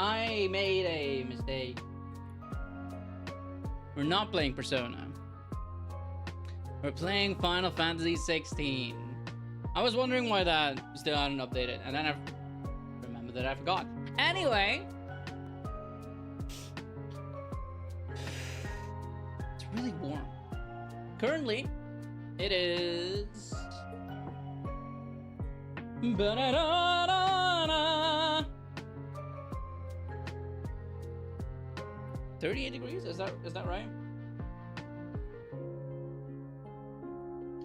I made a mistake. We're not playing Persona. We're playing Final Fantasy XVI. I was wondering why that still hadn't updated, and then I remembered that I forgot. Anyway, it's really warm. Currently, it is 38 degrees. Is that right?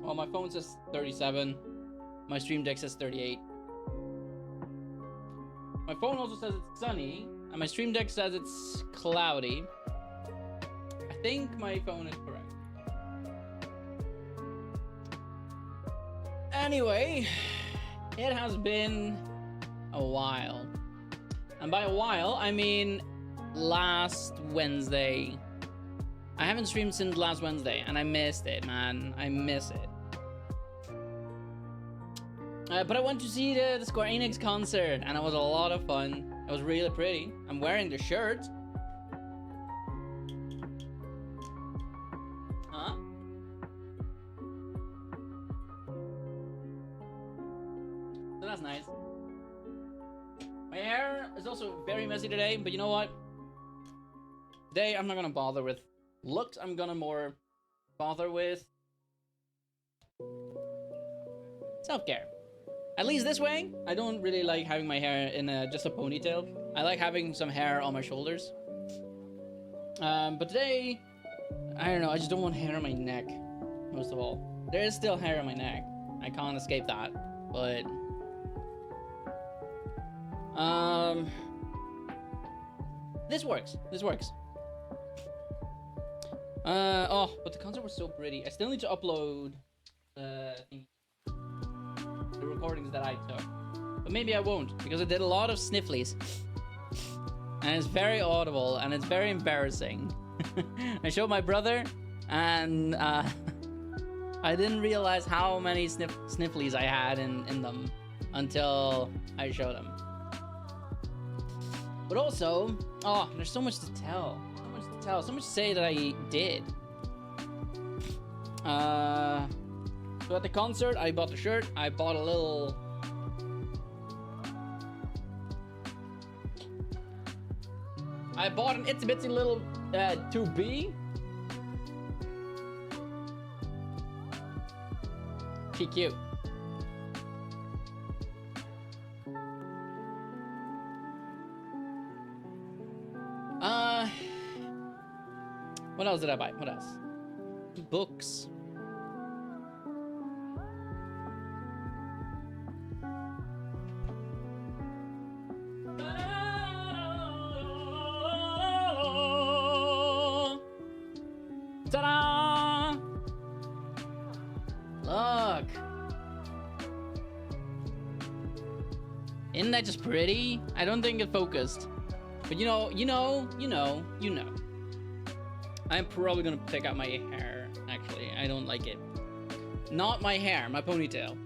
Well, my phone says 37. My Stream Deck says 38. My phone also says it's sunny, and my Stream Deck says it's cloudy. I think my phone is correct. Anyway, it has been a while. And by a while, I mean last Wednesday. I haven't streamed since last Wednesday, and I missed it, man. I miss it. But I went to see the Square Enix concert, and it was a lot of fun. It was really pretty. I'm wearing the shirt. Huh? So that's nice. My hair is also very messy today, but you know what? Today I'm not gonna bother with looks. I'm gonna more bother with self-care. At least this way, I don't really like having my hair in just a ponytail. I like having some hair on my shoulders. But today, I don't know, I just don't want hair on my neck, most of all. There is still hair on my neck. I can't escape that, but... This works. This works. Oh, but the concert was so pretty. I still need to upload the recordings that I took. But maybe I won't, because I did a lot of snifflies. And it's very audible, and it's very embarrassing. I showed my brother, and I didn't realize how many snifflies I had in them until I showed him. But also, oh, there's so much to tell. So much to tell. So much to say that I did. So at the concert, I bought the shirt. I bought a little... I bought an itsy bitsy little 2B. She cute. What else did I buy? What else? Books. Ta-da! Look. Isn't that just pretty? I don't think it focused. But you know. I'm probably gonna take out my hair, actually. I don't like it. Not my hair, my ponytail.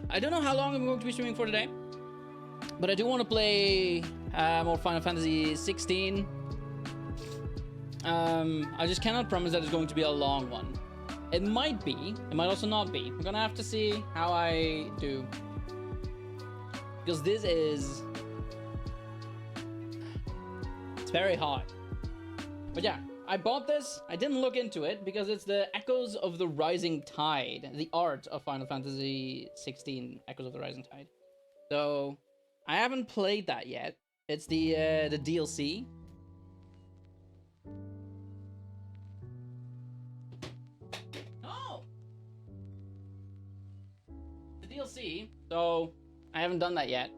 I don't know how long I'm going to be streaming for today, but I do want to play more Final Fantasy 16. I just cannot promise that it's going to be a long one. It might be, it might also not be. I'm gonna have to see how I do. Because this is... It's very hot. But yeah, I bought this. I didn't look into it because it's the Echoes of the Rising Tide, the art of Final Fantasy 16 Echoes of the Rising Tide. So I haven't played that yet. It's the DLC. Oh, the DLC. So I haven't done that yet.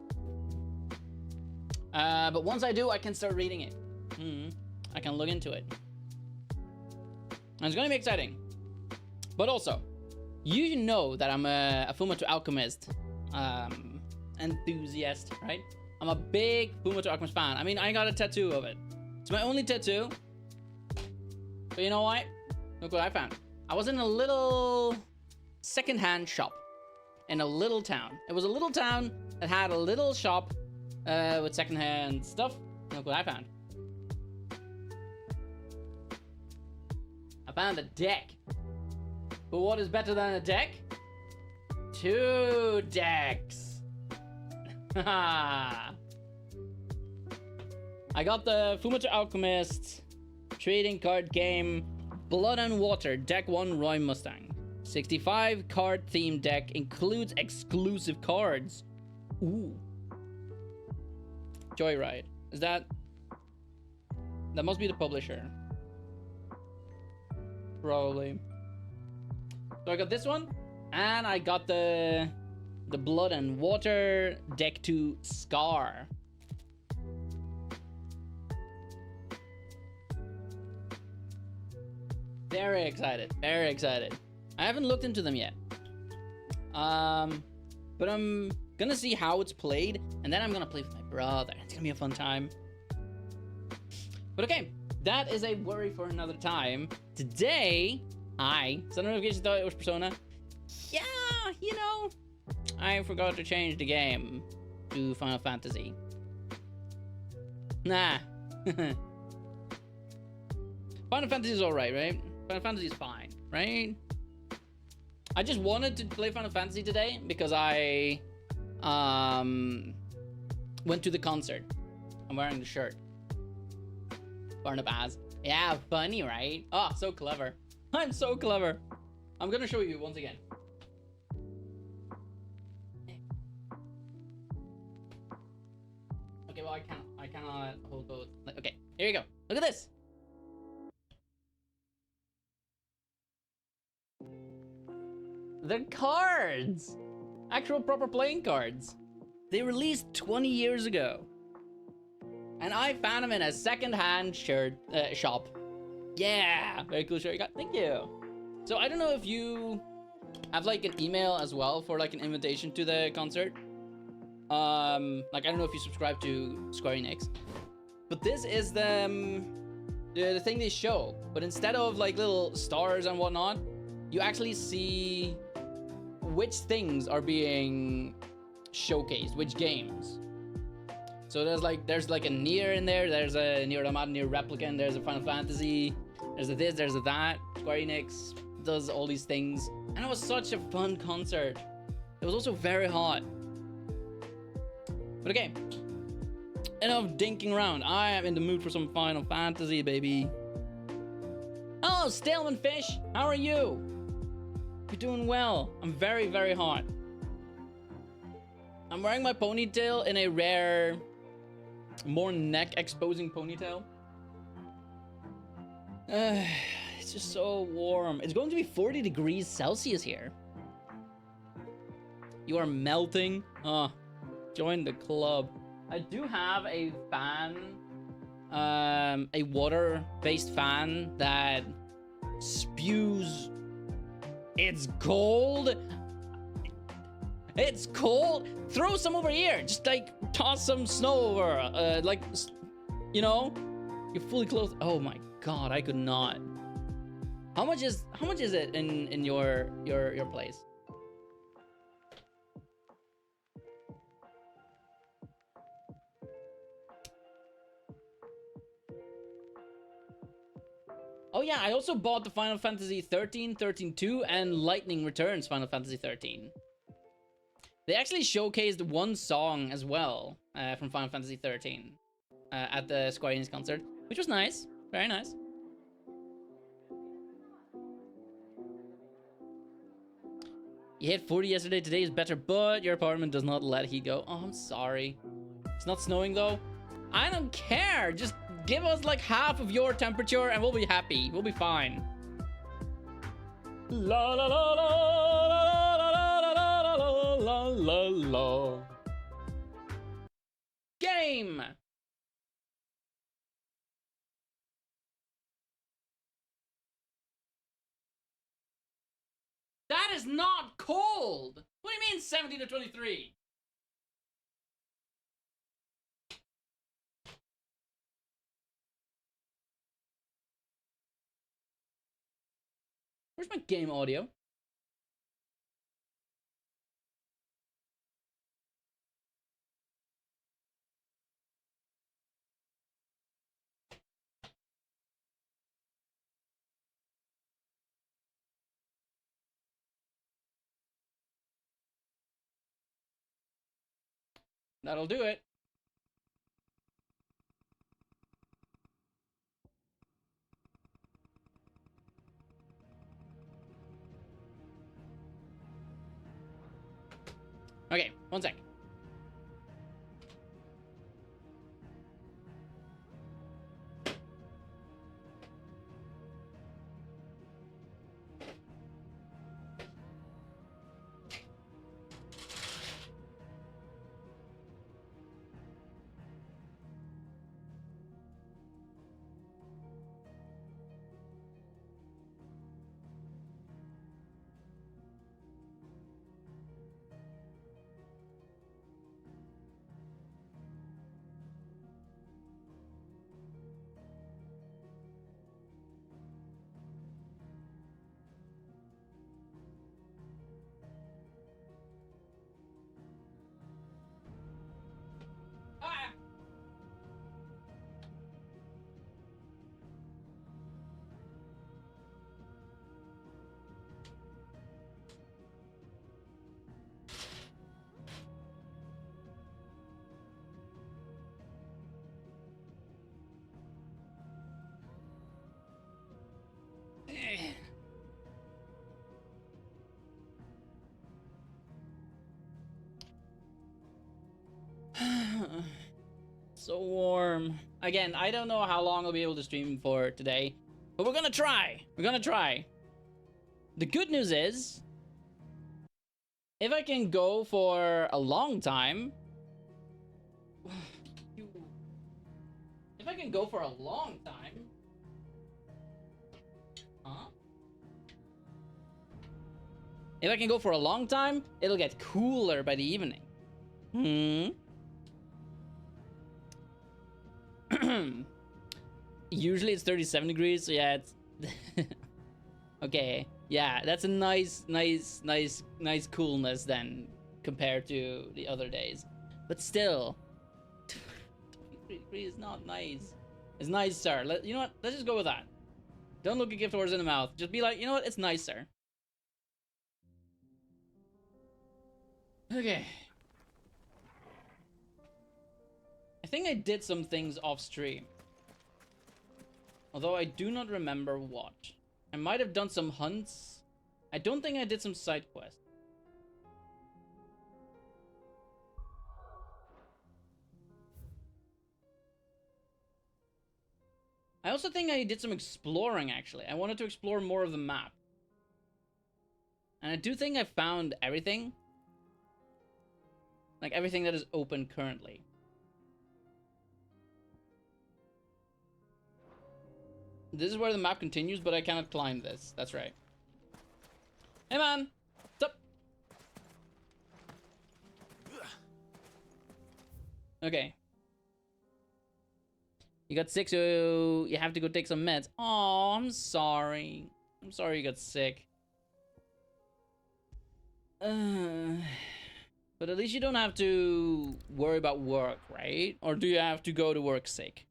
But once I do, I can start reading it. I can look into it. And it's gonna be exciting. But also, you know that I'm a Fullmetal Alchemist enthusiast, right? I'm a big Fullmetal Alchemist fan. I mean, I got a tattoo of it. It's my only tattoo. But you know what? Look what I found. I was in a little secondhand shop in a little town. It was a little town that had a little shop with secondhand stuff. Look what I found. I found a deck. But what is better than a deck? 2 decks. I got the Fullmetal Alchemist trading card game Blood and Water Deck 1 Roy Mustang. 65 card themed deck, includes exclusive cards. Ooh. Joyride. Is that... That must be the publisher. Probably. So I got this one, and I got the Blood and Water Deck 2 Scar. Very excited. Very excited. I haven't looked into them yet. But I'm gonna see how it's played, and then I'm gonna play with my brother. It's gonna be a fun time. But okay, that is a worry for another time. Today, sent a notification, thought it was Persona. Yeah, you know, I forgot to change the game to Final Fantasy. Nah. Final Fantasy is alright, right? Final Fantasy is fine, right? I just wanted to play Final Fantasy today because I went to the concert. I'm wearing the shirt. Barnab-Ass. Yeah, funny, right? Oh, so clever. I'm so clever. I'm gonna show you once again. Okay, well, I cannot hold both. Okay, here you go. Look at this. They're cards! Actual proper playing cards. They released 20 years ago. And I found them in a second-hand shop. Yeah! Very cool shirt you got. Thank you. So I don't know if you have like an email as well for like an invitation to the concert. Like I don't know if you subscribe to Square Enix. But this is the thing they show. But instead of like little stars and whatnot, you actually see which things are being showcased, which games. So there's like a Nier in there, there's a Nier Automata, Nier Replicant, there's a Final Fantasy, there's a this, there's a that. Square Enix does all these things. And it was such a fun concert. It was also very hot. But okay, enough dinking around. I am in the mood for some Final Fantasy, baby. Hello, Staleman Fish. How are you? You're doing well. I'm very, very hot. I'm wearing my ponytail in a rare, more neck exposing ponytail. It's just so warm. It's going to be 40 degrees Celsius here. You are melting. Join the club. I do have a fan, a water-based fan that spews. It's cold. It's cold. Throw some over here. Just like toss some snow over. Like, you know, you're fully clothed. Oh my god, I could not. How much is it in your place? Oh yeah, I also bought the Final Fantasy 13, 13-2, and Lightning Returns Final Fantasy 13. They actually showcased one song as well from Final Fantasy 13 at the Square Enix concert, which was nice. Very nice. You hit 40 yesterday, today is better, but your apartment does not let heat go. Oh, I'm sorry. It's not snowing though. I don't care. Just give us like half of your temperature and we'll be happy. We'll be fine. La la la la la la la la la la la. Game. That is not cold. What do you mean 17 to 23? Where's my game audio? That'll do it. Okay, one sec. So warm. Again, I don't know how long I'll be able to stream for today, but we're gonna try. We're gonna try. The good news is, if I can go for a long time... If I can go for a long time... Huh? If I can go for a long time, it'll get cooler by the evening. Usually it's 37 degrees, so yeah, it's... Okay, yeah, that's a nice coolness then, compared to the other days. But still, 23 degrees is not nice. It's nicer. You know what? Let's just go with that. Don't look a gift horse in the mouth. Just be like, you know what? It's nicer. Okay. I think I did some things off stream. Although I do not remember what. I might have done some hunts. I don't think I did some side quests. I also think I did some exploring, actually. I wanted to explore more of the map. And I do think I found everything. Like, everything that is open currently. This is where the map continues, but I cannot climb this. That's right. Hey, man! What's up? Okay. You got sick, so you have to go take some meds. Oh, I'm sorry. I'm sorry you got sick. But at least you don't have to worry about work, right? Or do you have to go to work sick?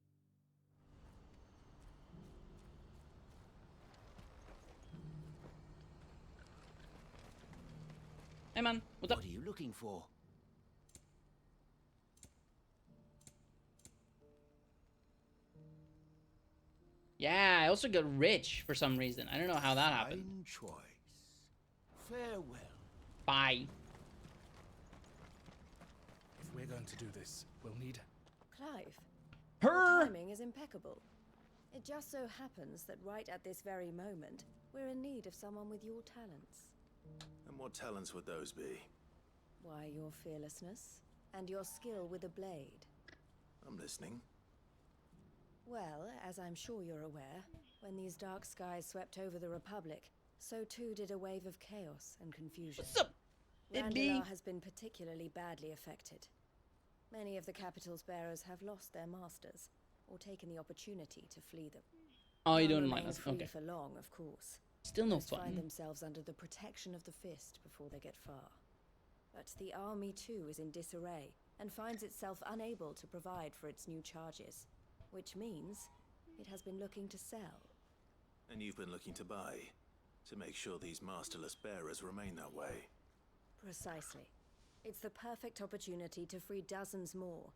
Hey man, what's up? What are you looking for? Yeah, I also got rich for some reason. I don't know how that happened. Fine choice. Farewell. Bye. If we're going to do this, we'll need... Clive, Her! your timing is impeccable. It just so happens that right at this very moment, we're in need of someone with your talents. And what talents would those be? Why, your fearlessness and your skill with a blade. I'm listening. Well, as I'm sure you're aware, when these dark skies swept over the Republic, so too did a wave of chaos and confusion. What's up, Randalar has been particularly badly affected. Many of the capital's bearers have lost their masters, or taken the opportunity to flee them. Oh, you None don't remain mind us. free Okay. for long, of course. Still no Most find fun. themselves under the protection of the Fist before they get far. But the army too is in disarray, and finds itself unable to provide for its new charges. Which means it has been looking to sell. And you've been looking to buy, to make sure these masterless bearers remain that way. Precisely. It's the perfect opportunity to free dozens more,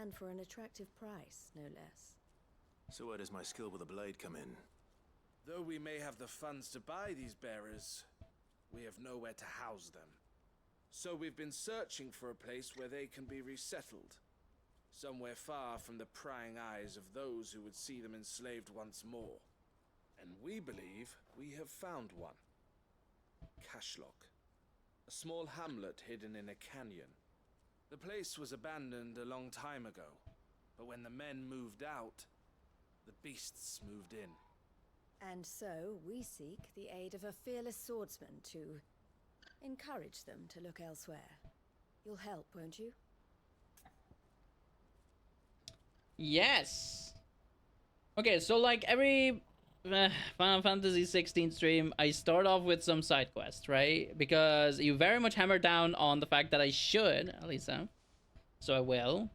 and for an attractive price, no less. So where does my skill with a blade come in? Though we may have the funds to buy these bearers, we have nowhere to house them. So we've been searching for a place where they can be resettled. Somewhere far from the prying eyes of those who would see them enslaved once more. And we believe we have found one. Cashlock. A small hamlet hidden in a canyon. The place was abandoned a long time ago, but when the men moved out, the beasts moved in. And so we seek the aid of a fearless swordsman to encourage them to look elsewhere. You'll help, won't you? Yes. Okay, so like every Final Fantasy 16 stream, I start off with some side quests, right? Because you very much hammer down on the fact that I should, Alisa. So I will.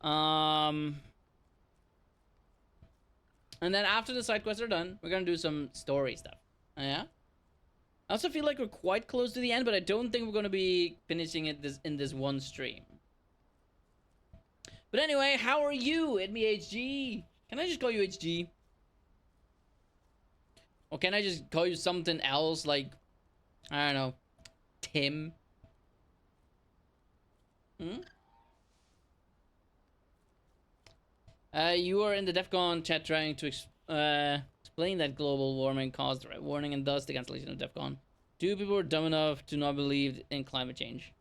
And then after the side quests are done, we're gonna do some story stuff. Yeah. I also feel like we're quite close to the end, but I don't think we're gonna be finishing it in this one stream. But anyway, how are you, HG? Can I just call you HG? Or can I just call you something else, like, I don't know, Tim? Hmm? You are in the DEFCON chat trying to explain that global warming caused the warning and thus the cancellation of DEFCON. Two people were dumb enough to not believe in climate change.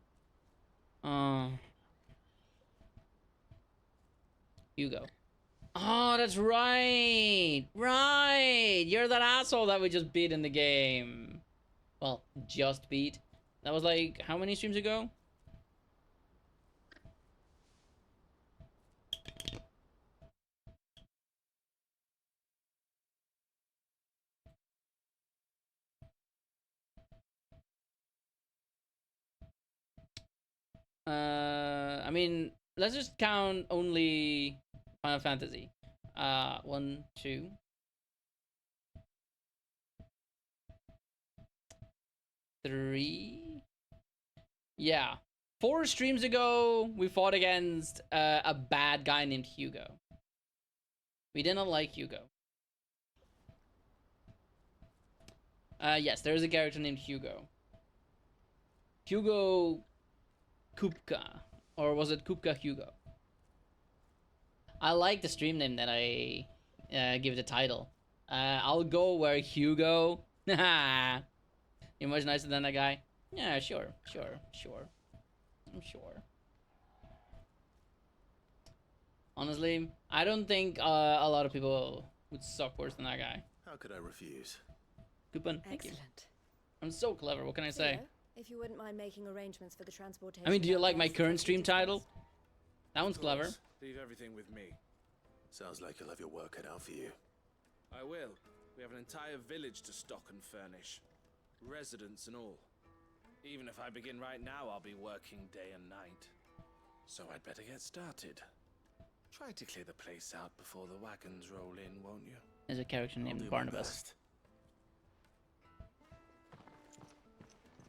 Hugo. Oh, that's right! Right! You're that asshole that we just beat in the game. Well, just beat. That was like, how many streams ago? I mean, let's just count only Final Fantasy. 1, 2, 3. Yeah. 4 streams ago, we fought against a bad guy named Hugo. We didn't like Hugo. Yes, there is a character named Hugo. Hugo Kupka. Or was it Kupka Hugo? I like the stream name that I give the title. I'll go where Hugo. You're much nicer than that guy. Yeah, sure. I'm sure. Honestly, I don't think a lot of people would suck worse than that guy. How could I refuse? Coupon, thank you. Excellent. I'm so clever, what can I say? Theo, if you wouldn't mind making arrangements for the transportation. I mean, do you of like my guests current as we stream title? discussed. That one's Of clever. course. Leave everything with me. Sounds like you'll have your work cut out for you. I will. We have an entire village to stock and furnish. Residents and all. Even if I begin right now, I'll be working day and night. So I'd better get started. Try to clear the place out before the wagons roll in, won't you? There's a character I'll named do my Barnab-Ass. best.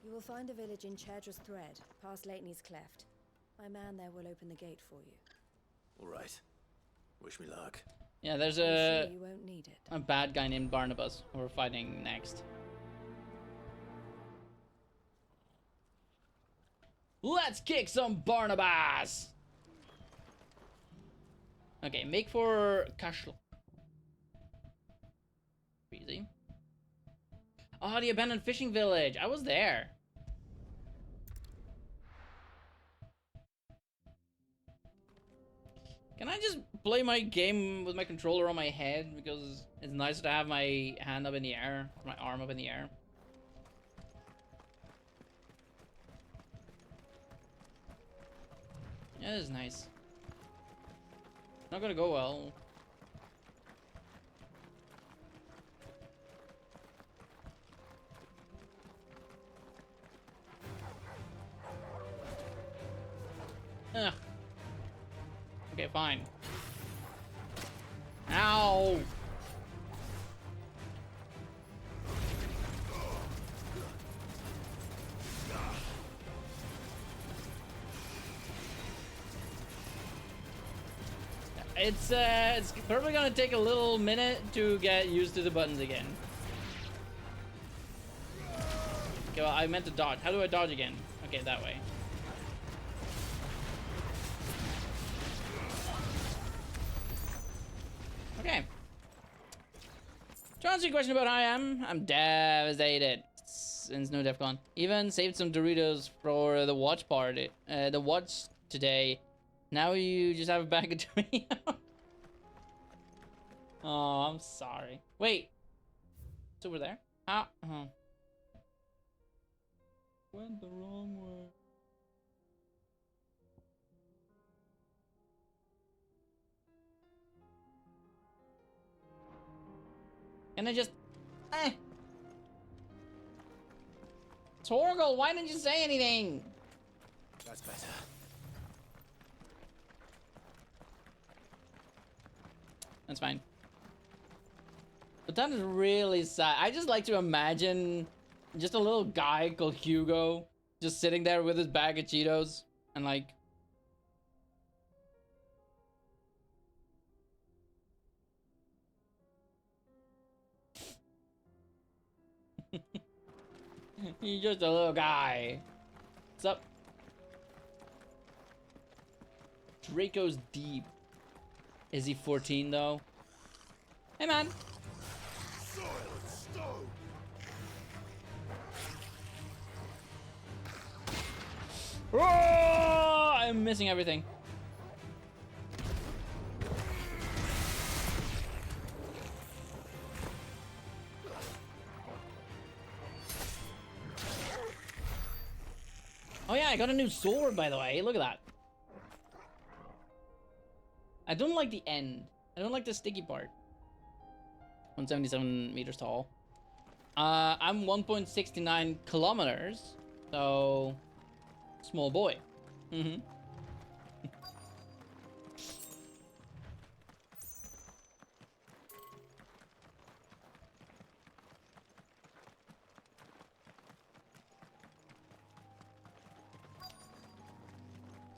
You will find a village in Chaidra's Thread, past Leitney's Cleft. My man there will open the gate for you. All right. Wish me luck. Yeah, there's I'm a sure you won't need it. bad guy named Barnab-Ass who we're fighting next. Let's kick some Barnab-Ass! Okay, make for Kashlo. Easy. Oh, the abandoned fishing village. I was there. Can I just play my game with my controller on my head? Because it's nice to have my hand up in the air, my arm up in the air. Yeah, this is nice. Not gonna go well. Ugh. Okay, fine. Ow! It's probably gonna take a little minute to get used to the buttons again. Okay, well, I meant to dodge. How do I dodge again? Okay, that way. Okay. To answer your question about how I am, I'm devastated since no DEFCON. Even saved some Doritos for the watch party, the watch today. Now you just have a bag of Doritos. Oh, I'm sorry. Wait. It's over there? Ah. Went the wrong way. Can I just... Torgal, why didn't you say anything? That's better. That's fine. But that is really sad. I just like to imagine just a little guy called Hugo just sitting there with his bag of Cheetos and like... He's just a little guy. What's up? Draco's Deep. Is he 14 though? Hey man. Oh, I'm missing everything. Oh yeah, I got a new sword, by the way. Look at that. I don't like the end. I don't like the sticky part. 177 meters tall. I'm 1.69 kilometers. So, small boy. Mm-hmm.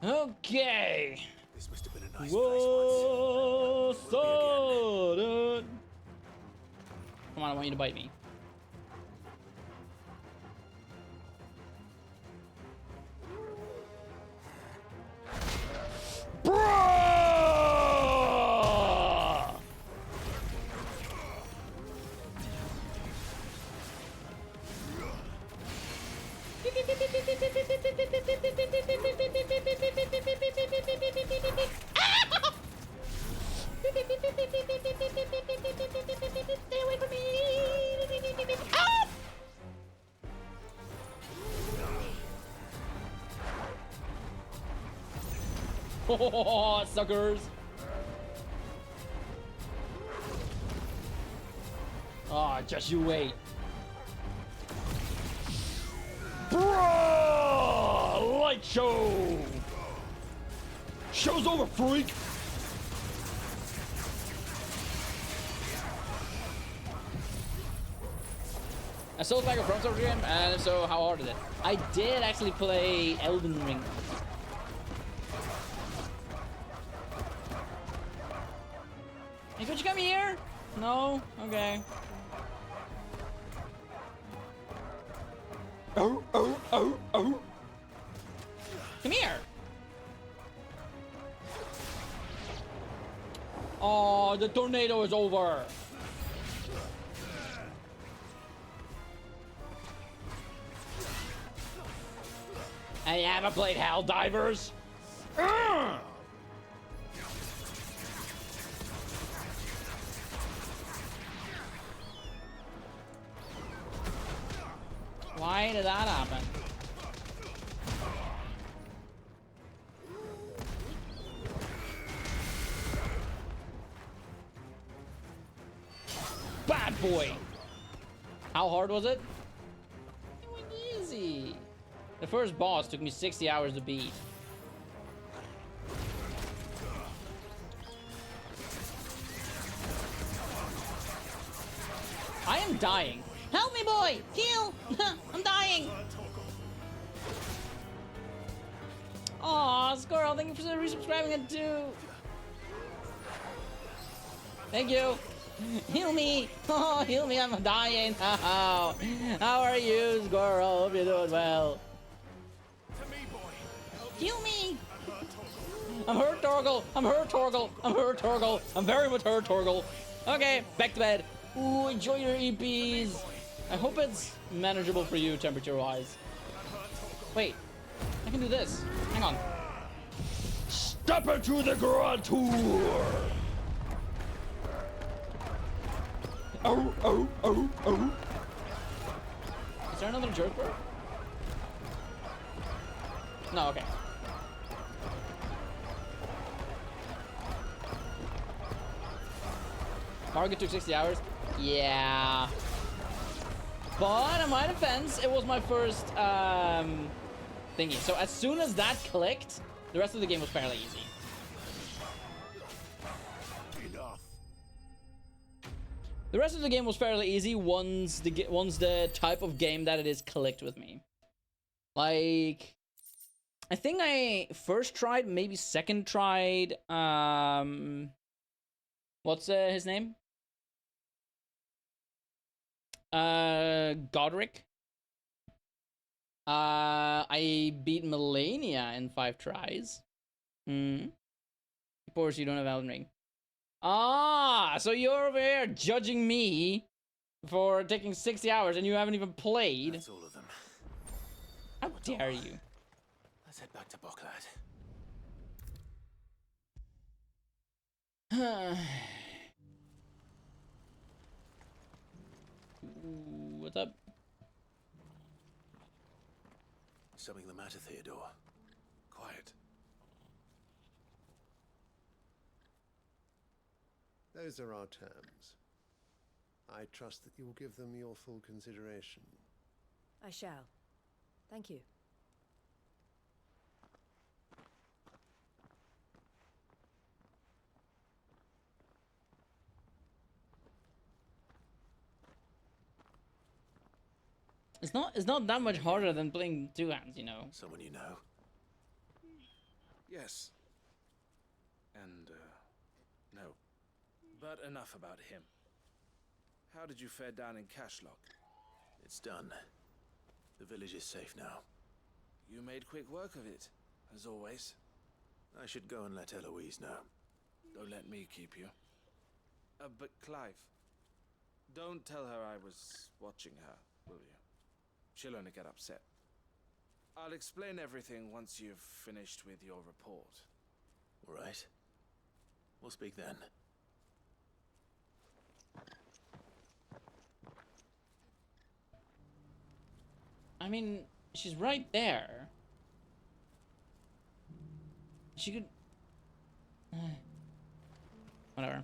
Okay. This must have been a nice Whoa, place once. sword. Come on, I want you to bite me. Stay away from me! Ah! Oh, suckers! Ah, just you wait. Bro! Light show! Show's over, freak! I sold back a From Software game, and if so, how hard is it? I did actually play Elden Ring. Hey, could you come here? No? Okay. Oh, oh, oh, oh. Come here. Oh, the tornado is over. I haven't played Helldivers. Ugh! Why did that happen? Bad boy. How hard was it? It went easy. The first boss took me 60 hours to beat. I am dying. Help me, boy! Heal! I'm dying! Aw, Squirrel, thank you for resubscribing at 2. Thank you. Heal me! Oh, heal me, I'm dying. How are you, Squirrel? Hope you're doing well. Heal me! I'm hurt, Torgal! I'm hurt, Torgal! I'm hurt, Torgal! I'm very much hurt, Torgal! Okay, back to bed. Ooh, enjoy your EPs! I hope it's manageable for you, temperature-wise. Wait, I can do this. Hang on. Step into the Grand Tour! Oh, oh, oh, oh. Is there another jerk bird? No, okay. Target took 60 hours? Yeah. But in my defense, it was my first thingy. So as soon as that clicked, the rest of the game was fairly easy. Enough. The rest of the game was fairly easy once the type of game that it is clicked with me. Like, I think I first tried, maybe second tried, what's his name? Godric. I beat Melania in 5 tries. Of course, you don't have Elden Ring. Ah, so you're over here judging me for taking 60 hours and you haven't even played. That's all of them. How dare you? Let's head back to Boklad. What's up? Something the matter, Theodore? Quiet. Those are our terms. I trust that you will give them your full consideration. I shall. Thank you. It's not that much harder than playing two hands, you know. Someone you know? Yes. And, no. But enough about him. How did you fare down in Cashlock? It's done. The village is safe now. You made quick work of it, as always. I should go and let Eloise know. Don't let me keep you. But Clive, don't tell her I was watching her, will you? She'll only get upset. I'll explain everything once you've finished with your report. All right. We'll speak then. I mean, she's right there. She could... Whatever.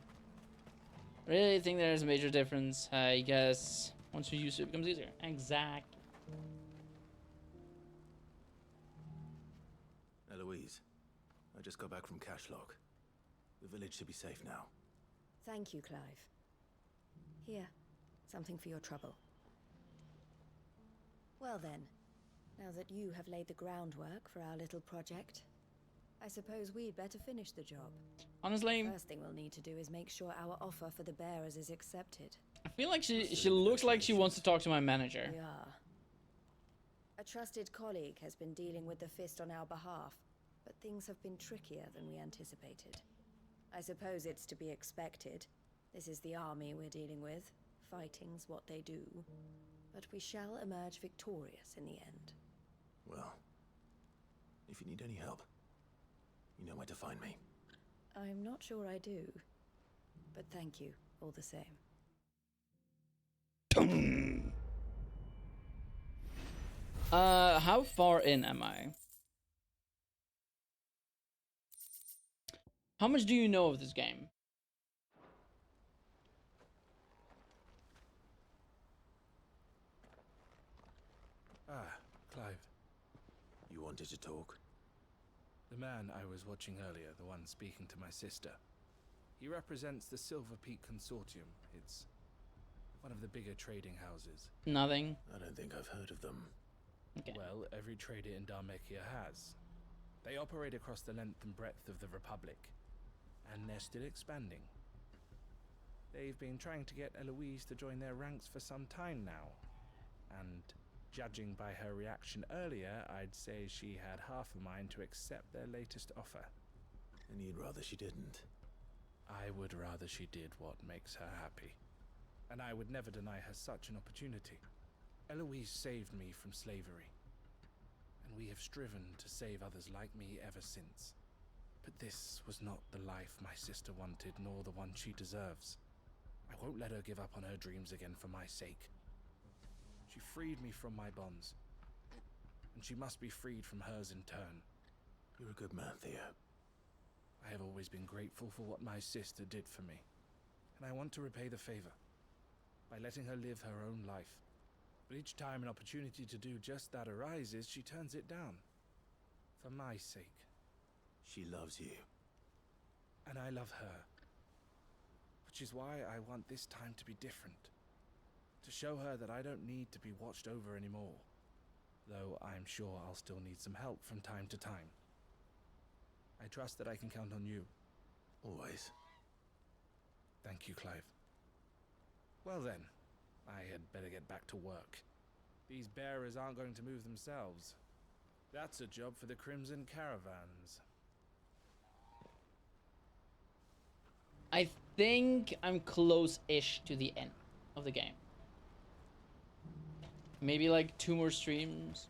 Really think there's a major difference. I guess once you use it, it becomes easier. Exact. Eloise, I just got back from Cashlock. The village should be safe now. Thank you, Clive. Here, something for your trouble. Well then, now that you have laid the groundwork for our little project, I suppose we'd better finish the job. Honestly, First thing we'll need to do is make sure our offer for the bearers is accepted. I feel like she looks like she wants to talk to my manager. We are. A trusted colleague has been dealing with the Fist on our behalf, but things have been trickier than we anticipated. I suppose it's to be expected. This is the army we're dealing with. Fighting's what they do. But we shall emerge victorious in the end. Well, if you need any help, you know where to find me. I'm not sure I do, but thank you all the same. How far in am I? How much do you know of this game? Ah, Clive. You wanted to talk? The man I was watching earlier, the one speaking to my sister. He represents the Silver Peak Consortium. It's one of the bigger trading houses. Nothing. I don't think I've heard of them. Okay. Well, every trader in Dharmekia has. They operate across the length and breadth of the Republic, and they're still expanding. They've been trying to get Eloise to join their ranks for some time now, and judging by her reaction earlier, I'd say she had half a mind to accept their latest offer. And you'd rather she didn't? I would rather she did what makes her happy, and I would never deny her such an opportunity. Eloise saved me from slavery, and we have striven to save others like me ever since. But this was not the life my sister wanted, nor the one she deserves. I won't let her give up on her dreams again for my sake. She freed me from my bonds, and she must be freed from hers in turn. You're a good man, Theo. I have always been grateful for what my sister did for me, and I want to repay the favor by letting her live her own life. But each time an opportunity to do just that arises, she turns it down. For my sake. She loves you. And I love her. Which is why I want this time to be different. To show her that I don't need to be watched over anymore. Though I'm sure I'll still need some help from time to time. I trust that I can count on you. Always. Thank you, Clive. Well then, I had better get back to work. These bearers aren't going to move themselves. That's a job for the Crimson Caravans. think I'm close-ish to the end of the game. Maybe like 2 more streams.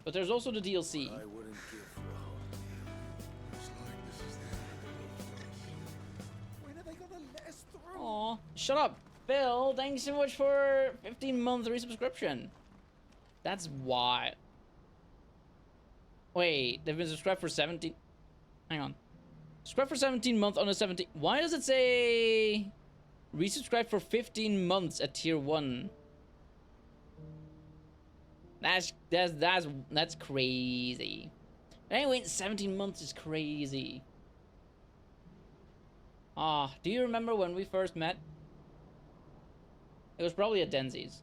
But there's also the DLC. I wouldn't give for a whole year. Looks like this is the end of the When are they gonna let us through? Aw, shut up, Bill. Thanks so much for 15-month resubscription. That's why. Wait, they've been subscribed for 17. Hang on. Subscribe for 17 months on a 17. Why does it say resubscribe for 15 months at tier 1? That's crazy. Anyway, 17 months is crazy. Ah, do you remember when we first met? It was probably at Denzi's.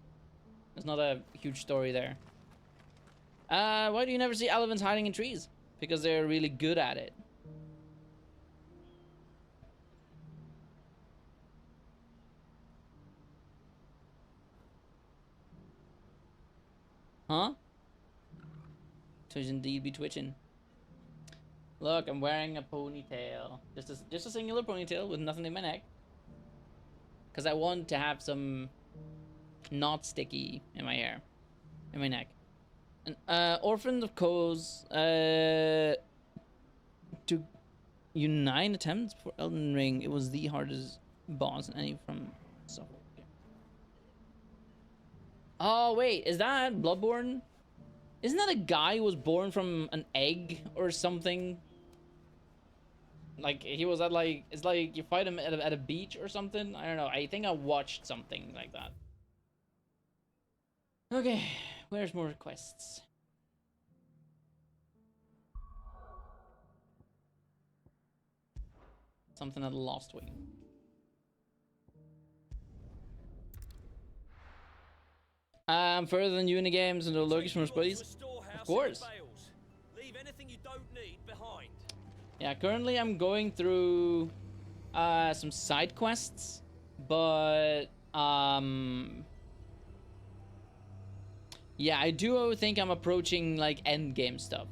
There's not a huge story there. Why do you never see elephants hiding in trees? Because they're really good at it. Huh? Twitch indeed be twitching. Look, I'm wearing a ponytail. Just a singular ponytail with nothing in my neck. Because I want to have some not sticky in my hair. In my neck. And, Orphan of Coes, to unite attempts for Elden Ring, it was the hardest boss in any from so. Oh wait, is that Bloodborne? Isn't that a guy who was born from an egg or something? Like he was at like, it's like you fight him at a beach or something. I don't know. I think I watched something like that. Okay, where's more quests? Something at Lost Wing. I'm further than you in the games and the lurkers from buddies. Of course. Leave anything you don't need behind. Yeah, currently I'm going through some side quests, but yeah, I do think I'm approaching like end game stuff,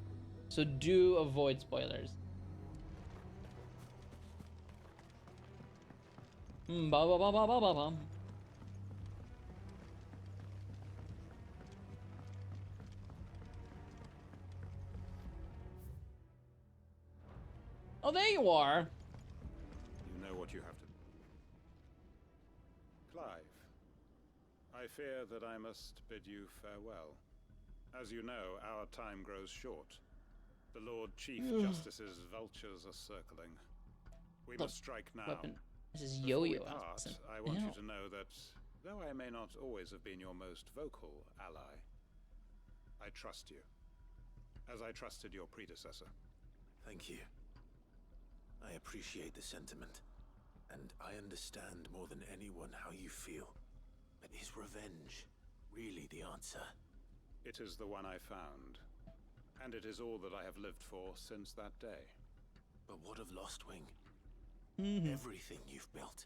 so do avoid spoilers. Ba ba ba ba ba ba ba. Oh, there you are. You know what you have to do. Clive, I fear that I must bid you farewell. As you know, our time grows short. The Lord Chief Justice's vultures are circling. We must strike now. Weapon. This is Before we Yo-Yo. part, I want you to know that, though I may not always have been your most vocal ally, I trust you, as I trusted your predecessor. Thank you. I appreciate the sentiment, and I understand more than anyone how you feel. But is revenge really the answer? It is the one I found, and it is all that I have lived for since that day. But what of Lostwing? Mm-hmm. Everything you've built.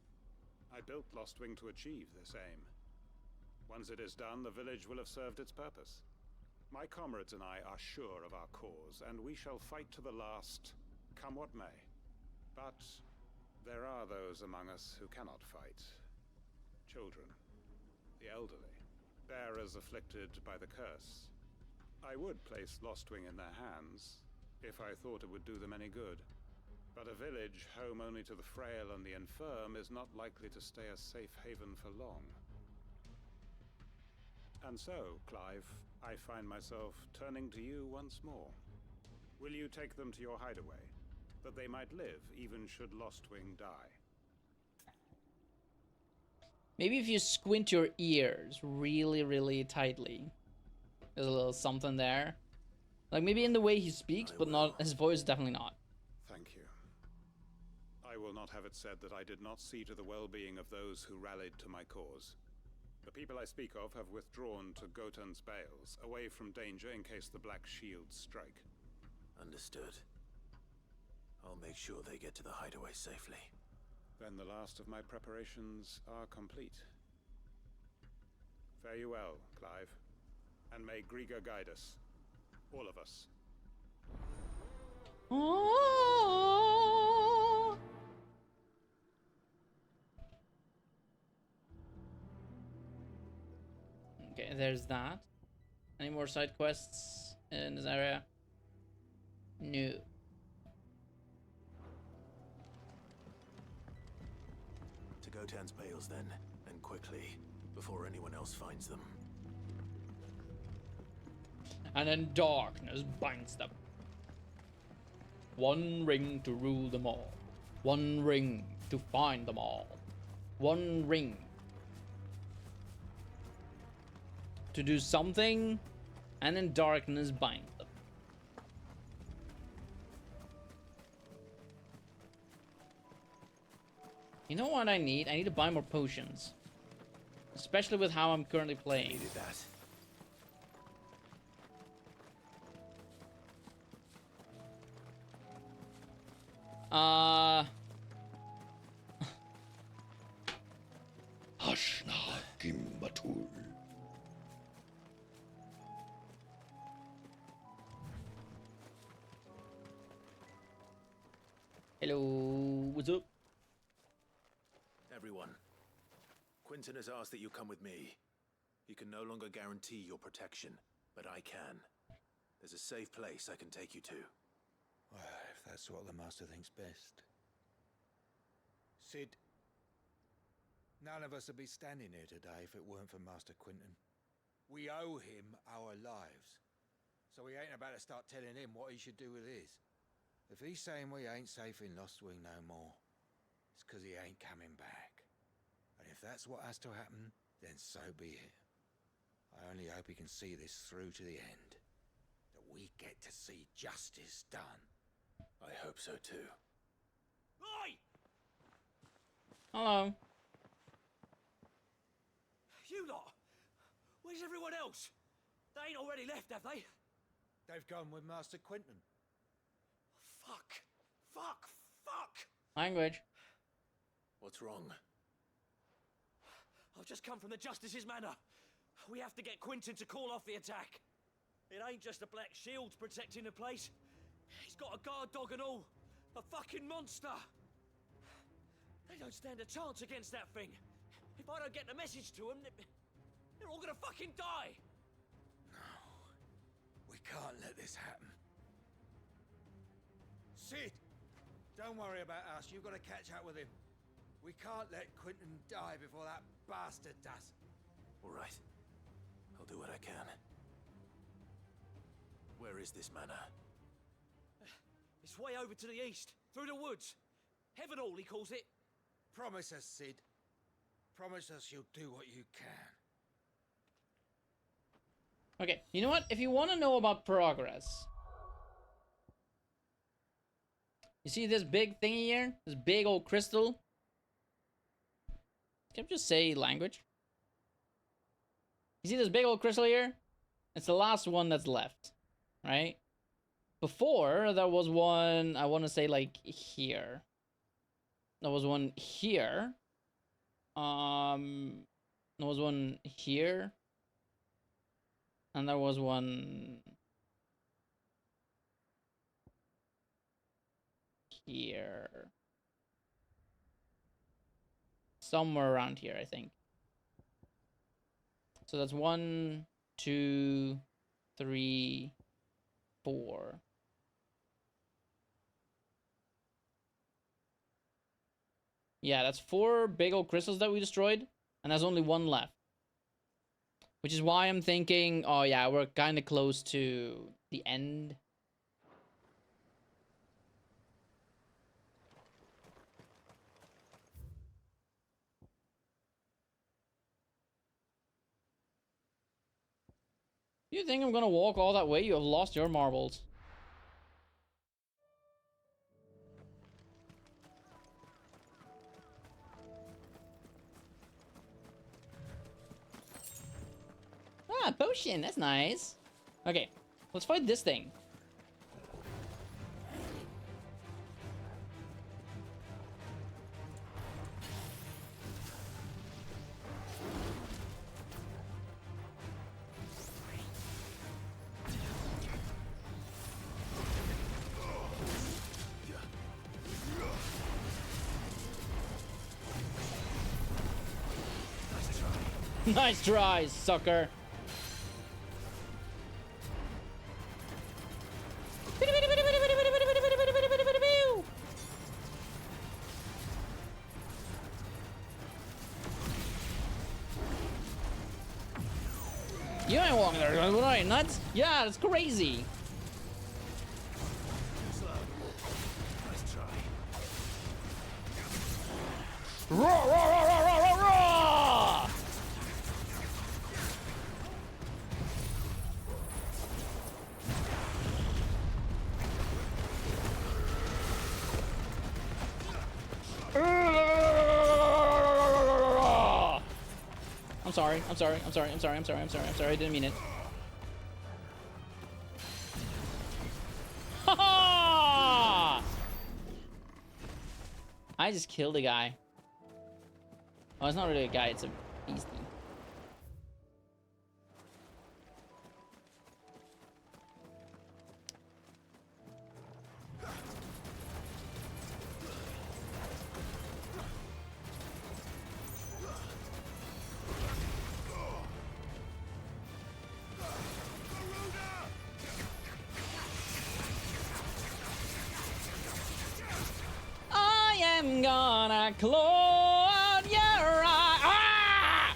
I built Lostwing to achieve this aim. Once it is done, the village will have served its purpose. My comrades and I are sure of our cause, and we shall fight to the last, come what may. But there are those among us who cannot fight. Children, the elderly, bearers afflicted by the curse. I would place Lostwing in their hands, if I thought it would do them any good. But a village home only to the frail and the infirm is not likely to stay a safe haven for long. And so, Clive, I find myself turning to you once more. Will you take them to your hideaway, that they might live even should Lostwing die? Maybe if you squint your ears really, really tightly. There's a little something there. Like maybe in the way he speaks, but not, his voice is definitely not. Thank you. I will not have it said that I did not see to the well-being of those who rallied to my cause. The people I speak of have withdrawn to Gotan's Bales, away from danger in case the Black Shields strike. Understood. I'll make sure they get to the hideaway safely. Then the last of my preparations are complete. Fare you well, Clive. And may Griga guide us. All of us. Oh. Okay, there's that. Any more side quests in this area? No. To Gotan's bales then, and quickly, before anyone else finds them. And then darkness binds them. One ring to rule them all. One ring to find them all. One ring to do something, and then darkness binds them. You know what I need? I need to buy more potions. Especially with how I'm currently playing. Needed that. Hashna Kimbatul. Hello, what's up? Everyone. Quinton has asked that you come with me. He can no longer guarantee your protection, but I can. There's a safe place I can take you to. Well, if that's what the Master thinks best. Sid, none of us would be standing here today if it weren't for Master Quinton. We owe him our lives. So we ain't about to start telling him what he should do with his. If he's saying we ain't safe in Lost Wing no more, it's 'cause he ain't coming back. And if that's what has to happen, then so be it. I only hope he can see this through to the end. That we get to see justice done. I hope so too. Oi! Hello. You lot! Where's everyone else? They ain't already left, have they? They've gone with Master Quinton. Fuck! Fuck! Fuck! Language. What's wrong? I've just come from the Justice's manor. We have to get Quinton to call off the attack. It ain't just the Black Shields protecting the place. He's got a guard dog and all. A fucking monster. They don't stand a chance against that thing. If I don't get the message to them, they're all gonna fucking die. We can't let this happen. Sid! Don't worry about us. You've got to catch up with him. We can't let Quinton die before that bastard does. All right. I'll do what I can. Where is this manor? It's way over to the east, through the woods. Heaven Hall, he calls it. Promise us, Sid. Promise us you'll do what you can. Okay, you know what? If you want to know about progress, you see this big thingy here? This big old crystal? Can I just say language? You see this big old crystal here? It's the last one that's left, right? Before, there was one, I want to say like here. There was one here. There was one here. And there was one here. Somewhere around here, I think. So that's 1, 2, 3, 4. Yeah, that's 4 big old crystals that we destroyed, and there's only 1 left. Which is why I'm thinking, oh yeah, we're kind of close to the end. You think I'm gonna walk all that way? You have lost your marbles. Ah, potion, that's nice. Okay, let's fight this thing. Nice try, sucker. along there. What are you, nuts? Yeah, it's crazy. Slow. Nice try. Roar, roar, roar, roar, roar, roar, roar! I'm sorry, I'm sorry, I'm sorry, I'm sorry, I'm sorry, I'm sorry, I'm sorry, I didn't mean it. Ha ha! I just killed a guy. Oh, it's not really a guy, it's a beastie. I am gonna claw out your eye, ah!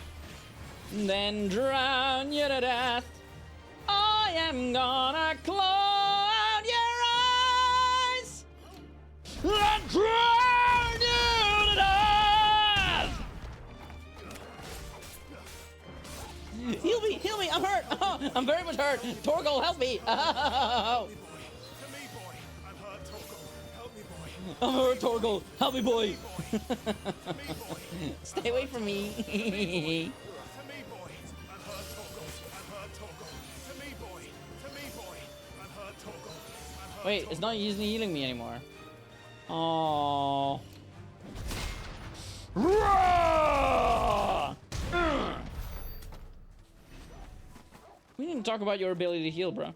Then drown you to death. I am gonna claw out your eyes, then drown you to death. Heal me, I'm hurt. Oh, I'm very much hurt. Torgal, help me. Oh. To me, boy. I'm hurt, Torgal. Help me, boy. I'm hurt, Torgal. Help me, boy. To me, boy. Stay away from me. To me, boy. I'm hurt, Torgal. I'm hurt, Torgal. To me, boy. To me, boy. I'm hurt, Torgal. I'm hurt, Wait, it's not using healing me anymore. Oh. We didn't talk about your ability to heal, bro.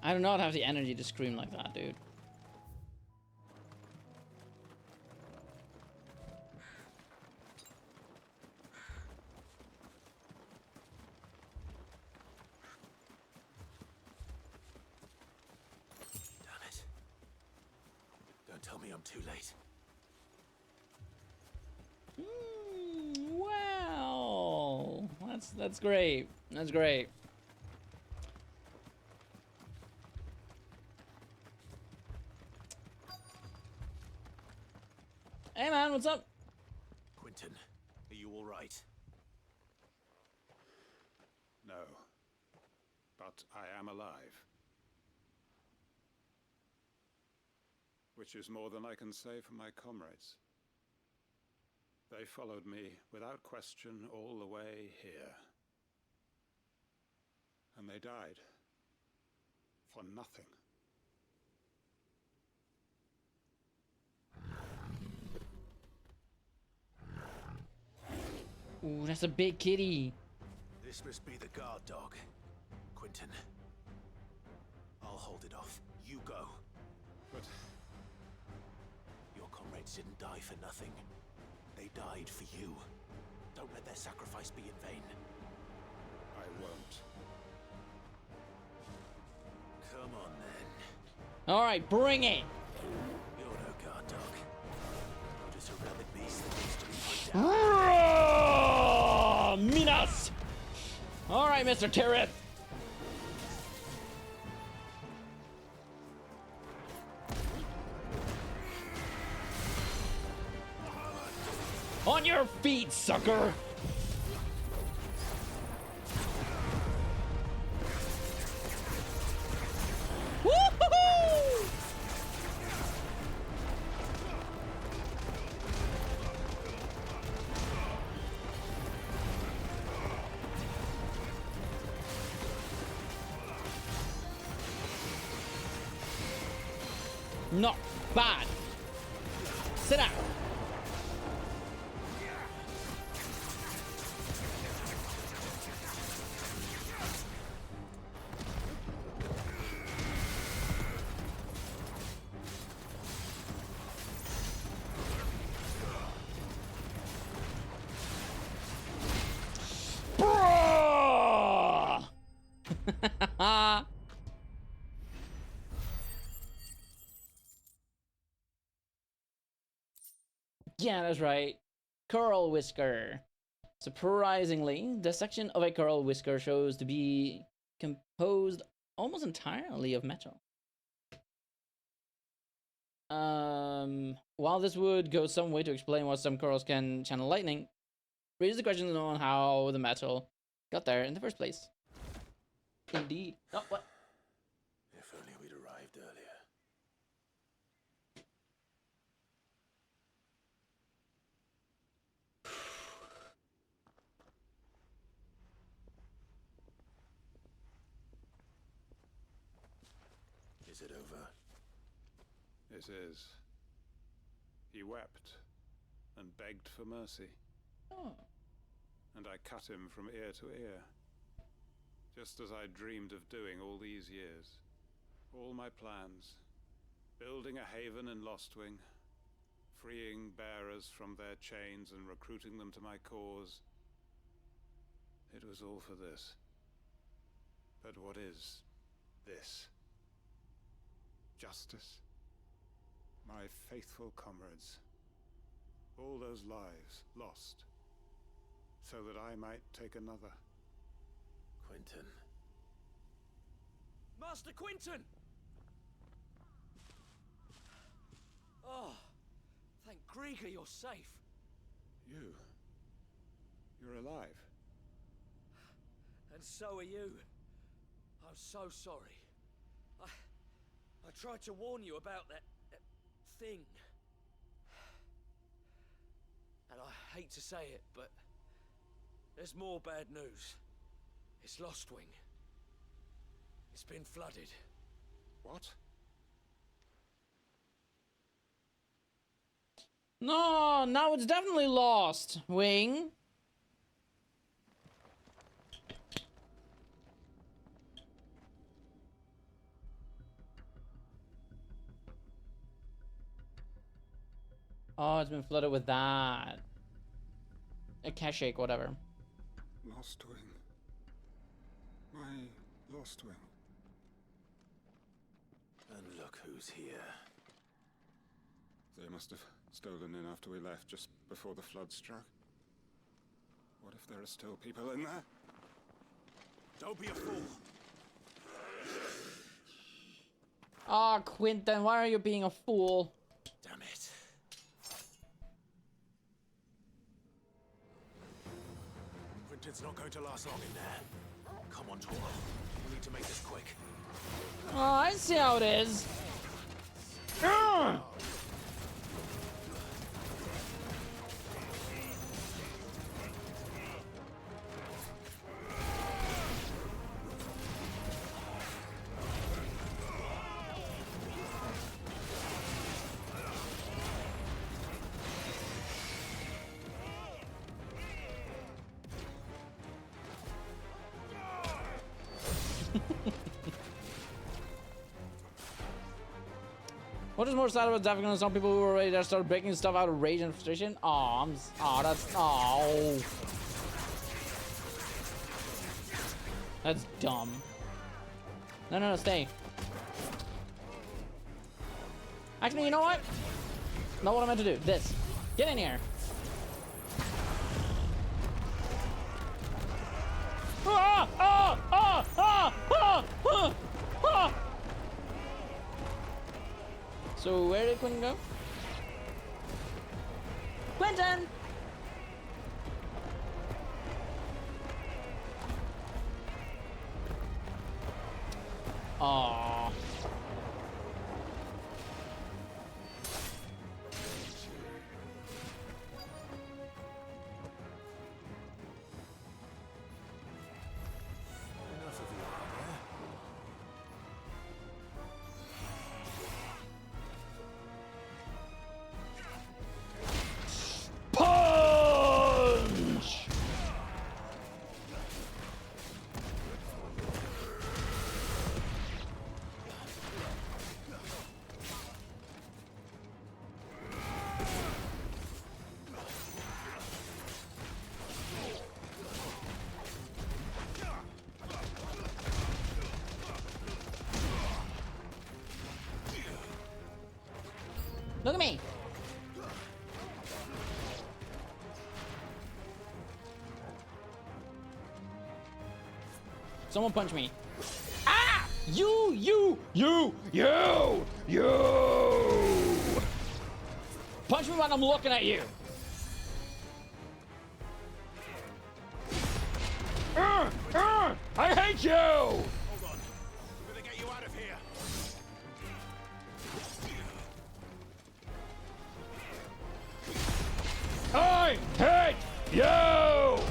I do not have the energy to scream like that, dude. Damn it. Don't tell me I'm too late. Wow, that's great. That's great. Hey man, what's up? Quentin, are you all right? No. But I am alive. Which is more than I can say for my comrades. They followed me without question all the way here. And they died. For nothing. Ooh, that's a big kitty. This must be the guard dog. Quentin. I'll hold it off. You go. But Your comrades didn't die for nothing. They died for you. Don't let their sacrifice be in vain. I won't. Come on, then. All right, bring it. You're no guard dog. You're just a rabid beast that needs to be put down. Minas. All right, Mr. Tirith. On your feet, sucker. Woo-hoo-hoo! Not bad. Sit down. Yeah, that's right. Coral Whisker. Surprisingly, the section of a coral whisker shows to be composed almost entirely of metal. While this would go some way to explain why some corals can channel lightning, raises the question on how the metal got there in the first place. Indeed. Oh, what? If only we'd arrived earlier. Is it over? It is. He wept and begged for mercy. Oh. And I cut him from ear to ear. Just as I dreamed of doing all these years. All my plans. Building a haven in Lostwing. Freeing bearers from their chains and recruiting them to my cause. It was all for this. But what is this? Justice? My faithful comrades. All those lives lost. So that I might take another. Quentin. Master Quinton! Oh, thank Grieger you're safe. You're alive. And so are you. I'm so sorry. I tried to warn you about that thing. And I hate to say it, but there's more bad news. It's Lostwing. It's been flooded. What? No, now it's definitely lost, Wing. Oh, it's been flooded with that. A cash shake, whatever. Lostwing. My Lostwing. And look who's here. They must have stolen in after we left, just before the flood struck. What if there are still people in there? Don't be a fool. Ah, Quinton, why are you being a fool? Damn it. Quentin's not going to last long in there. Come on, Tor. We need to make this quick. Oh, I see how it is. Ugh! What is more sad about Daphne than some people who are ready to start breaking stuff out of rage and frustration? Aw, that's dumb. No, stay. Actually, you know what? Not what I meant to do. This. Get in here. So where did Quentin go? Quentin! Aww. Enough of you out there. Punch! Look at me. Someone punch me. Ah! You! Punch me when I'm looking at you. I hate you! Hold on. We're gonna get you out of here. I hate you!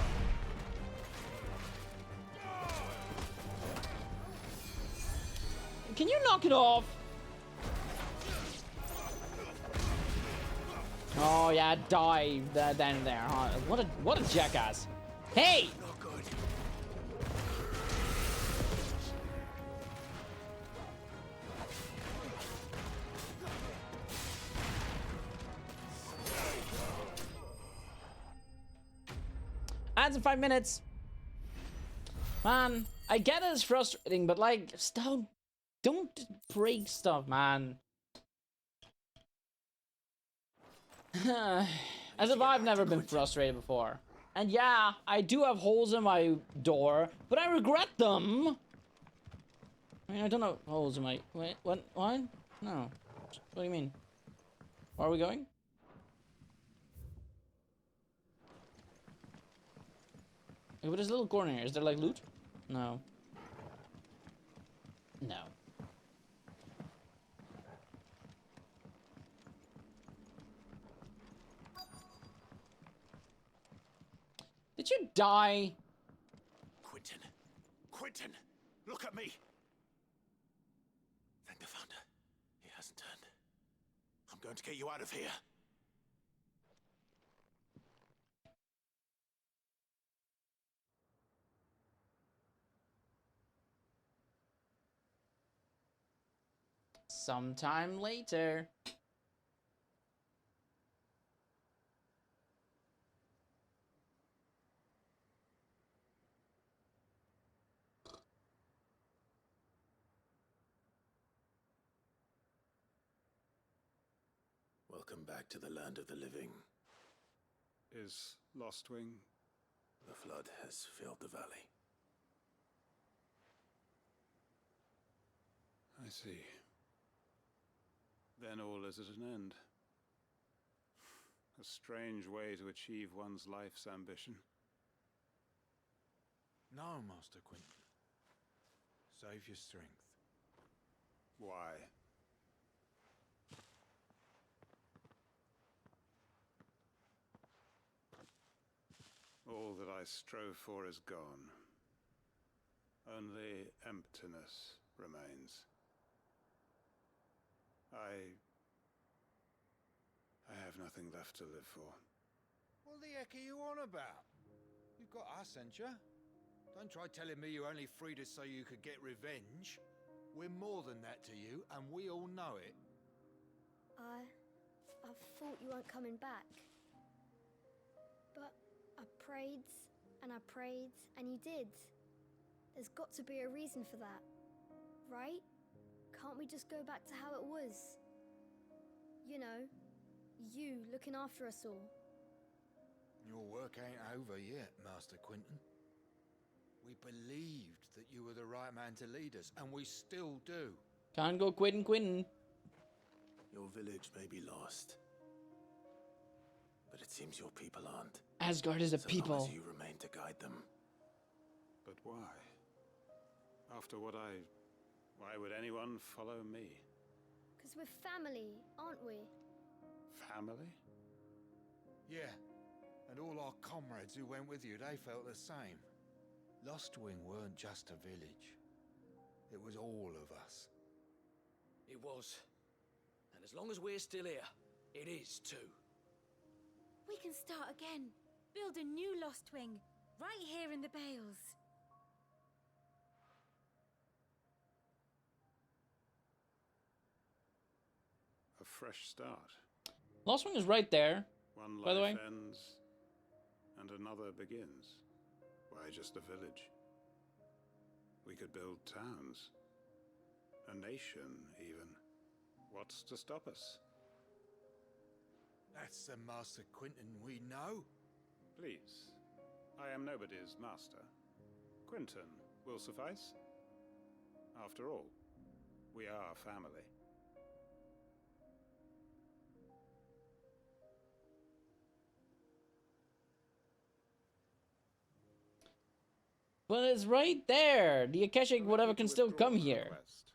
Can you knock it off? Oh yeah, die then there, huh? What a jackass! Hey! Not good. Ads in 5 minutes. Man, I get it, it's frustrating, but like, don't break stuff, man. As if I've never been frustrated before. And yeah, I do have holes in my door, but I regret them. I mean, I don't know holes in my... Wait, what? No. What do you mean? Where are we going? Hey, what is a little corner here? Is there like loot? No. No. Did you die? Quentin, look at me. Thank the Founder. He hasn't turned. I'm going to get you out of here. Sometime later. Welcome back to the land of the living. Is Lostwing? The flood has filled the valley. I see. Then all is at an end. A strange way to achieve one's life's ambition. No, Master Quentin. Save your strength. Why? All that I strove for is gone. Only emptiness remains. I have nothing left to live for. What the heck are you on about? You've got us, ain't you? Don't try telling me you only freed us so you could get revenge. We're more than that to you, and we all know it. I thought you weren't coming back. But I prayed, and you did. There's got to be a reason for that, right? Can't we just go back to how it was? You know, you looking after us all. Your work ain't over yet, Master Quentin. We believed that you were the right man to lead us, and we still do. Can't go Quentin. Your village may be lost, but it seems your people aren't. Asgard is a So people. long as you remain to guide them. But why? After what why would anyone follow me? Because we're family, aren't we? Family? Yeah, and all our comrades who went with you, they felt the same. Lostwing weren't just a village. It was all of us. It was. And as long as we're still here, it is too. We can start again. Build a new Lostwing, right here in the Bales. A fresh start. Lostwing is right there. One By the life way. ends, and another begins. Why just a village? We could build towns. A nation, even. What's to stop us? That's the Master Quentin we know. Please. I am nobody's master. Quentin, will suffice. After all, we are family. Well, it's right there. The Akashic Allow whatever me to can still withdraw come my here. request.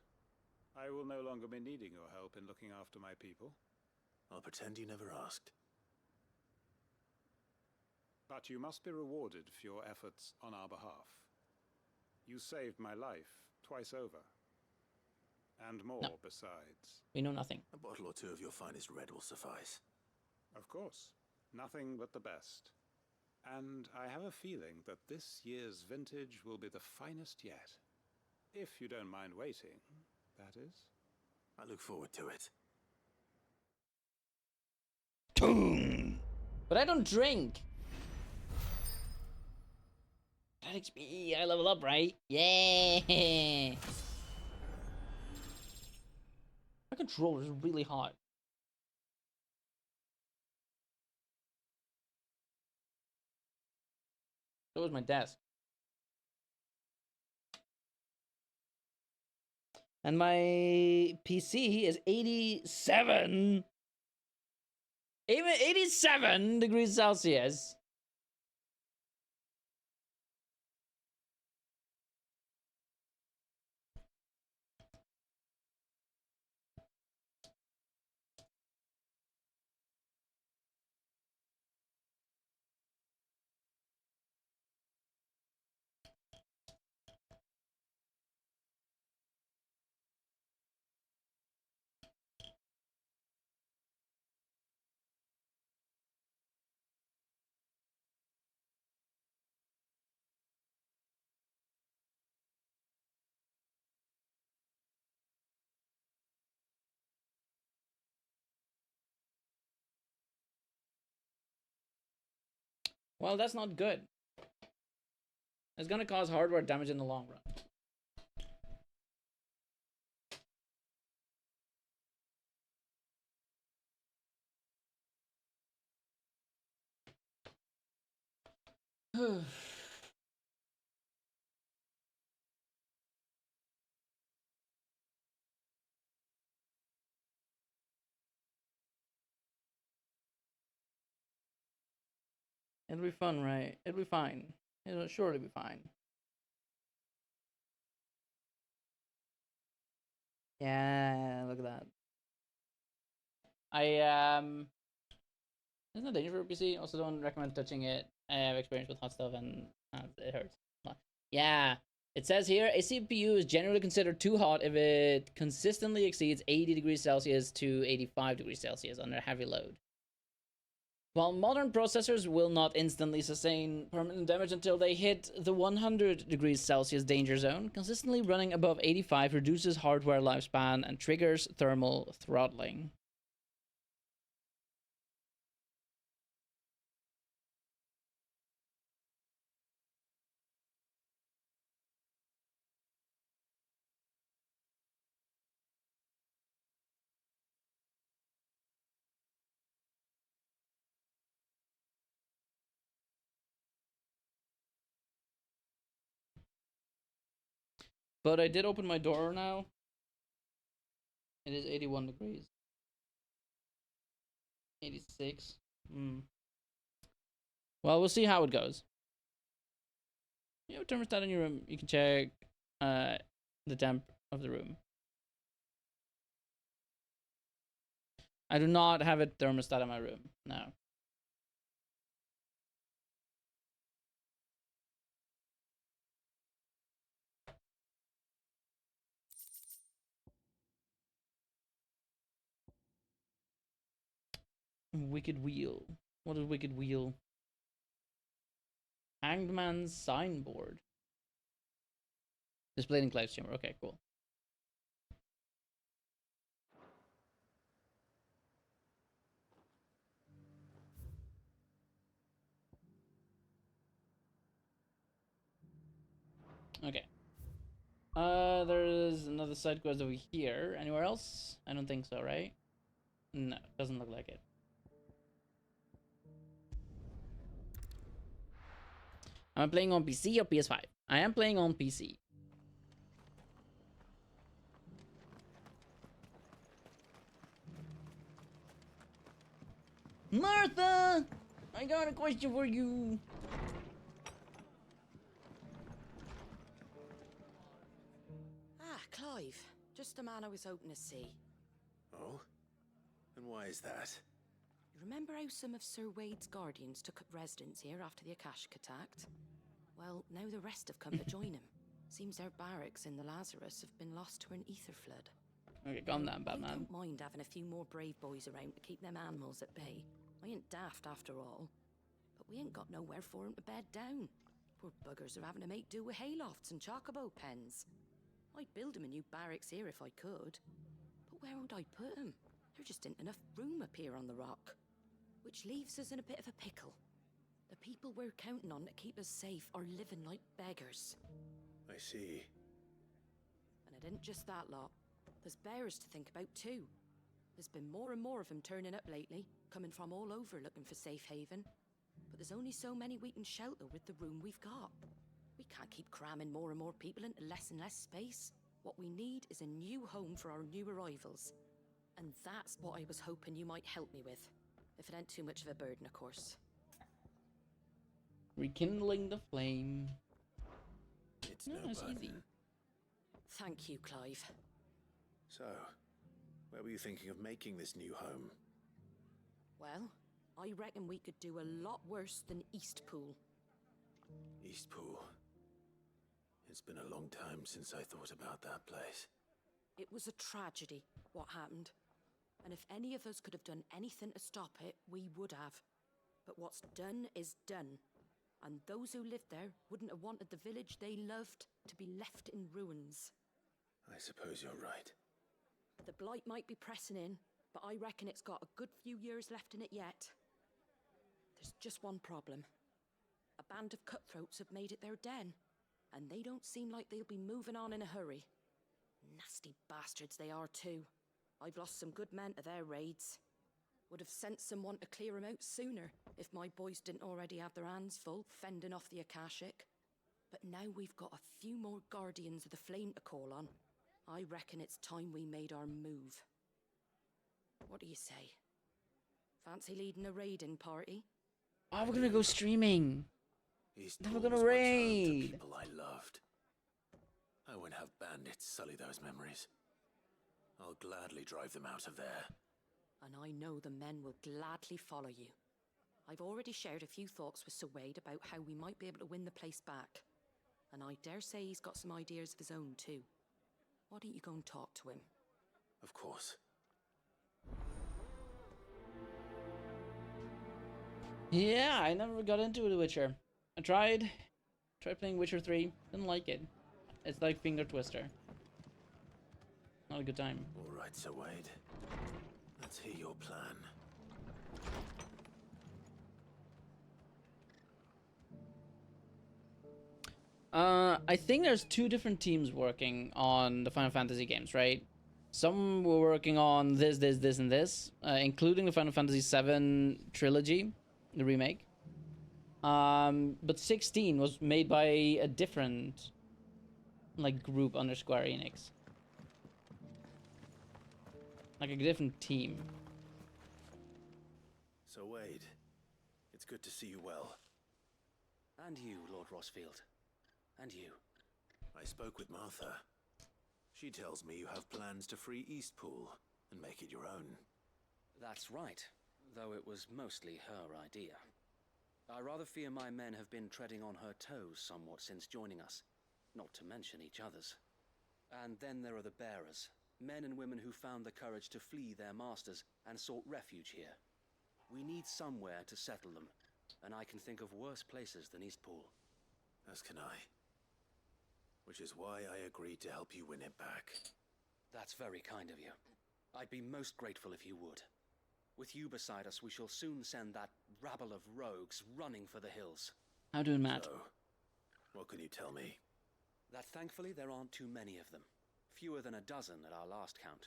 I will no longer be needing your help in looking after my people. I'll pretend you never asked. But you must be rewarded for your efforts on our behalf. You saved my life twice over. And more No. besides. We know nothing. A bottle or two of your finest red will suffice. Of course. Nothing but the best. And I have a feeling that this year's vintage will be the finest yet. If you don't mind waiting, that is. I look forward to it. But I don't drink. That XP, I level up, right? Yeah. My controller is really hot. So was my desk. And my PC is 87. Even 87 degrees Celsius. Well, that's not good. It's gonna cause hardware damage in the long run. It'll be fun, right? It'll be fine. It'll surely be fine. Yeah, look at that. There's no danger for a PC. Also, don't recommend touching it. I have experience with hot stuff and it hurts. Yeah, it says here a CPU is generally considered too hot if it consistently exceeds 80 degrees Celsius to 85 degrees Celsius under heavy load. While modern processors will not instantly sustain permanent damage until they hit the 100 degrees Celsius danger zone, consistently running above 85 reduces hardware lifespan and triggers thermal throttling. But I did open my door now. It is 81 degrees. 86. Well, we'll see how it goes. You have a thermostat in your room. You can check the temp of the room. I do not have a thermostat in my room. No. Wicked Wheel. What is Wicked Wheel? Hanged Man's Signboard. Displayed in Clive's chamber. Okay, cool. Okay. There's another side quest over here. Anywhere else? I don't think so, right? No, doesn't look like it. Am I playing on PC or PS5? I am playing on PC. Martha! I got a question for you. Ah, Clive. Just the man I was hoping to see. Oh? And why is that? You remember how some of Sir Wade's guardians took up residence here after the Akashic attacked? Well, now the rest have come to join him. Seems their barracks in the Lazarus have been lost to an ether flood. Okay, calm down, I Batman. don't mind having a few more brave boys around to keep them animals at bay. I ain't daft after all. But we ain't got nowhere for 'em to bed down. Poor buggers are having to make do with haylofts and chocobo pens. I'd build 'em a new barracks here if I could. But where would I put 'em? There just ain't enough room up here on the rock. Which leaves us in a bit of a pickle. The people we're counting on to keep us safe are living like beggars. I see. And it isn't just that lot. There's bears to think about too. There's been more and more of them turning up lately, coming from all over looking for safe haven. But there's only so many we can shelter with the room we've got. We can't keep cramming more and more people into less and less space. What we need is a new home for our new arrivals. And that's what I was hoping you might help me with. If it ain't too much of a burden, of course. Rekindling the flame. It's no it's burden. easy. Thank you, Clive. So, where were you thinking of making this new home? Well, I reckon we could do a lot worse than Eastpool. Eastpool. It's been a long time since I thought about that place. It was a tragedy, what happened. And if any of us could have done anything to stop it, we would have. But what's done is done. And those who lived there wouldn't have wanted the village they loved to be left in ruins. I suppose you're right. The blight might be pressing in, but I reckon it's got a good few years left in it yet. There's just one problem. A band of cutthroats have made it their den, and they don't seem like they'll be moving on in a hurry. Nasty bastards they are too. I've lost some good men to their raids. Would have sent someone to clear 'em out sooner, if my boys didn't already have their hands full fending off the Akashic. But now we've got a few more guardians of the flame to call on. I reckon it's time we made our move. What do you say? Fancy leading a raiding party? Oh, we're gonna go streaming. Eastpool We're gonna was once home to raid. people I loved. I won't have bandits sully those memories. I'll gladly drive them out of there. And I know the men will gladly follow you. I've already shared a few thoughts with Sir Wade about how we might be able to win the place back. And I dare say he's got some ideas of his own too. Why don't you go and talk to him? Of course. Yeah, I never got into The Witcher. I tried playing Witcher 3, didn't like it. It's like Finger Twister. Not a good time. All right, Sir Wade. Let's hear your plan. I think there's two different teams working on the Final Fantasy games, right? Some were working on this, and this, including the Final Fantasy VII trilogy, the remake. But 16 was made by a different, like, group under Square Enix. Like a different team. So Wade, it's good to see you well. And you, Lord Rossfield. And you. I spoke with Martha. She tells me you have plans to free Eastpool and make it your own. That's right, though it was mostly her idea. I rather fear my men have been treading on her toes somewhat since joining us, not to mention each other's. And then there are the bearers, men and women who found the courage to flee their masters and sought refuge here. We need somewhere to settle them, and I can think of worse places than Eastpool. As can I. Which is why I agreed to help you win it back. That's very kind of you. I'd be most grateful if you would. With you beside us, we shall soon send that rabble of rogues running for the hills. How doing, Matt? So, what can you tell me? That thankfully there aren't too many of them. Fewer than a dozen at our last count.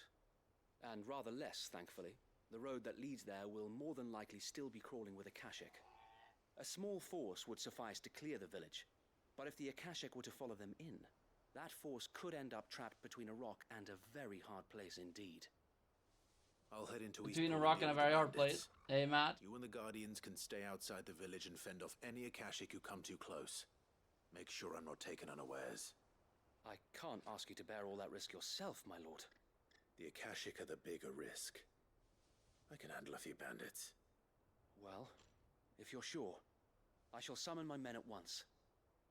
And rather less, thankfully. The road that leads there will more than likely still be crawling with Akashic. A small force would suffice to clear the village, but if the Akashic were to follow them in, that force could end up trapped between a rock and a very hard place indeed. I'll head into Between Eastport a rock and a deal with the very hard bandits. place. Hey, Matt. You and the Guardians can stay outside the village and fend off any Akashic who come too close. Make sure I'm not taken unawares. I can't ask you to bear all that risk yourself, my lord. The Akashic are the bigger risk. I can handle a few bandits. Well, if you're sure, I shall summon my men at once.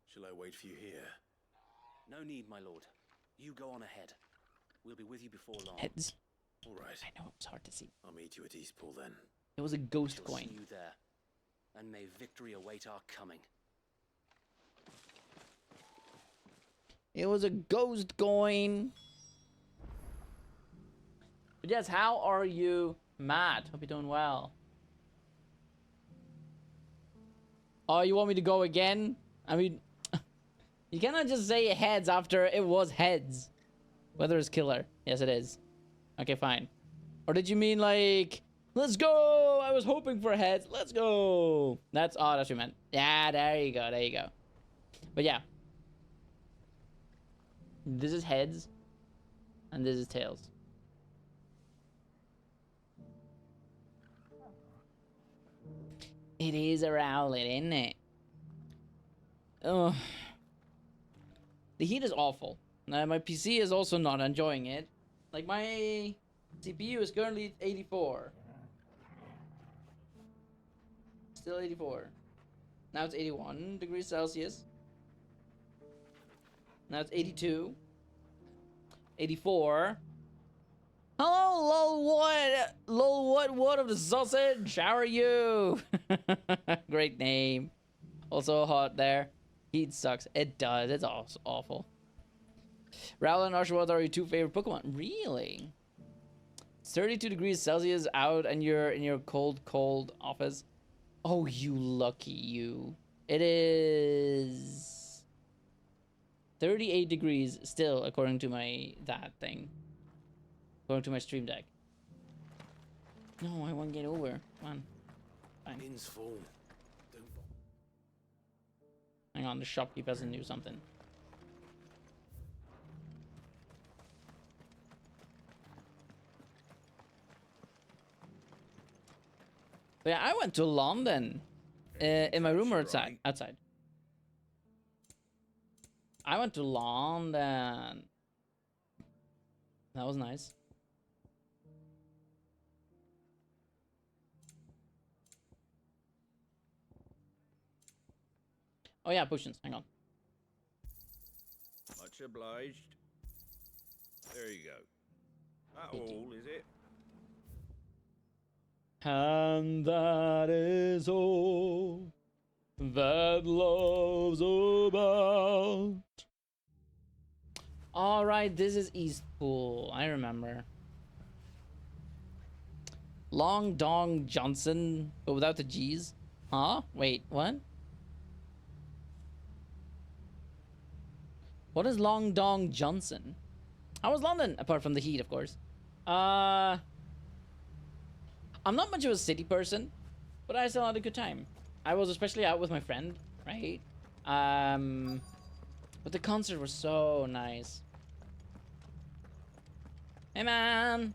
Shall I wait for you here? No need, my lord. You go on ahead. We'll be with you before long. Heads. All right. I know, it's hard to see. I'll meet you at Eastpool then. It was a ghost Shall coin. see you there, and may victory await our coming. It was a ghost coin. But yes, how are you, Matt? Hope you're doing well. Oh, you want me to go again? I mean, you cannot just say heads after it was heads. Weather is killer. Yes, it is. Okay, fine. Or did you mean like, let's go? I was hoping for heads. Let's go. That's what you meant. Yeah, there you go. There you go. But yeah. This is heads. And this is tails. It is a rowlet, isn't it? Oh. The heat is awful. My PC is also not enjoying it. Like, my CPU is currently 84. Still 84. Now it's 81 degrees Celsius. Now it's 82. 84. Hello, lol, what of the sausage? How are you? Great name. Also hot there. Heat sucks. It does. It's awful. Rowlet and Oshawott are your two favorite Pokemon. Really? It's 32 degrees Celsius out and you're in your cold office. Oh, you lucky you. It is 38 degrees still, according to that thing. According to my stream deck. No, I won't get over. Come on. Fine. In's full. Don't fall. Hang on, the shopkeep doesn't do something. But yeah, I went to London. In my room or outside? Outside. I went to London. That was nice. Oh yeah, potions. Hang on. Much obliged. There you go. That Thank you. all, is it? And that is all that love's about. Alright, this is Eastpool. I remember. Long Dong Johnson, but without the G's. Huh? Wait, what? What is Long Dong Johnson? How was London? Apart from the heat, of course. I'm not much of a city person, but I still had a good time. I was especially out with my friend, right? But the concert was so nice. Hey, man.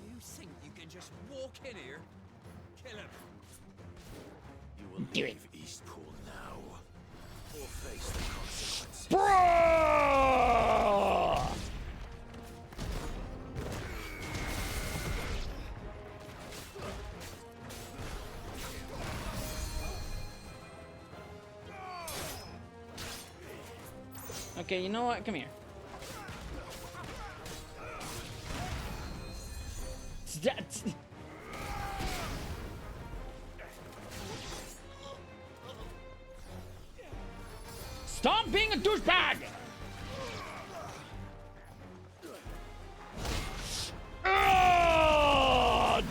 You think you can just walk in here? Kill him. You will Do leave Eastpool now, or face the consequences. Bro! Okay, you know what? Come here. Stop being a douchebag!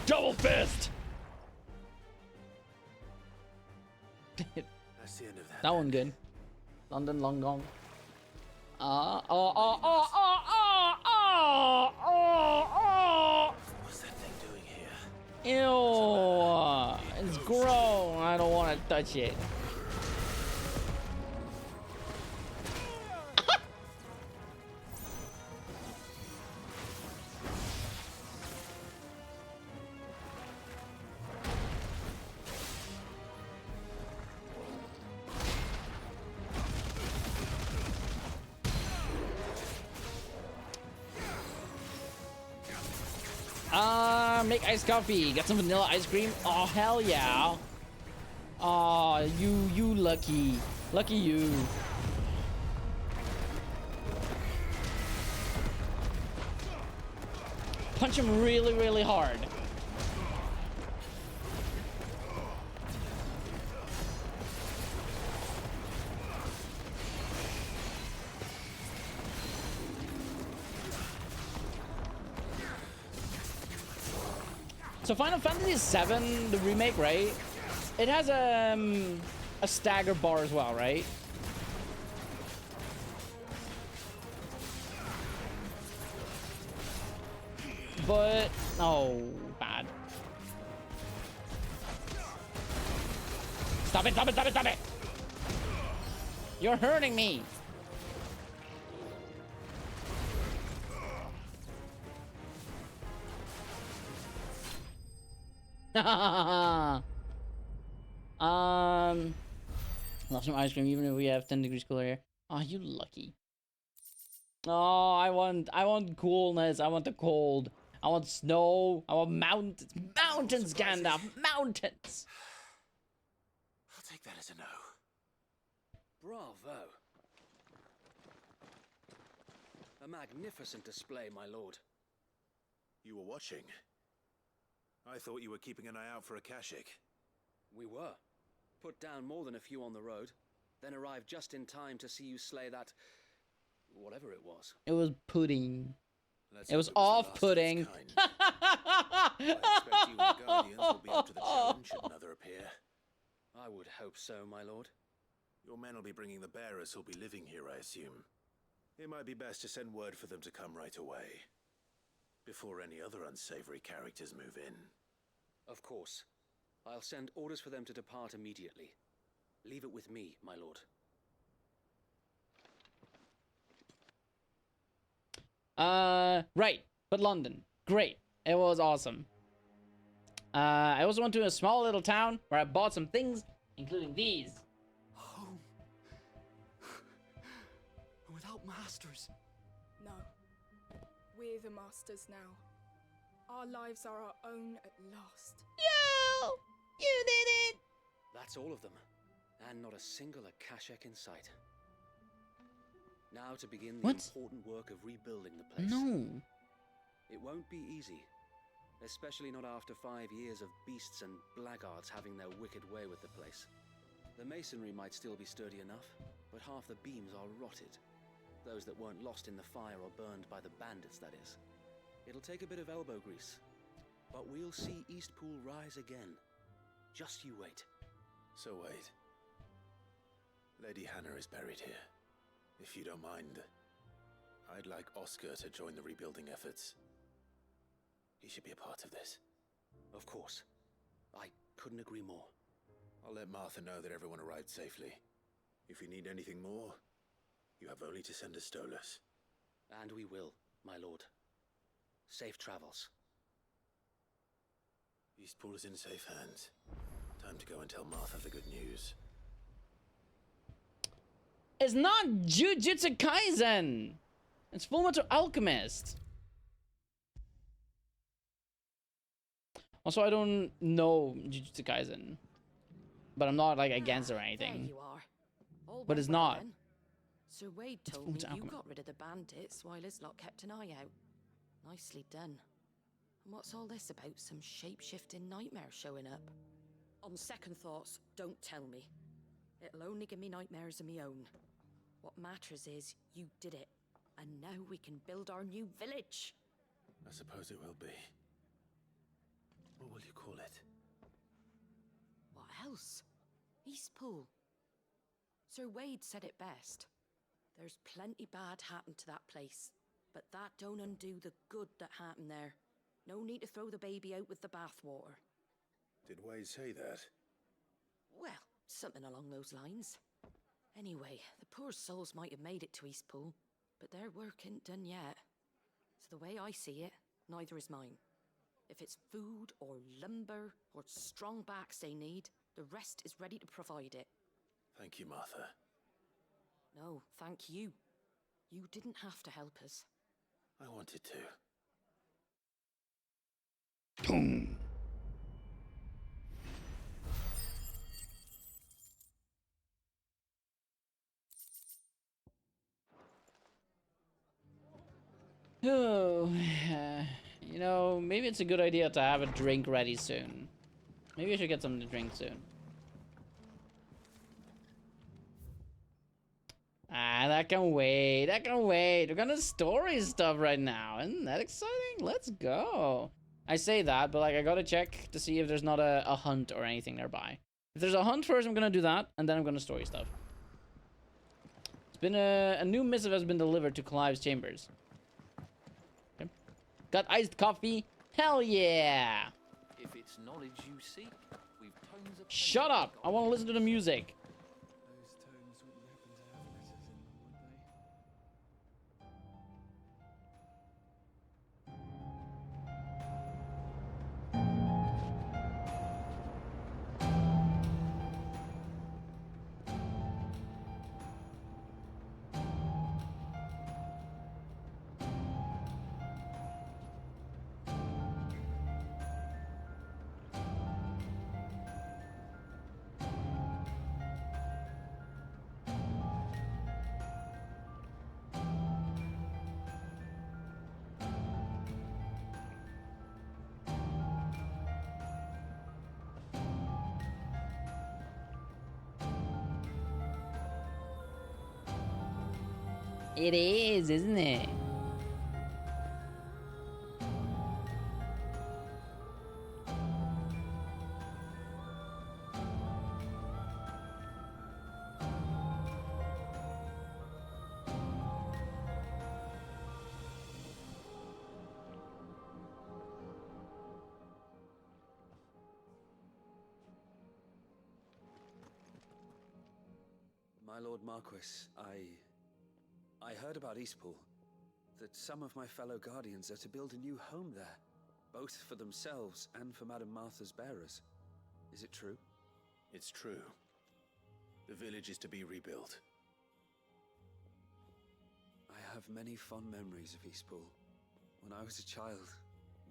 Double fist! That's the end of that. That one good. London Long Gong. What's that thing doing here? Ew! It's gross. I don't want to touch it. Make iced coffee. Got some vanilla ice cream. Oh, hell yeah. Oh, you lucky. Lucky you. Punch him really, really hard. So Final Fantasy VII, the remake, right? It has a stagger bar as well, right? But oh, bad. Stop it! Stop it! Stop it! Stop it! You're hurting me. Love some ice cream even if we have 10 degrees cooler here. Oh, you lucky. Oh, I want coolness. I want the cold. I want snow. I want mountains. Mountains, Gandalf. Mountains. I'll take that as a no. Bravo. A magnificent display, my lord. You were watching. I thought you were keeping an eye out for a Kashik. We were. Put down more than a few on the road, then arrived just in time to see you slay that... whatever it was. It was pudding. Let's it was hope the last of its off-putting. kind. I expect you and the Guardians will be up to the challenge should another appear. I would hope so, my lord. Your men will be bringing the bearers who'll be living here, I assume. It might be best to send word for them to come right away, before any other unsavory characters move in. Of course. I'll send orders for them to depart immediately. Leave it with me, my lord. Right. But London. Great. It was awesome. I also went to a small little town where I bought some things, including these. Home. Without masters. No. We're the masters now. Our lives are our own at last. Yo! You did it! That's all of them. And not a single Akashek in sight. Now to begin the important work of rebuilding the place. No. It won't be easy. Especially not after 5 years of beasts and blackguards having their wicked way with the place. The masonry might still be sturdy enough, but half the beams are rotted. Those that weren't lost in the fire or burned by the bandits, that is. It'll take a bit of elbow grease. But we'll see Eastpool rise again. Just you wait. So wait. Lady Hannah is buried here. If you don't mind, I'd like Oscar to join the rebuilding efforts. He should be a part of this. Of course. I couldn't agree more. I'll let Martha know that everyone arrived safely. If you need anything more, you have only to send a Stolas. And we will, my lord. Safe travels. Eastpool is in safe hands. Time to go and tell Martha the good news. It's not Jujutsu Kaisen! It's Fullmetal Alchemist. Also, I don't know Jujutsu Kaisen. But I'm not, like, against it or anything. There you are. All But it's went well not. then. Sir Wade It's told me Fullmetal you Alchemist. got rid of the bandits while his lot kept an eye out. Nicely done. And what's all this about some shape-shifting nightmare showing up? On second thoughts, don't tell me. It'll only give me nightmares of my own. What matters is you did it. And now we can build our new village. I suppose it will be. What will you call it? What else? Eastpool. Sir Wade said it best. There's plenty bad happened to that place, but that don't undo the good that happened there. No need to throw the baby out with the bathwater. Did Wade say that? Well, something along those lines. Anyway, the poor souls might have made it to Eastpool, but their work ain't done yet. So the way I see it, neither is mine. If it's food or lumber or strong backs they need, the rest is ready to provide it. Thank you, Martha. No, thank you. You didn't have to help us. I wanted to. Boom. Oh, you know, maybe it's a good idea to have a drink ready soon. Maybe I should get something to drink soon. Ah, that can wait. That can wait. We're gonna story stuff right now. Isn't that exciting? Let's go. I say that, but like I gotta check to see if there's not a hunt or anything nearby. If there's a hunt first, I'm gonna do that, and then I'm gonna story stuff. It's been a new missive has been delivered to Clive's chambers. Okay. Got iced coffee? Hell yeah! If it's knowledge you seek, we've tones of Shut up! I want to listen to the music. Those tones wouldn't happen to have letters in them, would they? It is, isn't it? My Lord Marquis, I heard about Eastpool, that some of my fellow guardians are to build a new home there, both for themselves and for Madame Martha's bearers. Is it true? It's true. The village is to be rebuilt. I have many fond memories of Eastpool. When I was a child,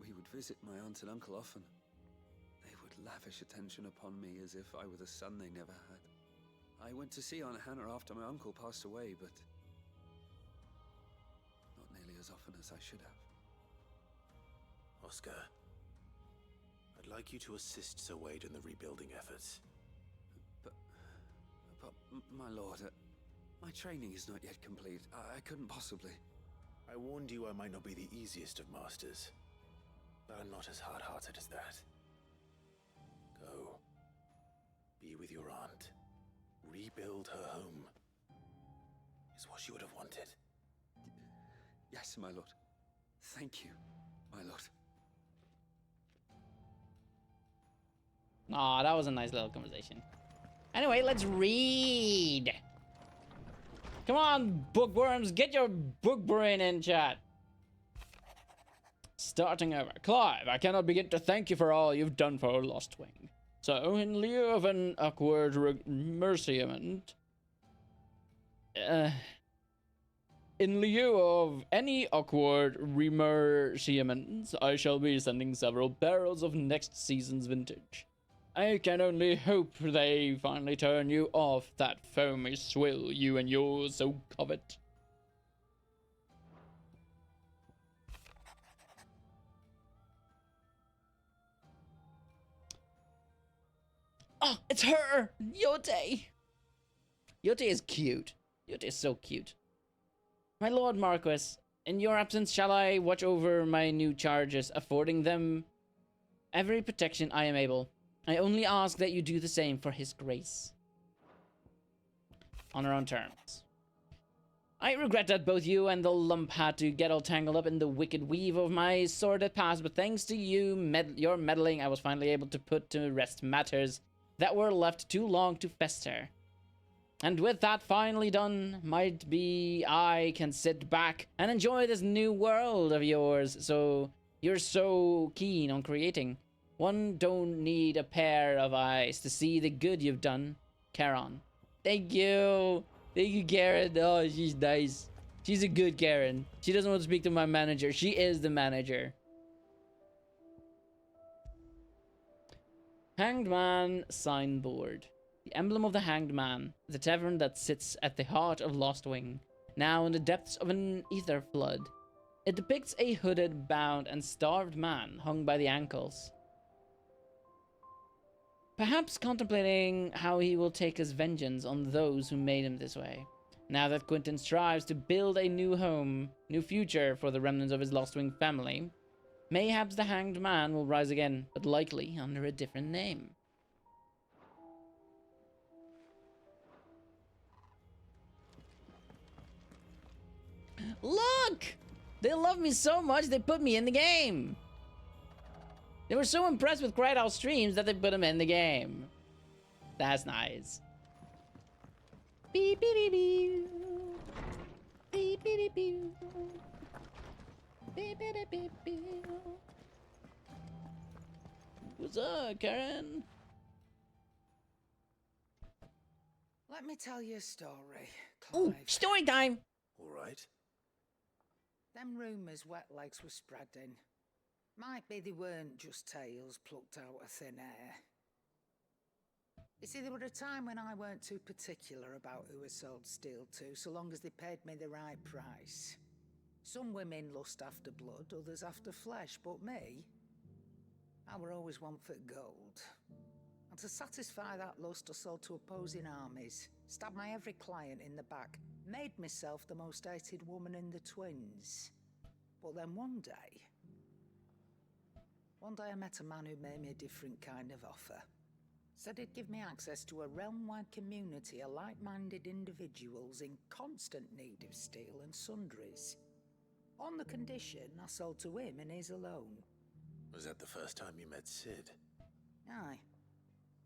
we would visit my aunt and uncle often. They would lavish attention upon me as if I were the son they never had. I went to see Aunt Hannah after my uncle passed away, but not nearly as often as I should have. Oscar, I'd like you to assist Sir Wade in the rebuilding efforts. But my lord, my training is not yet complete. I couldn't possibly. I warned you I might not be the easiest of masters, but I'm not as hard-hearted as that. Go. Be with your aunt. Rebuild her home. Is what she would have wanted. Yes, my lord. Thank you, my lord. Aw, that was a nice little conversation. Anyway, let's read. Come on, bookworms, get your book brain in, chat. Starting over. Clive, I cannot begin to thank you for all you've done for Lost Wing. So, in lieu of an awkward remerciement, in lieu of any awkward remerciements, I shall be sending several barrels of next season's vintage. I can only hope they finally turn you off that foamy swill you and yours so covet. Oh, it's her! Yote! Yote is cute. Yote is so cute. My Lord Marquis, in your absence shall I watch over my new charges, affording them every protection I am able. I only ask that you do the same for his grace. On our own terms. I regret that both you and the lump had to get all tangled up in the wicked weave of my sordid past, but thanks to you, your meddling, I was finally able to put to rest matters that were left too long to fester. And with that finally done, might be I can sit back and enjoy this new world of yours so you're so keen on creating. One don't need a pair of eyes to see the good you've done. Karen. Thank you. Thank you, Karen. Oh, she's nice. She's a good Karen. She doesn't want to speak to my manager. She is the manager. Hanged Man signboard. The emblem of the Hanged Man, the tavern that sits at the heart of Lostwing, now in the depths of an ether flood. It depicts a hooded, bound, and starved man hung by the ankles, perhaps contemplating how he will take his vengeance on those who made him this way. Now that Quentin strives to build a new home, new future for the remnants of his Lostwing family, mayhaps the Hanged Man will rise again, but likely under a different name. Look! They love me so much they put me in the game! They were so impressed with Crydout's streams that they put him in the game. That's nice. Beep beep beep. Beep beep beep. Beep beep beep beep. What's up, Karen? Let me tell you a story, Ooh, Clive. story time! All right. Them rumours wet legs were spreading. Might be they weren't just tales plucked out of thin air. You see, there were a time when I weren't too particular about who I sold steel to, so long as they paid me the right price. Some women lust after blood, others after flesh, but me, I were always one for gold. And to satisfy that lust, I sold to opposing armies, stabbed my every client in the back, made myself the most hated woman in the twins. But then one day I met a man who made me a different kind of offer. Said he'd give me access to a realm-wide community of like-minded individuals in constant need of steel and sundries. On the condition I sold to him and his alone. Was that the first time you met Sid? Aye.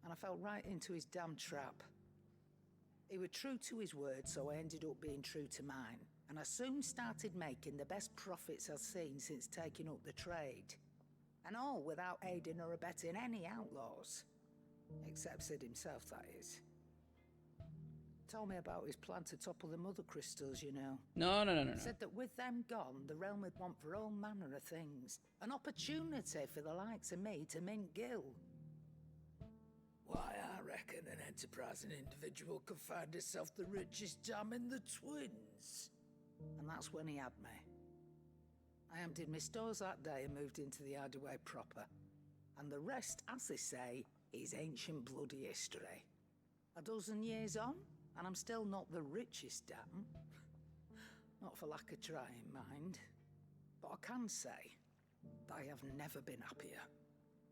And I fell right into his damn trap. He was true to his word, so I ended up being true to mine. And I soon started making the best profits I've seen since taking up the trade. And all without aiding or abetting any outlaws. Except Sid himself, that is. Told me about his plan to topple the mother crystals, you know. No. Said that with them gone, the realm would want for all manner of things. An opportunity for the likes of me to mint gil. Why, I reckon an enterprising individual could find himself the richest dam in the twins. And that's when he had me. I emptied my stores that day and moved into the hideaway proper. And the rest, as they say, is ancient bloody history. A dozen years on, and I'm still not the richest dam. Not for lack of trying, mind. But I can say that I have never been happier.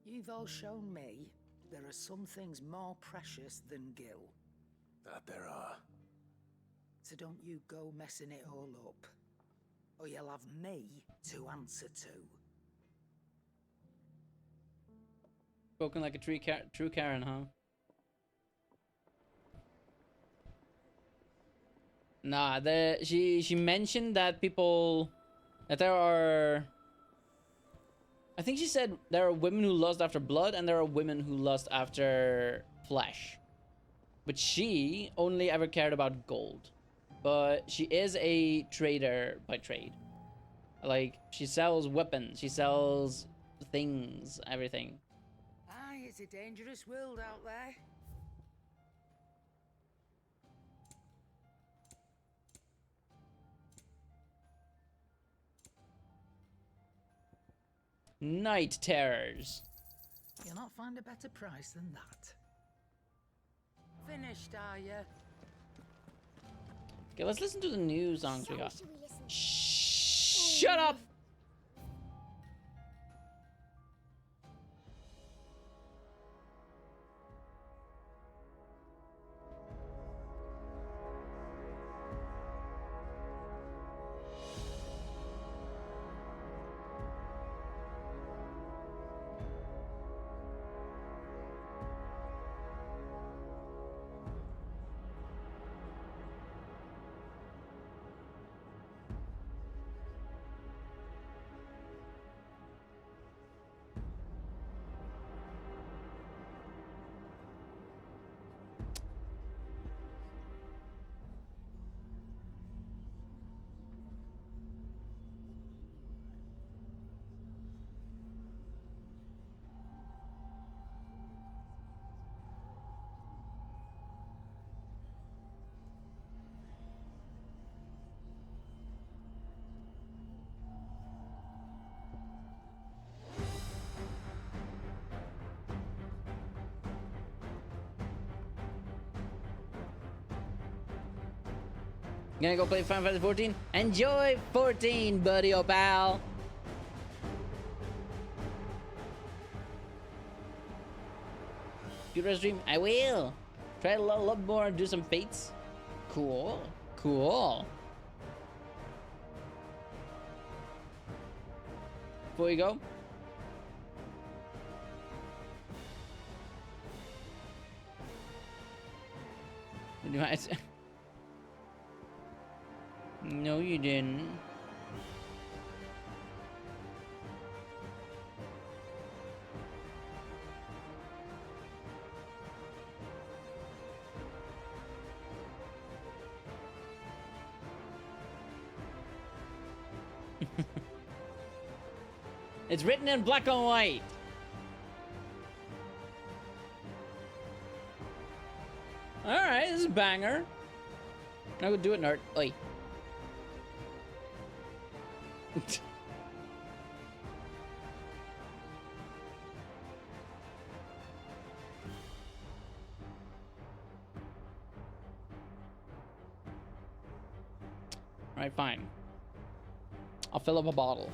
You've all shown me there are some things more precious than gil. That there are. So don't you go messing it all up, or you'll have me to answer to. Spoken like a true Karen, huh? Nah, she mentioned that there are, I think she said there are women who lust after blood and there are women who lust after flesh. But she only ever cared about gold. But she is a trader by trade. Like, she sells weapons, she sells things, everything. Aye, it's a dangerous world out there. Night terrors. You'll not find a better price than that. Finished, are you? Okay, let's listen to the new songs we got. Shut up! Gonna go play Final Fantasy 14? Enjoy 14, buddy or pal. Good stream? I will. Try to level up more and do some fates. Cool. Cool. Before you go. No, you didn't. It's written in black and white. Alright, this is a banger. Now go do it, nerd. Oi. Alright, fine. I'll fill up a bottle.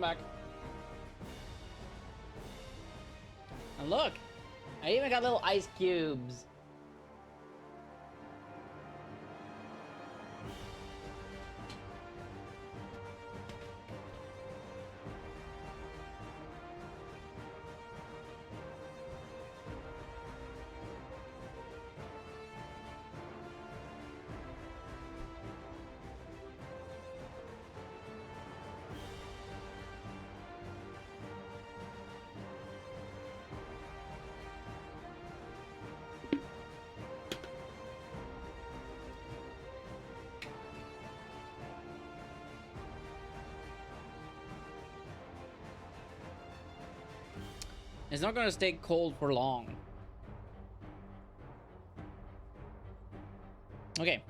back. And look, I even got little ice cubes. It's not gonna stay cold for long. Okay.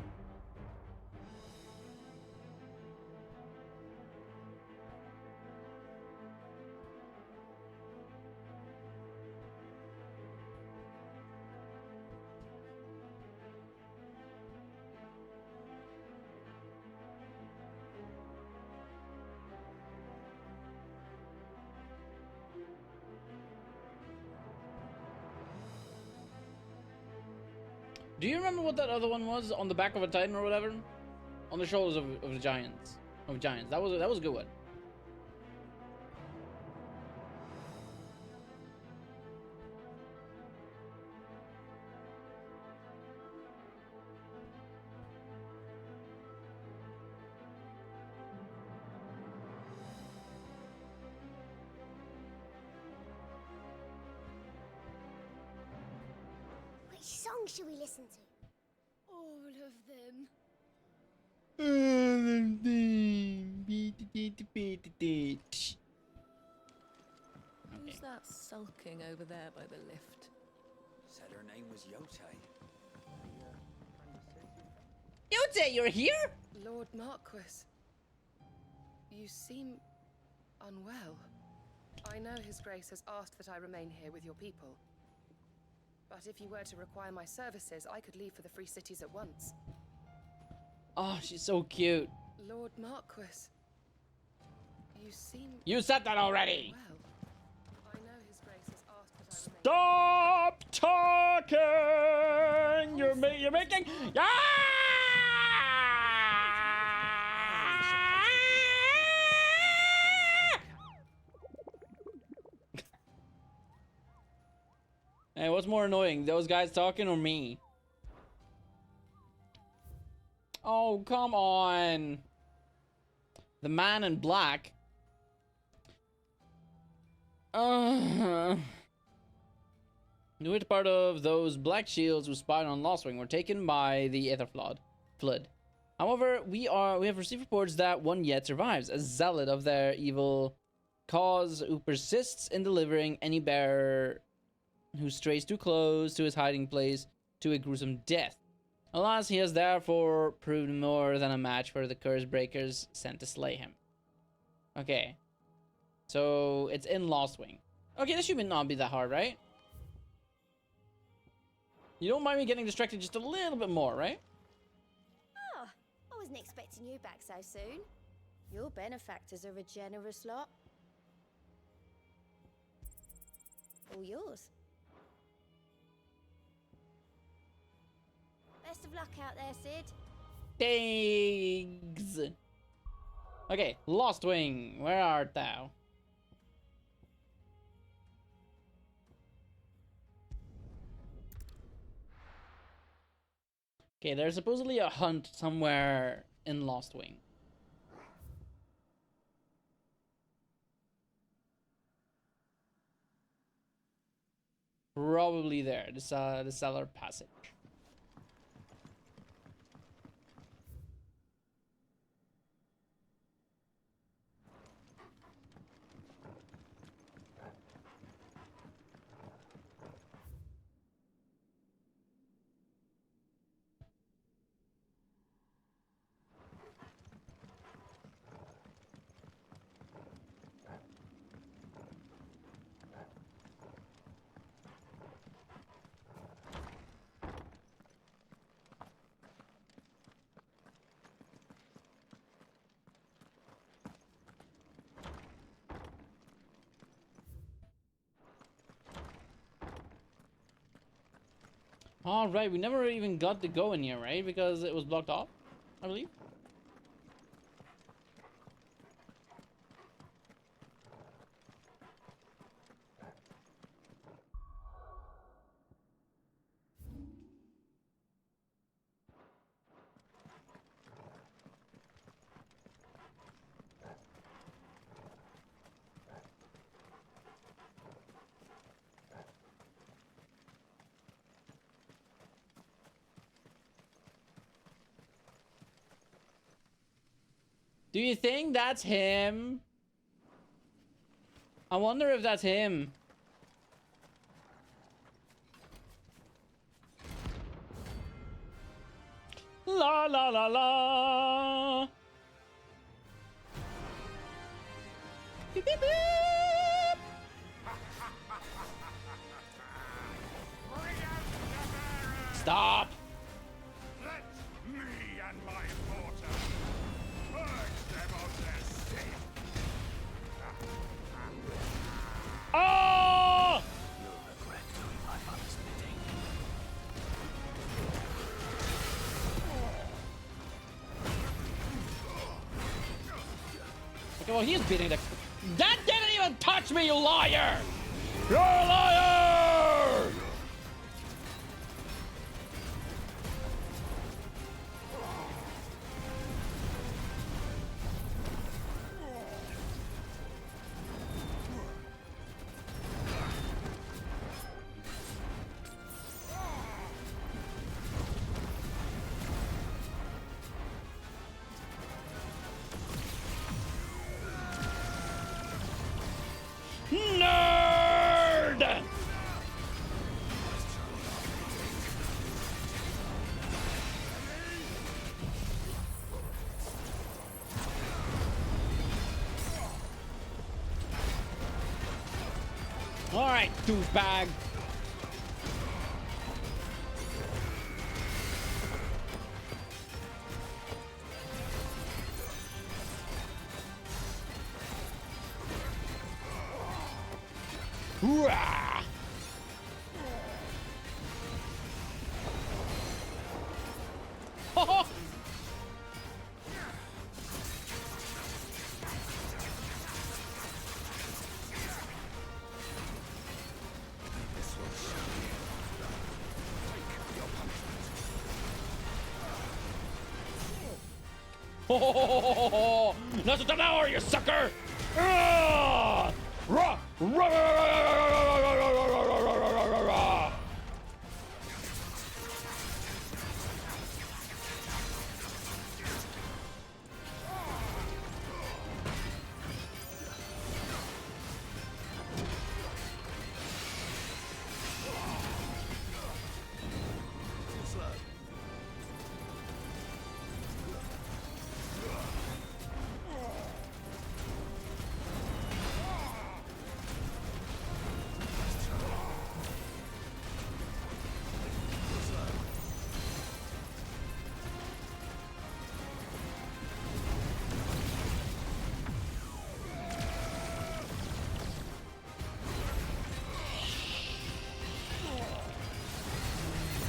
Do you remember what that other one was on the back of a Titan or whatever? On the shoulders of the giants. Of giants. That was a good one. Which song should we listen to? All of them. Who's that sulking over there by the lift? Said her name was Yote. Yote, you're here? Lord Marquis, you seem unwell. I know His Grace has asked that I remain here with your people. But if you were to require my services, I could leave for the Free Cities at once. Oh, she's so cute. Lord Marquis, you seem... You said that already. Well, I know His Grace has asked that I remain... Stop talking! You're making... Ah! Hey, what's more annoying, those guys talking or me? Oh, come on. The man in black. Which part of those black shields who spied on Lostwing were taken by the Aether Flood. However, we have received reports that one yet survives, a zealot of their evil cause who persists in delivering any bearer who strays too close to his hiding place to a gruesome death. Alas, he has therefore proved more than a match for the curse breakers sent to slay him. Okay. So, it's in Lostwing. Okay, this should not be that hard, right? You don't mind me getting distracted just a little bit more, right? Ah, I wasn't expecting you back so soon. Your benefactors are a generous lot. All yours. Best of luck out there, Sid. Thanks. Okay, Lostwing, where art thou? Okay, there's supposedly a hunt somewhere in Lostwing. Probably there, the cellar passage. All right, we never even got to go in here, right? Because it was blocked off, I believe. Do you think that's him? I wonder if that's him. La la la la. Beep, beep, beep. Stop. Let me and my daughter purge them of their sin. Oh! You'll regret doing my mother's bidding. Okay, well, he's beating the... That didn't even touch me, you liar! You're a liar! Nerd! All right, douchebag. Hoorah! Oh! Oh! That's what devour, you sucker! Ah! Rah! Rah!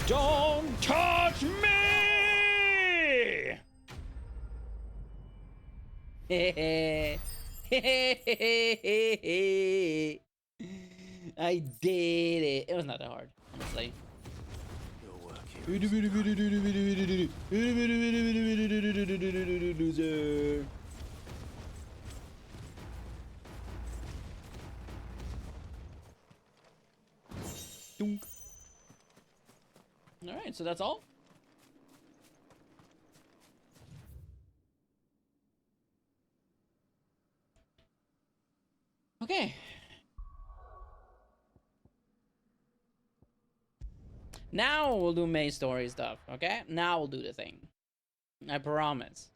Don't touch me! I did it. It was not that hard, honestly. Loser. Dunk. All right, so that's all. Okay. Now we'll do main story stuff, okay? Now we'll do the thing. I promise.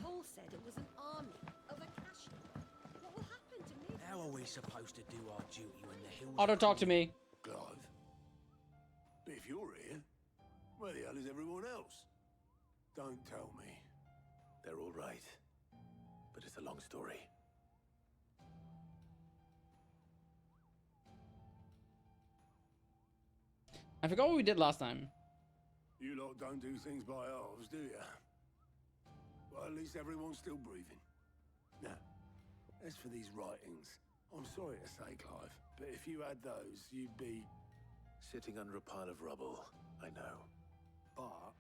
Cole said it was an army of Akashi. What will happen to me? How are we supposed to do our duty when the hills... Otto, talk to me. Clive. But if you're here, where the hell is everyone else? Don't tell me. They're all right. But it's a long story. I forgot what we did last time. You lot don't do things by halves, do ya? Well, at least everyone's still breathing. Now, as for these writings, I'm sorry to say, Clive, but if you had those, you'd be... Sitting under a pile of rubble, I know. But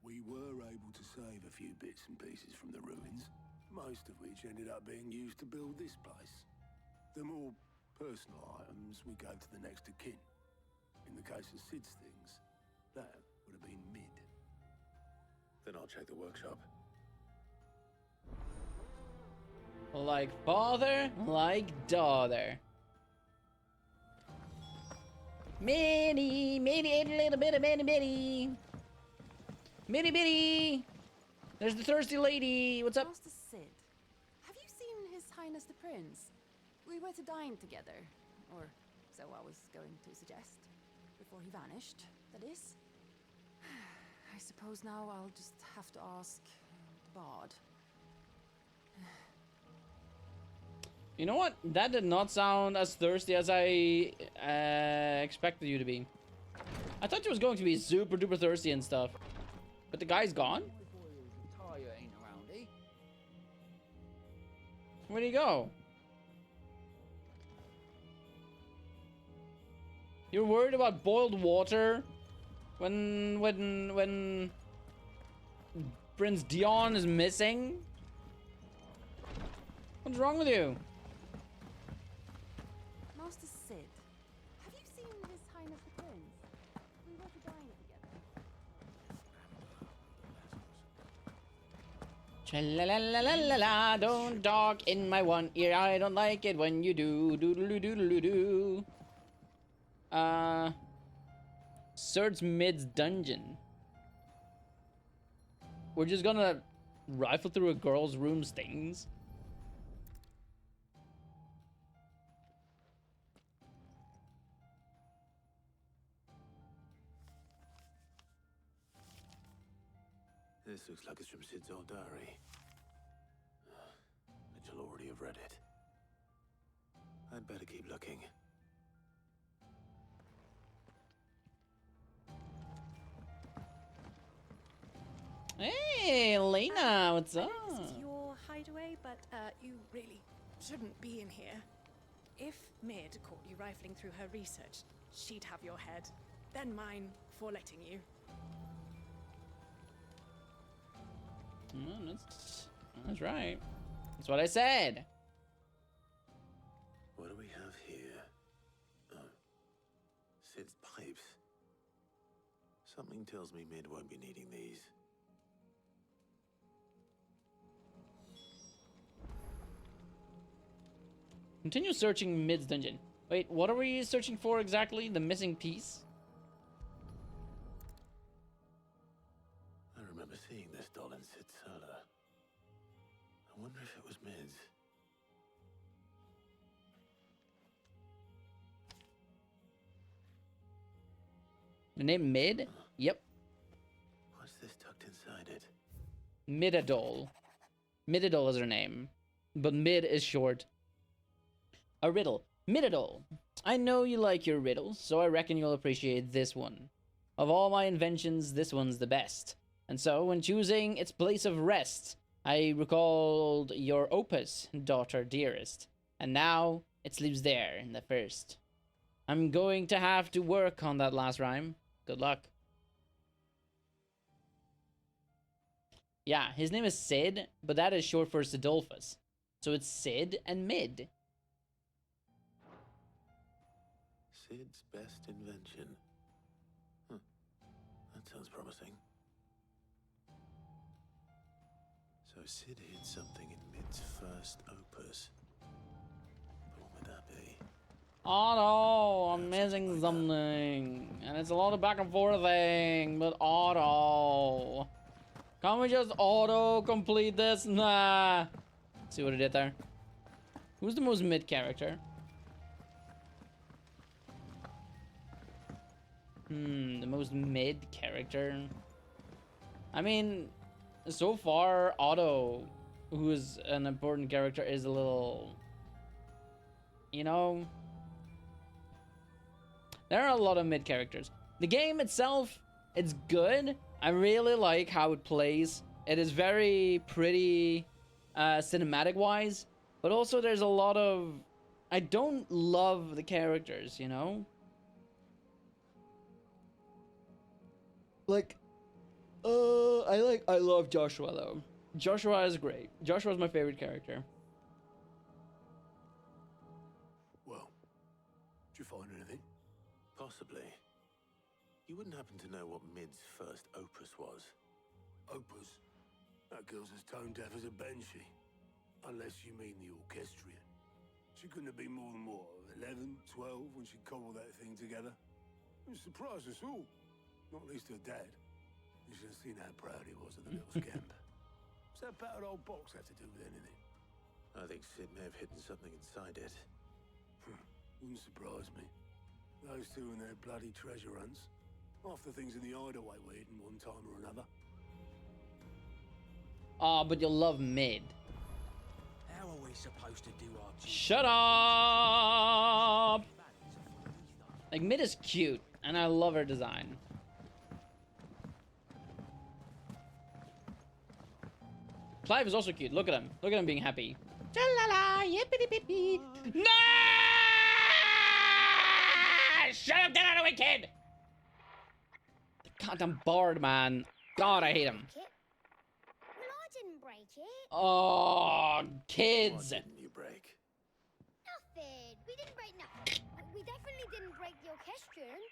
we were able to save a few bits and pieces from the ruins, most of which ended up being used to build this place. The more personal items we gave to the next of kin. In the case of Sid's things, that would have been mid. Then I'll check the workshop. Like father, like daughter. Mitty, Mitty, a little bit of Mitty, Mitty. Mitty, Mitty. There's the thirsty lady. What's up? Master Sid, have you seen His Highness the Prince? We were to dine together, or so I was going to suggest. Before he vanished, that is. I suppose now I'll just have to ask the Bard. You know what? That did not sound as thirsty as I expected you to be. I thought you was going to be super duper thirsty and stuff. But the guy's gone? Where'd he go? You're worried about boiled water when Prince Dion is missing? What's wrong with you? Master Sid, have you seen His Highness the Prince? We were to dine together. Tra-la-la-la-la-la-la, don't talk in my one ear. I don't like it when you do. Doodle-doo-doodle-doo. Sir's Mid's dungeon. We're just gonna rifle through a girl's room's things. This looks like it's from Sid's old diary. Mitchell already have read it. I'd better keep looking. Hey, Elena, what's up? This is your hideaway, but you really shouldn't be in here. If Mid caught you rifling through her research, she'd have your head, then mine for letting you. That's right. That's what I said. What do we have here? Oh, Sid's pipes. Something tells me Mid won't be needing these. Continue searching Mid's dungeon. Wait, what are we searching for exactly? The missing piece? I remember seeing this doll in Sid's cellar. I wonder if it was Mid's. The name Mid? Yep. What's this tucked inside it? Midadol. Midadol is her name. But Mid is short. A riddle. Midadol. I know you like your riddles, so I reckon you'll appreciate this one. Of all my inventions, this one's the best. And so, when choosing its place of rest, I recalled your opus, daughter dearest. And now, it sleeps there in the first. I'm going to have to work on that last rhyme. Good luck. Yeah, his name is Sid, but that is short for Sidolphus. So it's Sid and Mid. Sid's best invention. That sounds promising. So Sid hid something in Mid's first opus. But what would that be? Otto, I'm missing something. And it's a lot of back and forth thing, but Otto. Can't we just auto complete this? Nah. See what I did there? Who's the most mid character? The most mid character. I mean, so far, Otto, who is an important character, is a little, you know, there are a lot of mid characters. The game itself, it's good. I really like how it plays. It is very pretty cinematic-wise, but also there's a lot of... I don't love the characters, you know? Like, I love Joshua, though. Joshua is great. Joshua's my favorite character. Well, did you find anything? Possibly. You wouldn't happen to know what Mid's first opus was? Opus? That girl's as tone deaf as a banshee. Unless you mean the orchestrion. She couldn't have been more than, what, 11, 12 when she cobbled that thing together? It surprised us all. Not least her dad. You should have seen how proud he was of the little scamp. What's that battered old box have to do with anything? I think Sid may have hidden something inside it. Wouldn't surprise me. Those two and their bloody treasure hunts. Half the things in the hideaway were hidden one time or another. Oh, but you'll love Mid. How are we supposed to do our duty? Shut up! Like, Mid is cute, and I love her design. Clive is also cute. Look at him. Look at him being happy. Cha-la-la, yippity-pee-pee. No! Shut up, get out of the way, kid! The goddamn bard, man. God, I hate him. Well, I didn't break it. Oh, kids. What didn't you break? Nothing. We didn't break nothing. We definitely didn't break the orchestrion.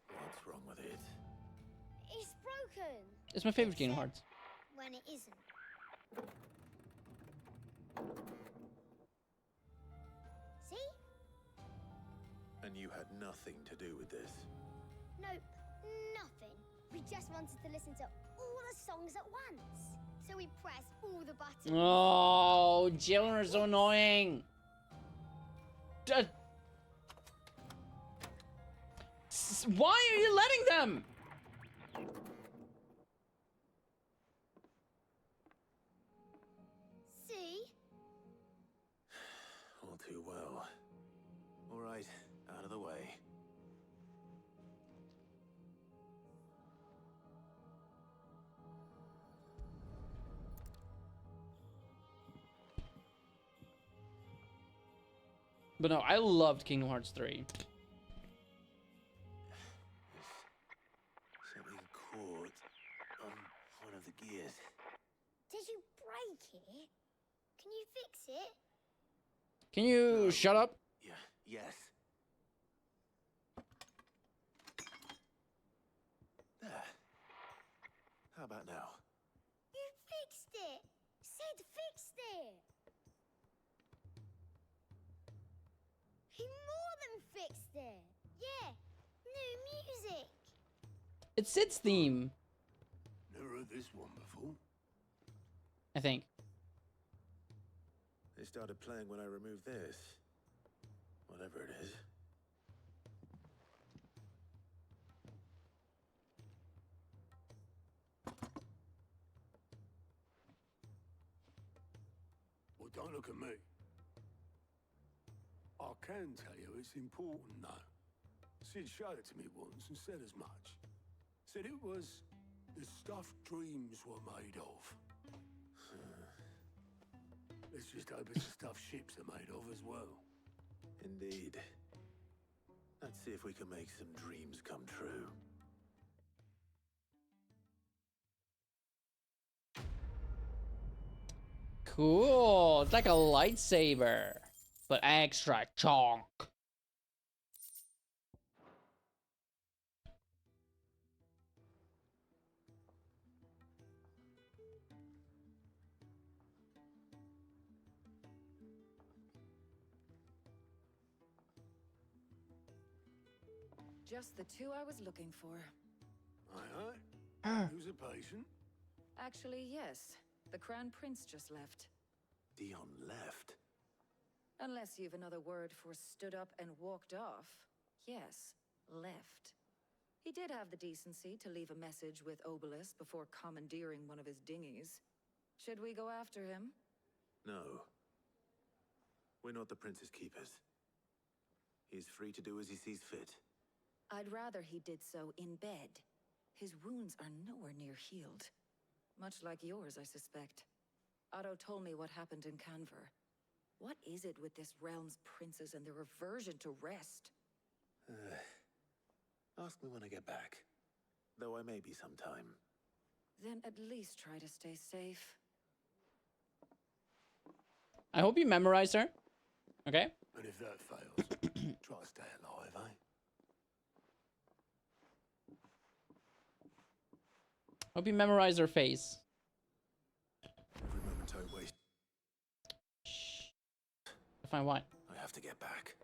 What's wrong with it? It's broken. It's my favorite Kingdom Hearts. When it isn't. See? And you had nothing to do with this? Nope, nothing. We just wanted to listen to all the songs at once. So we pressed all the buttons. Oh, children are so annoying. Why are you letting them? See? All too well. All right, out of the way. But no, I loved Kingdom Hearts 3. Something caught on one of the gears. Did you break it? Can you fix it? Can you shut up? Yeah, yes. There. How about now? You fixed it! Sid fixed it! He more than fixed it! Yeah, new music! It's Sid's theme, Never heard this one before. I think. They started playing when I removed this. Whatever it is. Well, don't look at me. I can tell you it's important, though. Sid showed it to me once and said as much. Said it was the stuff dreams were made of. Let's just hope it's the stuff ships are made of as well. Indeed. Let's see if we can make some dreams come true. Cool. It's like a lightsaber, but extra chonk. Just the two I was looking for. Aye, aye. Who's a patient? Actually, yes. The Crown Prince just left. Dion left? Unless you've another word for stood up and walked off. Yes, left. He did have the decency to leave a message with Obelisk before commandeering one of his dinghies. Should we go after him? No. We're not the Prince's keepers. He's free to do as he sees fit. I'd rather he did so in bed. His wounds are nowhere near healed. Much like yours, I suspect. Otto told me what happened in Canver. What is it with this realm's princes and their aversion to rest? Ask me when I get back. Though I may be sometime. Then at least try to stay safe. I hope you memorized her. Okay? And if that fails, try to stay alive, eh? Hope you memorized her face. Every moment I waste. Fine, what? I have to get back.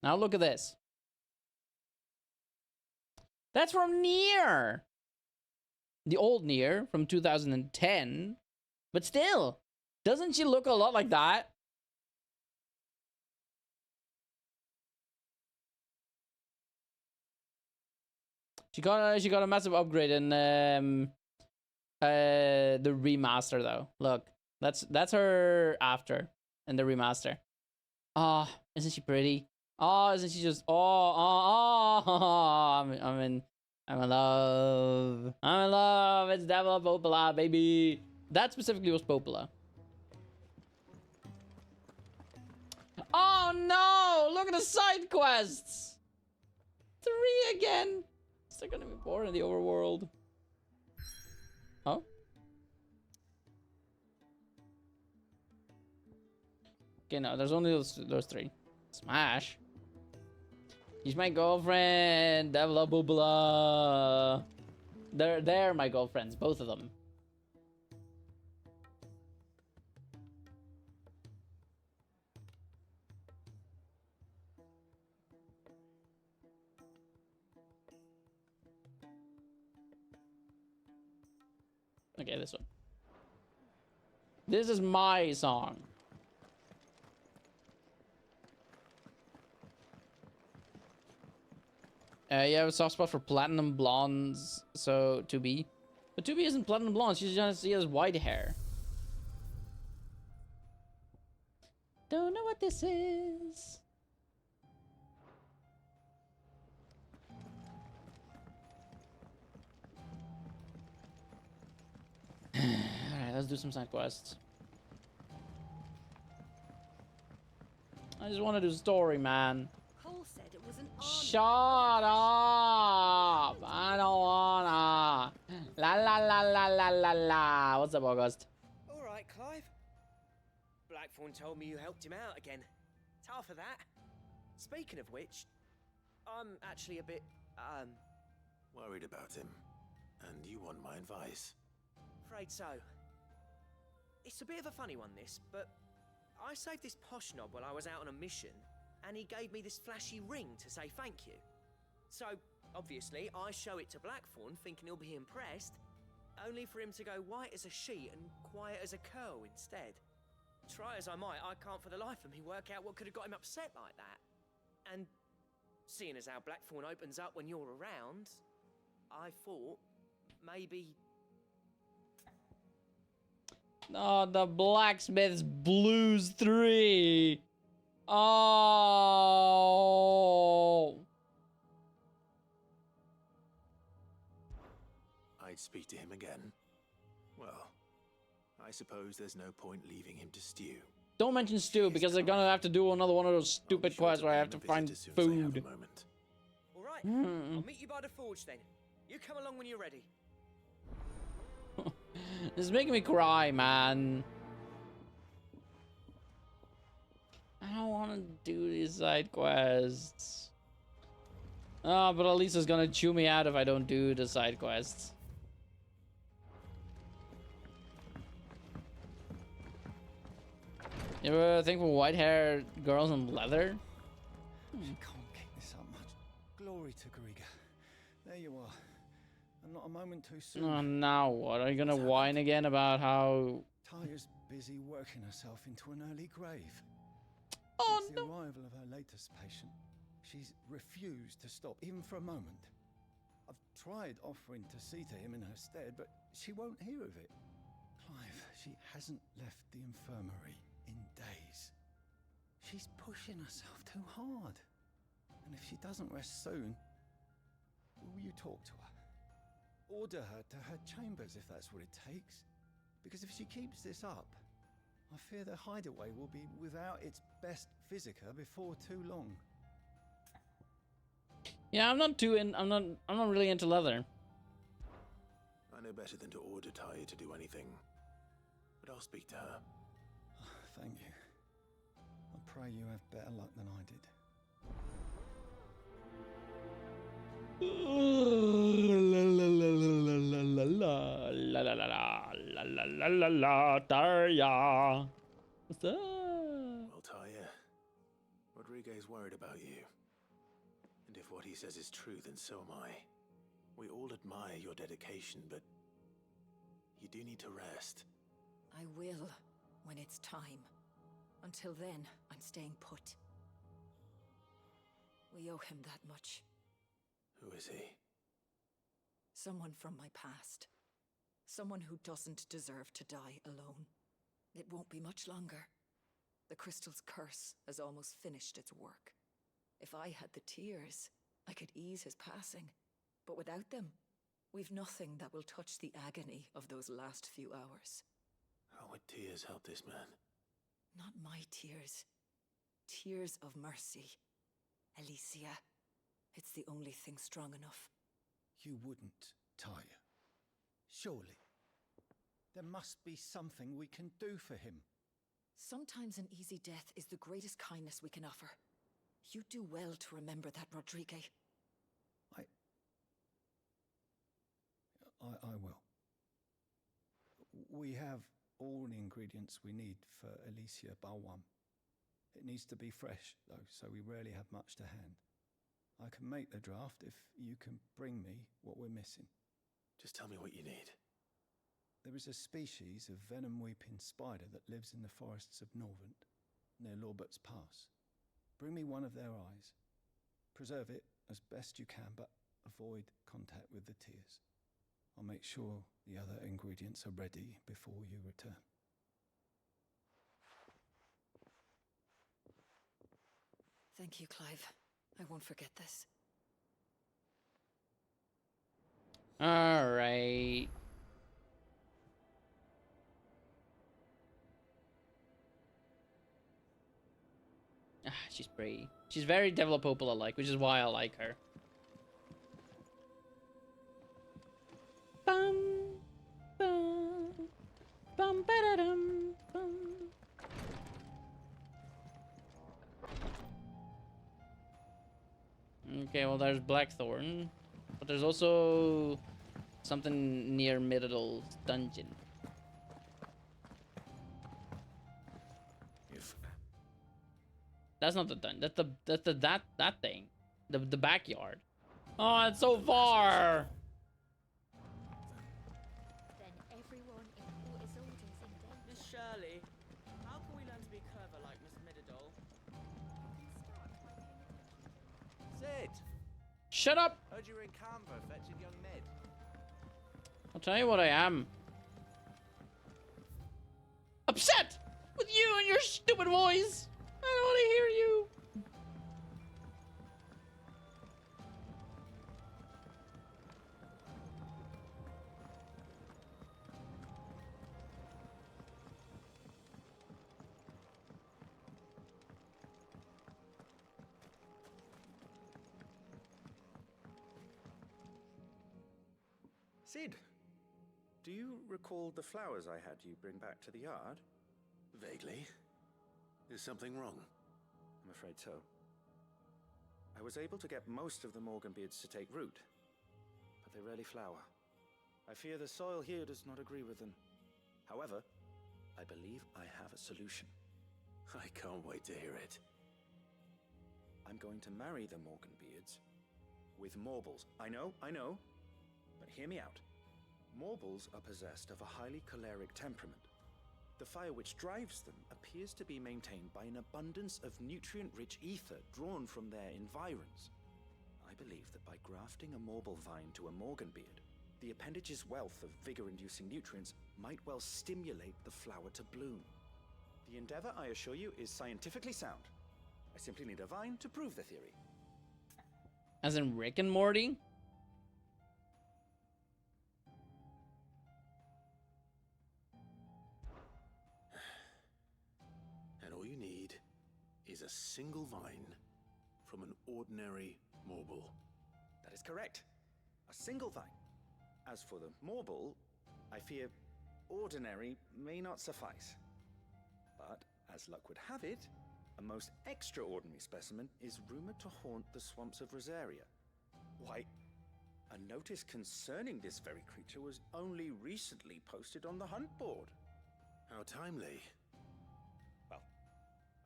Now look at this. That's from Nier. The old Nier from 2010. But still, doesn't she look a lot like that? She got a massive upgrade in the remaster though. Look, that's her after in the remaster. Ah, oh, isn't she pretty? Oh, isn't she just I'm in love. I'm in love. It's Devil Popola, baby. That specifically was Popola. Oh no! Look at the side quests. 3 again. They're gonna be bored in the overworld. Oh. Okay, no, there's only those 3. Smash. She's my girlfriend. Devla Boobla. They're my girlfriends, both of them. Okay, this one. This is my song. You have a soft spot for platinum blondes, so 2B. But 2B isn't platinum blonde, she has white hair. Don't know what this is. Alright, let's do some side quests. I just want to do story, man. Cole said it was an Shut up! I don't wanna. La la la la la la la. What's up, August? All right, Clive. Blackthorn told me you helped him out again. Tough for that. Speaking of which, I'm actually a bit, worried about him. And you want my advice? Afraid so. It's a bit of a funny one, this, but I saved this posh knob while I was out on a mission, and he gave me this flashy ring to say thank you. So, obviously, I show it to Blackthorn, thinking he'll be impressed, only for him to go white as a sheet and quiet as a curl instead. Try as I might, I can't for the life of me work out what could have got him upset like that. And seeing as how Blackthorn opens up when you're around, I thought maybe... Oh, the Blacksmith's Blues 3. Oh. I'd speak to him again. Well, I suppose there's no point leaving him to stew. Don't mention stew because they're gonna have to do another one of those stupid quests where I have to find food. All right, I'll meet you by the forge then. You come along when you're ready. This is making me cry, man. I don't want to do these side quests. Oh, but Elisa's gonna chew me out if I don't do the side quests. You ever think for white-haired girls in leather? She can't keep this up much. Glory to Griga. There you are. And not a moment too soon. Oh, now what? Are you gonna whine again about how... Tyre's busy working herself into an early grave. Oh, Since the arrival of her latest patient, she's refused to stop, even for a moment. I've tried offering to see to him in her stead, but she won't hear of it. Clive, she hasn't left the infirmary in days. She's pushing herself too hard. And if she doesn't rest soon, will you talk to her? Order her to her chambers if that's what it takes. Because if she keeps this up, I fear the hideaway will be without its best physica before too long. Yeah, I'm not really into leather. I know better than to order Talia to do anything. But I'll speak to her. Thank you. I pray you have better luck than I did. Talia. What's up? Well, Talia, Rodriguez worried about you. And if what he says is true, then so am I. We all admire your dedication, but you do need to rest. I will, when it's time. Until then, I'm staying put. We owe him that much. Who is he? Someone from my past. Someone who doesn't deserve to die alone. It won't be much longer. The crystal's curse has almost finished its work. If I had the tears, I could ease his passing. But without them, we've nothing that will touch the agony of those last few hours. How would tears help this man? Not my tears. Tears of mercy. Alicia. It's the only thing strong enough. You wouldn't, Talia. Surely. There must be something we can do for him. Sometimes an easy death is the greatest kindness we can offer. You do well to remember that, Rodriguez. I will. We have all the ingredients we need for Alicia Balwam. It needs to be fresh, though, so we rarely have much to hand. I can make the draft if you can bring me what we're missing. Just tell me what you need. There is a species of venom-weeping spider that lives in the forests of Norvent, near Lorbert's Pass. Bring me one of their eyes. Preserve it as best you can, but avoid contact with the tears. I'll make sure the other ingredients are ready before you return. Thank you, Clive. I won't forget this. All right. She's pretty. She's very developable-like, which is why I like her. Bum, bum, bum, ba-da-dum, bum. Okay, well, there's Blackthorn, but there's also something near Middle's dungeon. That's not the dungeon. That's that thing, the backyard. Oh, it's so far. Then everyone in all Isauld's in danger. Miss Shirley, how can we learn to be clever like Miss Midadol? Sid! Shut up! Heard you were in Canva fetching young Ned. I'll tell you what I am. Upset with you and your stupid voice. I don't want to hear you. Sid, do you recall the flowers I had you bring back to the yard? Vaguely. Is something wrong? I'm afraid so. I was able to get most of the Morganbeards to take root, but they rarely flower. I fear the soil here does not agree with them. However, I believe I have a solution. I can't wait to hear it. I'm going to marry the Morganbeards with Morbles. I know, but hear me out. Morbles are possessed of a highly choleric temperament. The fire which drives them appears to be maintained by an abundance of nutrient-rich ether drawn from their environs. I believe that by grafting a Morble vine to a Morganbeard, the appendage's wealth of vigor-inducing nutrients might well stimulate the flower to bloom. The endeavor, I assure you, is scientifically sound. I simply need a vine to prove the theory. As in Rick and Morty? And all you need is a single vine from an ordinary Morble. That is correct. A single vine. As for the Morble, I fear ordinary may not suffice. But, as luck would have it, a most extraordinary specimen is rumored to haunt the swamps of Rosaria. Why, a notice concerning this very creature was only recently posted on the hunt board. How timely. Well,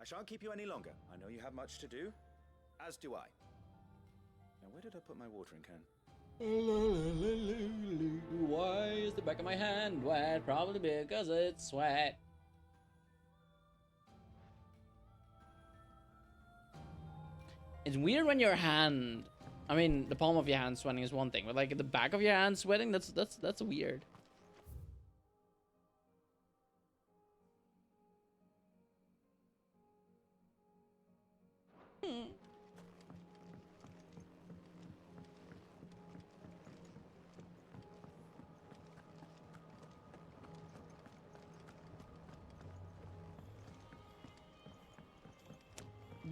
I shan't keep you any longer. I know you have much to do, as do I. Now, where did I put my watering can? Why is the back of my hand wet? Probably because it's sweat. It's weird when your hand, I mean, the palm of your hand sweating is one thing, but like the back of your hand sweating, that's weird.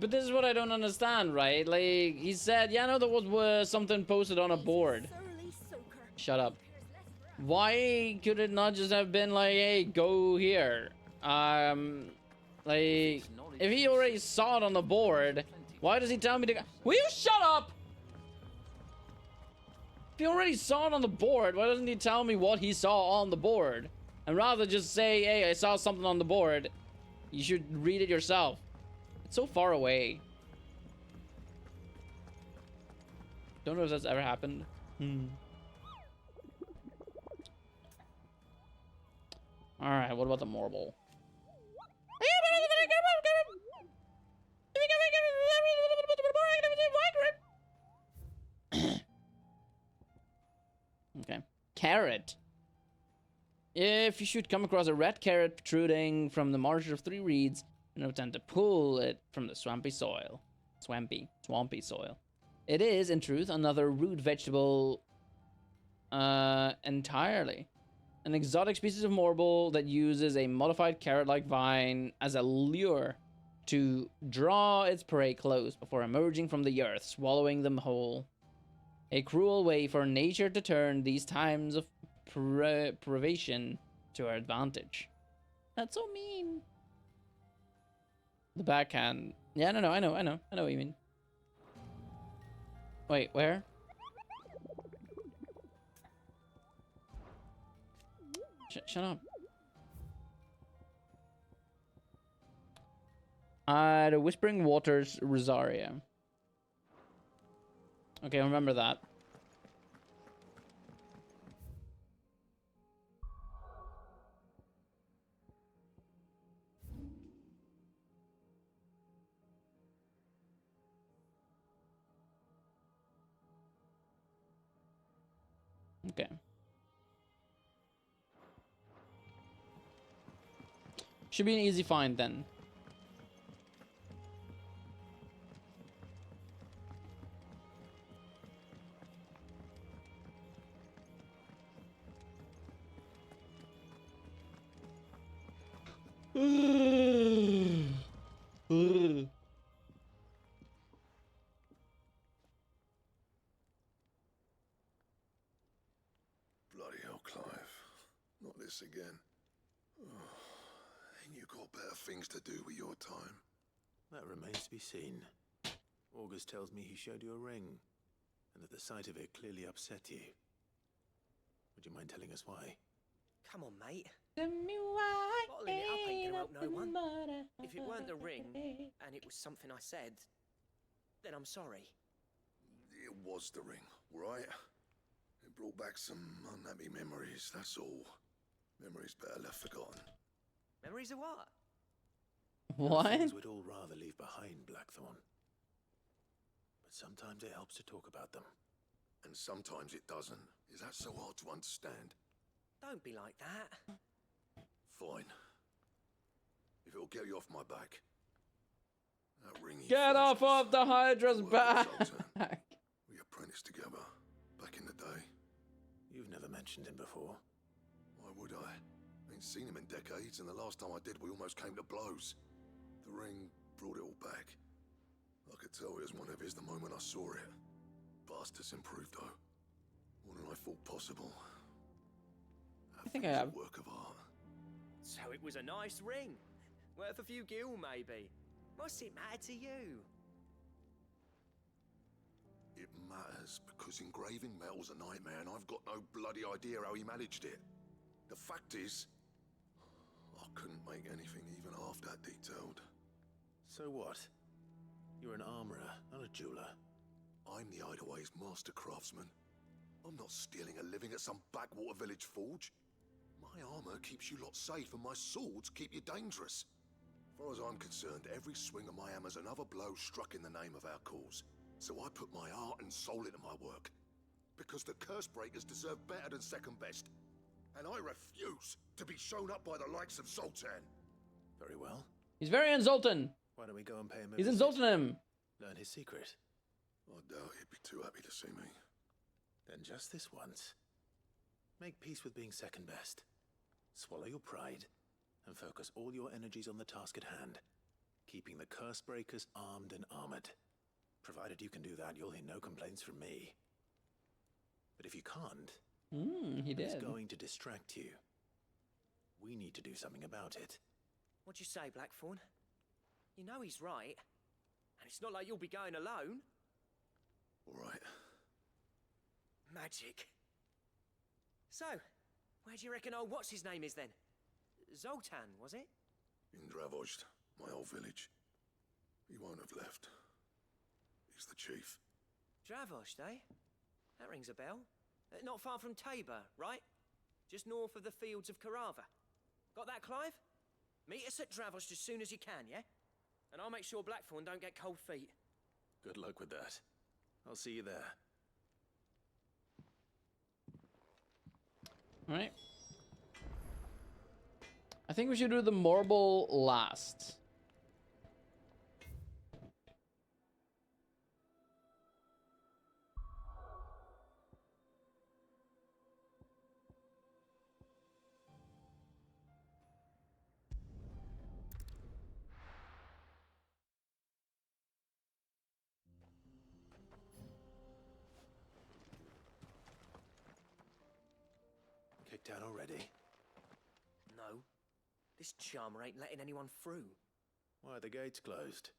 But this is what I don't understand, right? Like, he said, yeah, no, there was something posted on a board. Shut up. Why could it not just have been like, hey, go here? Like, if he already saw it on the board, why does he tell me to go? Will you shut up? If he already saw it on the board, why doesn't he tell me what he saw on the board? And rather just say, hey, I saw something on the board, you should read it yourself. It's so far away. Don't know if that's ever happened. Alright, what about the Morble? Okay. Carrot. If you should come across a red carrot protruding from the margin of 3 reeds, and attempt to pull it from the swampy soil. Swampy soil. It is, in truth, another root vegetable entirely. An exotic species of Morble that uses a modified carrot-like vine as a lure to draw its prey close before emerging from the earth, swallowing them whole. A cruel way for nature to turn these times of privation to her advantage. That's so mean. The backhand. Yeah, no, I know what you mean. Wait, where? Shut up. The Whispering Waters, Rosaria. Okay, remember that. Okay. Should be an easy find then. Bloody hell, Clive. Not this again. Oh, ain't you got better things to do with your time? That remains to be seen. August tells me he showed you a ring, and that the sight of it clearly upset you. Would you mind telling us why? Come on, mate. Tell me why. Bottling it up ain't gonna help no one. If it weren't the ring, and it was something I said, then I'm sorry. It was the ring, right? It brought back some unhappy memories, that's all. Memories better left forgotten. Memories of what? What? Things we'd all rather leave behind, Blackthorn. But sometimes it helps to talk about them. And sometimes it doesn't. Is that so hard to understand? Don't be like that. Fine. If it'll get you off my back. That ring you Get off flashed of the Hydra's back! We apprenticed together back in the day. You've never mentioned him before. Why would I? Ain't seen him in decades, and the last time I did, we almost came to blows. The ring brought it all back. I could tell it was one of his the moment I saw it. Bastard's improved, though. More than I thought possible. I think I have. A work of art. So it was a nice ring. Worth a few gil, maybe. What's it matter to you? It matters because engraving metal's a nightmare, and I've got no bloody idea how he managed it. The fact is, I couldn't make anything even half that detailed. So what? You're an armorer, not a jeweler. I'm the Hideaway's master craftsman. I'm not stealing a living at some backwater village forge. My armor keeps you lot safe, and my swords keep you dangerous. As far as I'm concerned, every swing of my hammer's another blow struck in the name of our cause. So I put my heart and soul into my work. Because the curse breakers deserve better than second best. And I refuse to be shown up by the likes of Zoltan. Very well. He's very insulting. Why don't we go and pay him a He's visit? insulting him. Learn his secret. I doubt he'd be too happy to see me. Then just this once. Make peace with being second best. Swallow your pride and focus all your energies on the task at hand. Keeping the curse breakers armed and armored. Provided you can do that, you'll hear no complaints from me. But if you can't, He did. it's going to distract you. We need to do something about it. What'd you say, Blackthorn? You know he's right. And it's not like you'll be going alone. All right. Magic. So, where do you reckon old what's-his-name is then? Zoltan, was it? In Dravozd, my old village. He won't have left. He's the chief. Dravozd, eh? That rings a bell. Not far from Tabor, right? Just north of the fields of Carava. Got that, Clive? Meet us at Dravozd as soon as you can, yeah? And I'll make sure Blackthorn don't get cold feet. Good luck with that. I'll see you there. All right. I think we should do the marble last. Kicked out already? No. This charmer ain't letting anyone through. Why are the gates closed?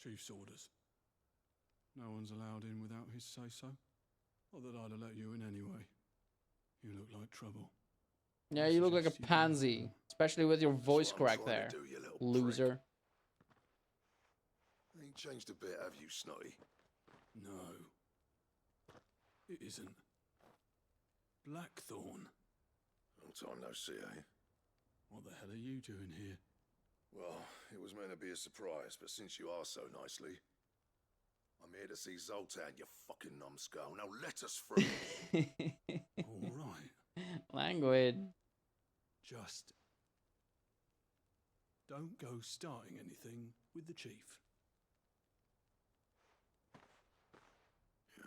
Chief's orders. No one's allowed in without his say-so. Not that I'd have let you in anyway. You look like trouble. Yeah, you look like a pansy, especially with your voice crack there, loser. Ain't changed a bit, have you, Snotty? No. It isn't. Blackthorn. Long time no see, eh? What the hell are you doing here? Well, it was meant to be a surprise, but since you asked so nicely, I'm here to see Zoltan, you fucking numbskull. Now let us through. All right. Language. Just don't go starting anything with the chief. Yeah,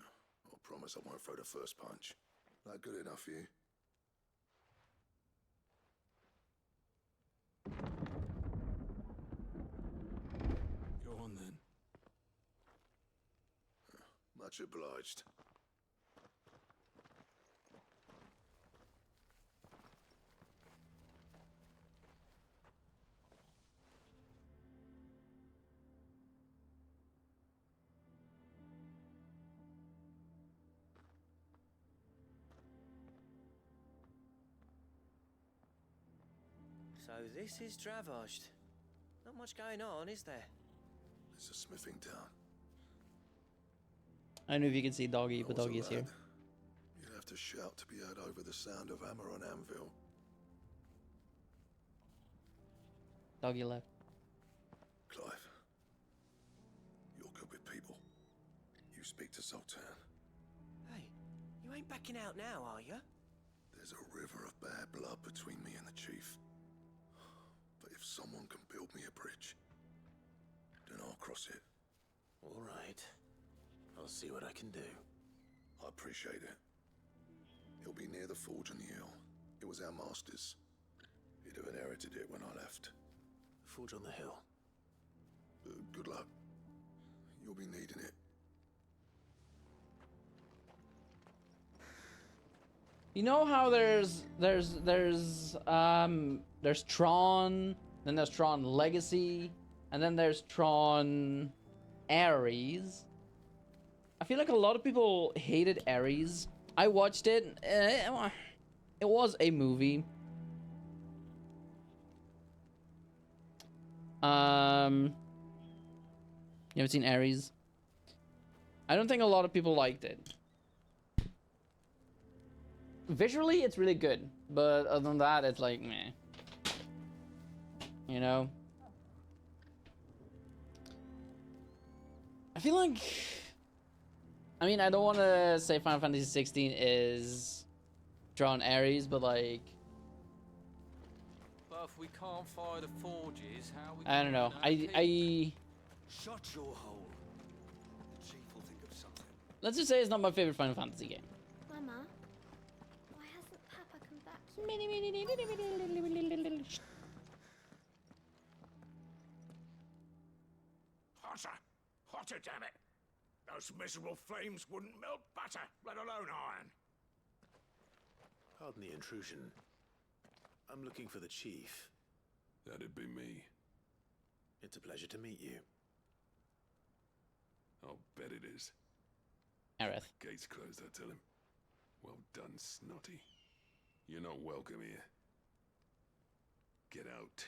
I promise I won't throw the first punch. That good enough for you? Go on then. Much obliged. So this is Dravozd. Not much going on, is there? It's a smithing town. I don't know if you can see Doggy, but I was a Doggy is here. lad. You'd have to shout to be heard over the sound of hammer on anvil. Doggy left. Clive, you're good with people. You speak to Zoltan. Hey, you ain't backing out now, are you? There's a river of bad blood between me and the chief. But if someone can build me a bridge, then I'll cross it. All right. I'll see what I can do. I appreciate it. It'll be near the forge on the hill. It was our master's. He'd have inherited it when I left. Forge on the hill. Good luck. You'll be needing it. You know how there's Tron, then there's Tron Legacy, and then there's Tron Ares. I feel like a lot of people hated Ares. I watched it. It was a movie. You haven't seen Ares? I don't think a lot of people liked it. Visually, it's really good, but other than that, it's like meh. You know? I feel like, I mean, I don't want to say Final Fantasy 16 is Tron Ares, but like, But if we can't fire the forges, how we I don't know. Shut your hole. The chief will think of something. Let's just say it's not my favorite Final Fantasy game. Mama, why hasn't Papa come back yet? Hotter! Hotter, damn it! Those miserable flames wouldn't melt butter, let alone iron. Pardon the intrusion. I'm looking for the chief. That'd be me. It's a pleasure to meet you. I'll bet it is. Aerith. Gate's closed, I tell him. Well done, Snotty. You're not welcome here. Get out.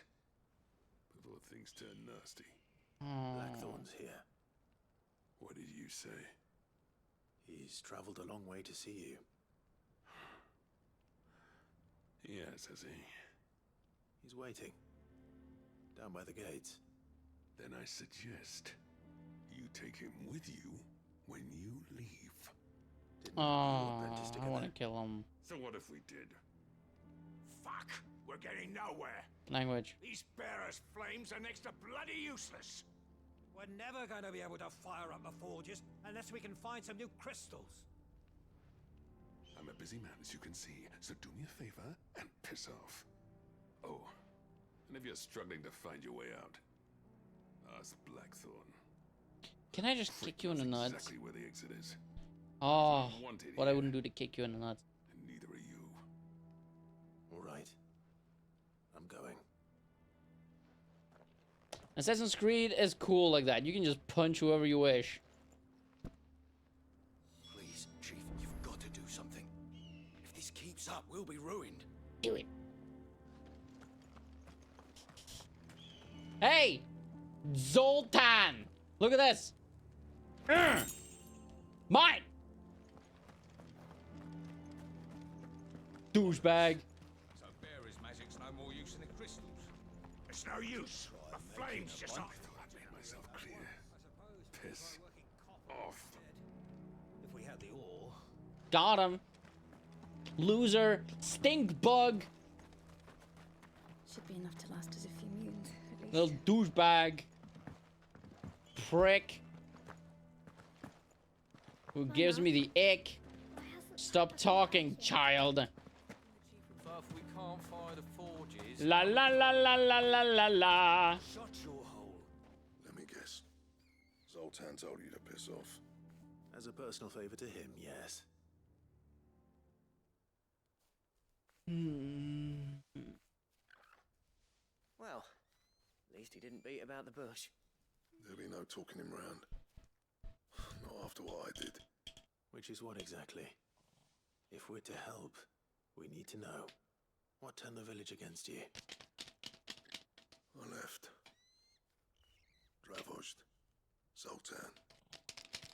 Before things turn nasty. Blackthorn's here. What did you say? He's traveled a long way to see you. Yes, has he? He's waiting. Down by the gates. Then I suggest you take him with you when you leave. Oh, I want to kill him. So what if we did? Fuck! We're getting nowhere. Language. These bearers' flames are next to bloody useless. We're never going to be able to fire up the forges unless we can find some new crystals. I'm a busy man, as you can see, so do me a favor and piss off. Oh, and if you're struggling to find your way out, ask Blackthorn. Can I just kick you in the nuts? Exactly where the exit is. Oh, what I wouldn't do to kick you in the nuts. And neither are you. All right. I'm going. Assassin's Creed is cool like that. You can just punch whoever you wish. Please, Chief, you've got to do something. If this keeps up, we'll be ruined. Do it. Hey! Zoltan! Look at this! Mine! Douchebag. So bearers' magic's no more use than the crystals. It's no use. The flames just aren't. I made myself clear. Piss off. If we had the ore. Got him. Loser. Stink bug. Should be enough to last us a few moons, at least. Little douchebag. Prick. Who gives me the ick. Stop talking, child. But if we can't fire the forges. La la la la la la la la. Shut your hole. Let me guess. Zoltan told you to piss off. As a personal favor to him, yes. Well, at least he didn't beat about the bush. There'll be no talking him round. Not after what I did. Which is what exactly? If we're to help, we need to know. What turned the village against you? I left. Dravozd. Zoltan.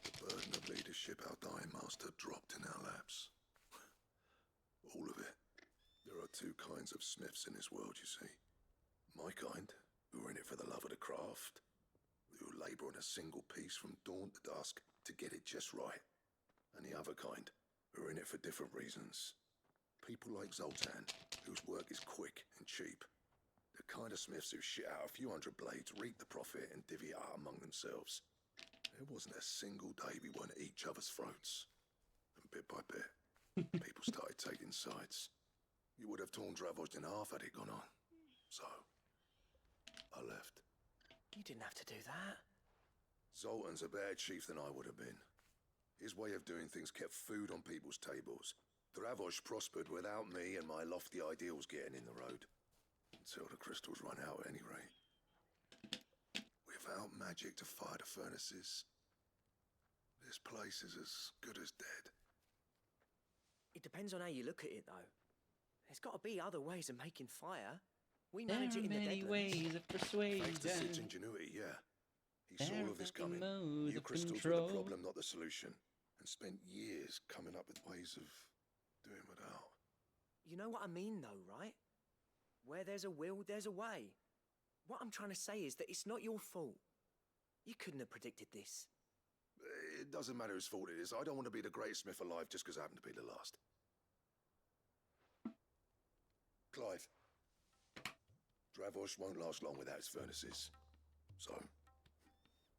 The burden of leadership our dying master dropped in our laps. All of it. There are two kinds of smiths in this world, you see. My kind, who are in it for the love of the craft, who labour on a single piece from dawn to dusk to get it just right, and the other kind, who are in it for different reasons. People like Zoltan, whose work is quick and cheap. The kind of smiths who shit out a few hundred blades, reap the profit, and divvy it out among themselves. There wasn't a single day we weren't at each other's throats. And bit by bit, people started taking sides. You would have torn Dravost in half had it gone on. So, I left. You didn't have to do that. Zoltan's a better chief than I would have been. His way of doing things kept food on people's tables. Dravost prospered without me and my lofty ideals getting in the road. Until the crystals run out at any rate. Without magic to fire the furnaces, this place is as good as dead. It depends on how you look at it, though. There's got to be other ways of making fire. We manage it in the Deadlands. There are many ways of persuasion. Thanks to Sid's ingenuity, yeah. He saw all of this coming. Modes New of crystals control. were the problem, not the solution. And spent years coming up with ways of doing without. You know what I mean, though, right? Where there's a will, there's a way. What I'm trying to say is that it's not your fault. You couldn't have predicted this. It doesn't matter whose fault it is. I don't want to be the greatest smith alive just because I happen to be the last. Clive. Dravost won't last long without his furnaces. So,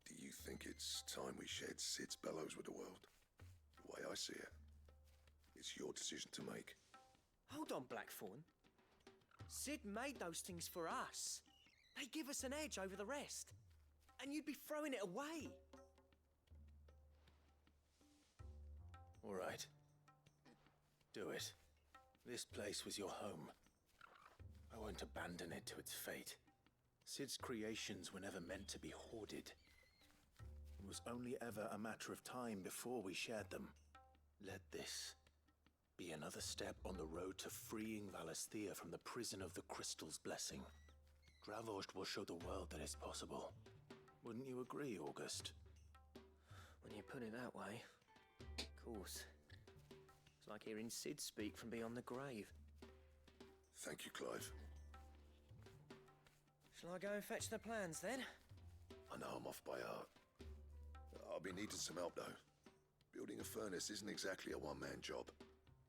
do you think it's time we shared Sid's bellows with the world? The way I see it, it's your decision to make. Hold on, Blackthorn. Sid made those things for us. They give us an edge over the rest. And you'd be throwing it away. All right. Do it. This place was your home. I won't abandon it to its fate. Sid's creations were never meant to be hoarded. It was only ever a matter of time before we shared them. Let this be another step on the road to freeing Valisthea from the prison of the Crystal's blessing. Dravost will show the world that it's possible. Wouldn't you agree, August? When you put it that way, of course. It's like hearing Sid speak from beyond the grave. Thank you, Clive. Shall I go and fetch the plans, then? I know I'm off by heart. I'll be needing some help, though. Building a furnace isn't exactly a one-man job.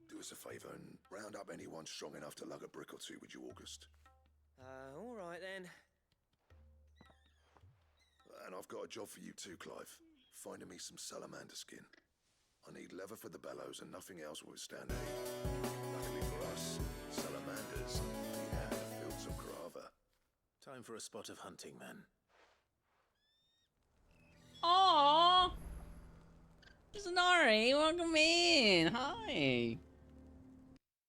Do us a favour and round up anyone strong enough to lug a brick or two, would you, August? All right, then. And I've got a job for you too, Clive. Finding me some salamander skin. I need leather for the bellows and nothing else will withstand heat. Luckily for us, salamanders feed out the fields of Grava. Time for a spot of hunting, then. Aww! Zanari, welcome in! Hi!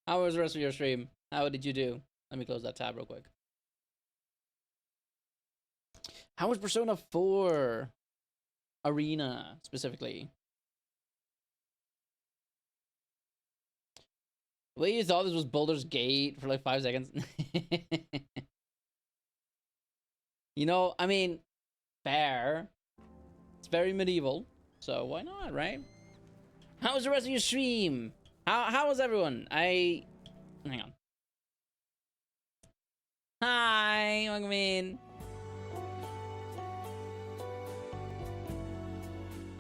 How was the rest of your stream? How did you do? Let me close that tab real quick. How was Persona 4? Arena, specifically. The way you thought this was Baldur's Gate for like 5 seconds. You know, I mean, fair. It's very medieval, so why not, right? How was the rest of your stream? How was everyone? Hang on. Hi, welcome in.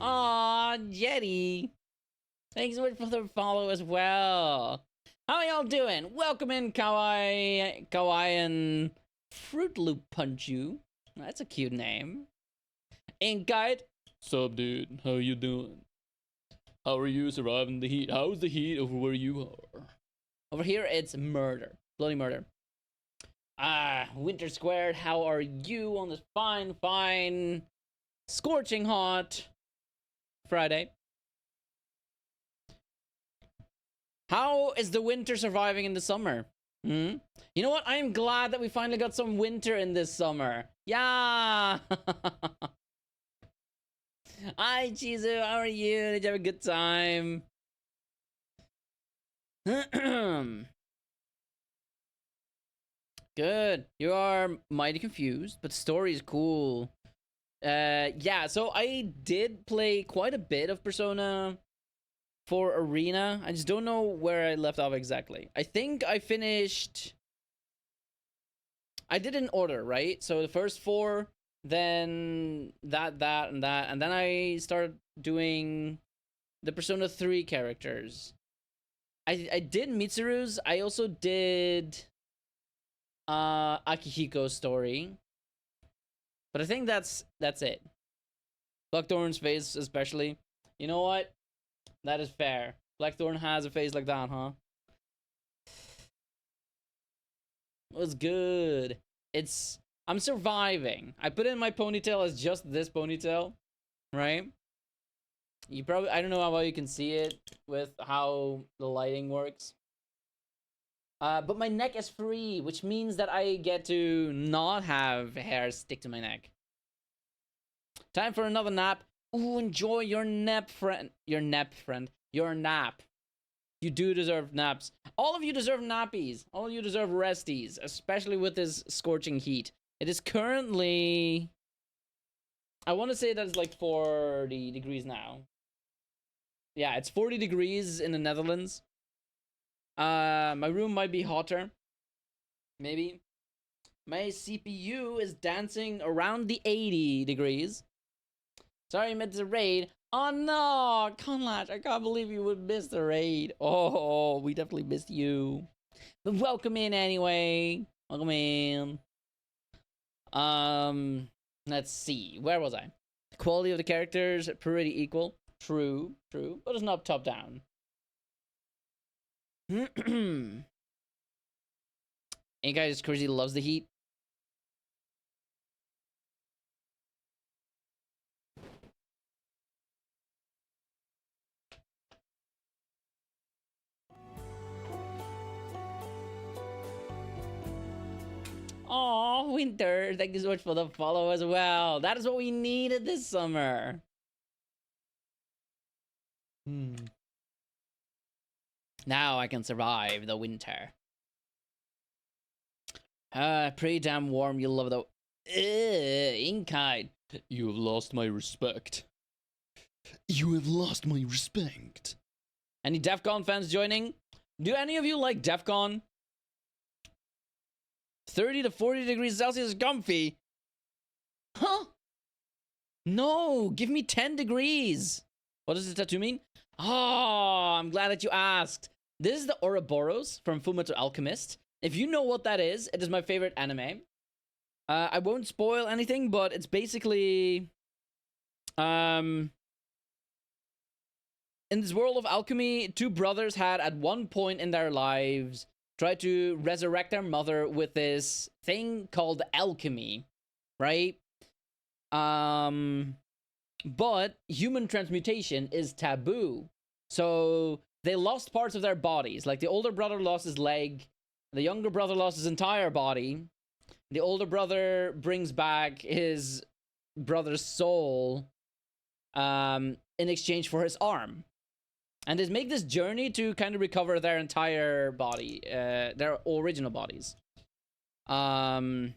Aw, Jetty. Thanks so much for the follow as well. How y'all doing? Welcome in, Kawaii and Fruit Loop Punch You. That's a cute name. Ink Guide. Sup, dude? How you doing? How are you surviving the heat? How's the heat over where you are? Over here, it's murder. Bloody murder. Winter Squared, how are you on this fine, scorching hot Friday? How is the winter surviving in the summer? You know what? I'm glad that we finally got some winter in this summer. Yeah! Hi, Chizu. How are you? Did you have a good time? Good. You are mighty confused, but the story is cool. Yeah, so I did play quite a bit of Persona 4 Arena. I just don't know where I left off exactly. I think I finished I did in order, right? So the first 4, then that, and then I started doing the Persona 3 characters. I did Mitsuru's. I also did Akihiko's story. But I think that's it. Blackthorn's face especially. You know what? That is fair. Blackthorn has a face like that, huh? Was good. I'm surviving. I put in my ponytail as just this ponytail, right? You probably, I don't know how well you can see it with how the lighting works. But my neck is free, which means that I get to not have hair stick to my neck. Time for another nap. Ooh, enjoy your nap, friend. Your nap. You do deserve naps. All of you deserve nappies. All of you deserve resties, especially with this scorching heat. It is currently, I want to say that it's like 40 degrees now. Yeah, it's 40 degrees in the Netherlands. My room might be hotter. Maybe. My CPU is dancing around the 80 degrees. Sorry, I missed the raid. Oh no, Conlash, I can't believe you would miss the raid. Oh, we definitely missed you. But welcome in anyway. Welcome in. Let's see. Where was I? The quality of the characters pretty equal. True, but it's not top down. And guys, crazy loves the heat. Aw, Winter, thank you so much for the follow as well. That is what we needed this summer. Now I can survive the winter. Pretty damn warm, you love the... Inkide. You have lost my respect. You have lost my respect. Any DEFCON fans joining? Do any of you like DEFCON? 30 to 40 degrees Celsius is comfy. Huh? No, give me 10 degrees. What does this tattoo mean? Oh, I'm glad that you asked. This is the Ouroboros from Fullmetal Alchemist. If you know what that is, it is my favorite anime. I won't spoil anything, but it's basically... in this world of alchemy, 2 brothers had at one point in their lives tried to resurrect their mother with this thing called alchemy, right? But human transmutation is taboo. So they lost parts of their bodies. Like the older brother lost his leg, the younger brother lost his entire body. The older brother brings back his brother's soul in exchange for his arm. And they make this journey to kind of recover their entire body, their original bodies. And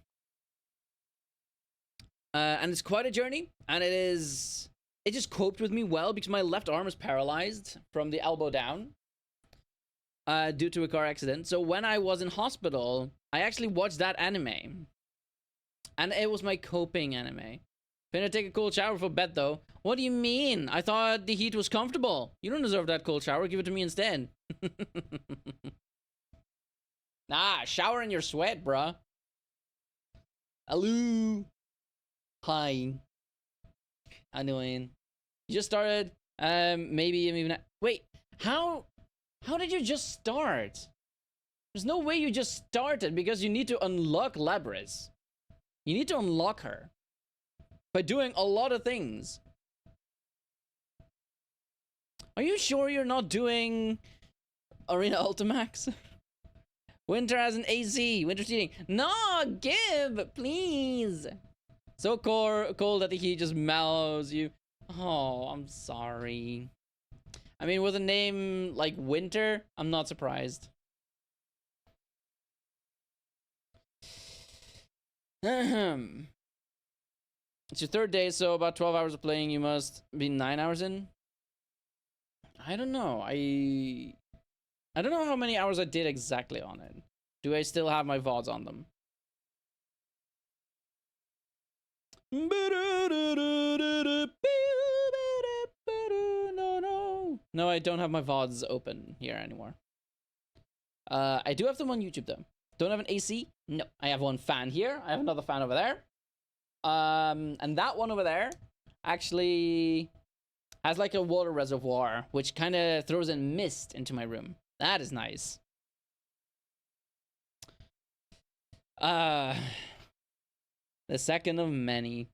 it's quite a journey, and it just coped with me well because my left arm is paralyzed from the elbow down due to a car accident. So when I was in hospital, I actually watched that anime, and it was my coping anime. Gonna take a cold shower for bed though. What do you mean? I thought the heat was comfortable. You don't deserve that cold shower. Give it to me instead. Nah, shower in your sweat, bruh. Hello. Hi. How doing? You just started. Maybe even. Wait. How did you just start? There's no way you just started because you need to unlock Labris. You need to unlock her by doing a lot of things. Are you sure you're not doing Arena Ultimax? Winter has an AC. Winter's eating. No, give, please. So cold that the heat just mellows you. Oh, I'm sorry. I mean, with a name like Winter, I'm not surprised. It's your 3rd day, so about 12 hours of playing. You must be 9 hours in. I don't know. I don't know how many hours I did exactly on it. Do I still have my VODs on them? No, I don't have my VODs open here anymore. I do have them on YouTube though. Don't have an AC? No. I have one fan here. I have another fan over there. And that one over there actually has like a water reservoir, which kind of throws in mist into my room. That is nice. The second of many.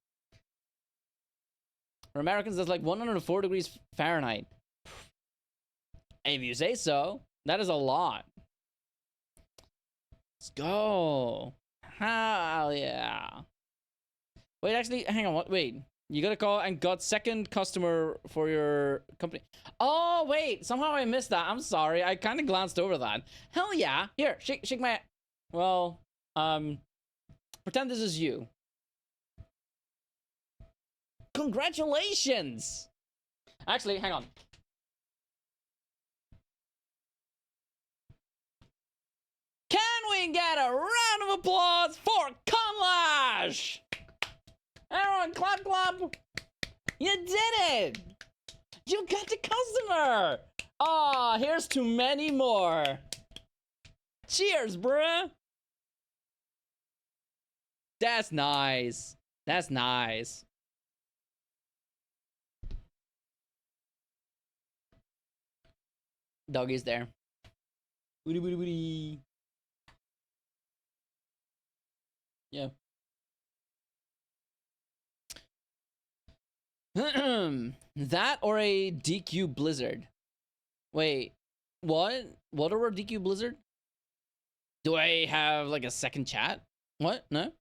For Americans, that's like 104 degrees Fahrenheit. If you say so, that is a lot. Let's go. Hell yeah. Wait, actually, hang on. What? Wait. You gotta call and got second customer for your company. Oh, wait. Somehow I missed that. I'm sorry. I kind of glanced over that. Hell yeah. Here, shake my... Well, pretend this is you. Congratulations! Actually, hang on. Can we get a round of applause for Conlash? Everyone, clap, clap. You did it. You got the customer. Ah, here's to many more. Cheers, bruh. That's nice. That's nice. Doggy's there. Woody, woody, woody. Yeah. That or a DQ Blizzard. Wait, what? What are a DQ Blizzard? Do I have like a second chat? What? No.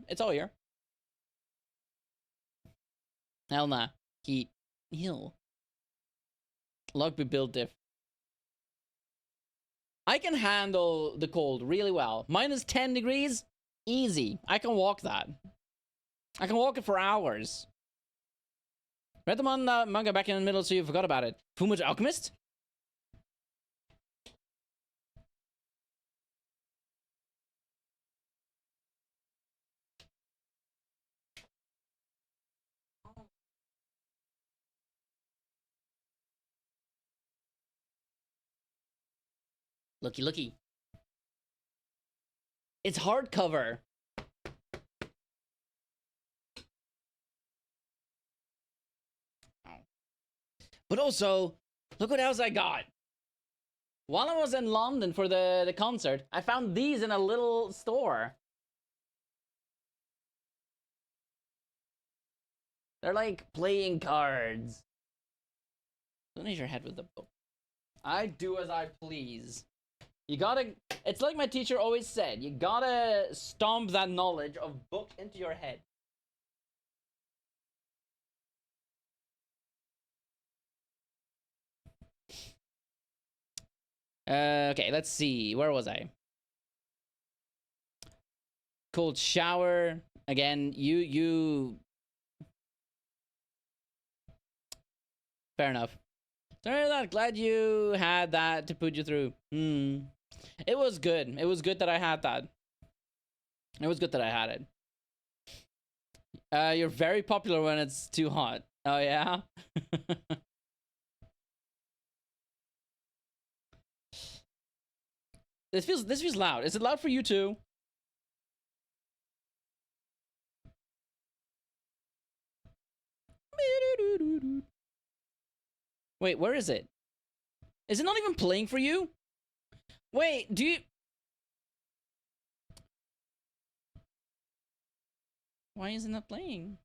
It's all here. Hell nah. Heat. Heal. Log be built diff. I can handle the cold really well. Minus 10 degrees? Easy. I can walk that. I can walk it for hours. Read the manga back in the middle so you forgot about it. Fullmetal Alchemist? Looky, looky. It's hardcover. But also, look what else I got. While I was in London for the concert, I found these in a little store. They're like playing cards. Don't hit your head with the book. I do as I please. You gotta... It's like my teacher always said. You gotta stomp that knowledge of book into your head. Okay, let's see. Where was I? Cold shower. Again, you... Fair enough. Sorry, I'm glad you had that to put you through. It was good. It was good that I had that. It was good that I had it. You're very popular when it's too hot. Oh, yeah? This feels loud. Is it loud for you too? Wait, where is it? Is it not even playing for you? Wait, do you... Why is it not playing?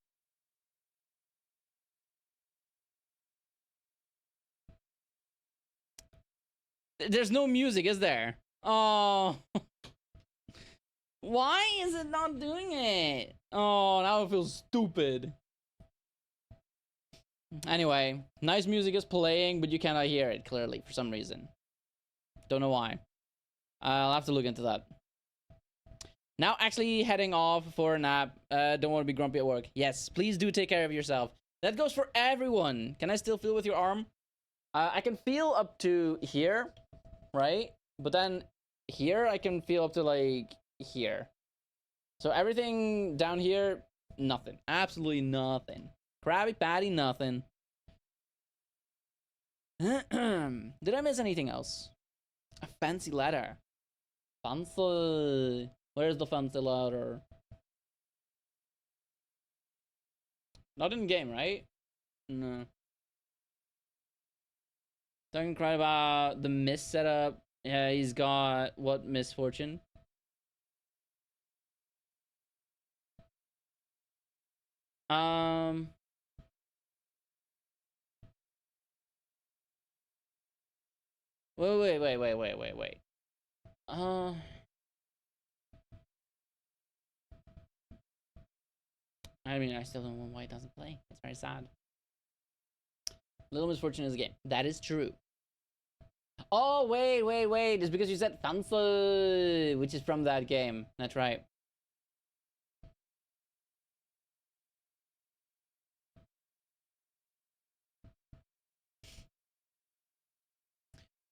There's no music, is there? Oh. Why is it not doing it? Oh, now it feels stupid. Anyway, nice music is playing, but you cannot hear it clearly for some reason. Don't know why. I'll have to look into that. Now actually heading off for a nap. Don't want to be grumpy at work. Yes, please do take care of yourself. That goes for everyone. Can I still feel with your arm? I can feel up to here, right? But then here I can feel up to like here. So everything down here nothing. Absolutely nothing. Krabby Patty, nothing. Did I miss anything else? A fancy letter. Fancy. Where's the fancy letter? Not in game, right? No. Don't cry about the miss setup. Yeah, he's got what misfortune? Wait. I mean, I still don't know why it doesn't play. It's very sad. Little misfortune is a game. That is true. Oh, wait. It's because you said fancy, which is from that game. That's right.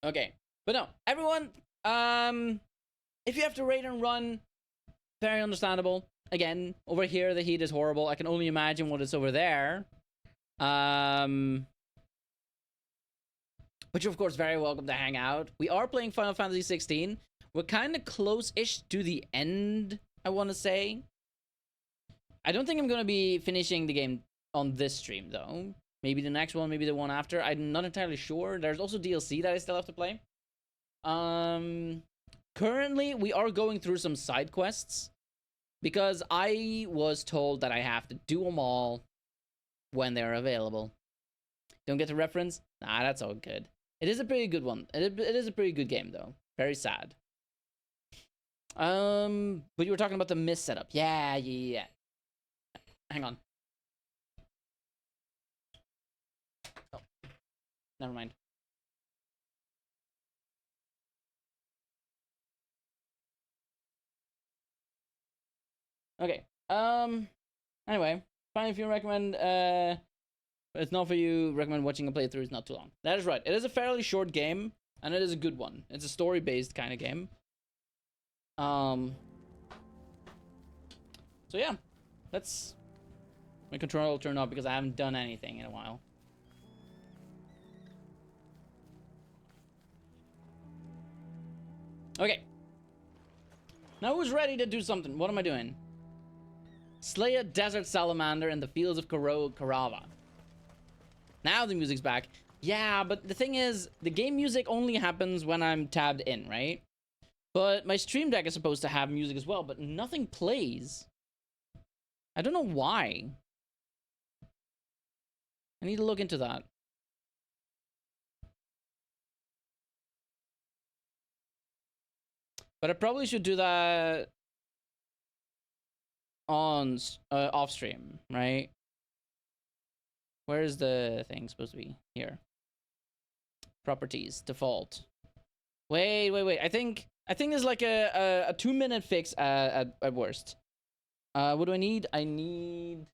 Okay. But no, everyone, if you have to raid and run, very understandable. Again, over here, the heat is horrible. I can only imagine what is over there. But you're, of course, very welcome to hang out. We are playing Final Fantasy 16. We're kind of close-ish to the end, I want to say. I don't think I'm going to be finishing the game on this stream, though. Maybe the next one, maybe the one after. I'm not entirely sure. There's also DLC that I still have to play. Currently, we are going through some side quests. Because I was told that I have to do them all when they're available. Don't get the reference? Nah, that's all good. It is a pretty good one. It is a pretty good game, though. Very sad. But you were talking about the miss setup. Yeah. Hang on. Oh, never mind. Okay. Anyway, fine if you recommend, it's not for you, recommend watching a playthrough, it's not too long. That is right. It is a fairly short game, and it is a good one. It's a story-based kind of game. So yeah. Let's... My controller will turn off because I haven't done anything in a while. Okay. Now who's ready to do something? What am I doing? Slay a desert salamander in the fields of Karava. Now the music's back. Yeah, but the thing is, the game music only happens when I'm tabbed in, right? But my stream deck is supposed to have music as well, but nothing plays. I don't know why. I need to look into that. But I probably should do that on off stream, right? Where is the thing supposed to be? Here. Properties, default. Wait. I think there's like a 2-minute fix at worst. What do I need? I need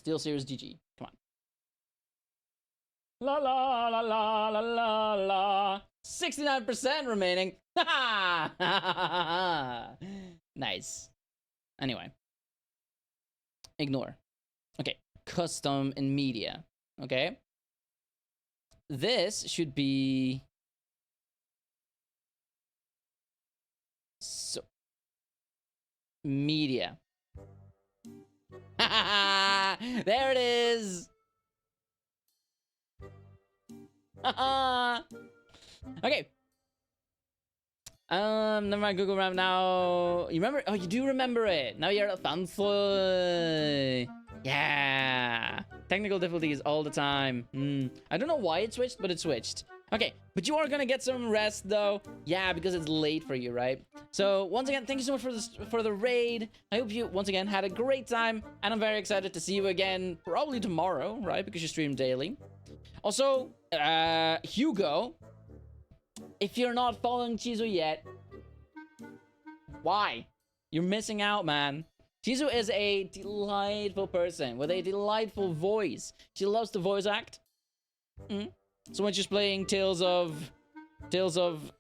SteelSeries GG. Come on. La. 69% remaining. Nice. Anyway. Ignore. Okay. Custom in media. Okay. This should be... So... Media. There it is! Okay. Never mind, Google Map now. You remember? Oh, you do remember it. Now you're a fanboy. Yeah. Technical difficulties all the time. I don't know why it switched, but it switched. Okay, but you are gonna get some rest though. Yeah, because it's late for you, right? So once again, thank you so much for the raid. I hope you once again had a great time, and I'm very excited to see you again probably tomorrow, right? Because you stream daily. Also, Hugo, if you're not following Chizu yet, why? You're missing out, man. Chizu is a delightful person with a delightful voice. She loves to voice act. So when she's playing Tales of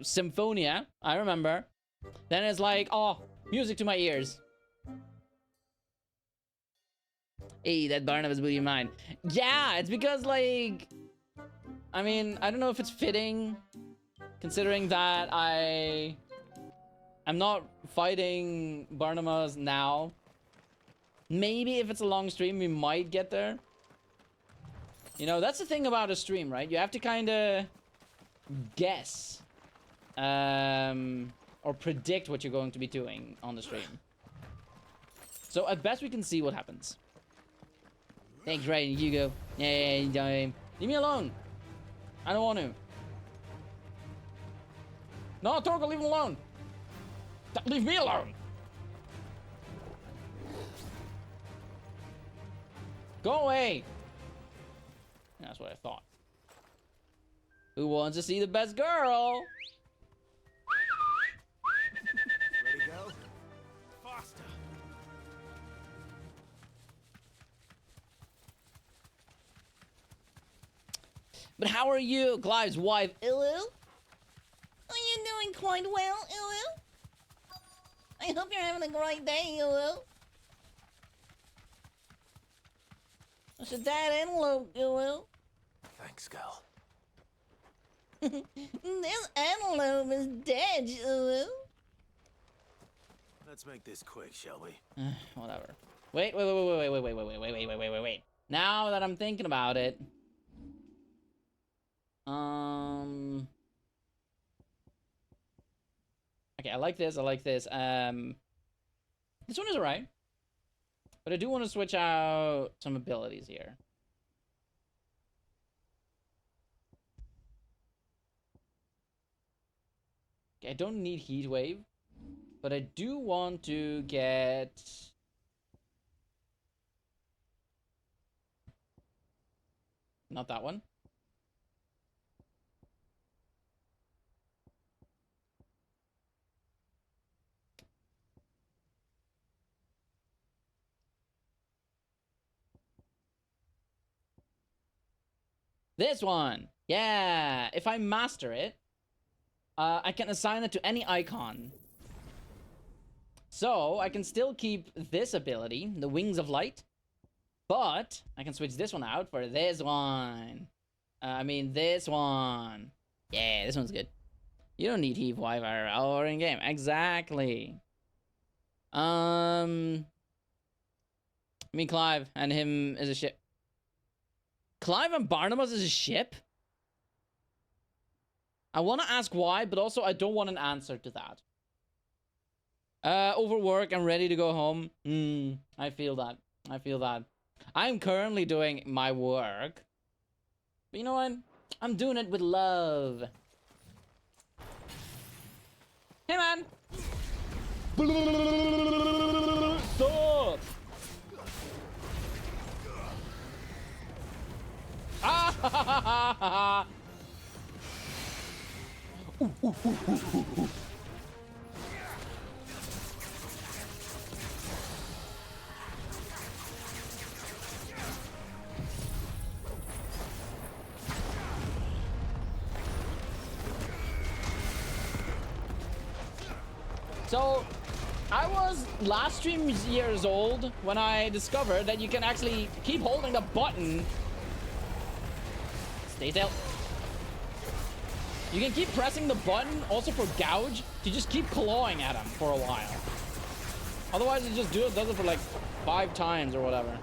Symphonia, I remember, then it's like, oh, music to my ears. Hey, that Barnab-Ass blew your mind. Yeah, it's because, like... I mean, I don't know if it's fitting, considering that I'm not fighting Barnab-Ass now. Maybe if it's a long stream, we might get there. You know, that's the thing about a stream, right? You have to kind of guess or predict what you're going to be doing on the stream. So at best we can see what happens. Thanks, Raiden, Hugo. Yeah, leave me alone. I don't want to. No, Torgo, leave him alone. Leave me alone. Go away. That's what I thought. Who wants to see the best girl? Ready to go? Faster. But how are you, Clive's wife, Ilu? Are you doing quite well, Ilu? I hope you're having a great day, Ilu. That's a dead antelope, Ilu. Thanks, girl. This antelope is dead, Ilu. Let's make this quick, shall we? Whatever. Wait. Now that I'm thinking about it. Okay, I like this. This one is alright. But I do want to switch out some abilities here. Okay, I don't need Heat Wave. But I do want to get... Not that one. This one! Yeah! If I master it, I can assign it to any icon. So, I can still keep this ability, the Wings of Light, but I can switch this one out for this one. This one. Yeah, this one's good. You don't need Heave Wi-Fi or in-game. Exactly. Me, Clive, and him is a ship. Clive and Barnab-Ass is a ship? I want to ask why, but also I don't want an answer to that. Overwork and ready to go home. I feel that. I'm currently doing my work. But you know what? I'm doing it with love. Hey, man! Stop! Ah! So, I was last stream years old when I discovered that you can actually keep holding the button. Stay still. You can keep pressing the button also for gouge to just keep clawing at him for a while. Otherwise, it just does it for like 5 times or whatever.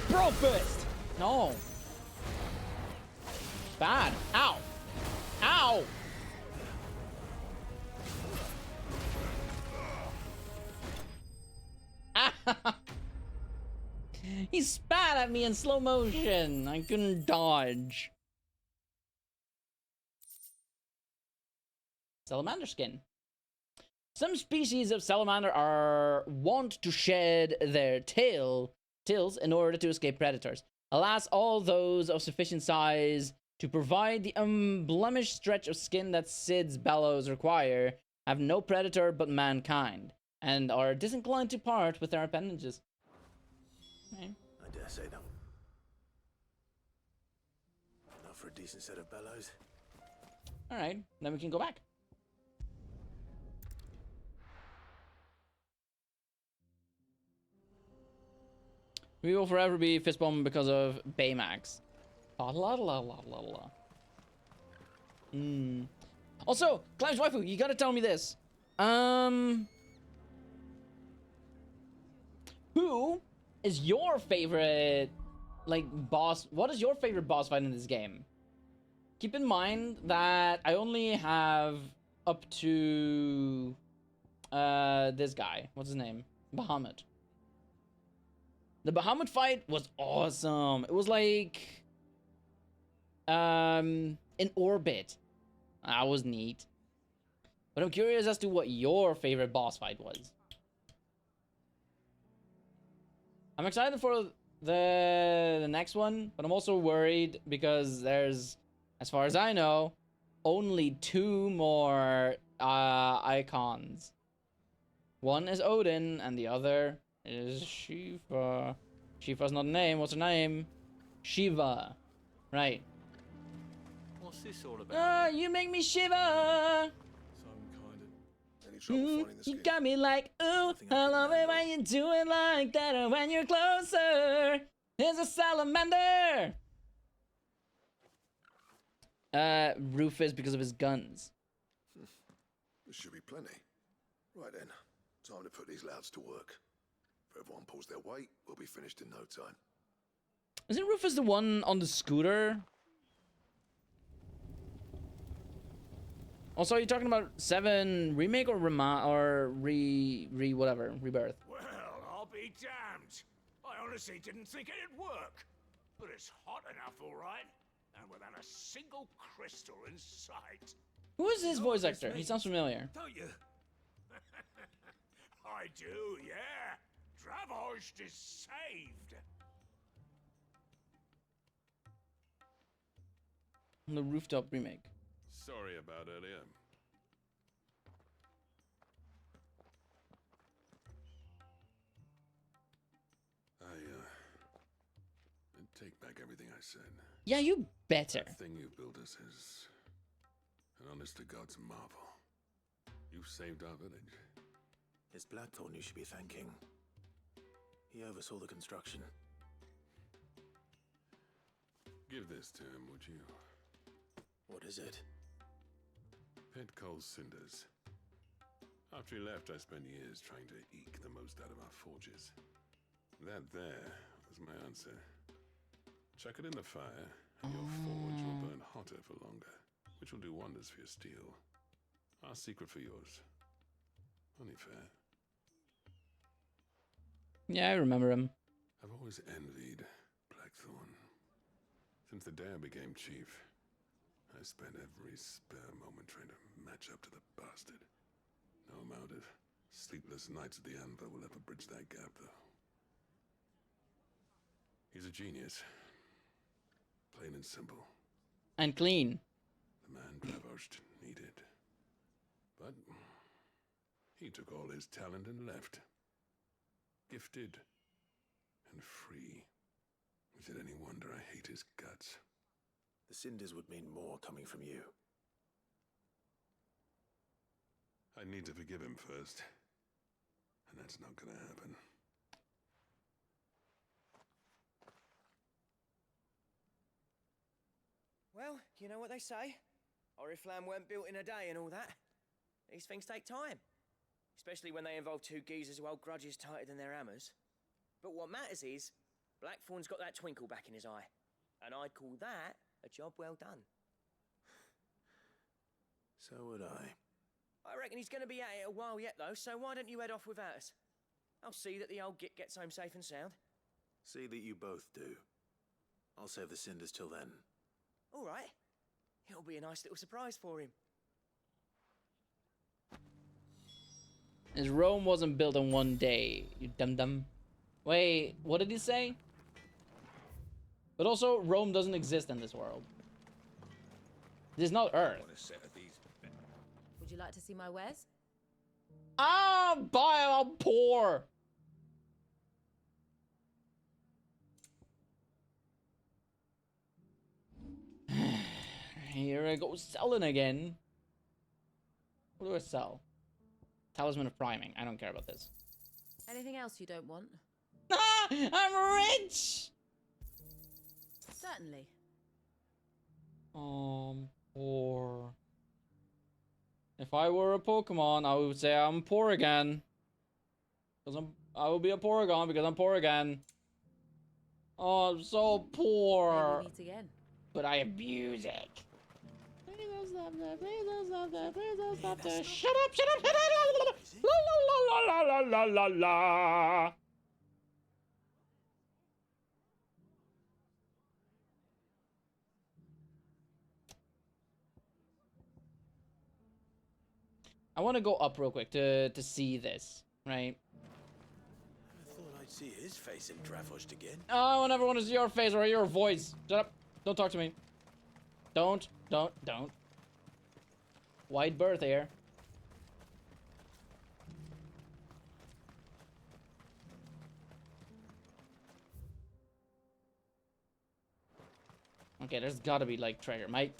Bro fist! No. Bad. Ow. Ow! He spat at me in slow motion. I couldn't dodge. Salamander skin. Some species of salamander are wont to shed their tails in order to escape predators. Alas, all those of sufficient size to provide the unblemished stretch of skin that Sid's bellows require have no predator but mankind, and are disinclined to part with their appendages. Okay. I dare say them. Not for a decent set of bellows. Alright, then we can go back. We will forever be fistbomb because of Baymax. La la la la la la. Also, Climb's waifu, you gotta tell me this. Who is your favorite, like, boss? What is your favorite boss fight in this game? Keep in mind that I only have up to this guy. What's his name? Bahamut. The Bahamut fight was awesome. It was like in orbit. That was neat. But I'm curious as to what your favorite boss fight was. I'm excited for the next one, but I'm also worried because there's, as far as I know, only 2 more icons. One is Odin, and the other is Shiva. Shiva's not a name. What's her name? Shiva. Right. What's this all about? You make me shiver. Any trouble finding the You got me like, ooh, I love it when you do it like that, and when you're closer, there's a salamander. Rufus because of his guns. There should be plenty. Right then, time to put these louds to work. If everyone pulls their weight, we'll be finished in no time. Isn't Rufus the one on the scooter? Also, are you talking about 7 remake or rebirth? Well, I'll be damned. I honestly didn't think it'd work. But it's hot enough, all right. And without a single crystal in sight. Who is his voice actor? He sounds familiar. Don't you? I do, yeah. Dravost is saved. The Rooftop remake. Sorry about earlier. I take back everything I said. Yeah, you better. That thing you built us is an honest to God's marvel. You saved our village. It's Blackthorn you should be thanking. He oversaw the construction. Give this to him, would you? What is it? Pit coal cinders. After he left, I spent years trying to eke the most out of our forges. That there was my answer. Chuck it in the fire, and your forge will burn hotter for longer, which will do wonders for your steel. Our secret for yours. Only fair. Yeah, I remember him. I've always envied Blackthorn. Since the day I became chief, I spent every spare moment trying to match up to the bastard. No amount of sleepless nights at the anvil will ever bridge that gap, though. He's a genius. Plain and simple. And clean. The man Dravost needed. But he took all his talent and left. Gifted and free. Is it any wonder I hate his guts? The cinders would mean more coming from you. I need to forgive him first. And that's not gonna happen. Well, you know what they say. Oriflamme weren't built in a day and all that. These things take time. Especially when they involve 2 geezers who hold grudges tighter than their hammers. But what matters is, Blackthorn's got that twinkle back in his eye. And I'd call that a job well done. So would I. I reckon he's going to be at it a while yet, though, so why don't you head off without us? I'll see that the old git gets home safe and sound. See that you both do. I'll save the cinders till then. All right. It'll be a nice little surprise for him. As Rome wasn't built in one day, you dum-dum. Wait, what did he say? But also, Rome doesn't exist in this world. This is not Earth. Would you like to see my wares? Ah, I'm poor. Here I go selling again. What do I sell? Talisman of Priming. I don't care about this. Anything else you don't want? Ah! I'm rich! Certainly. Poor. If I were a Pokemon, I would say I'm poor again. I will be a Porygon because I'm poor again. Oh, I'm so poor. Maybe meet again. But I have music. Please don't stop that. Please don't stop that. Please don't stop that. Shut up, shut up, shut up. La la la la la la la la. I want to go up real quick to see this, right? I thought I'd see his face in Dravost again. Oh, I never want to see your face or your voice. Shut up. Don't talk to me. Don't. Wide berth here. Okay, there's gotta be like treasure, mate.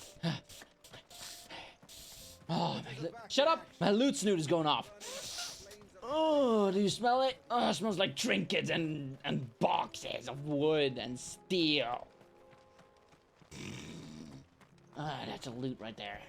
Oh, shut up! My loot snoot is going off. Oh, do you smell it? Oh, it smells like trinkets and boxes of wood and steel. Ah, that's a loot right there.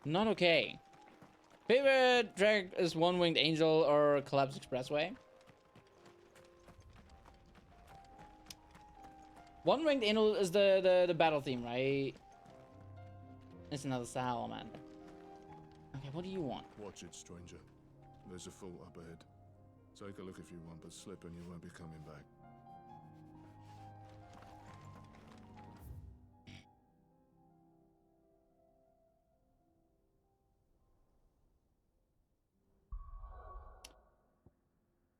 Not okay. Favorite track is One-Winged Angel or Collapse Expressway? One-Winged Angel is the battle theme, right? It's another salamander. Okay, what do you want? Watch it, stranger. There's a fort up ahead. Take a look if you want, but slip and you won't be coming back.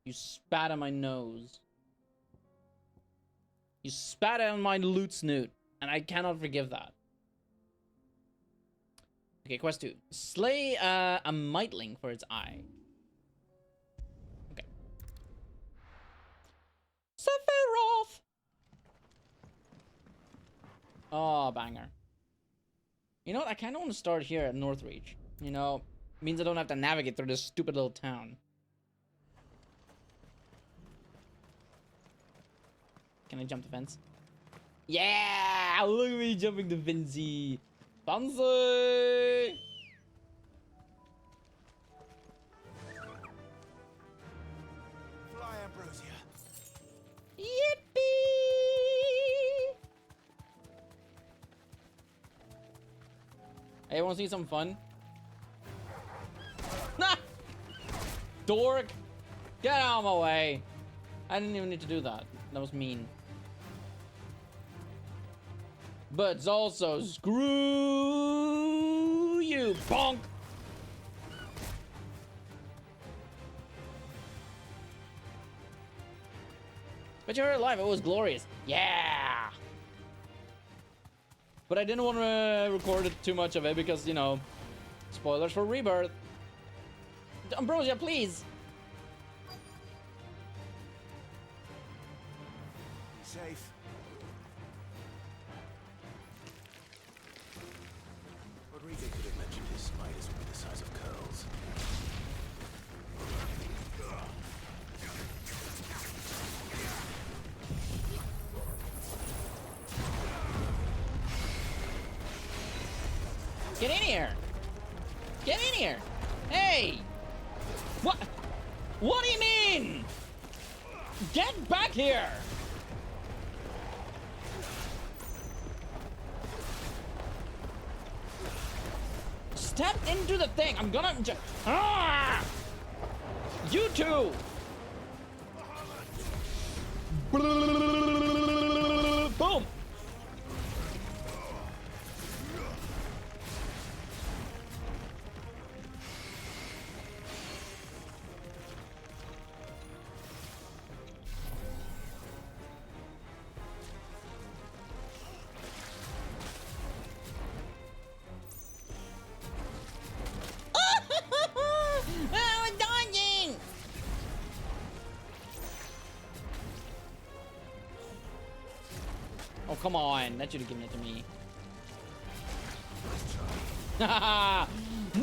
You spat on my nose. You spat on my loot snoot, and I cannot forgive that. Okay, quest 2. Slay a miteling for its eye. Okay. Sephiroth! Oh, banger. You know what? I kind of want to start here at Northreach. You know, means I don't have to navigate through this stupid little town. Can I jump the fence? Yeah! Look at me jumping the fencey. Fancy! Fly, Ambrosia. Yippee! Hey, wanna see some fun? Nah! Dork! Get out of my way! I didn't even need to do that. That was mean. But it's also screw you, bonk! But you're alive, it was glorious. Yeah! But I didn't want to record too much of it because, you know, spoilers for Rebirth. Ambrosia, please! Be safe. Rodrigo could have mentioned his spiders would be the size of curls. Get in here! Get in here! Hey! What? What do you mean? Get back here! Step into the thing. I'm gonna. Ah! You too. Boom. I'm dodging! Oh, come on. That should have given it to me.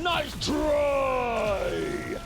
Nice try!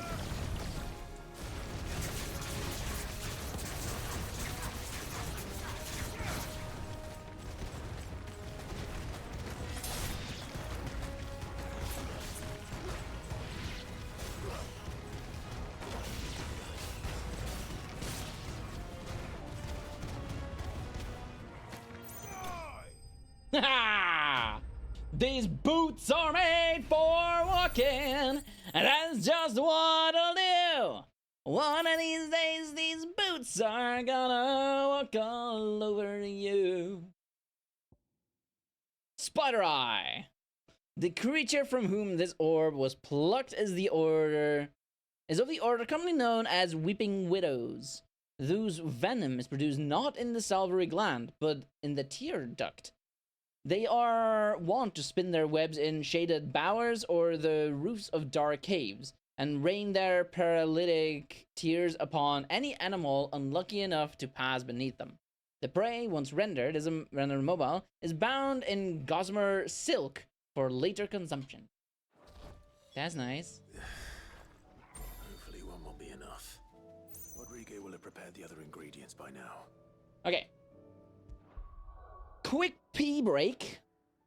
These boots are made for walking, and that's just what I'll do. One of these days, these boots are gonna walk all over you. Spider Eye. The creature from whom this orb was plucked is of the order commonly known as Weeping Widows, whose venom is produced not in the salivary gland, but in the tear duct. They are wont to spin their webs in shaded bowers or the roofs of dark caves, and rain their paralytic tears upon any animal unlucky enough to pass beneath them. The prey, once rendered mobile, is bound in gossamer silk for later consumption. That's nice. Hopefully one will be enough. Rodrigo will have prepared the other ingredients by now. Okay. Quick pee break.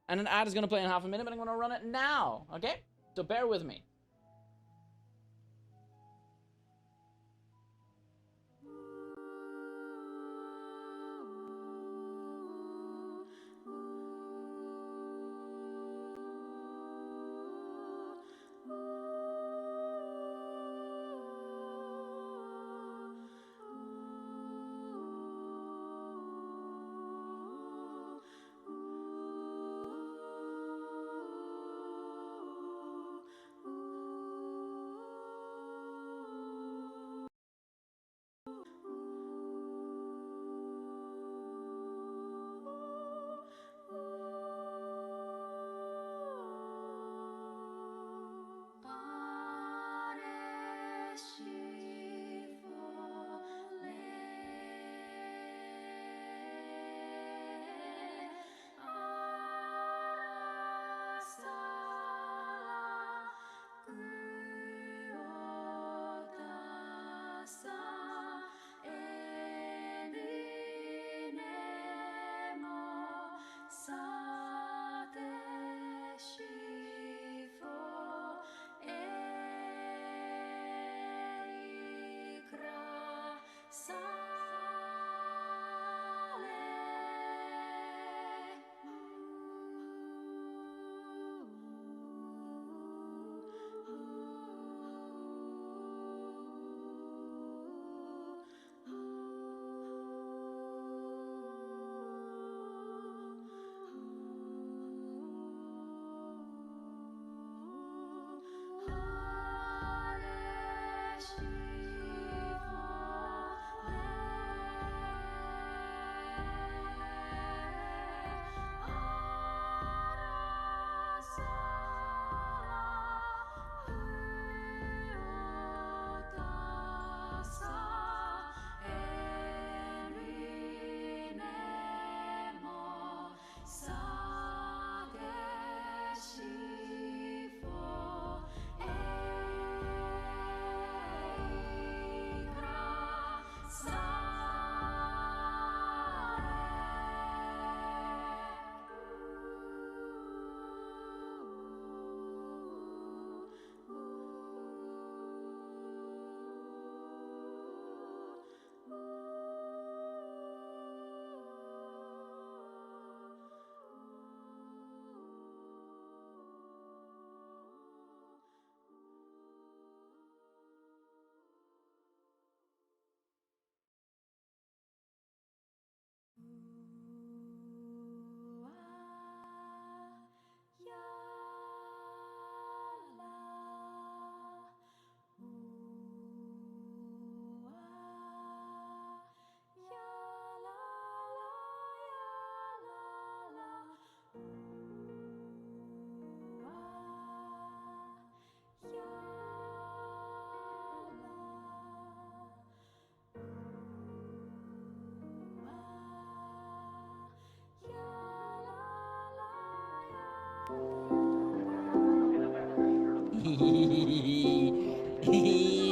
And an ad is going to play in half a minute, but I'm going to run it now. Okay? So bear with me.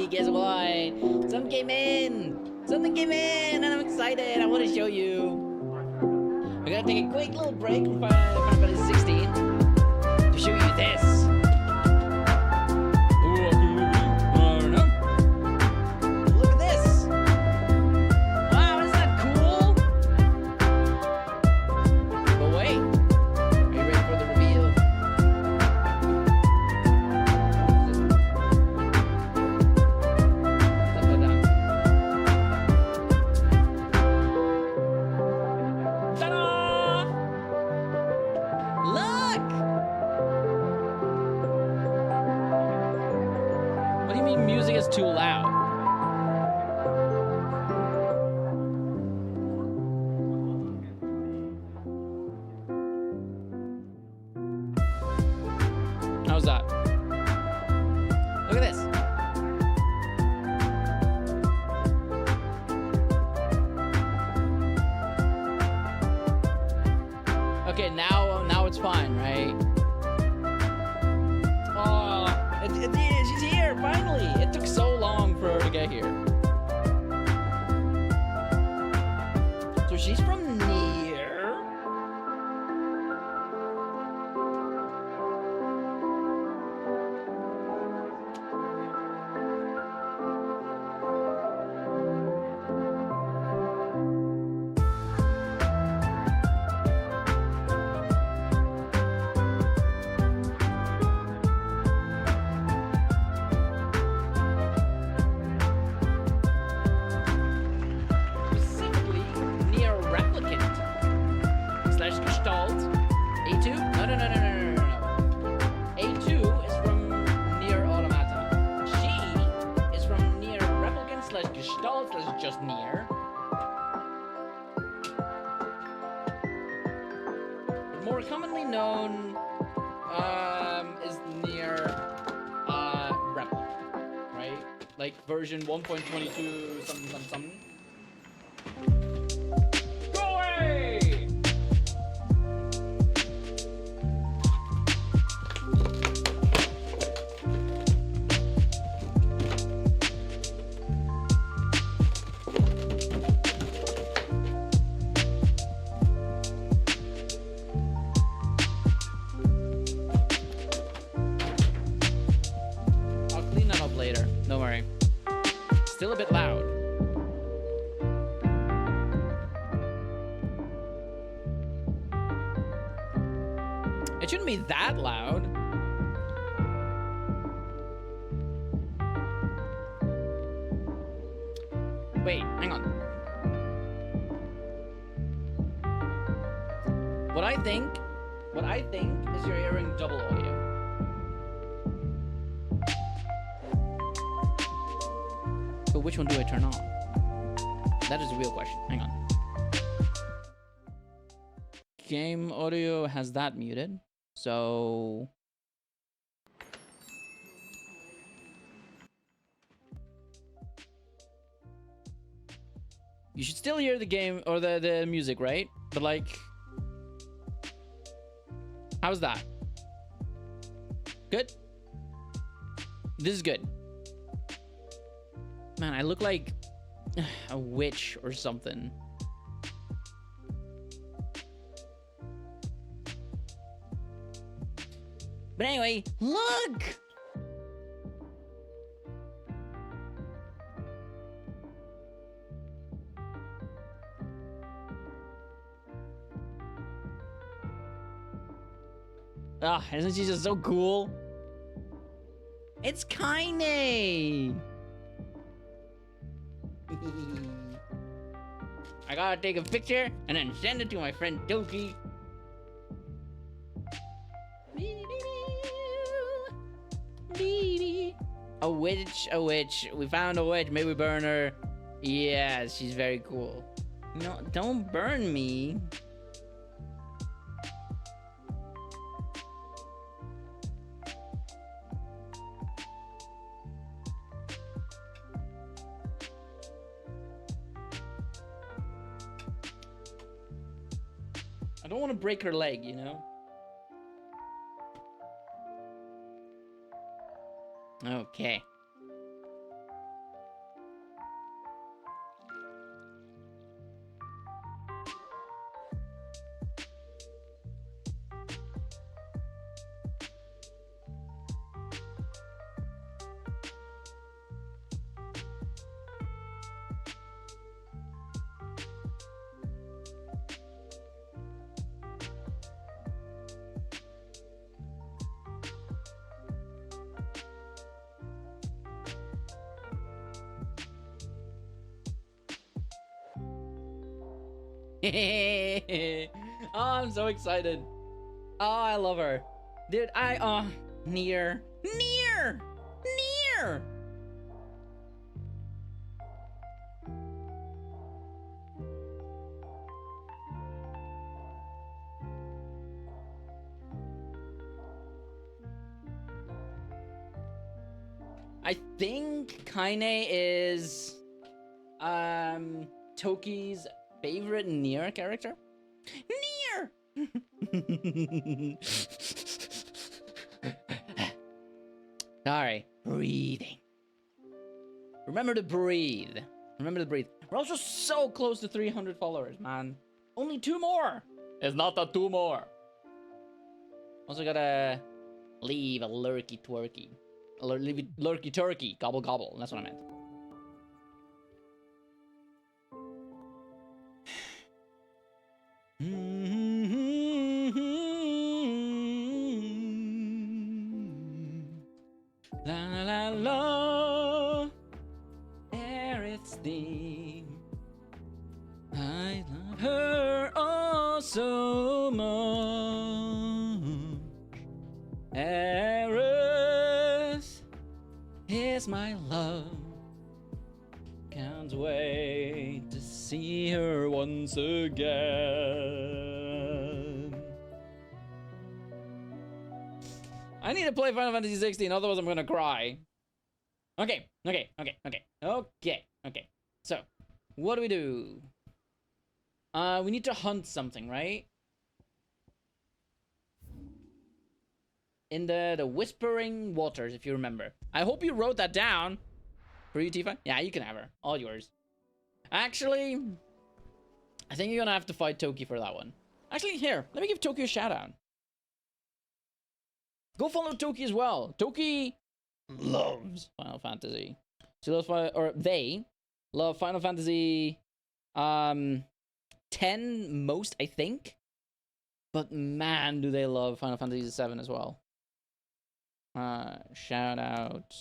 Guess what? Something came in! Something came in! And I'm excited! I want to show you! We're gonna take a quick little break from Final Fantasy 16 to show you this! Look at this! Wow, isn't that cool? But wait, are you ready for the reveal? Ta-da! Look! What do you mean music is too loud? How's that? Look at this. Okay, now it's fine, right? Oh, she's here, finally! It took so long for her to get here. So she's from near. Specifically near replicant slash gestalt. A2? No. A2 is from near automata. She is from near replicant slash gestalt slash just near. More commonly known is near replicant, right? Like version 1.22 something. Go away! I'll clean that up later. Don't worry. Still a bit loud. It shouldn't be that loud. Wait, hang on. What I think is you're hearing double audio. But which one do I turn on? That is the real question. Hang on. Game audio has that muted. So you should still hear the game or the music, right? But like, how's that? Good? This is good. Man, I look like a witch or something. But anyway, look! Ah, isn't she just so cool? It's Kaine! I gotta take a picture and then send it to my friend Toki. A witch, a witch. We found a witch. Maybe burn her. Yeah, she's very cool. No, don't burn me. I don't want to break her leg, you know? Okay. Oh, I'm so excited. Oh, I love her. Dude, Near. I think Kaine is Toki's favorite Nier character. Nier! Sorry. Breathing. Remember to breathe. Remember to breathe. We're also so close to 300 followers, man. Only 2 more. It's not the 2 more. Also gotta leave a lurky twerky. Leave it lurky turkey. Gobble gobble. That's what I meant. La la la la. Aerith's theme. I love her oh so much. Aerith is my love. Can't wait to see her once again. I need to play Final Fantasy 16, otherwise I'm gonna cry. Okay. So, what do we do? We need to hunt something, right? In the Whispering Waters, if you remember. I hope you wrote that down. For you, Tifa? Yeah, you can have her. All yours. Actually, I think you're gonna have to fight Toki for that one. Actually, here, let me give Toki a shout out. Go follow Toki as well. Toki loves Final Fantasy. She loves they love Final Fantasy 10 most, I think. But man, do they love Final Fantasy 7 as well. Shout out.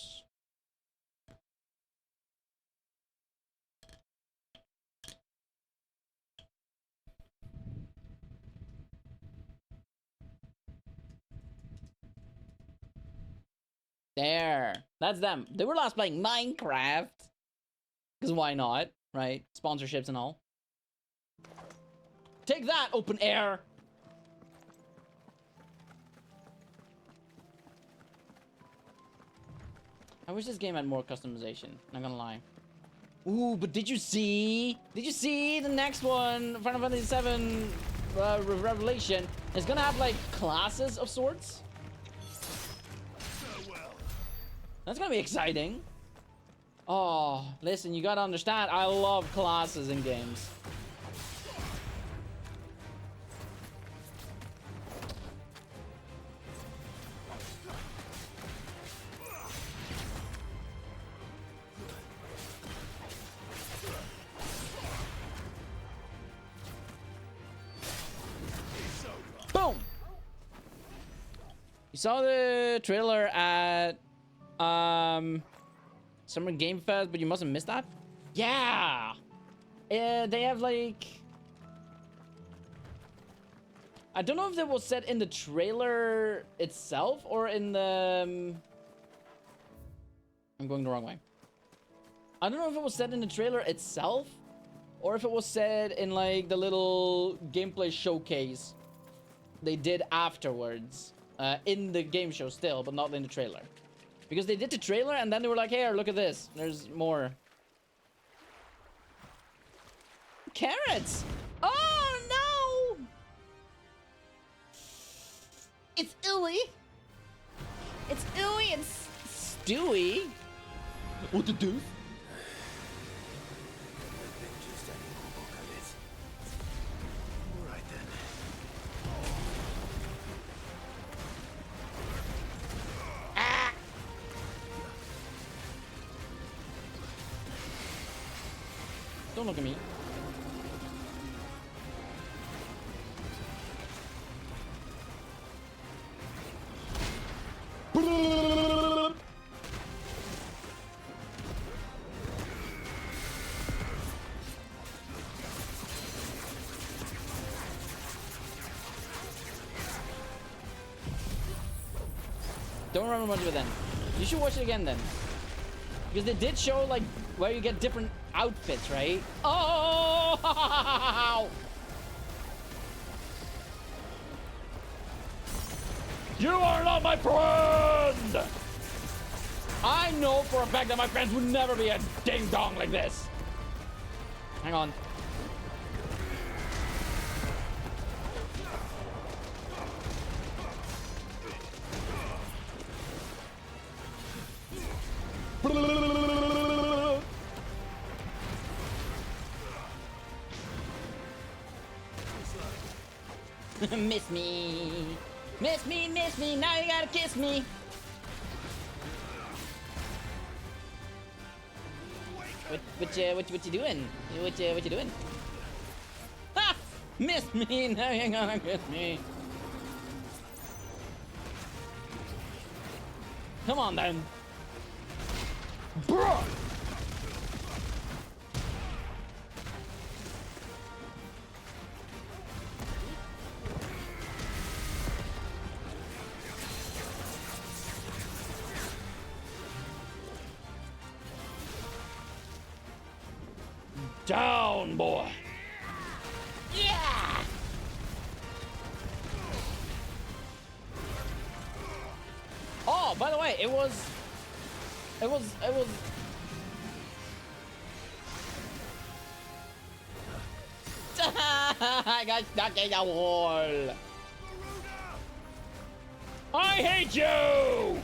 There. That's them. They were last playing Minecraft. Because why not, right? Sponsorships and all. Take that, open air! I wish this game had more customization. Not gonna lie. Ooh, but did you see? Did you see the next one? Final Fantasy 7 Revelation is gonna have like classes of sorts. That's gonna be exciting. Oh, listen, you gotta understand, I love classes in games. Boom! You saw the trailer at Summer Game Fest, but you must have missed that? Yeah! They have like... I don't know if it was said in the trailer itself or in the... I'm going the wrong way. I don't know if it was said in the trailer itself or if it was said in like the little gameplay showcase they did afterwards. In the game show still, but not in the trailer. Because they did the trailer and then they were like, here, look at this. There's more. Carrots! Oh, no! It's ooey. It's ooey and do we? What to do? Right then. Don't look at me. Don't remember much of it then. You should watch it again then. Because they did show like where you get different outfits, right? Oh! You are not my friend! I know for a fact that my friends would never be a ding-dong like this. Hang on. Miss me. Miss me, miss me, now you gotta kiss me. What you doing? What you doing? Ha! Miss me, now you gotta kiss me. Come on then. Bruh! Down, boy. Yeah. Oh, by the way, it was. I got stuck in the wall. I hate you.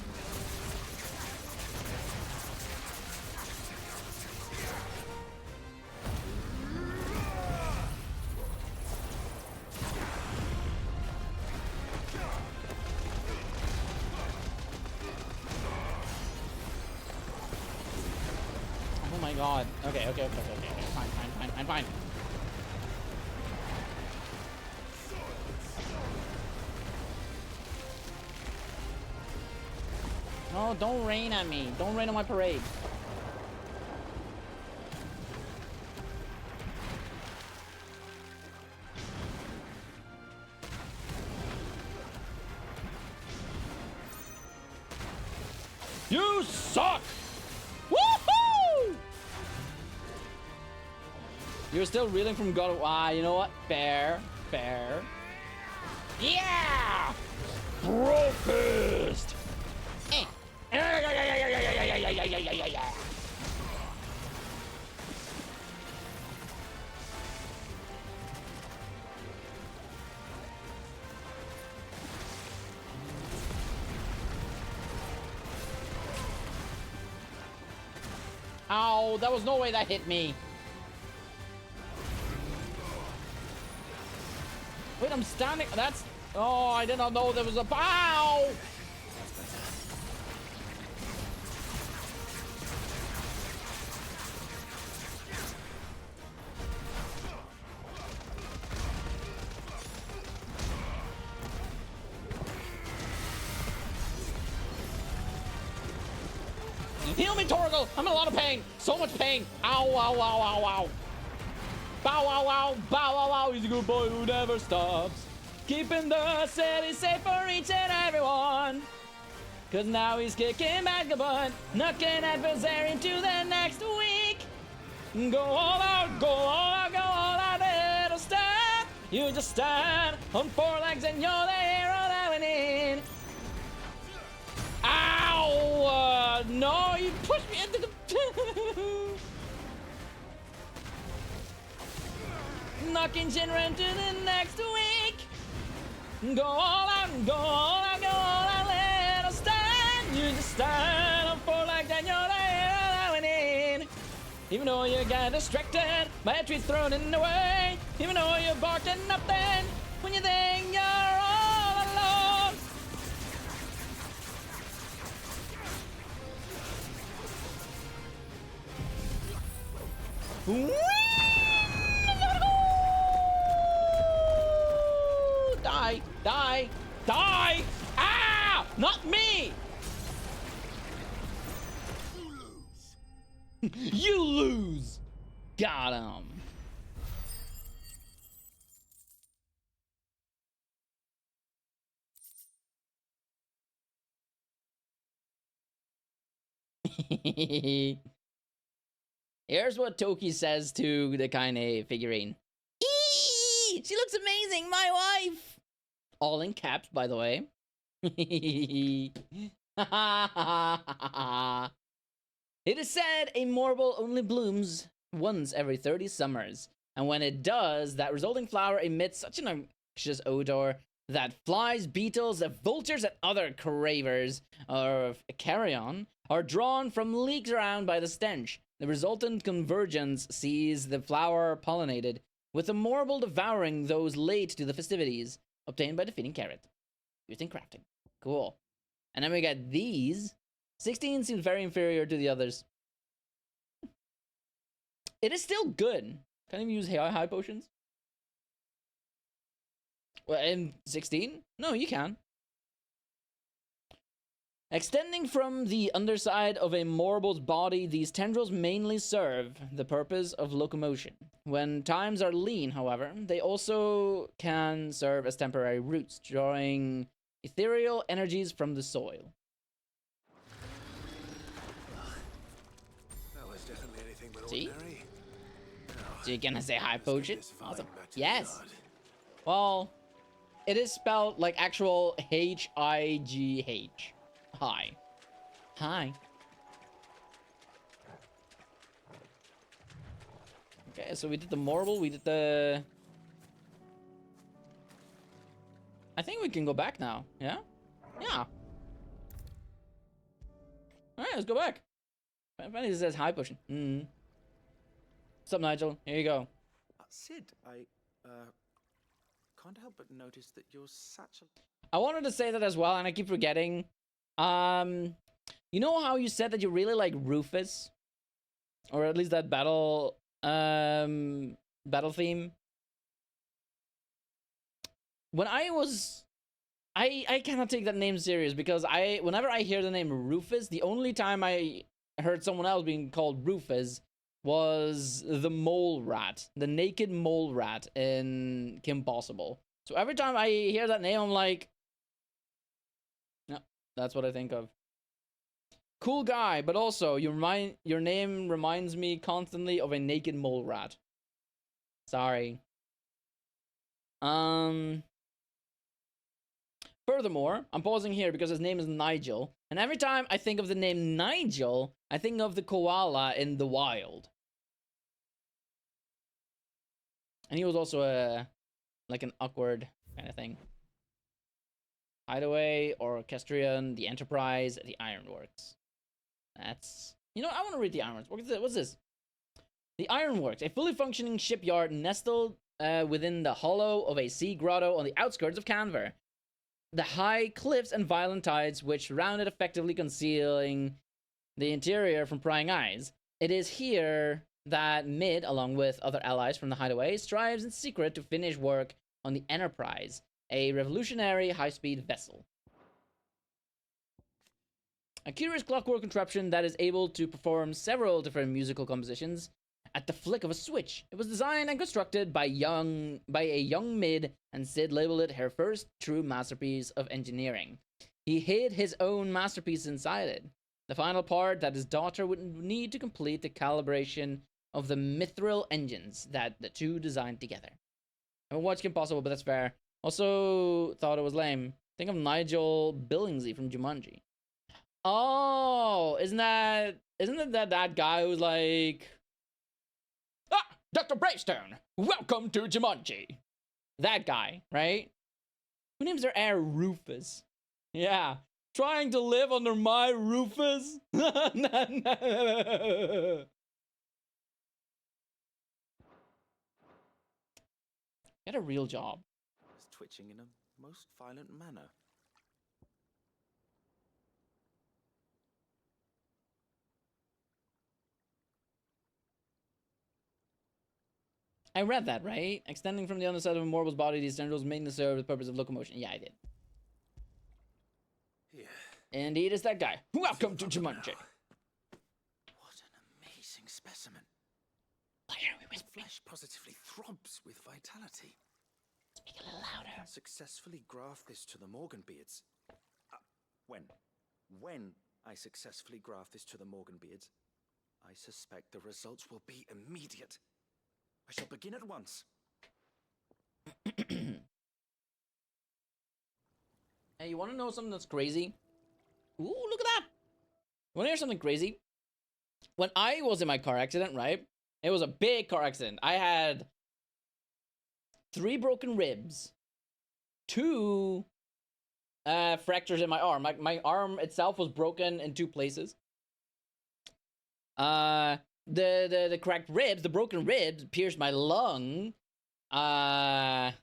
Oh my god. Okay. Fine. No, don't rain on me. Don't rain on my parade. You suck! Woohoo! You're still reeling from God of War. You know what? Fair. Yeah! Brofist! Ow, that was no way that hit me. Wait, I'm standing. That's. Oh, I did not know there was a. Ow! Heal me, Torgal! I'm in a lot of pain! So much pain! Ow, ow, ow, ow, ow! Bow, wow, wow! Bow, wow, wow! He's a good boy who never stops. Keeping the city safe for each and everyone. Cause now he's kicking back the butt, knocking adversary into the next week. Go all out, go all out, go all out, it'll stop. You just stand on 4 legs and you're the hero that we need. Ow! No, you pushed me into the... Knocking Shinra into the next week. Go all out, go all out, go all out, let us stand. You just stand up for Even though you get distracted by a tree thrown in the way. Even though you're barking nothing when you think you're all alone. Die, die, die! Ah! Not me! You lose! Got him. Here's what Toki says to the Kaine figurine. Eee! She looks amazing, my wife! All in caps, by the way. It is said a marble only blooms once every 30 summers, and when it does, that resulting flower emits such an noxious odor that flies, beetles, vultures, and other cravers of carrion are drawn from leagues around by the stench. The resultant convergence sees the flower pollinated, with the marble devouring those late to the festivities, obtained by defeating carrot. Used in crafting. Cool. And then we got these. 16 seems very inferior to the others. It is still good. Can you use high potions? Well, in 16? No, you can. Extending from the underside of a marble's body, these tendrils mainly serve the purpose of locomotion. When times are lean, however, they also can serve as temporary roots, drawing ethereal energies from the soil. That was definitely anything but See? ordinary. So you're gonna say high potion? Awesome. Yes. Well, it is spelled like actual H-I-G-H. Hi. Hi. Okay, so we did the marble, we did the... I think we can go back now, yeah? Yeah. Alright, let's go back. Funny it says high potion. What's up, Nigel? Here you go. Sid, I can't help but notice that you're such a... I wanted to say that as well, and I keep forgetting. You know how you said that you really like Rufus? Or at least that battle theme? When I cannot take that name serious because whenever I hear the name Rufus, the only time I heard someone else being called Rufus was the mole rat, the naked mole rat in Kim Possible. So every time I hear that name, I'm like, no, that's what I think of. Cool guy, but also your name reminds me constantly of a naked mole rat. Sorry. Furthermore, I'm pausing here because his name is Nigel, and every time I think of the name Nigel, I think of the koala in the wild. And he was also like an awkward kind of thing. Hideaway, Orchestrion, the Enterprise, the Ironworks. That's... You know, I want to read the Ironworks. What's this? The Ironworks, a fully functioning shipyard nestled within the hollow of a sea grotto on the outskirts of Canver. The high cliffs and violent tides which surround it, effectively concealing the interior from prying eyes. It is here that Mid, along with other allies from the Hideaway, strives in secret to finish work on the Enterprise, a revolutionary high-speed vessel. A curious clockwork contraption that is able to perform several different musical compositions at the flick of a switch. It was designed and constructed by a young Mid, and Sid labeled it her first true masterpiece of engineering. He hid his own masterpiece inside it, the final part that his daughter would need to complete the calibration of the mithril engines that the two designed together. I haven't watched Kim Possible, but that's fair. Also thought it was lame. Think of Nigel Billingsley from Jumanji. Oh, isn't it that guy who's like, Dr. Bravestone, welcome to Jumanji. That guy, right? Who names their heir Rufus? Yeah, trying to live under my Rufus? Get a real job. It's twitching in a most violent manner. I read that, right? Extending from the underside of a mortal's body, these tendrils mainly serve the purpose of locomotion. Yeah, I did. Yeah. Indeed, it's that guy. Welcome to Jumanji. What an amazing specimen. Why are we His flesh positively throbs with vitality. Speak a little louder. I can successfully graft this to the Morganbeards. When I successfully graft this to the Morganbeards, I suspect the results will be immediate. I shall begin at once. Hey, you want to know something that's crazy? Ooh, look at that! You want to hear something crazy? When I was in my car accident, right? It was a big car accident. I had 3 broken ribs, 2 fractures in my arm. My arm itself was broken in 2 places. The cracked ribs, the broken ribs pierced my lung. I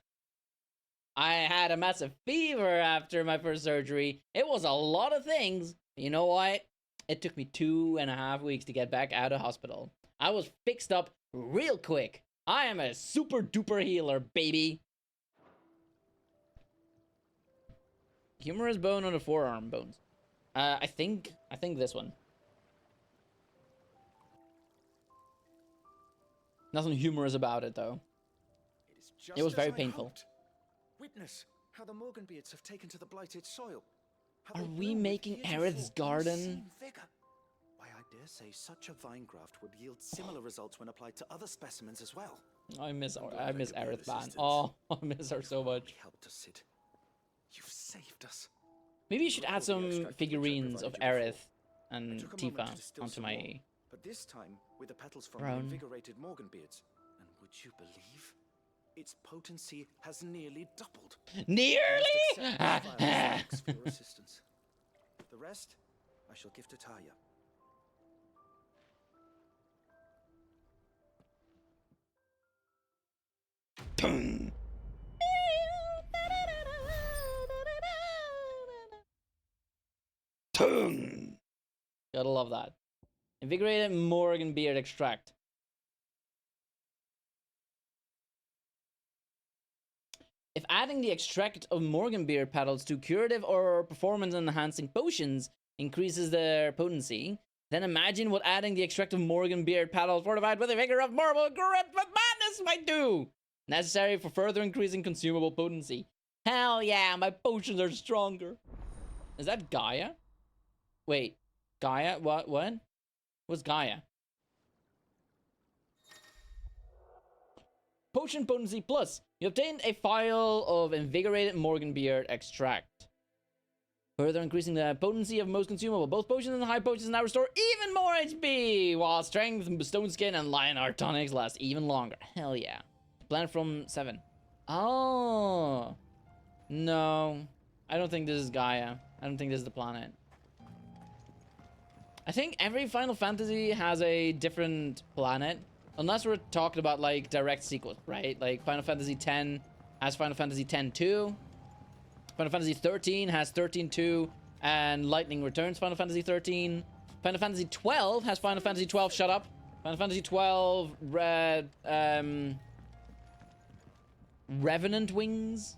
had a massive fever after my first surgery. It was a lot of things. You know what? It took me 2.5 weeks to get back out of hospital. I was fixed up real quick. I am a super duper healer, baby. Humerus bone on the forearm bones. I think this one. Nothing humorous about it, though. Just It was as very I painful. hoped. Witness how the Morganbeards have taken to the blighted soil. How Are they we bloom with making heretofore Aerith's garden? unseen vigor. Why, I dare say such a vine graft would yield similar results when applied to other specimens as well. I miss Aerith, man. Oh, I miss her so much. Helped us, Sid. You've saved us. Maybe you should add some figurines of Aerith and Tifa onto my But this time with the petals from throne. the invigorated Morganbeards. And would you believe? Its potency has nearly doubled. Nearly? Thanks for your assistance. The rest, I shall give to Taya. Tung. Tung. Gotta love that. Invigorated Morganbeard extract. If adding the extract of Morganbeard petals to curative or performance-enhancing potions increases their potency, then imagine what adding the extract of Morganbeard petals fortified with the vigor of marble gripped with madness might do! Necessary for further increasing consumable potency. Hell yeah, my potions are stronger! Is that Gaia? Wait, Gaia? What? What's Gaia? Potion potency plus. You obtained a vial of invigorated Morganbeard extract. Further increasing the potency of most consumable. Both potions and high potions now restore even more HP, while strength, stone skin, and Lionheart tonics last even longer. Hell yeah. Planet from 7. Oh. No. I don't think this is Gaia. I don't think this is the planet. I think every Final Fantasy has a different planet. Unless we're talking about, like, direct sequels, right? Like, Final Fantasy X has Final Fantasy X-2. Final Fantasy 13 has 13-2, and Lightning Returns Final Fantasy 13. Final Fantasy 12 has Final Fantasy 12, shut up. Final Fantasy 12, Revenant Wings.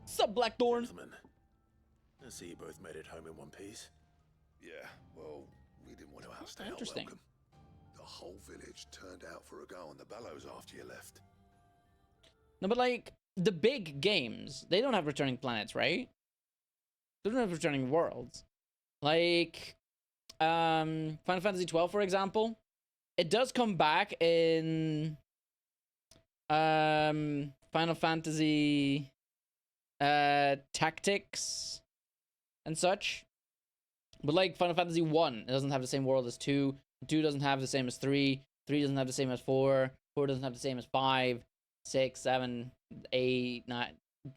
Sup, Blackthorn? Gentlemen, I see you both made it home in one piece. Yeah, well, we didn't want to outstay our Interesting. welcome. The whole village turned out for a go on the bellows after you left. No, but like, the big games, they don't have returning planets, right? They don't have returning worlds. Like, Final Fantasy 12, for example, it does come back in Final Fantasy Tactics and such. But like Final Fantasy 1, it doesn't have the same world as 2. 2 doesn't have the same as 3. 3 doesn't have the same as 4. 4 doesn't have the same as 5. 6, 7, 8, 9.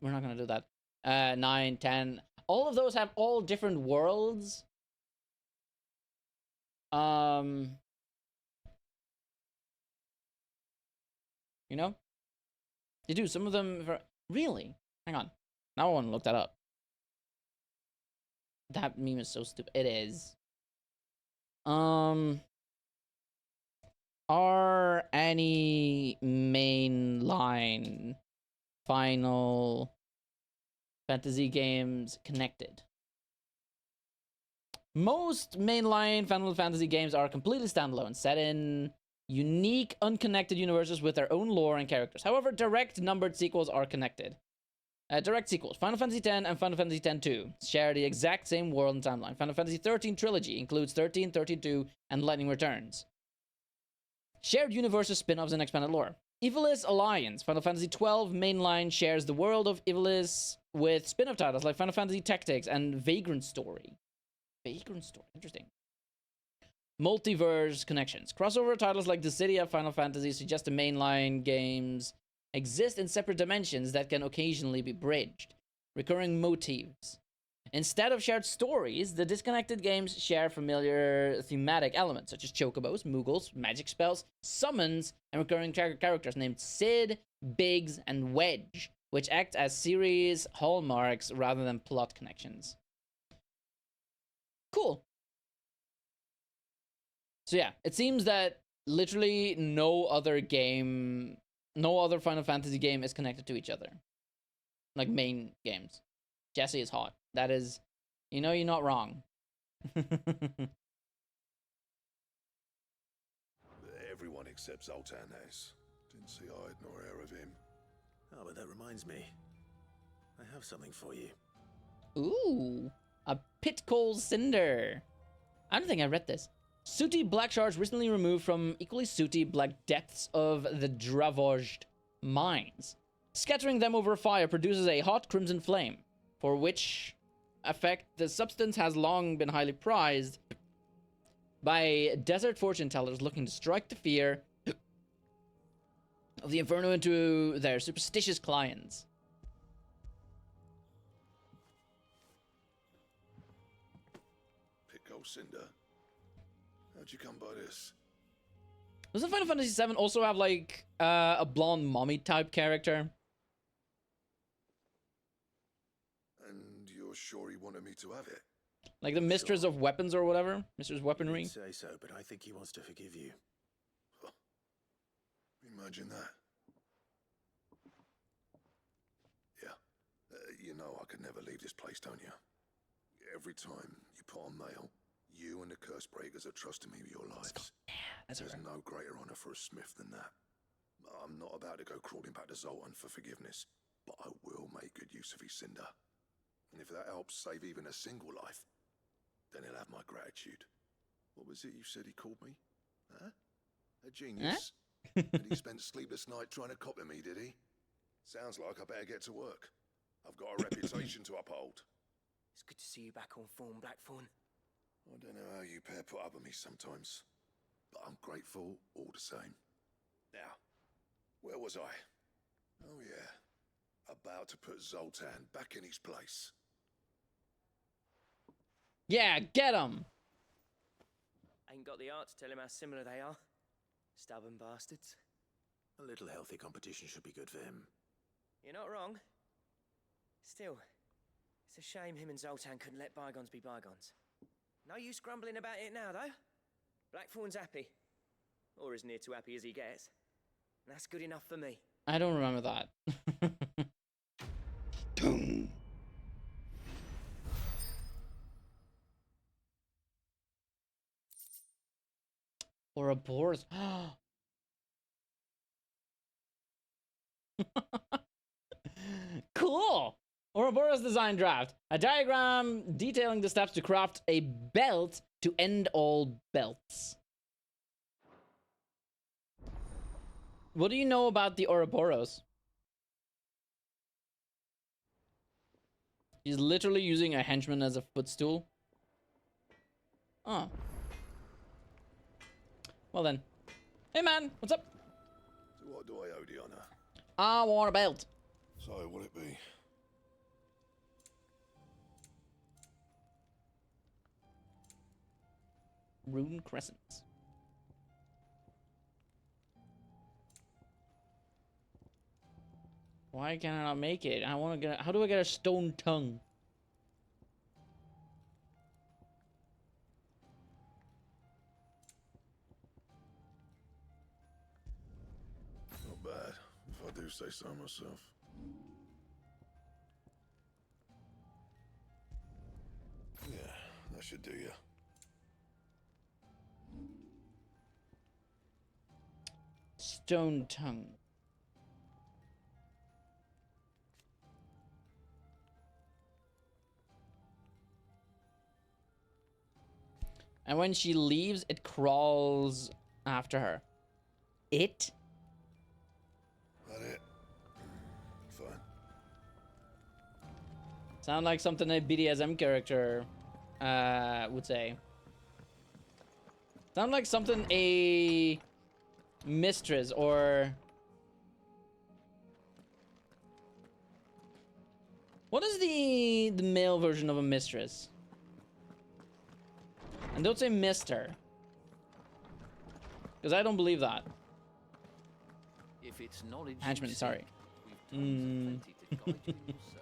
We're not gonna do that. 9, 10. All of those have all different worlds. You know? They do. Some of them... Really? Hang on. Now I want to look that up. That meme is so stupid. It is. Are any mainline Final Fantasy games connected? Most mainline Final Fantasy games are completely standalone, set in unique, unconnected universes with their own lore and characters. However, direct numbered sequels are connected. Direct sequels. Final Fantasy X and Final Fantasy X-2 share the exact same world and timeline. Final Fantasy XIII Trilogy includes 13, 13-2, and Lightning Returns. Shared universes, spin-offs, and expanded lore. Ivalice Alliance. Final Fantasy XII mainline shares the world of Ivalice with spin-off titles like Final Fantasy Tactics and Vagrant Story. Vagrant Story. Interesting. Multiverse connections. Crossover titles like Dissidia Final Fantasy suggest the mainline games exist in separate dimensions that can occasionally be bridged. Recurring motifs. Instead of shared stories, the disconnected games share familiar thematic elements such as chocobos, moogles, magic spells, summons, and recurring characters named Sid, Biggs, and Wedge, which act as series hallmarks rather than plot connections. Cool. So yeah, it seems that literally no other Final Fantasy game is connected to each other. Like main games. Jesse is hot. That is, you know, you're not wrong. Everyone except Zoltan has. Didn't see hide nor hair of him. Oh, but that reminds me. I have something for you. Ooh, a pit coal cinder. I don't think I read this. Sooty black shards recently removed from equally sooty black depths of the Dravoged mines. Scattering them over fire produces a hot crimson flame, for which effect the substance has long been highly prized by desert fortune tellers looking to strike the fear of the Inferno into their superstitious clients. Pico Cinder. How'd you come by this? Doesn't Final Fantasy VII also have, like, a blonde mommy type character? And you're sure he wanted me to have it? Like the Mistress of Weapons or whatever? Mistress Weaponry? You'd say so, but I think he wants to forgive you. Huh. Imagine that. Yeah. You know I could never leave this place, don't you? Every time you put on mail, you and the Curse Breakers are trusting me with your lives. There's no greater honor for a smith than that. I'm not about to go crawling back to Zoltan for forgiveness, but I will make good use of his cinder. And if that helps save even a single life, then he'll have my gratitude. What was it you said he called me? Huh? A genius? And he spent sleepless night trying to copy me, did he? Sounds like I better get to work. I've got a reputation to uphold. It's good to see you back on form, Blackthorn. I don't know how you pair put up with me sometimes, but I'm grateful all the same. Now, where was I? Oh yeah, about to put Zoltan back in his place. Yeah, get him! Ain't got the art to tell him how similar they are. Stubborn bastards. A little healthy competition should be good for him. You're not wrong. Still, it's a shame him and Zoltan couldn't let bygones be bygones. No use grumbling about it now, though. Blackthorn's happy. Or as near to happy as he gets. And that's good enough for me. I don't remember that. Or a boar's. Cool! Ouroboros design draft. A diagram detailing the steps to craft a belt to end all belts. What do you know about the Ouroboros? He's literally using a henchman as a footstool. Oh. Well then. Hey man, what's up? So what do I owe the honor? I want a belt. So what'll it be? Rune crescents. Why can I not make it? I want to get. How do I get a stone tongue? Not bad, if I do say so myself. Yeah, that should do you. Stone tongue. And when she leaves, it crawls after her. It? That it? Fine. Sound like something a BDSM character would say. Sound like something a mistress or... What is the male version of a mistress? And don't say mister. Because I don't believe that. If it's knowledge Henchman, you sorry. seek, we've tons of plenty to guide you in your search.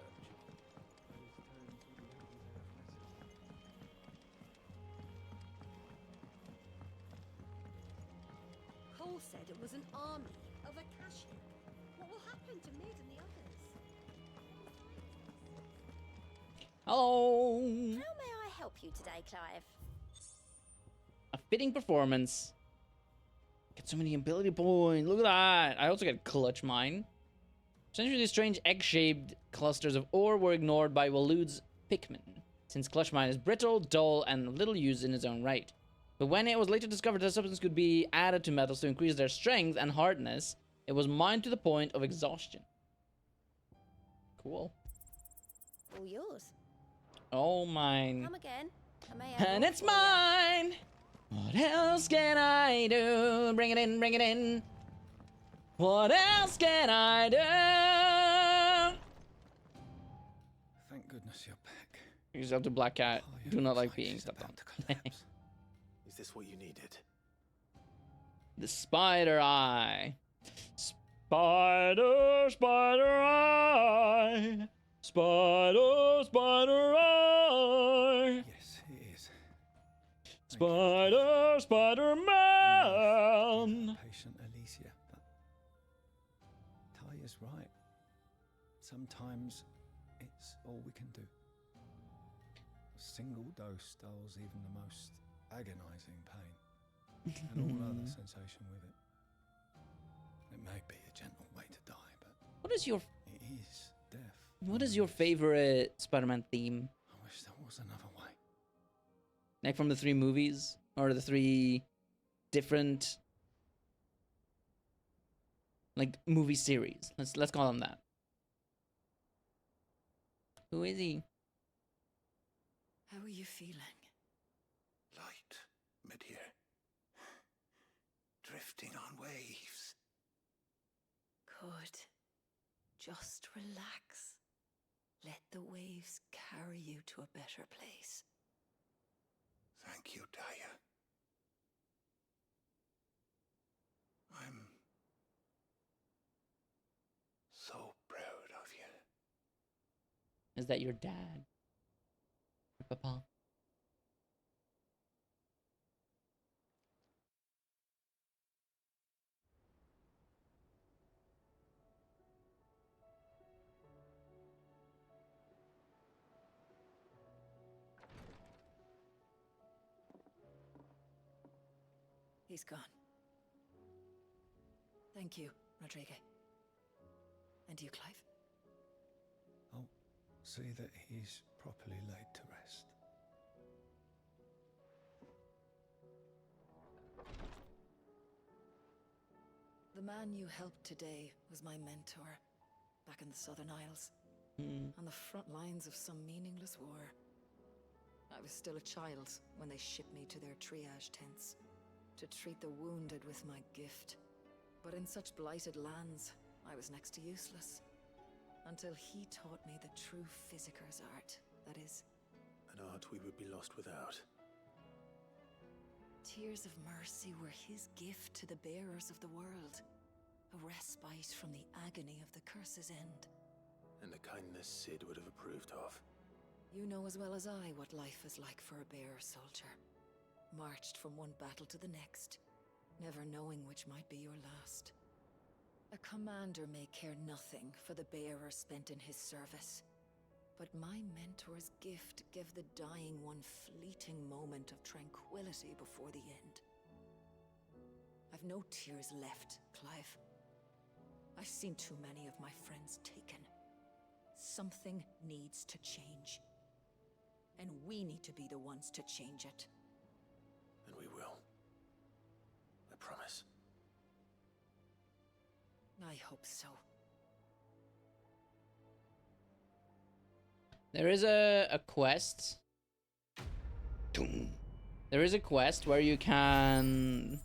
Cole said it was an army of Akashi. What will happen to Mid and the others? Hello. How may I help you today, Clive? A fitting performance. Get so many ability points. Look at that. I also get clutch mine. Essentially, strange egg-shaped clusters of ore were ignored by Waloed's Pikmin, since clutch mine is brittle, dull, and of little use in its own right. But when it was later discovered that substance could be added to metals to increase their strength and hardness, it was mined to the point of exhaustion. Cool. All yours. Oh, mine. Come again. I may have And more it's for you. mine! What else can I do? Bring it in, bring it in. What else can I do? Thank goodness you're back. Yourself to Black Cat. Do not like being stepped on. Is this what you needed? The spider eye. Spider, spider eye. Spider, spider eye. Yes, it is. Spider, Spider-Man. Patient Alicia, but Ty is right. Sometimes it's all we can do. A single dose dulls even the most agonizing pain, and all other sensation with it. It may be a gentle way to die, but What is your it is death. What is your favorite Spider-Man theme? I wish there was another way. Like from the 3 movies? Or the 3 different like movie series. Let's call them that. Who is he? How are you feeling? Light, mid-here. Drifting on waves. Good. Just relax. Let the waves carry you to a better place. Thank you, Daya. I'm so proud of you. Is that your dad? Your papa? He's gone. Thank you, Rodrigue. And you, Clive? I'll see that he's properly laid to rest. The man you helped today was my mentor, back in the Southern Isles, on the front lines of some meaningless war. I was still a child when they shipped me to their triage tents, to treat the wounded with my gift. But in such blighted lands, I was next to useless. Until he taught me the true Physicker's art, that is. An art we would be lost without. Tears of mercy were his gift to the bearers of the world. A respite from the agony of the curse's end. And a kindness Sid would have approved of. You know as well as I what life is like for a bearer soldier. Marched from one battle to the next, never knowing which might be your last. A commander may care nothing for the bearer spent in his service. But my mentor's gift gave the dying one fleeting moment of tranquility before the end. I've no tears left, Clive. I've seen too many of my friends taken. Something needs to change. And we need to be the ones to change it. And we will. I promise. I hope so. There is a quest. There is a quest where you can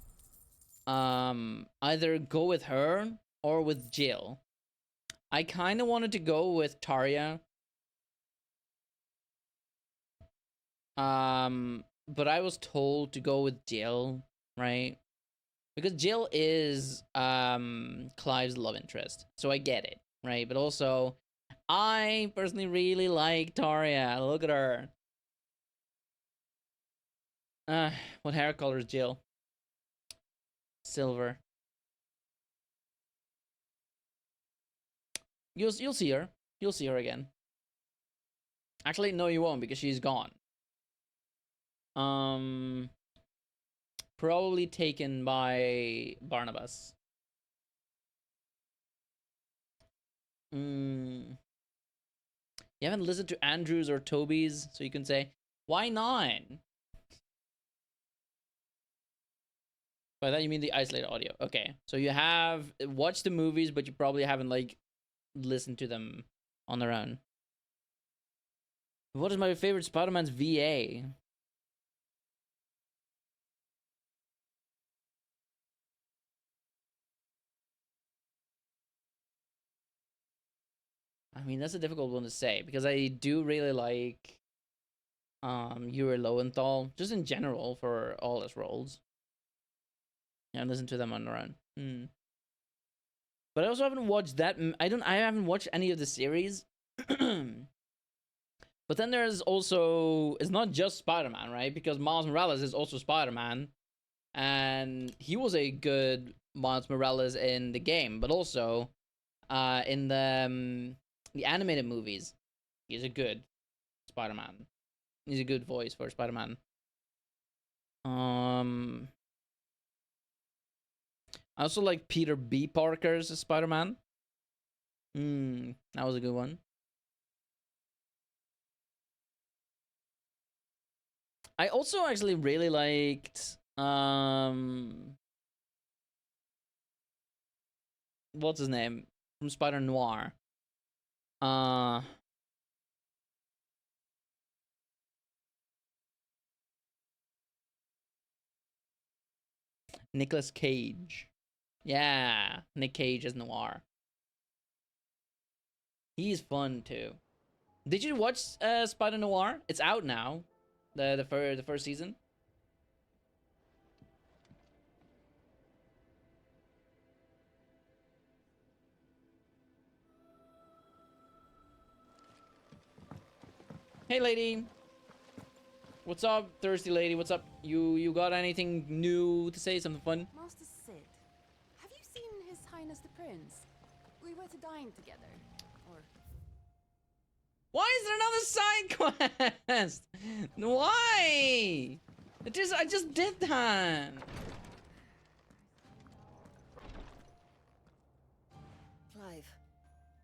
either go with her or with Jill. I kind of wanted to go with Tarja. But I was told to go with Jill, right? Because Jill is Clive's love interest. So I get it, right? But also I personally really like Tarja. Look at her. What hair color is Jill? Silver. You'll see her. You'll see her again. Actually, no, you won't because she's gone. Probably taken by Barnab-Ass. You haven't listened to Andrew's or Toby's, so you can say, why not? By that you mean the isolated audio. Okay, so you have watched the movies, but you probably haven't, like, listened to them on their own. What is my favorite Spider-Man's VA? I mean, that's a difficult one to say, because I do really like Yuri Lowenthal, just in general, for all his roles. Yeah, listen to them on their own. But I also haven't watched that. I haven't watched any of the series. But then there's also, it's not just Spider-Man, right? Because Miles Morales is also Spider-Man, and he was a good Miles Morales in the game, but also in the animated movies, he's a good Spider-Man. He's a good voice for Spider-Man. I also like Peter B. Parker's Spider-Man. That was a good one. I also actually really liked what's his name from Spider-Noir. Nicolas Cage. Yeah, Nick Cage as Noir. He's fun too. Did you watch Spider-Noir? It's out now. The first season. Hey, lady. What's up, thirsty lady? What's up? You got anything new to say? Something fun? Master Sid, have you seen His Highness the Prince? We were to dine together, or... Why is there another side quest? Why? I just did that. Clive,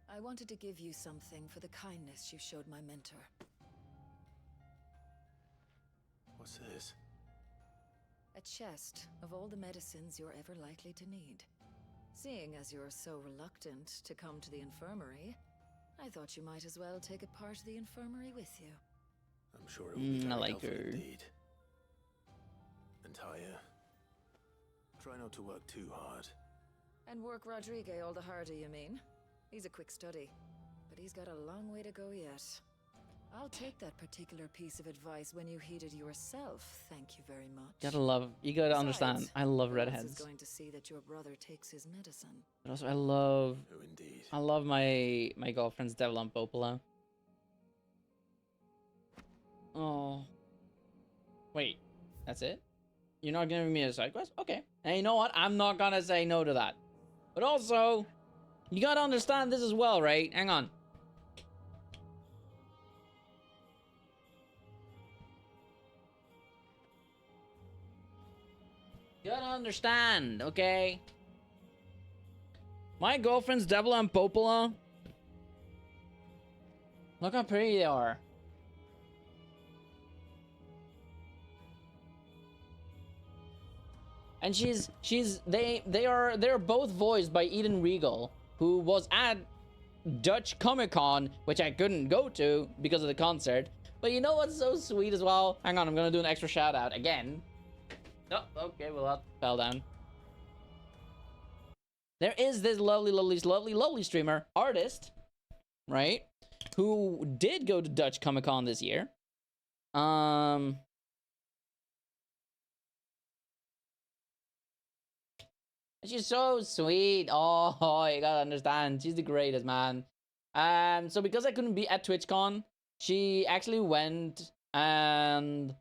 I wanted to give you something for the kindness you showed my mentor. What's this? A chest of all the medicines you're ever likely to need. Seeing as you're so reluctant to come to the infirmary, I thought you might as well take a part of the infirmary with you. I'm sure it will be very I like helpful her. indeed. And Tarja, try not to work too hard. And work Rodrigue all the harder, you mean? He's a quick study, but he's got a long way to go yet. I'll take that particular piece of advice when you heed it yourself. Thank you very much. You gotta understand. Besides, I love who else redheads. is going to see that your brother takes his medicine? But also, I love my girlfriend's Devil on Popola. Oh, wait, that's it? You're not giving me a side quest? Okay. And you know what? I'm not gonna say no to that. But also, you gotta understand this as well, right? Hang on. You gotta understand, okay? My girlfriend's Devil and Popola. Look how pretty they are. And they're both voiced by Eden Regal, who was at Dutch Comic-Con, which I couldn't go to because of the concert. But you know what's so sweet as well? Hang on, I'm gonna do an extra shout out again. Oh, okay, well that fell down. There is this lovely streamer, artist, right? Who did go to Dutch Comic-Con this year. She's so sweet. Oh, you gotta understand. She's the greatest, man. So because I couldn't be at TwitchCon, she actually went and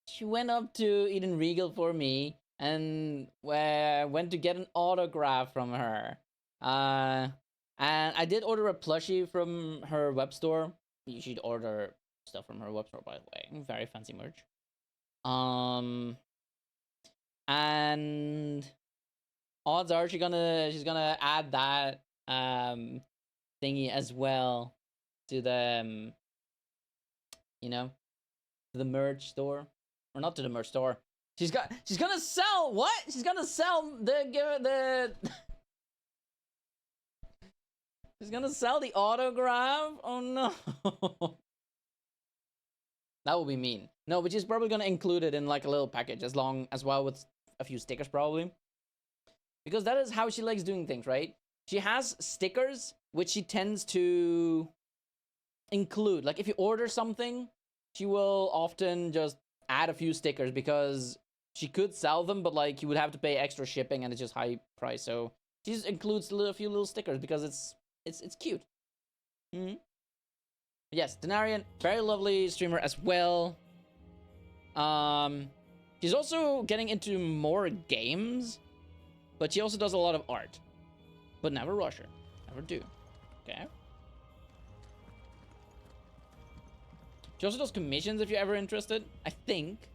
she went up to Eden Regal for me and went to get an autograph from her. And I did order a plushie from her web store. You should order stuff from her web store, by the way. Very fancy merch. And odds are she's gonna add that thingy as well to the you know, to the merch store, or not to the merch store. She's gonna sell what? She's gonna sell the she's gonna sell the autograph. Oh no. That would be mean. No, but she's probably gonna include it in like a little package as well with a few stickers probably. Because that is how she likes doing things, right? She has stickers which she tends to include. Like if you order something, she will often just add a few stickers because she could sell them, but like you would have to pay extra shipping and it's just high price. So she just includes a few little stickers because it's cute. Yes, Denarian, very lovely streamer as well. She's also getting into more games, but she also does a lot of art. But never rush her. Never do. Okay? She also does commissions if you're ever interested. I think.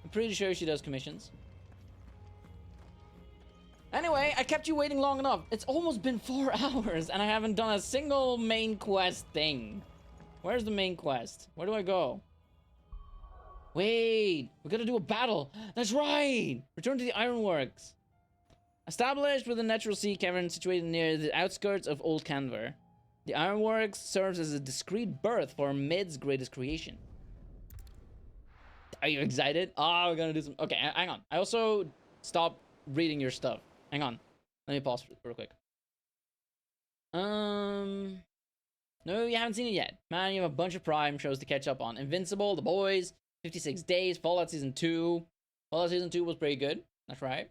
I'm pretty sure she does commissions. Anyway, I kept you waiting long enough. It's almost been 4 hours and I haven't done a single main quest thing. Where's the main quest? Where do I go? Wait, we gotta do a battle. That's right! Return to the Ironworks. Established with a natural sea cavern situated near the outskirts of Old Canver, the Ironworks serves as a discreet berth for Mid's greatest creation. Are you excited? Oh, we're gonna do some... Okay, hang on. I also stopped reading your stuff. Hang on. Let me pause real quick. No, you haven't seen it yet. Man, you have a bunch of Prime shows to catch up on. Invincible, The Boys, 56 Days, Fallout Season 2. Fallout Season 2 was pretty good. That's right.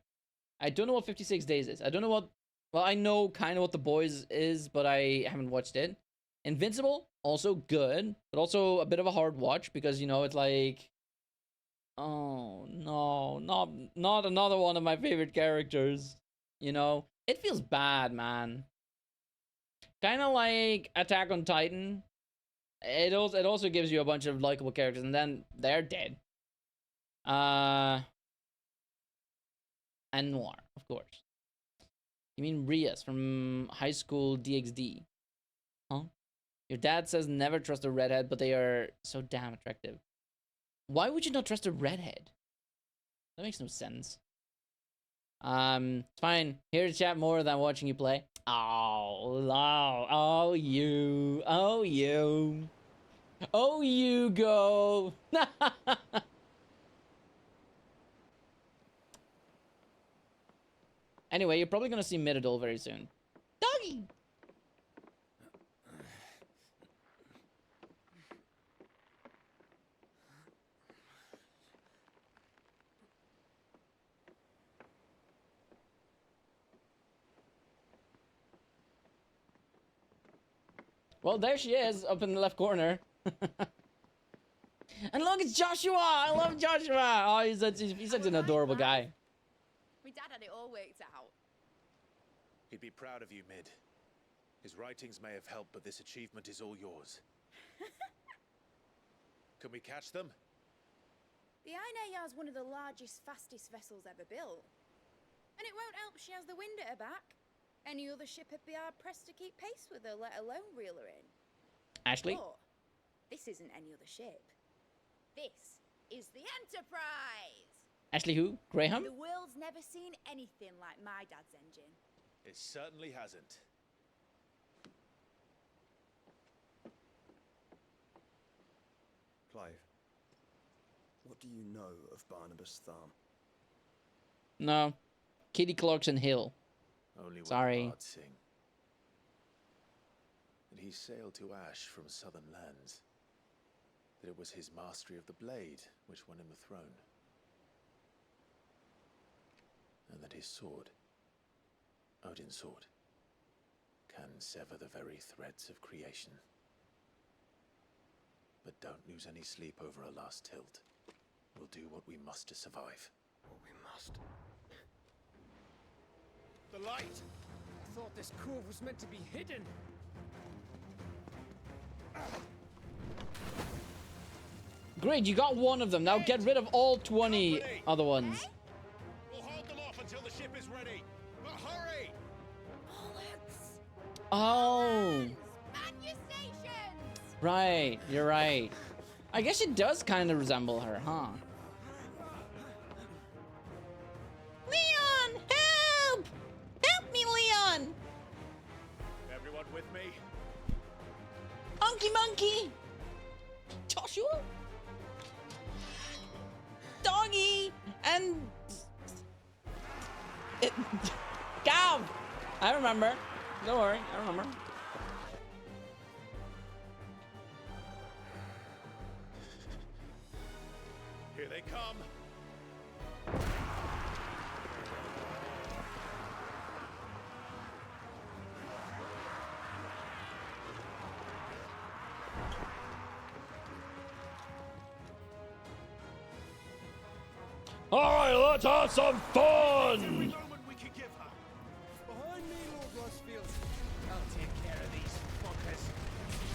I don't know what 56 Days is. I don't know what... Well, I know kind of what The Boys is, but I haven't watched it. Invincible, also good, but also a bit of a hard watch because, you know, it's like... Oh, no. Not another one of my favorite characters. You know? It feels bad, man. Kind of like Attack on Titan. It also gives you a bunch of likable characters, and then they're dead. And Noir, of course. You mean Rias from High School DxD? Huh? Your dad says never trust a redhead, but they are so damn attractive. Why would you not trust a redhead? That makes no sense. It's fine. Here to chat more than watching you play. Oh, you go. Anyway, you're probably gonna see Miradol very soon. Doggy! Well, there she is, up in the left corner. And look, it's Joshua! I love Joshua! Oh, he's such an adorable guy. My dad had it all worked out. He'd be proud of you, Mid. His writings may have helped, but this achievement is all yours. Can we catch them? The Aine is one of the largest, fastest vessels ever built. And it won't help she has the wind at her back. Any other ship would be hard-pressed to keep pace with her, let alone reel her in. Ashley? But this isn't any other ship. This is the Enterprise! Ashley who? Graham? The world's never seen anything like my dad's engine. It certainly hasn't. Clive, what do you know of Barnab-Ass Tharm? No. Kitty Clarkson Hill. Only what Sorry. the bards sing. That he sailed to Ash from southern lands. That it was his mastery of the blade which won him the throne. And that his sword, Odin's sword, can sever the very threads of creation. But don't lose any sleep over a last tilt. We'll do what we must to survive. What we must. The light! I thought this cove was meant to be hidden. Great, you got one of them. Now get rid of all 20 other ones. We'll hold them off until the ship is ready. But hurry! Oh. Man your stations! Right, you're right. I guess it does kind of resemble her, huh? Leon, help! Help me, Leon! Everyone with me? Unky Monkey! Joshua? Doggy! And... Gav! I remember. Don't worry, I remember. Here they come. All right, let's have some fun! Behind me, Lord Rosfield. I'll take care of these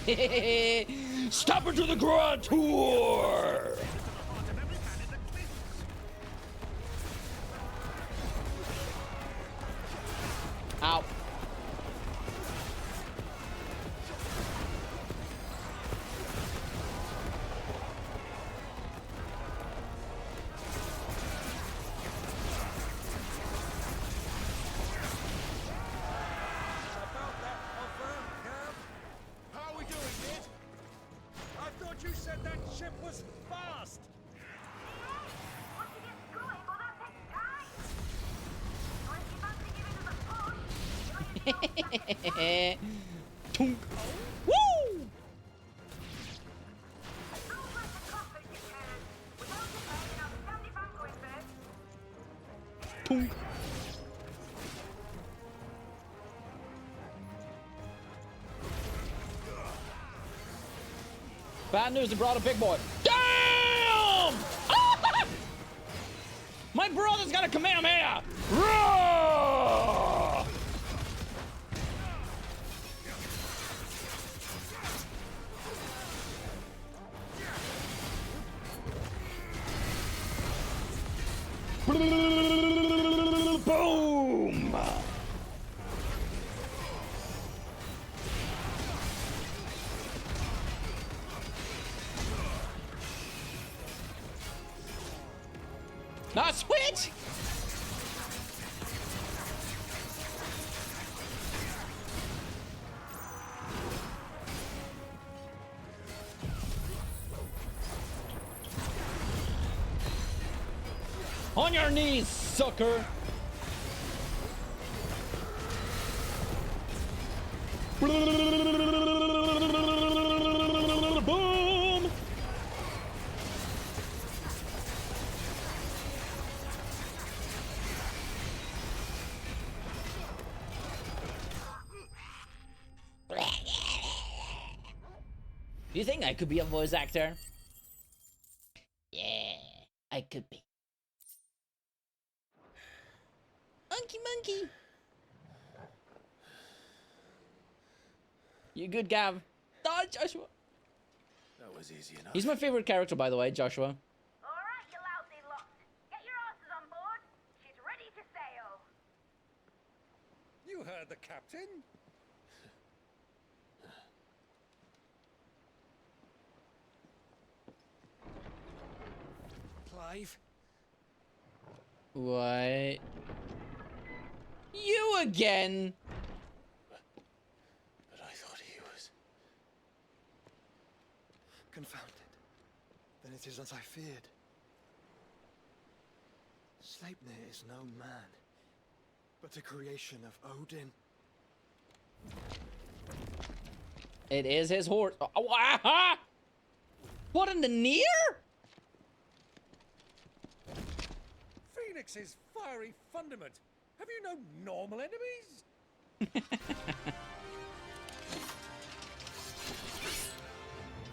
fuckers. Step into the Grand Tour! Ow. How are we doing, Ned? I thought you said that ship was fast. Tunk. Woo! Tunk. Bad news, they brought a big boy. Damn! My brother's got a Kamehameha! Roar! Boom! Not switch! On your knees, sucker! Boom! Do you think I could be a voice actor? Yeah, I could be. Monkey monkey. You good, Gav? Die, Joshua. That was easy enough. He's my favorite character, by the way, Joshua. Alright, you lousy lot. Get your asses on board. She's ready to sail. You heard the captain. Clive? What? You again? But I thought he was... Confounded. Then it is as I feared. Sleipnir is no man, but a creation of Odin. It is his horse. Oh, ah! What in the near? Phoenix's fiery fundament. Have you no normal enemies?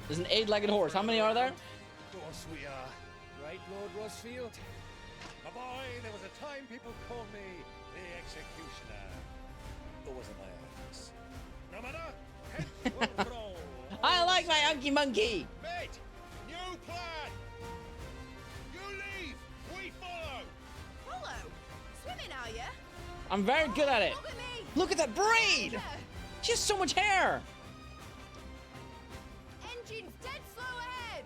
There's an 8-legged horse. How many are there? Of course we are. Right, Lord Rossfield? My boy, there was a time people called me the Executioner. Or was it my ex? No matter, heads will roll. I like my Unky Monkey. Mate, new plan. You leave, we follow. Follow? Swimming, are you? I'm very good at it. Look at me. Look at that braid. She has so much hair. Engine's dead slow ahead.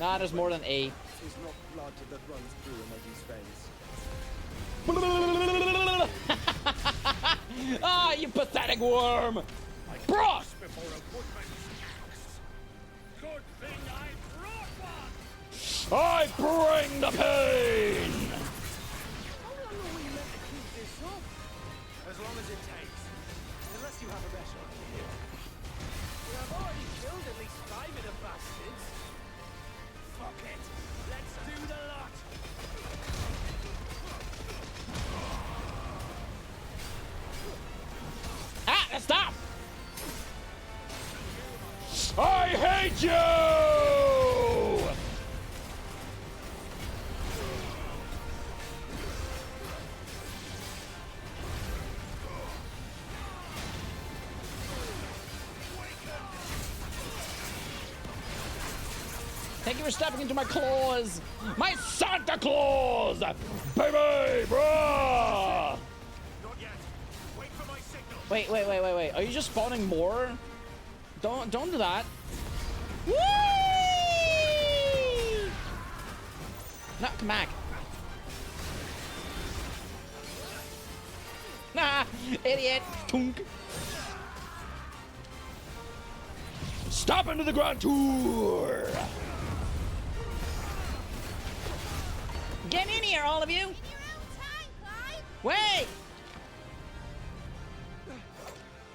Nah, there's more than 8. Tis not blood that runs through a lady's veins. Ah, you pathetic worm! Bros! Before a woodman's axe. Good thing I brought one. I bring the pain! How long are we meant to keep this up? As long as it takes. Unless you have a better idea. We have already killed at least 5 of the bastards. Fuck it. Let's do the lot. Ah, stop! I hate you! Thank you for stepping into my claws! My Santa Claus! Baby! Bruh! Not yet. Wait for my signal. Wait. Are you just spawning more? Don't do that. Whee! No, come back. Nah, idiot. Tunk. Stop into the Grand Tour. Get in here, all of you. Wait.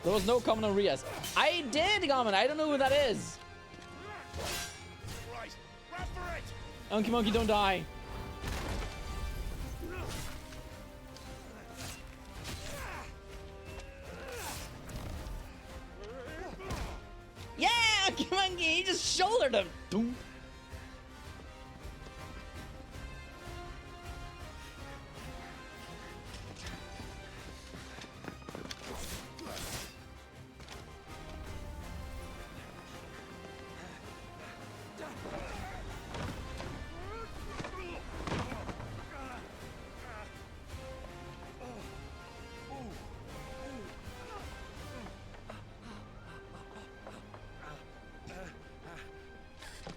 There was no comment on Rias. I did comment. I don't know who that is. Right, run for it. Unky Monkey, don't die. Yeah, Unky Monkey, he just shouldered him. Doom.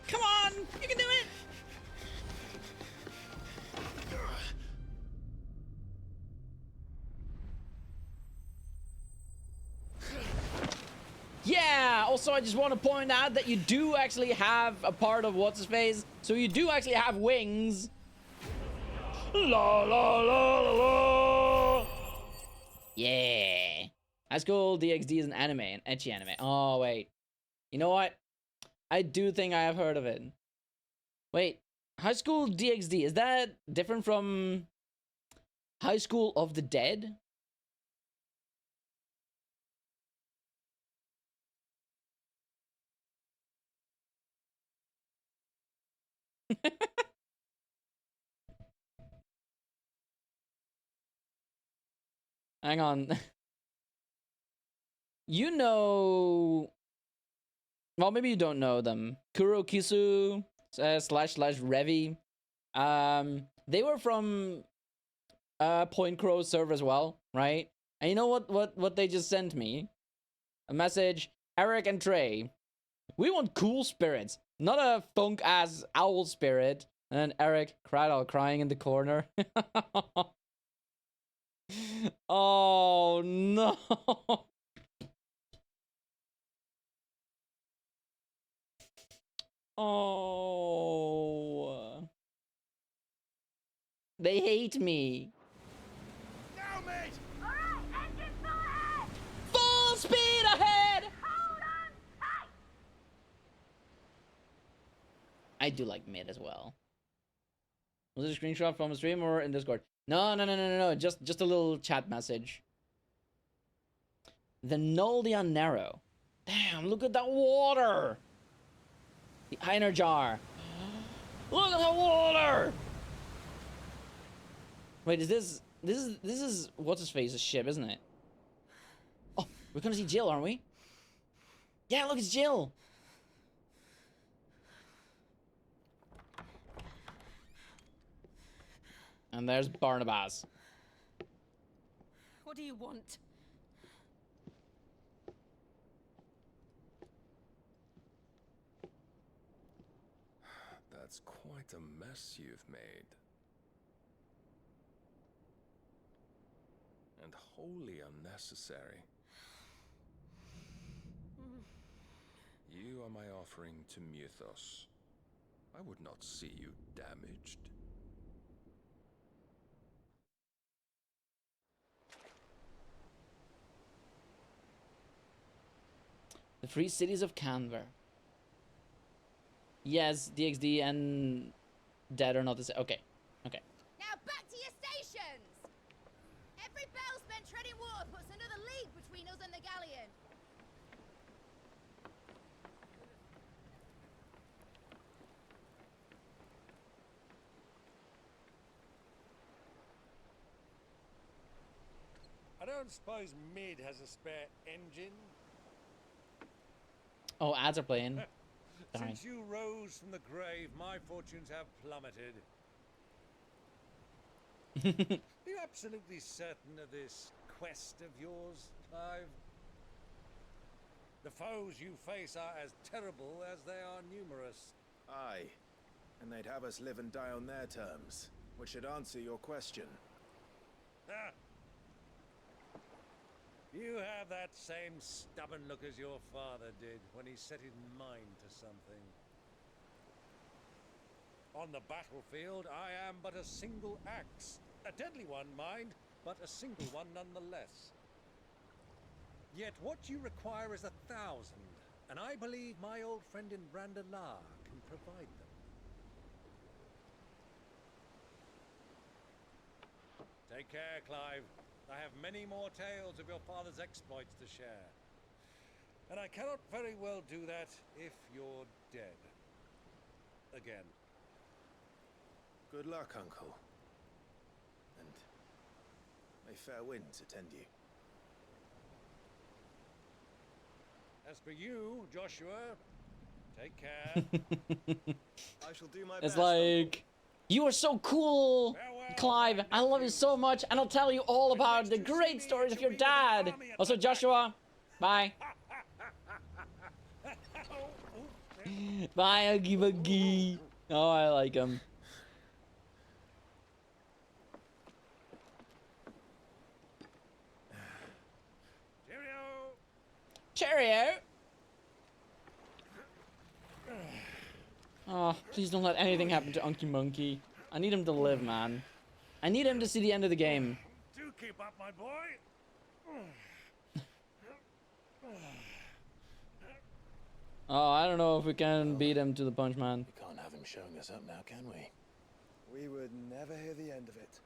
Come on, you can do it. Yeah, also I just want to point out that you do actually have a part of what's-his-face, so you do actually have wings. La la la la la. Yeah. High School DxD is an anime, an ecchi anime. Oh wait. You know what? I do think I have heard of it. Wait, High School DxD, is that different from High School of the Dead? Hang on. You know... Well, maybe you don't know them. Kurokisu / Revi. They were from Point Crow server as well, right? And you know what they just sent me? A message. Eric and Trey. We want cool spirits, not a funk ass owl spirit. And then Eric cried out crying in the corner. Oh no. Oh. They hate me. Now, mate! Alright, engine full ahead! Full speed ahead! Hold on tight! I do like mid as well. Was it a screenshot from a stream or in Discord? No. Just a little chat message. The Noldia Narrow. Damn, look at that water! The Einer Jar. Look at that water! Wait, is this is what's his face's ship, isn't it? Oh, we're gonna see Jill, aren't we? Yeah, look, it's Jill. And there's Barnab-Ass. What do you want? That's quite a mess you've made. And wholly unnecessary. You are my offering to Mythos. I would not see you damaged. The Free Cities of Canver. Yes, DXD and Dead are not the same. Okay. Okay. Now back to your stations! Every bell spent treading water puts another league between us and the galleon. I don't suppose Mid has a spare engine? Oh, ads are playing. Darn. Since you rose from the grave, my fortunes have plummeted. Are you absolutely certain of this quest of yours, Clive? The foes you face are as terrible as they are numerous. Aye. And they'd have us live and die on their terms, which should answer your question. Ah. You have that same stubborn look as your father did when he set his mind to something. On the battlefield, I am but a single axe. A deadly one, mind, but a single one nonetheless. Yet what you require is 1,000, and I believe my old friend in Brandallar can provide them. Take care, Clive. I have many more tales of your father's exploits to share. And I cannot very well do that if you're dead. Again. Good luck, Uncle. And may fair winds attend you. As for you, Joshua, take care. I shall do my It's best. like, you are so cool, Clive. I love you so much, and I'll tell you all about the great stories of your dad. Also, Joshua, bye. Bye, Huggy Buggy. Oh, I like him. Cheerio. Oh, please don't let anything happen to Unky Monkey. I need him to live, man. I need him to see the end of the game. Do keep up, my boy. Oh, I don't know if we can beat him to the punch, man. We can't have him showing us up now, can we? We would never hear the end of it.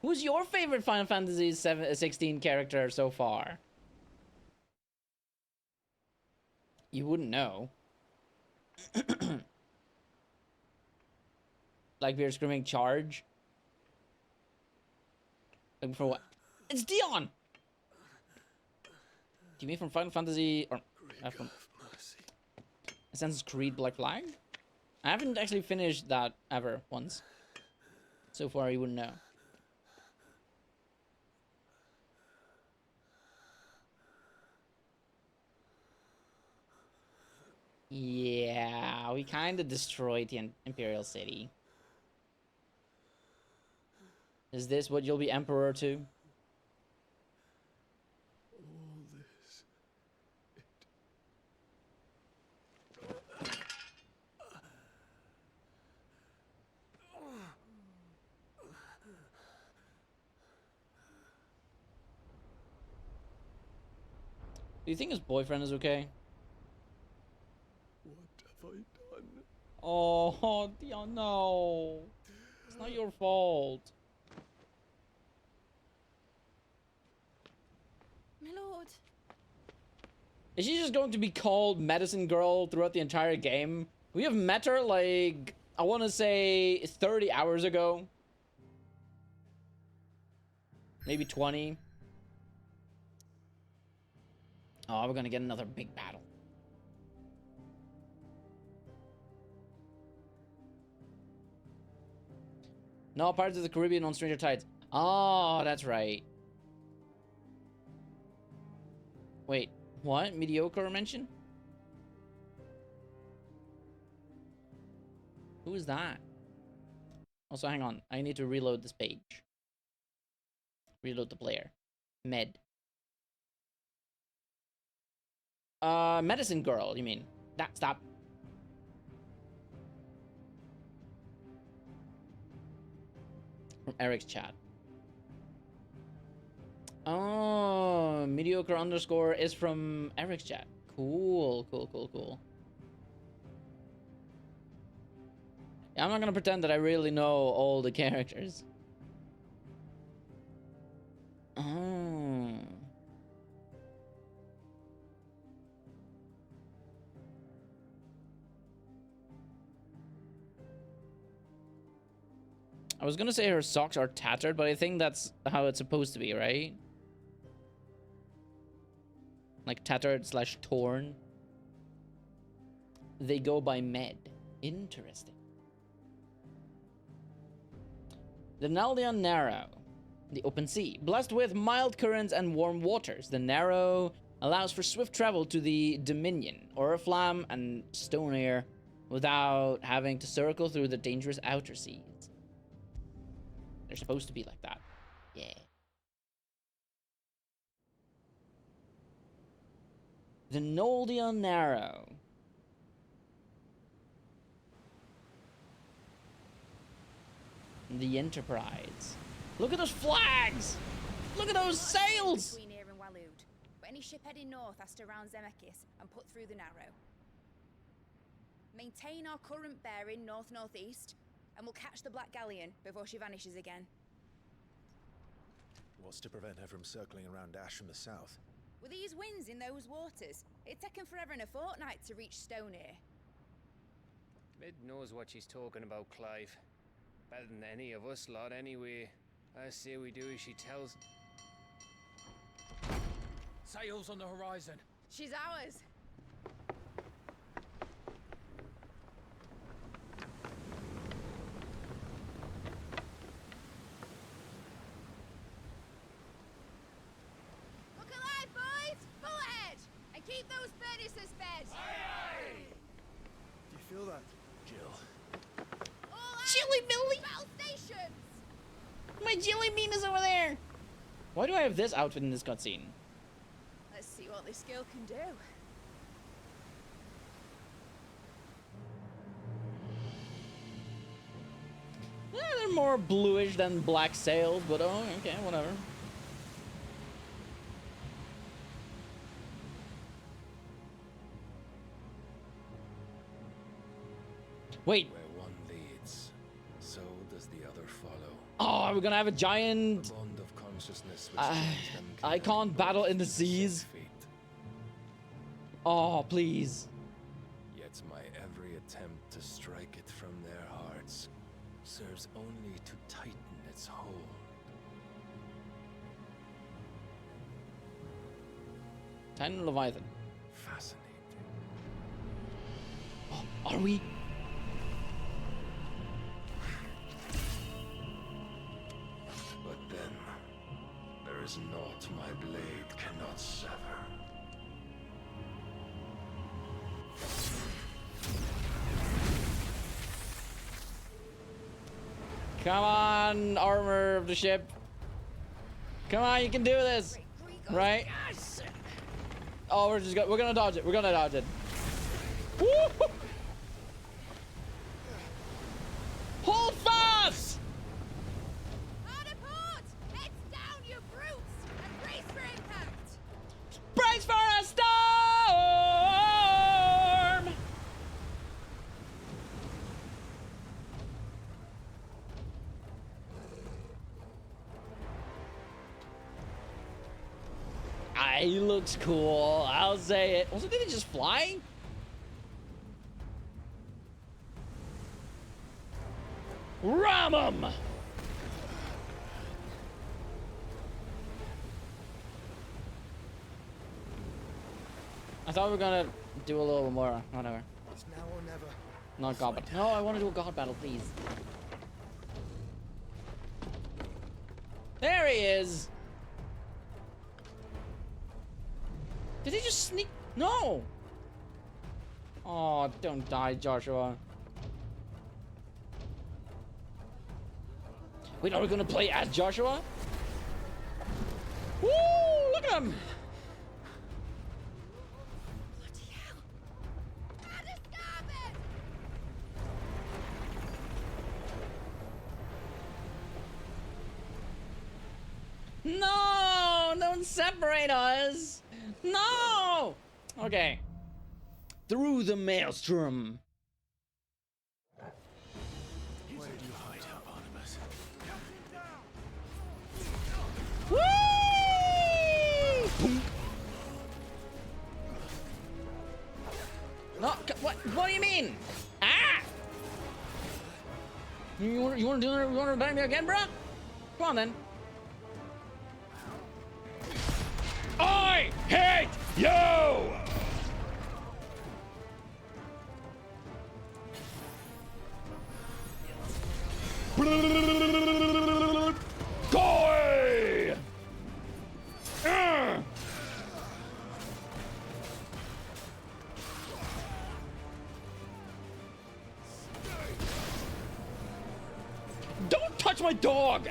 Who's your favorite Final Fantasy 16 character so far? You wouldn't know. Like we were screaming charge. Looking for what? It's Dion! Do you mean from Final Fantasy or from Assassin's Creed Black Flag? I haven't actually finished that ever once. So far you wouldn't know. Yeah, we kind of destroyed the Imperial City. Is this what you'll be Emperor to? All this. Do you think his boyfriend is okay? What have I done? Oh, Dion, no. It's not your fault. My lord. Is she just going to be called Medicine Girl throughout the entire game? We have met her, like, I want to say 30 hours ago. Maybe 20. Oh, we're gonna get another big battle. No, Pirates of the Caribbean on Stranger Tides. Oh, that's right. Wait, what? Mediocre mention? Who is that? Also, hang on. I need to reload this page. Reload the player. Med. Medicine Girl, you mean? Stop. From Eric's chat. Oh, mediocre underscore is from Eric's chat. Cool. Yeah, I'm not gonna pretend that I really know all the characters. Oh. I was gonna say her socks are tattered, but I think that's how it's supposed to be, right? Like tattered / torn. They go by Med. Interesting. The Naldian Narrow. The open sea. Blessed with mild currents and warm waters, the Narrow allows for swift travel to the Dominion, Oriflamme, and Stoneair without having to circle through the dangerous outer seas. They're supposed to be like that. Yeah. The Noldian Narrow. The Enterprise. Look at those flags! Look at those sails! Between here and Waloed, but any ship heading north has to round Zemeckis and put through the Narrow. Maintain our current bearing north-northeast, and we'll catch the Black Galleon before she vanishes again. What's to prevent her from circling around Ash from the south? With these winds in those waters, it's taken forever and a fortnight to reach Stoneair. Mid knows what she's talking about, Clive. Better than any of us lot, anyway. I say we do as she tells. Sails on the horizon. She's ours. Look alive, boys! Full ahead! And keep those furnaces fed! Do you feel that, Jill? Chili Billy! Battle stations! My jelly bean is over there! Why do I have this outfit in this cutscene? Let's see what this girl can do. Yeah, they're more bluish than black sails, but oh, okay, whatever. Wait. Where one leads, so does the other follow. Oh, Oh, we're gonna have a giant Bond of consciousness which joins them icon battle in the seas. Oh, please. Yet my every attempt to strike it from their hearts serves only to tighten its hold. Titan Leviathan. Fascinating. Oh, are we? But then, there is naught my blade cannot sever. Come on, armor of the ship. Come on, you can do this. Right? Oh, we're gonna dodge it. We're gonna dodge it. Woo! Hold fast! Heads down, you brutes, and brace for impact. Brace for a storm! He looks cool. I'll say it. Also, did he just fly? Ram him! I thought we were gonna do a little more. Whatever. It's now or never. Not god battle. No, I want to do a god battle, please. There he is. Did he just sneak? No. Oh, don't die, Joshua. Wait, are we gonna play as Joshua? Woo! Look at him. No! Don't separate us! No! Okay. Through the maelstrom. Where did you hide out, Barnab-Ass? Whee! No, what do you mean? Ah! You want to die me again, bruh? Come on then. I hate you! Go away! Don't touch my dog!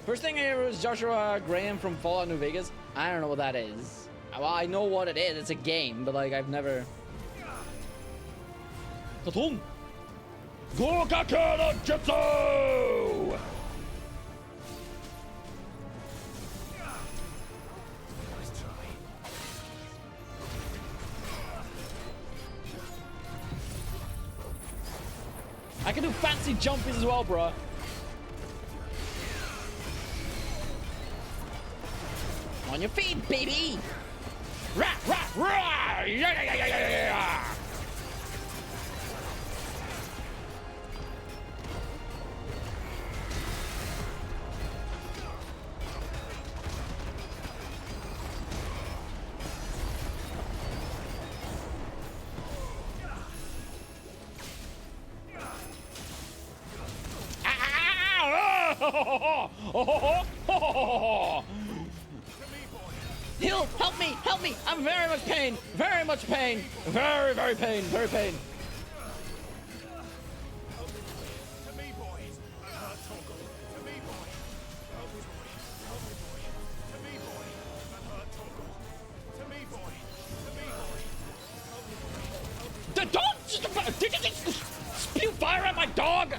First thing I heard was Joshua Graham from Fallout New Vegas. I don't know what that is. Well, I know what it is. It's a game, but like I've never. Katon! Gokakara Jutsu! I can do fancy jumpies as well, bro. On your feet, baby! Rah, rah, rah! Yeah, yeah, yeah, yeah, yeah! Heal! Help me! Help me! I'm very much pain! Very much pain! Very, very pain! Very pain! The dog! Did you just spew fire at my dog?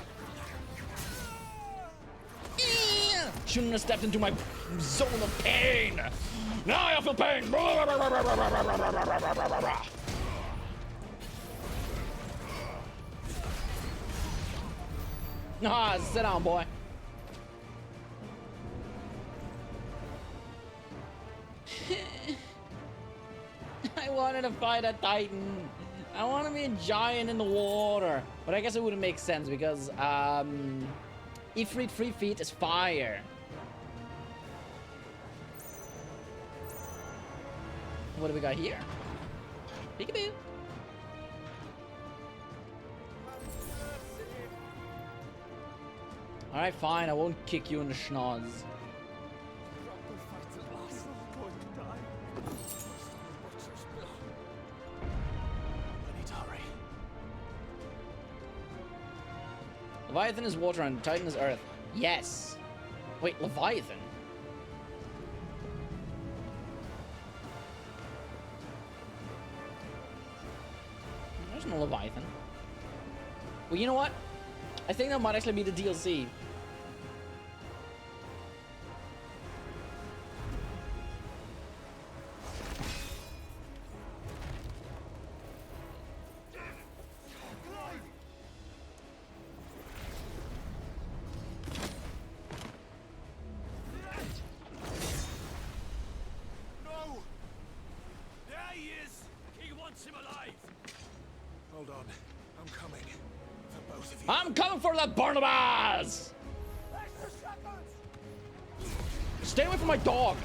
Shouldn't have stepped into my zone of pain. Now I feel pain. Ah, sit down, boy. I wanted to fight a Titan. I want to be a giant in the water. But I guess it wouldn't make sense because, Ifrit 3 feet is fire. What do we got here? Peekaboo. Alright, fine. I won't kick you in the schnoz. Leviathan is water and Titan is earth. Yes. Wait, Leviathan? There's no Leviathan. Well, you know what? I think that might actually be the DLC. I'm coming for that Barnab-Ass! Stay away from my dog!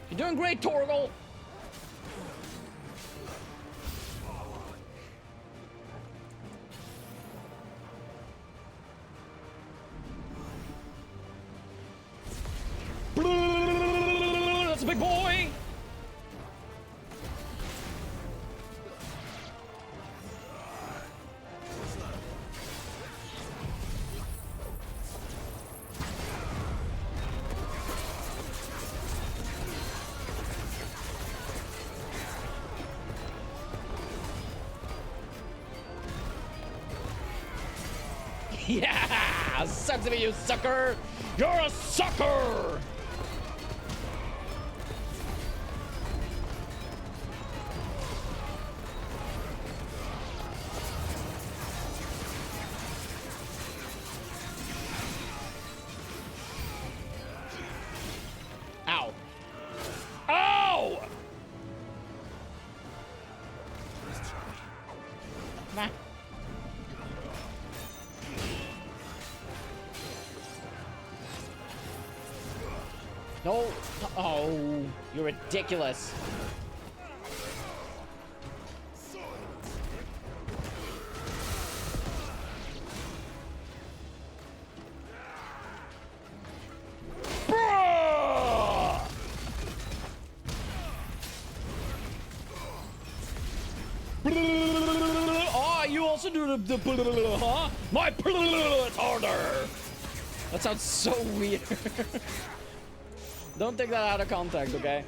You're doing great, Torgal! That's a big boy! Yeah! Sucks to be you, sucker! You're a sucker! Ow. Ow! Nah. No. Oh, you're ridiculous. Oh, you also do the huh? My it's harder. That sounds so weird. Don't take that out of context, okay?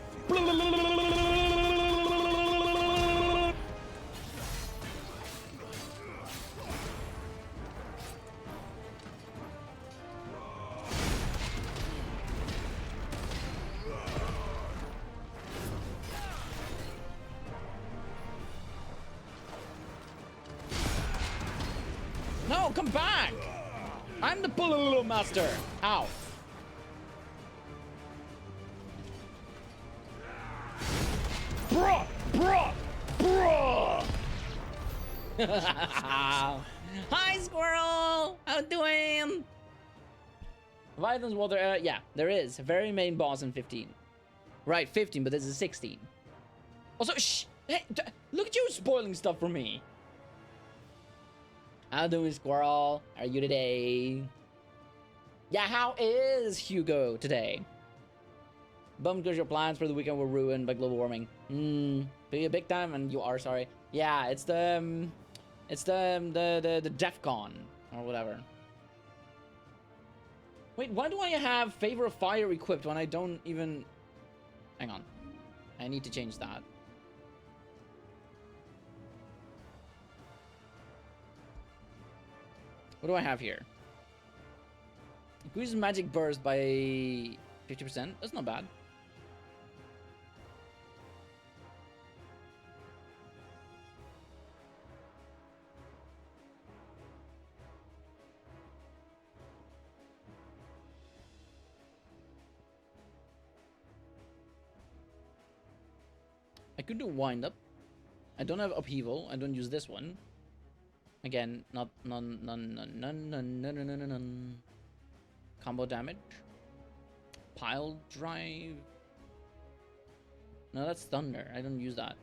No, come back! I'm the master. Ow. Bruh! Bruh! Bruh! Hi, squirrel! How doing? Leviathan's water, yeah, there is. A very main boss in 15. Right, 15, but this is 16. Also, shh! Hey, look at you spoiling stuff for me! How doing, squirrel? How are you today? Yeah, how is Hugo today? Bummed because your plans for the weekend were ruined by global warming. Big time, and you are sorry. Yeah, it's the DEF CON or whatever. Wait, why do I have Favor of Fire equipped when I don't even... Hang on. I need to change that. What do I have here? Increases magic burst by 50%. That's not bad. I could do wind up. I don't have upheaval. I don't use this one. Again, not none. Combo damage. Pile drive. No, that's thunder. I don't use that.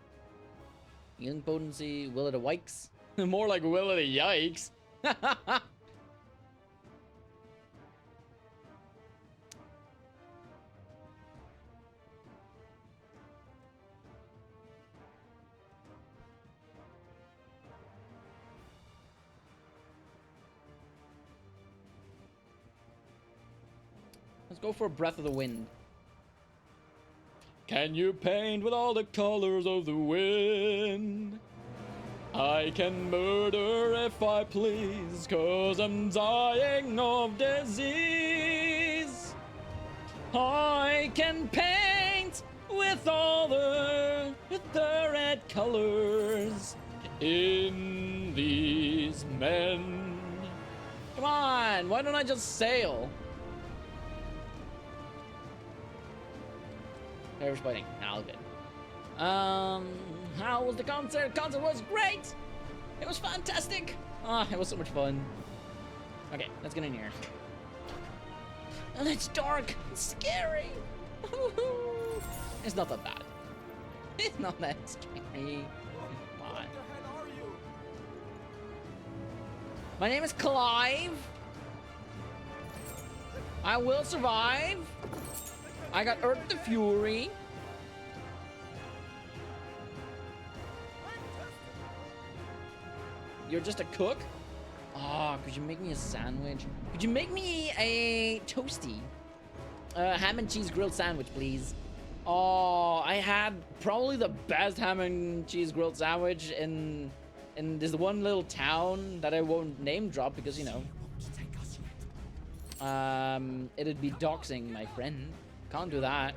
Healing potency. Will of the Wikes. More like Will of the Yikes. Let's go for Breath of the Wind. Can you paint with all the colors of the wind? I can murder if I please, 'cause I'm dying of disease. I can paint with all the red colors in these men. Come on, why don't I just sail? Favor's fighting. All good. How was the concert? Concert was great. It was fantastic. Ah, it was so much fun. Okay, let's get in here. And it's dark. It's scary. It's not that bad. It's not that scary. Come on. My name is Clive. I will survive. I got Earth the Fury. You're just a cook? Oh, could you make me a sandwich? Could you make me a toasty? Ham and cheese grilled sandwich, please. Oh, I had probably the best ham and cheese grilled sandwich in this one little town that I won't name drop because, you know. It'd be doxing my friend. Can't do that.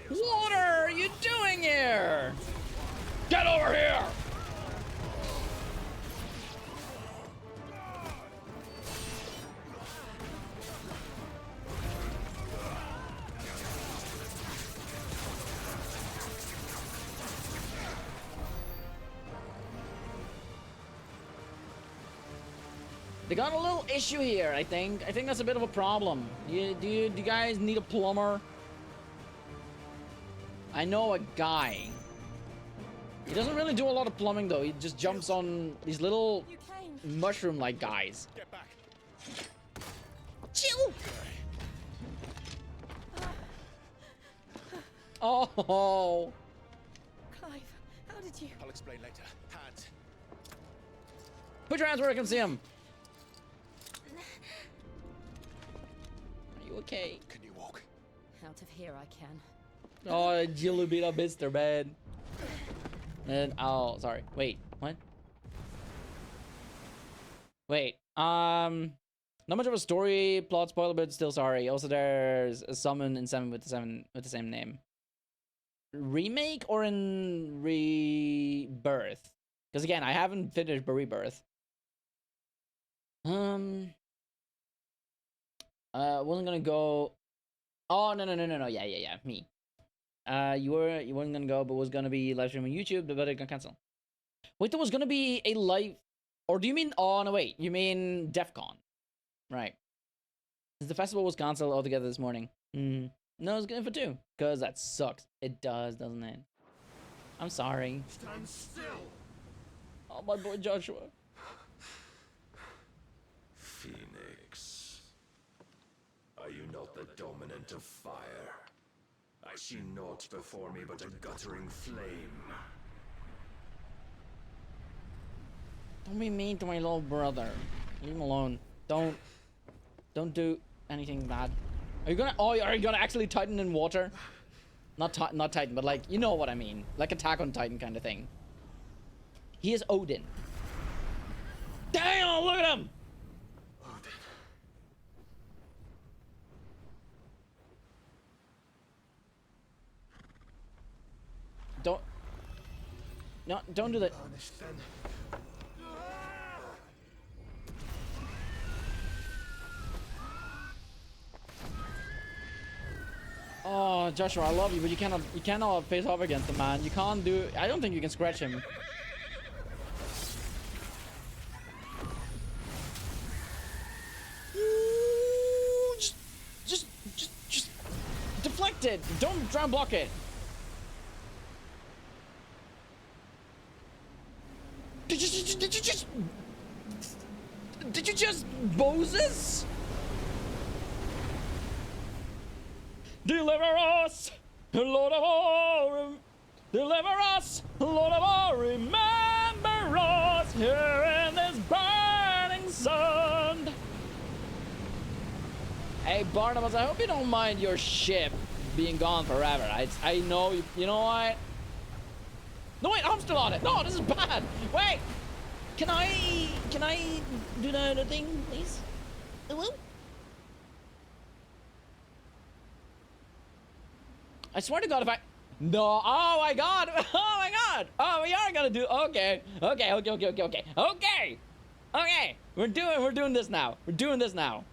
What are you doing here? Get over here! They got a little issue here, I think. I think that's a bit of a problem. Do you guys need a plumber? I know a guy. He doesn't really do a lot of plumbing, though. He just jumps on these little mushroom-like guys. Get back. Chill! Oh! Clive, how did you... I'll explain later. Hands. Put your hands where I can see them. Are you okay? Can you walk? Out of here I can. Oh, you beat up Mr. Man. And oh, sorry. Wait, what? Wait. Not much of a story plot spoiler, but still sorry. Also, there's a summon in 7 with the same name. Remake or in Rebirth? Because again, I haven't finished Rebirth. Wasn't gonna go. Oh no. Yeah. Me. You weren't gonna go, but was gonna be live stream on YouTube, but it got cancelled. Wait, there was gonna be a live, or do you mean? Oh no, wait. You mean DEF CON, right? The festival was cancelled altogether this morning. No, it's good for 2, cause that sucks. It does, doesn't it? I'm sorry. Stand still. Oh, my boy Joshua. Phoenix, are you not the dominant of fire? I see naught before me but a guttering flame. Don't be mean to my little brother. Leave him alone. Don't do anything bad. Are you gonna? Oh, are you gonna actually Titan in water? Not Titan, but like, you know what I mean. Like Attack on Titan kind of thing. He is Odin. Damn! Look at him. Don't do that. Oh, Joshua, I love you, but you cannot face off against the man. You can't do. I don't think you can scratch him. Ooh, just deflect it. Don't try and block it. Did you just Moses? Deliver us, Lord of all. Deliver us, Lord of all. Remember us here in this burning sun. Hey, Barnab-Ass, I hope you don't mind your ship being gone forever. I know you know what? No, wait, I'm still on it. No, this is bad. Wait, can I do the thing, please? Hello? I swear to God, if I... No, oh my God. Oh my God. Oh, we are gonna do... Okay. We're doing this now. We're doing this now.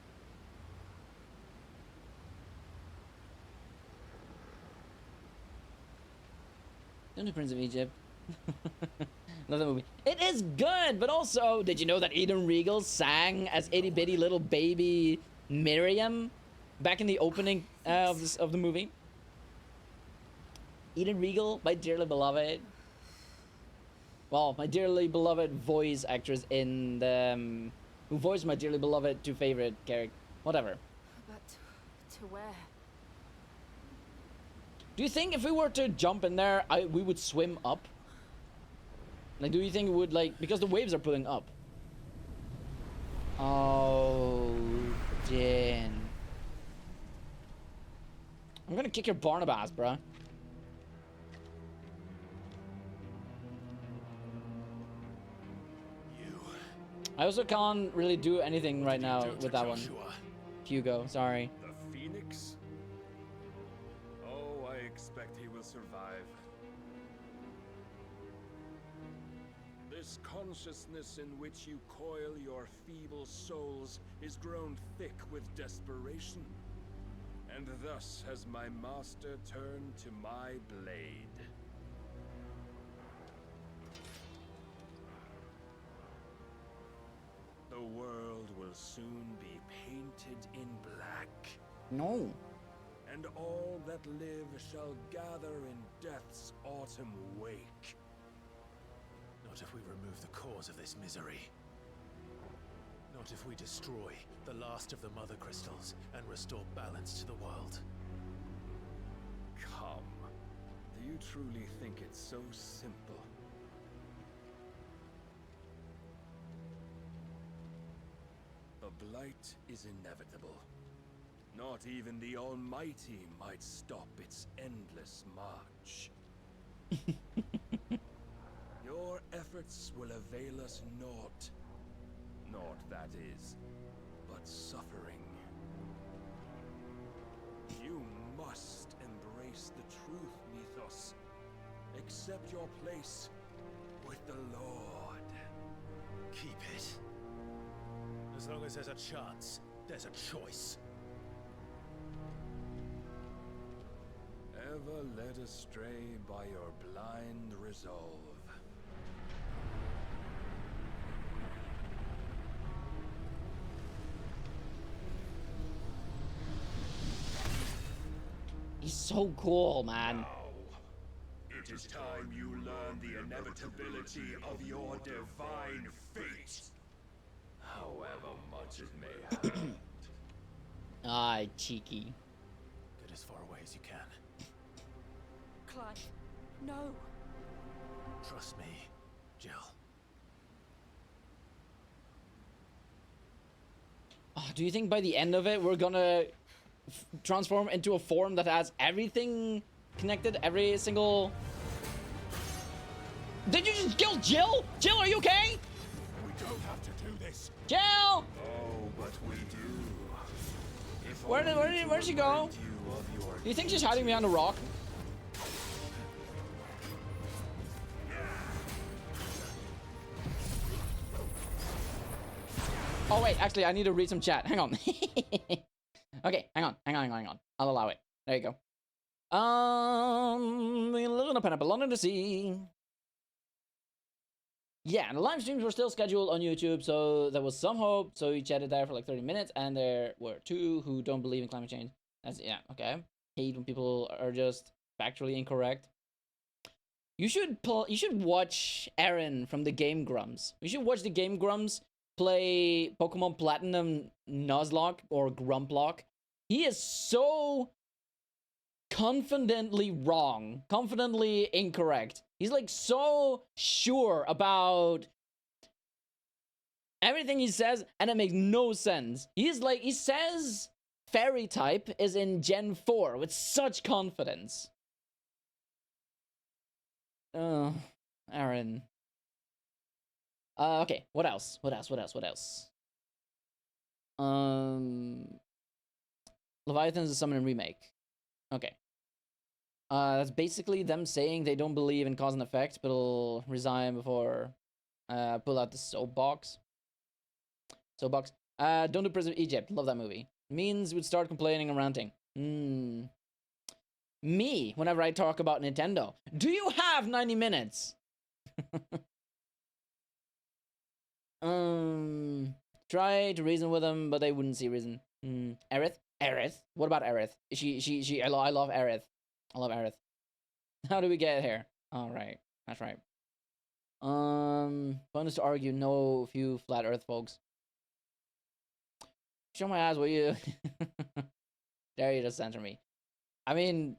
The Prince of Egypt. Love that movie. It is good, but also, did you know that Eden Regal sang as itty bitty little baby Miriam back in the opening of the movie? Eden Regal, my dearly beloved. Well, my dearly beloved voice actress in the who voiced my dearly beloved two favorite characters. Whatever. But to where? Do you think if we were to jump in there, we would swim up? Like, do you think it would, like, because the waves are pulling up? Oh, Din. I'm gonna kick your Barnab-Ass, bruh. I also can't really do anything right now with that one. Hugo, sorry. The Phoenix? Oh, I expect he will survive. This consciousness in which you coil your feeble souls is grown thick with desperation. And thus has my master turned to my blade. The world will soon be painted in black. No. And all that live shall gather in death's autumn wake. Not if we remove the cause of this misery. Not if we destroy the last of the mother crystals and restore balance to the world. Come. Do you truly think it's so simple? The blight is inevitable. Not even the Almighty might stop its endless march. Your efforts will avail us naught. Naught, that is, but suffering. You must embrace the truth, Mythos. Accept your place with the Lord. Keep it. As long as there's a chance, there's a choice. Ever led astray by your blind resolve. He's so cool, man. It is time you learn the inevitability of your divine fate. However much it may hurt. Aye, cheeky. Get as far away as you can. Clive, no. Trust me, Jill. Do you think by the end of it we're gonna transform into a form that has everything connected? Every single... Did you just kill Jill? Jill, are you okay? We don't have to do this. Jill! Oh, but we do. Where did she go? Do you think she's hiding behind a rock? Oh wait, actually I need to read some chat. Hang on. Okay, hang on. I'll allow it. There you go. Living a pineapple under the sea. Yeah, and the live streams were still scheduled on YouTube, so there was some hope. So we chatted there for like 30 minutes, and there were 2 who don't believe in climate change. That's, yeah, okay. Hate when people are just factually incorrect. You should watch Aaron from the Game Grumps. You should watch the Game Grumps play Pokemon Platinum Nuzlocke or Grumplock. He is so confidently wrong, confidently incorrect. He's like so sure about everything he says, and it makes no sense. He's like, he says fairy type is in Gen 4 with such confidence. Aaron. Okay, what else? Leviathan's a summon and remake. Okay. That's basically them saying they don't believe in cause and effect, but will resign before pull out the soapbox. Don't do Prince of Egypt. Love that movie. Means would start complaining and ranting. Me, whenever I talk about Nintendo. Do you have 90 minutes? Try to reason with them, but they wouldn't see reason. Aerith? What about Aerith? I love Aerith. I love Aerith. How do we get here? All right, that's right. Bonus to argue. No few flat Earth folks. Show my ass, will you? Dare you to censor me? I mean,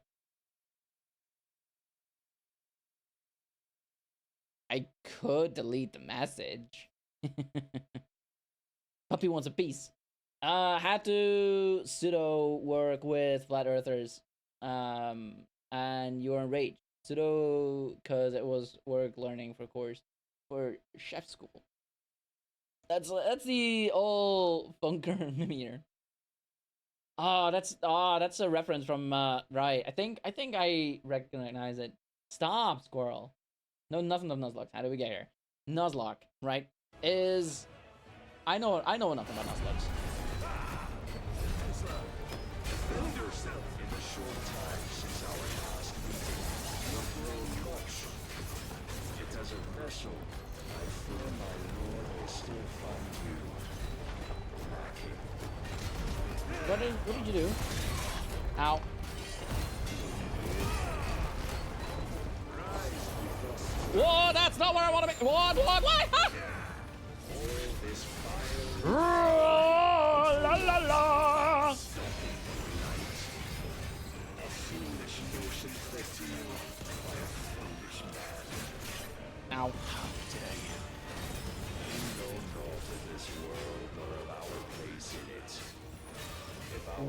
I could delete the message. Puppy wants a piece. Had to pseudo work with flat earthers. And you're enraged. Pseudo, cause it was work learning for course for chef school. That's the old funker mimier. That's a reference from right. I think I recognize it. Stop, squirrel. No, nothing of Nuzlocke. How do we get here? Nuzlocke, right? Is I know nothing about Nuzlocke. Build yourself in the short time since our last meeting. You've grown much. Yet as a vessel, I fear my lord will still find you lacking. What did you do? Ow. Whoa, that's not where I want to be. What? Ah! La la la. Ow. How dare you? You know naught of this world nor of our place in it.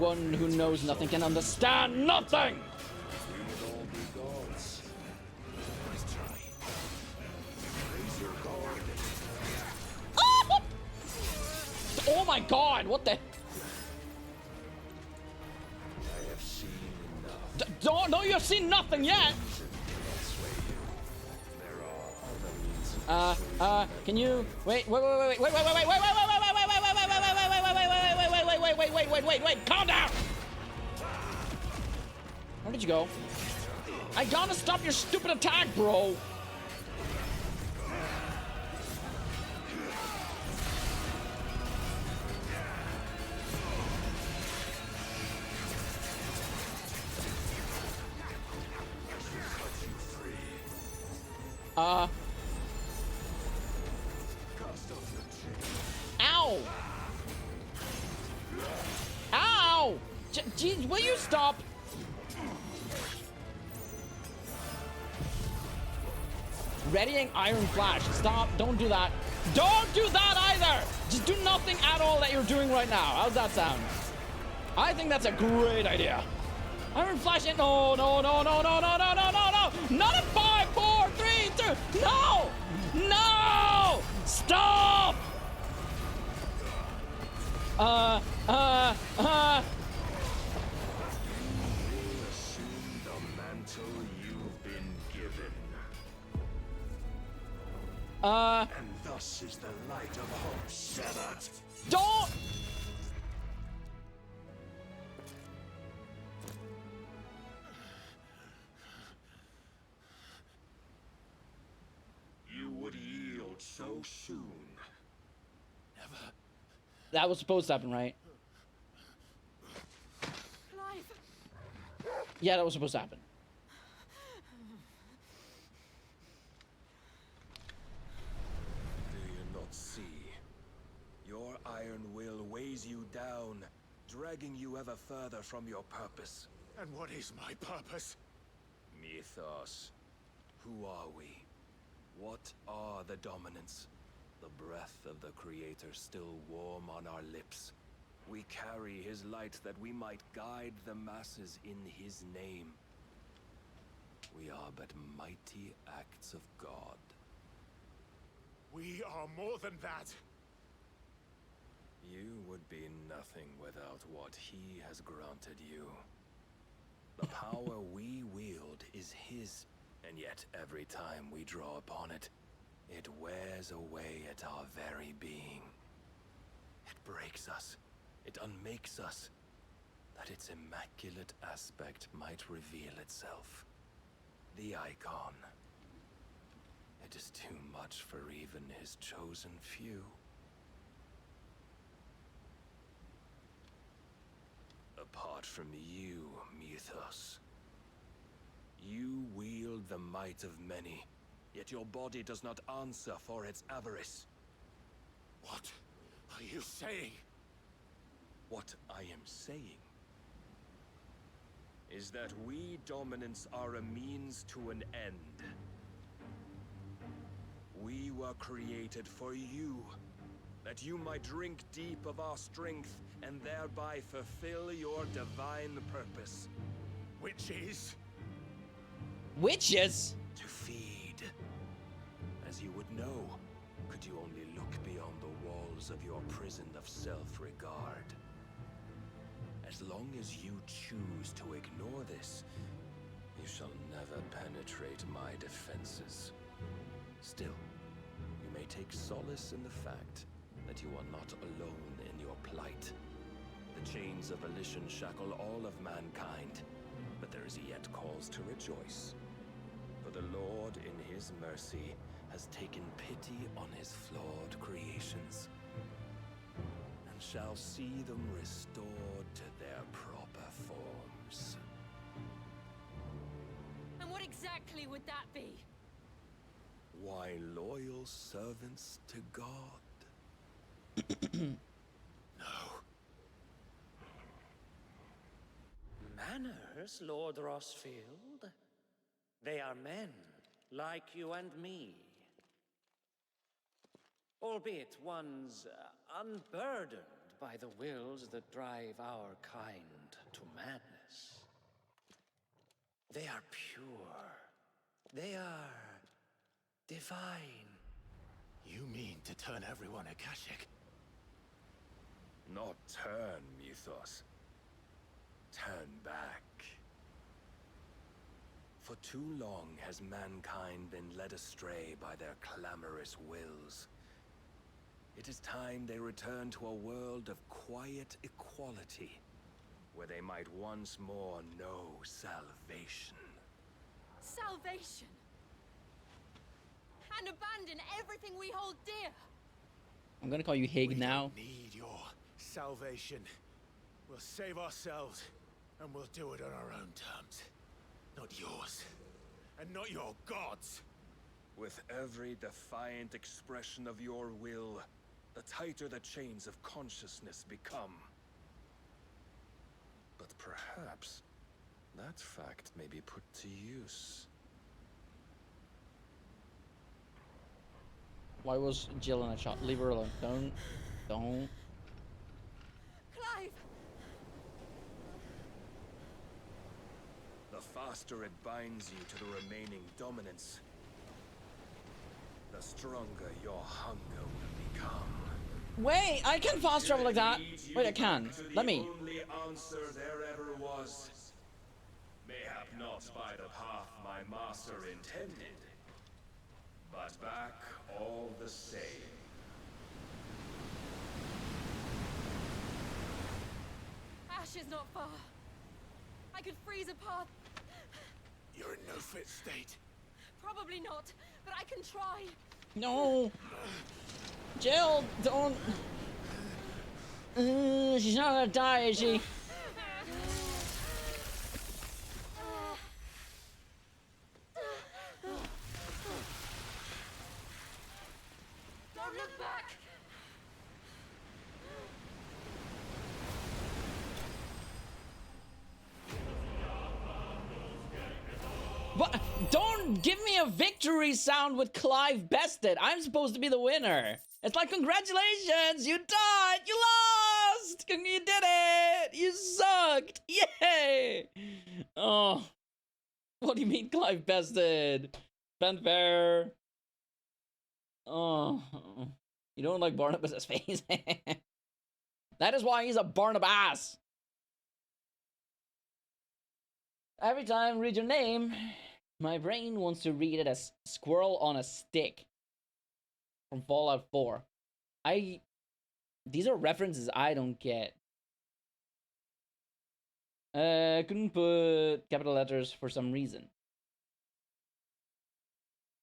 One who knows nothing can understand nothing! We would all be gods. Let's try. Raise your guard. Oh my god, what the? I have seen enough. No, you have seen nothing yet! Can you wait, calm down! Where did you go? I gotta stop your stupid attack, bro! Ow! Ow! Jeez, will you stop? Readying Iron Flash. Stop. Don't do that. Don't do that either. Just do nothing at all that you're doing right now. How's that sound? I think that's a great idea. Iron Flash it. No, no, no, no, no, no, no, no, no, no. Not a 5, 4, 3, 2. No. No. Stop. Assume the mantle you've been given. And thus is the light of hope severed. Don't. You would yield so soon. Never. That was supposed to happen, right? Clive. Yeah, that was supposed to happen. Do you not see? Your iron will weighs you down, dragging you ever further from your purpose. And what is my purpose? Mythos. Who are we? What are the dominants? The breath of the Creator still warm on our lips. We carry his light that we might guide the masses in his name. We are but mighty acts of God. We are more than that. You would be nothing without what he has granted you. The power we wield is his, and yet every time we draw upon it, it wears away at our very being. It breaks us, it unmakes us, that its immaculate aspect might reveal itself. The icon. It is too much for even his chosen few. Apart from you, Mythos, you wield the might of many, yet your body does not answer for its avarice. What are you saying? What I am saying is that we dominants are a means to an end. We were created for you, that you might drink deep of our strength and thereby fulfill your divine purpose. Which is? Witches? To feed. As you would know, could you only look beyond the walls of your prison of self-regard. As long as you choose to ignore this, you shall never penetrate my defenses. Still, you may take solace in the fact that you are not alone in your plight. The chains of volition shackle all of mankind, but there is yet cause to rejoice. For the Lord, in his mercy, has taken pity on his flawed creations, and shall see them restored to their proper forms. And what exactly would that be? Why, loyal servants to God. Manners, Lord Rossfield? They are men, like you and me. Albeit ones unburdened by the wills that drive our kind to madness. They are pure. They are divine. You mean to turn everyone Akashic? Not turn, Mythos. Turn back. For too long has mankind been led astray by their clamorous wills. It is time they return to a world of quiet equality, where they might once more know salvation. Salvation! And abandon everything we hold dear! I'm gonna call you Hig now. We don't need your salvation. We'll save ourselves, and we'll do it on our own terms. Not yours, and not your gods. With every defiant expression of your will, the tighter the chains of consciousness become. But perhaps that fact may be put to use. Why was Jill in a shot? Leave her alone. Don't. Clive! The faster it binds you to the remaining dominance, the stronger your hunger will become. Wait, I can fast travel like that. Wait, I can. Let me. The only answer there ever was. Mayhap not by the path my master intended, but back all the same. Ash is not far. I could freeze a path. You're in no fit state. Probably not, but I can try. No. Jill, don't. She's not gonna die, is she? Don't look back. What? Don't give me a victory sound with Clive bested. I'm supposed to be the winner. It's like, congratulations, you died, you lost, you did it, you sucked, yay. Oh, what do you mean Clive bested? Fanfare. Oh, you don't like Barnab-Ass's face? That is why he's a Barnab-Ass. Every time I read your name, my brain wants to read it as Squirrel on a Stick from Fallout 4. These are references I don't get. Couldn't put capital letters for some reason.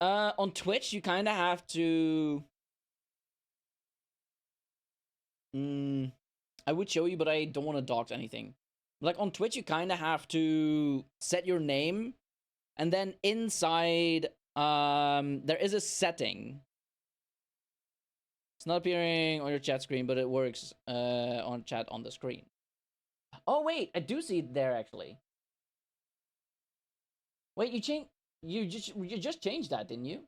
On Twitch, you kind of have to... I would show you, but I don't want to dox anything. Like, on Twitch, you kind of have to set your name, and then inside, there is a setting. It's not appearing on your chat screen, but it works on chat on the screen. Oh, wait, I do see it there, actually. Wait, you just changed that, didn't you?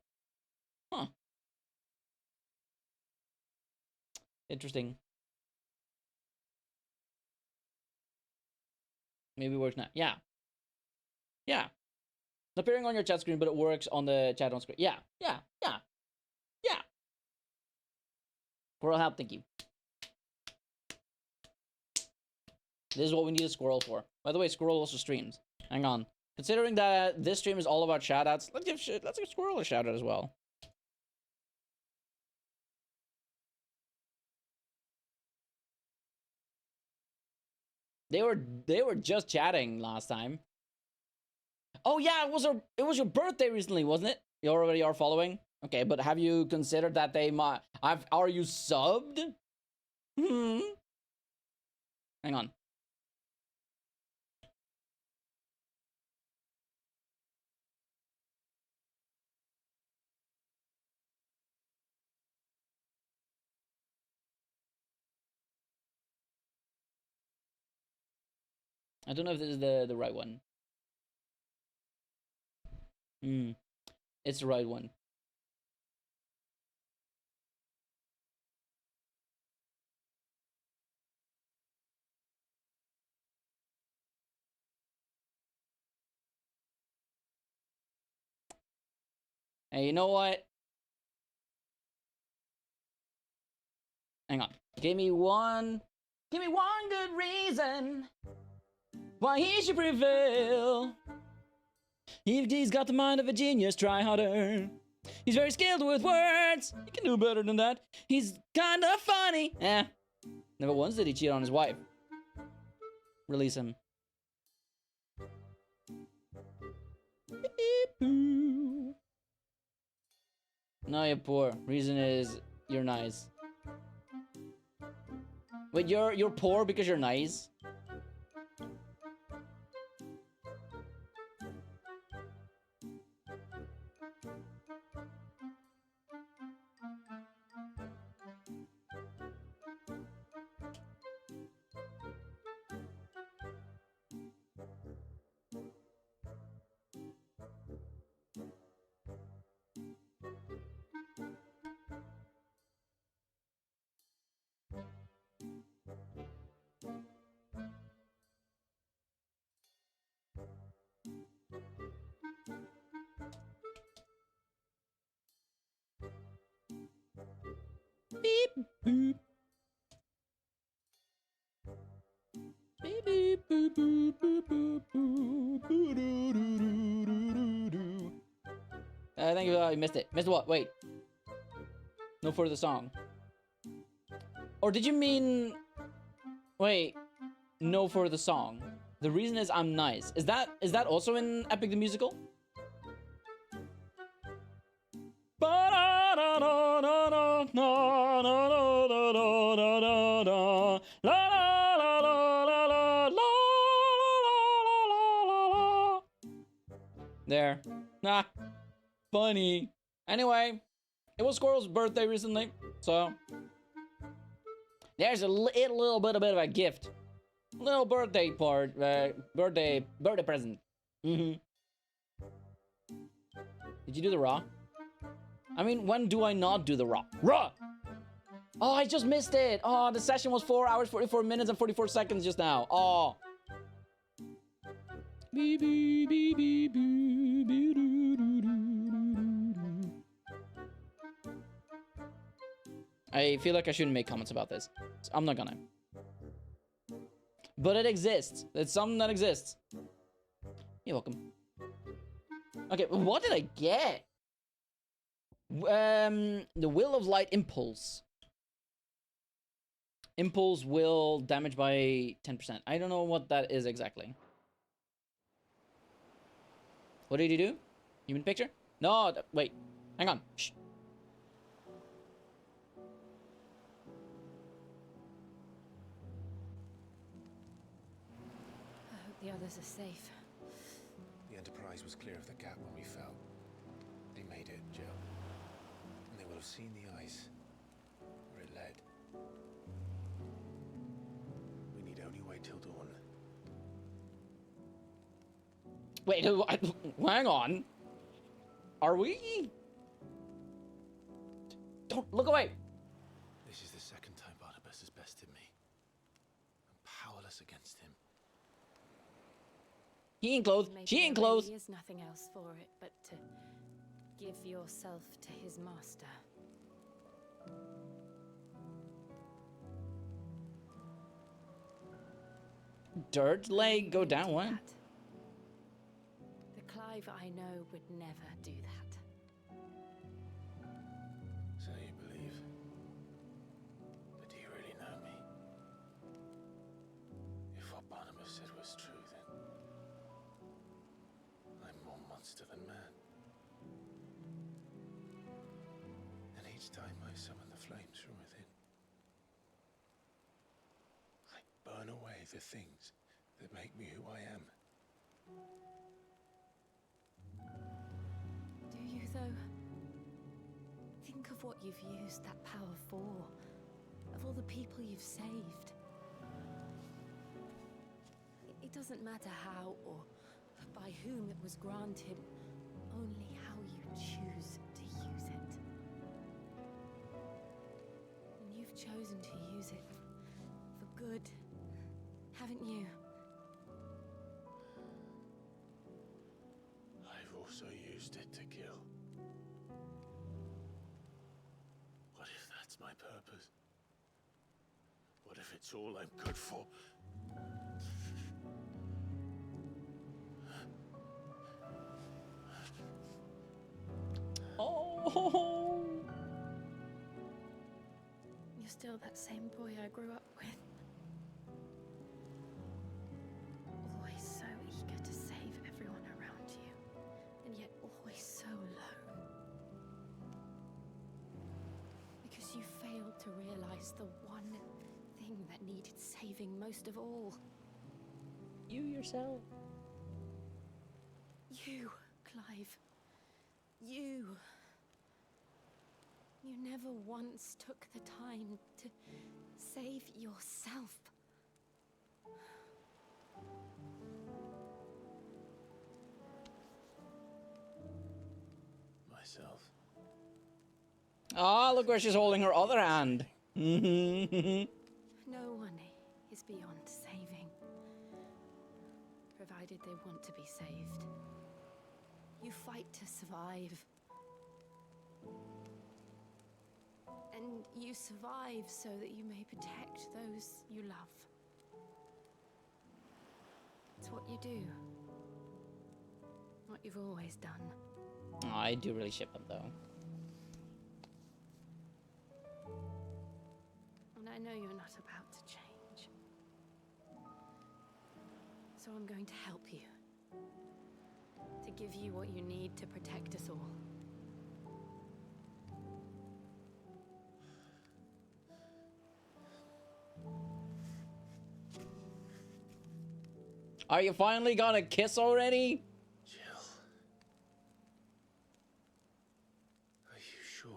Huh. Interesting. Maybe it works now. Yeah. Yeah. It's not appearing on your chat screen, but it works on the chat on screen. Yeah. Yeah. Yeah. Yeah. Squirrel help, thank you. This is what we need a squirrel for. By the way, Squirrel also streams. Hang on. Considering that this stream is all about shoutouts, let's give Squirrel a shoutout as well. They were just chatting last time. Oh yeah, it was your birthday recently, wasn't it? You already are following? Okay, but have you considered that they might are you subbed? Hmm. Hang on. I don't know if this is the right one. It's the right one. Hey, you know what? Hang on. Give me one good reason why he should prevail. He's got the mind of a genius, try harder. He's very skilled with words. He can do better than that. He's kind of funny. Never once did he cheat on his wife. Release him. No, you're poor. Reason is you're nice. Wait, you're poor because you're nice? boop. Beep, beep, boop, boop, boop, boop, boop, boo, doo, doo, doo, doo, doo, doo. Thank you. You missed it. Missed what? Wait. No further song. Or did you mean? Wait. No further song. The reason is I'm nice. Is that also in Epic the Musical? There. Nah. Funny. Anyway, it was Squirrel's birthday recently, so there's a little bit of a gift. Little birthday part, birthday present. Did you do the raw? I mean, when do I not do the raw? Raw! Oh, I just missed it. Oh, the session was 4 hours, 44 minutes, and 44 seconds just now. Oh. I feel like I shouldn't make comments about this. So I'm not gonna. But it exists. It's something that exists. You're welcome. Okay, what did I get? The Will of Light Impulse. Impulse will damage by 10%. I don't know what that is exactly. What did you do? Human picture? No, wait. Hang on. Shh. I hope the others are safe. The Enterprise was clear of the gap when we fell. They made it, Jill. And they will have seen the ice where it led. We need only wait till dawn. Wait, hang on. Are we? Don't look away. This is the second time Barnab-Ass has bested me. I'm powerless against him. He ain't clothes. She ain't clothes. There is nothing else for it but to give yourself to his master. Dirt leg go down one. The Clive I know would never do that. So you believe? But do you really know me? If what Barnab-Ass said was true, then I'm more monster than man. And each time I summon the flames from within, I burn away the things that make me who I am. Do you, though? Think of what you've used that power for. Of all the people you've saved. It doesn't matter how or by whom it was granted, only how you choose to use it. And you've chosen to use it for good, haven't you? I've also used it to kill. What if that's my purpose? What if it's all I'm good for? Oh. You're still that same boy I grew up with. Always so eager to save everyone around you, and yet always so alone. Because you failed to realize the one thing that needed saving most of all. You yourself. You, Clive. You. You never once took the time to save yourself. Myself. Ah, look where she's holding her other hand. No one is beyond saving, provided they want to be saved. You fight to survive. And you survive so that you may protect those you love. It's what you do. What you've always done. Oh, I do really ship them though. And I know you're not about to change. So I'm going to help you. To give you what you need to protect us all. Are you finally gonna kiss already? Jill. Are you sure?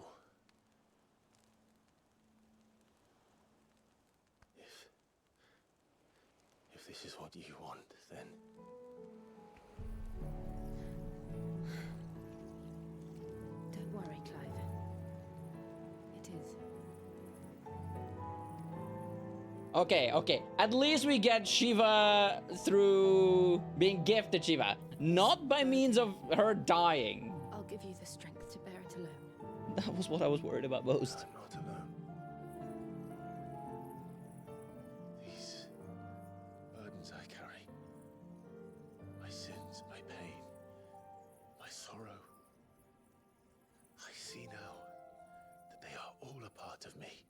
If this is what you want, then... Don't worry, Clive. It is. Okay, okay. At least we get Shiva through being gifted Shiva. Not by means of her dying. I'll give you the strength to bear it alone. That was what I was worried about most. I'm not alone. These burdens I carry, my sins, my pain, my sorrow, I see now that they are all a part of me.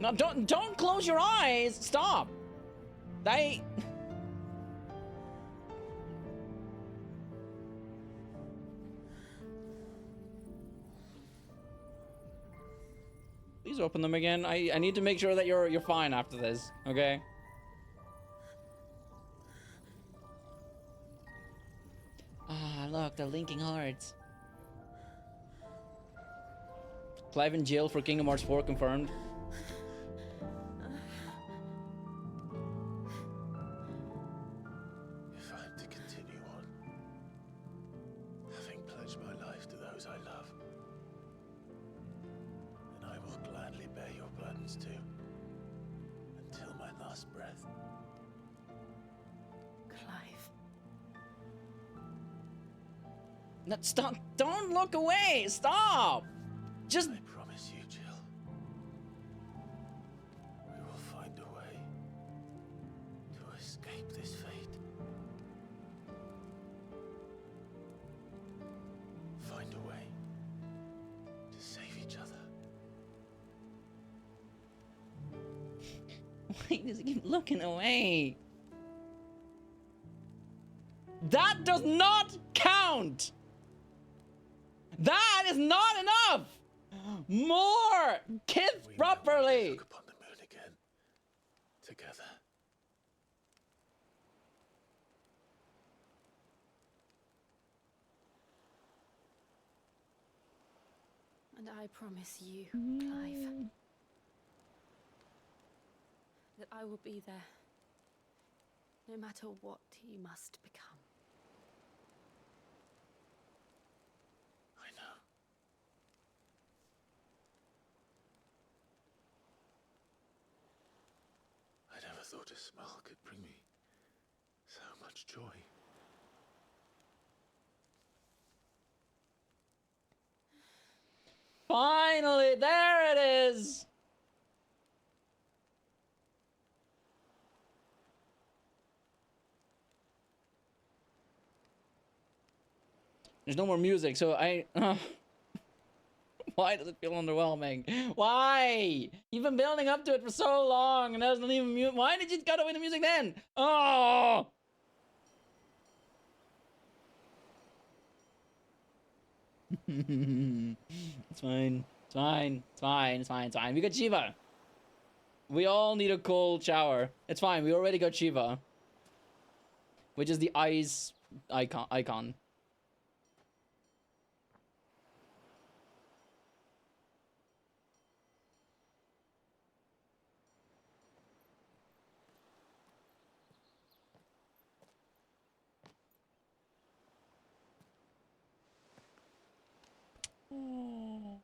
No, don't close your eyes. Stop. They. Please open them again. I need to make sure that you're fine after this. Okay. Ah, look, they're linking hearts. Clive in jail for Kingdom Hearts 4 confirmed. If I'm to continue on, having pledged my life to those I love, then I will gladly bear your burdens too, until my last breath. Clive. No, stop! Don't look away! Stop! Just. I promise you, Jill. We will find a way to escape this fate. Find a way to save each other. Why does he keep looking away? That does not count! That is not enough! More! Kiss properly! Look upon the moon again, together. And I promise you, Clive, that I will be there, no matter what you must become. I know. I never thought a smile could bring me so much joy. Finally, there it is! There's no more music, so I... Why does it feel underwhelming? Why? You've been building up to it for so long, and there's not even music. Why did you cut away the music then? Oh! It's fine. It's fine. It's fine. It's fine. It's fine. We got Shiva. We all need a cold shower. It's fine. We already got Shiva. Which is the eyes icon. Oh.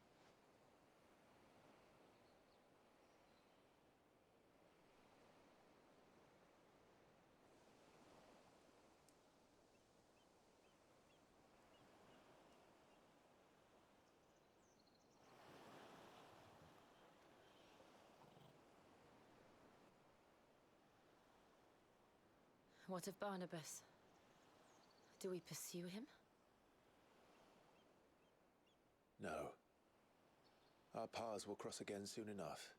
What of Barnab-Ass? Do we pursue him? No. Our paths will cross again soon enough.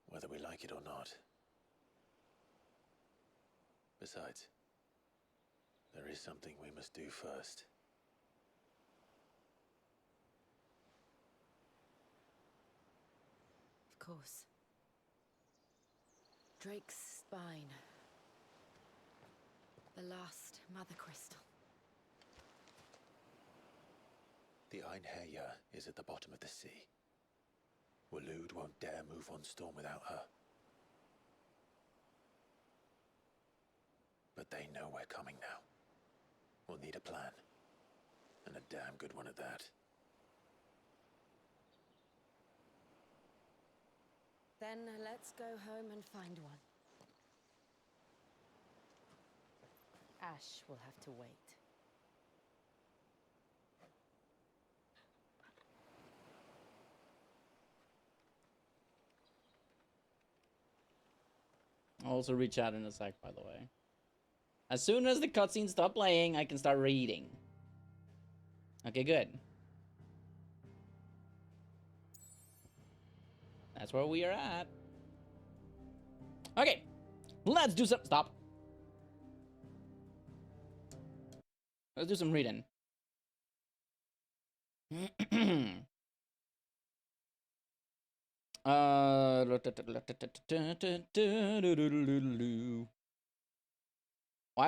Whether we like it or not. Besides, there is something we must do first. Of course. Drake's spine. The last mother crystal. The Einherjar is at the bottom of the sea. Waloed won't dare move on Storm without her. But they know we're coming now. We'll need a plan. And a damn good one at that. Then let's go home and find one. Ash will have to wait. I'll also reach out in a sec, by the way. As soon as the cutscenes stop playing, I can start reading. Okay, good. That's where we are at. Okay, let's do some... Stop. Let's do some reading. Why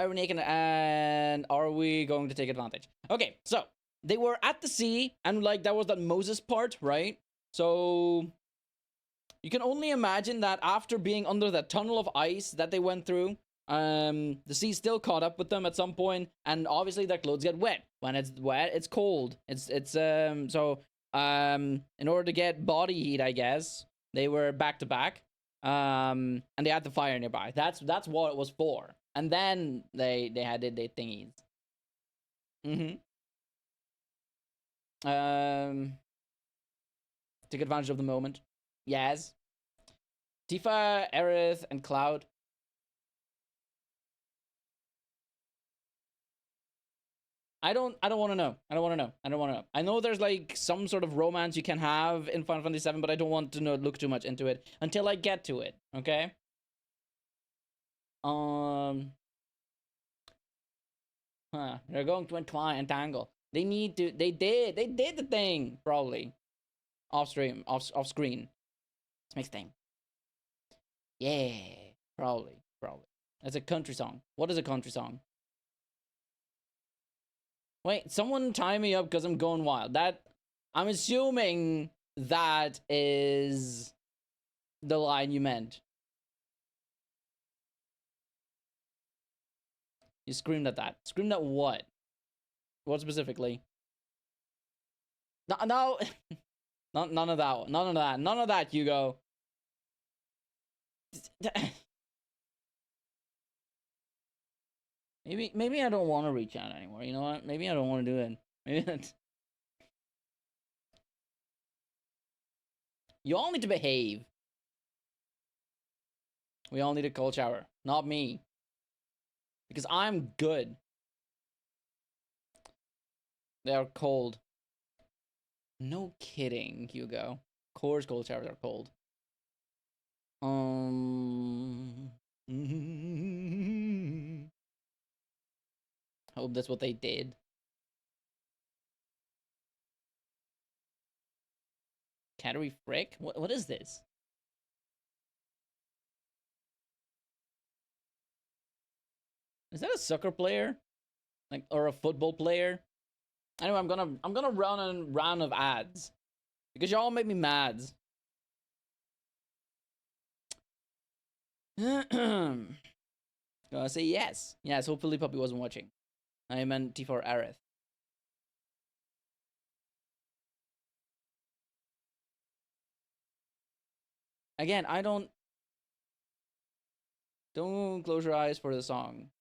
are we naked and are we going to take advantage? Okay, so they were at the sea and like that was that Moses part, right? So you can only imagine that after being under that tunnel of ice that they went through, the sea still caught up with them at some point, and obviously their clothes get wet. When it's wet, it's cold. In order to get body heat, I guess, they were back to back. And they had the fire nearby. That's what it was for. And then they had their thingies. Took advantage of the moment. Yes. Tifa, Aerith, and Cloud. I don't want to know. I don't want to know. I know there's like some sort of romance you can have in Final Fantasy VII, but I don't want to look too much into it until I get to it. Okay. They're going to entwine and tangle. They need to. They did the thing probably. Off screen. This makes thing. Yeah, probably. It's a country song. What is a country song? Wait, someone tie me up because I'm going wild. I'm assuming that is the line you meant. You screamed at that. Screamed at what? What specifically? No. None of that. None of that, Hugo. Maybe I don't want to reach out anymore. You know what? Maybe I don't want to do it. Maybe that's... You all need to behave. We all need a cold shower. Not me. Because I'm good. They are cold. No kidding, Hugo. Of course cold showers are cold. I hope that's what they did. Cattery frick? What is this? Is that a soccer player? Like, or a football player? Anyway, I'm gonna run a round of ads. Because y'all make me mad. Gonna say yes. Yes, hopefully Puppy wasn't watching. I meant T4 Aerith. Again, don't close your eyes for the song.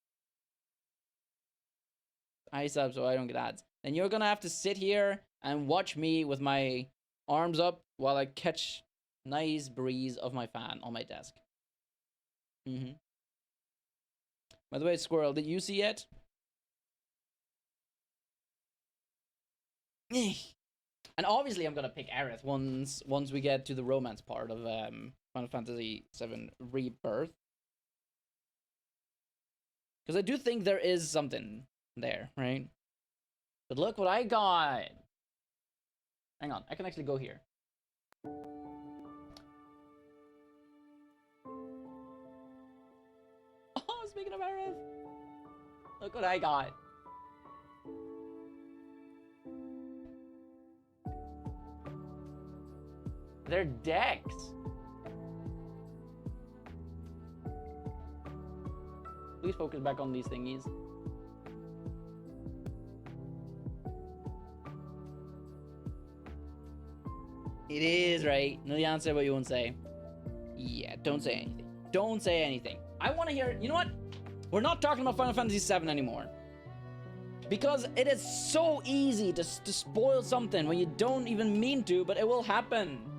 Eyes up so I don't get ads. Then you're gonna have to sit here and watch me with my arms up while I catch nice breeze of my fan on my desk. By the way, Squirrel, did you see it? And obviously, I'm gonna pick Aerith once we get to the romance part of Final Fantasy VII Rebirth, because I do think there is something there, right? But look what I got. Hang on, I can actually go here. Oh, speaking of Aerith, look what I got. They're decks. Please focus back on these thingies. It is, right? Know the answer, but you won't say. Yeah, don't say anything. Don't say anything. I want to hear... You know what? We're not talking about Final Fantasy VII anymore. Because it is so easy to spoil something when you don't even mean to, but it will happen.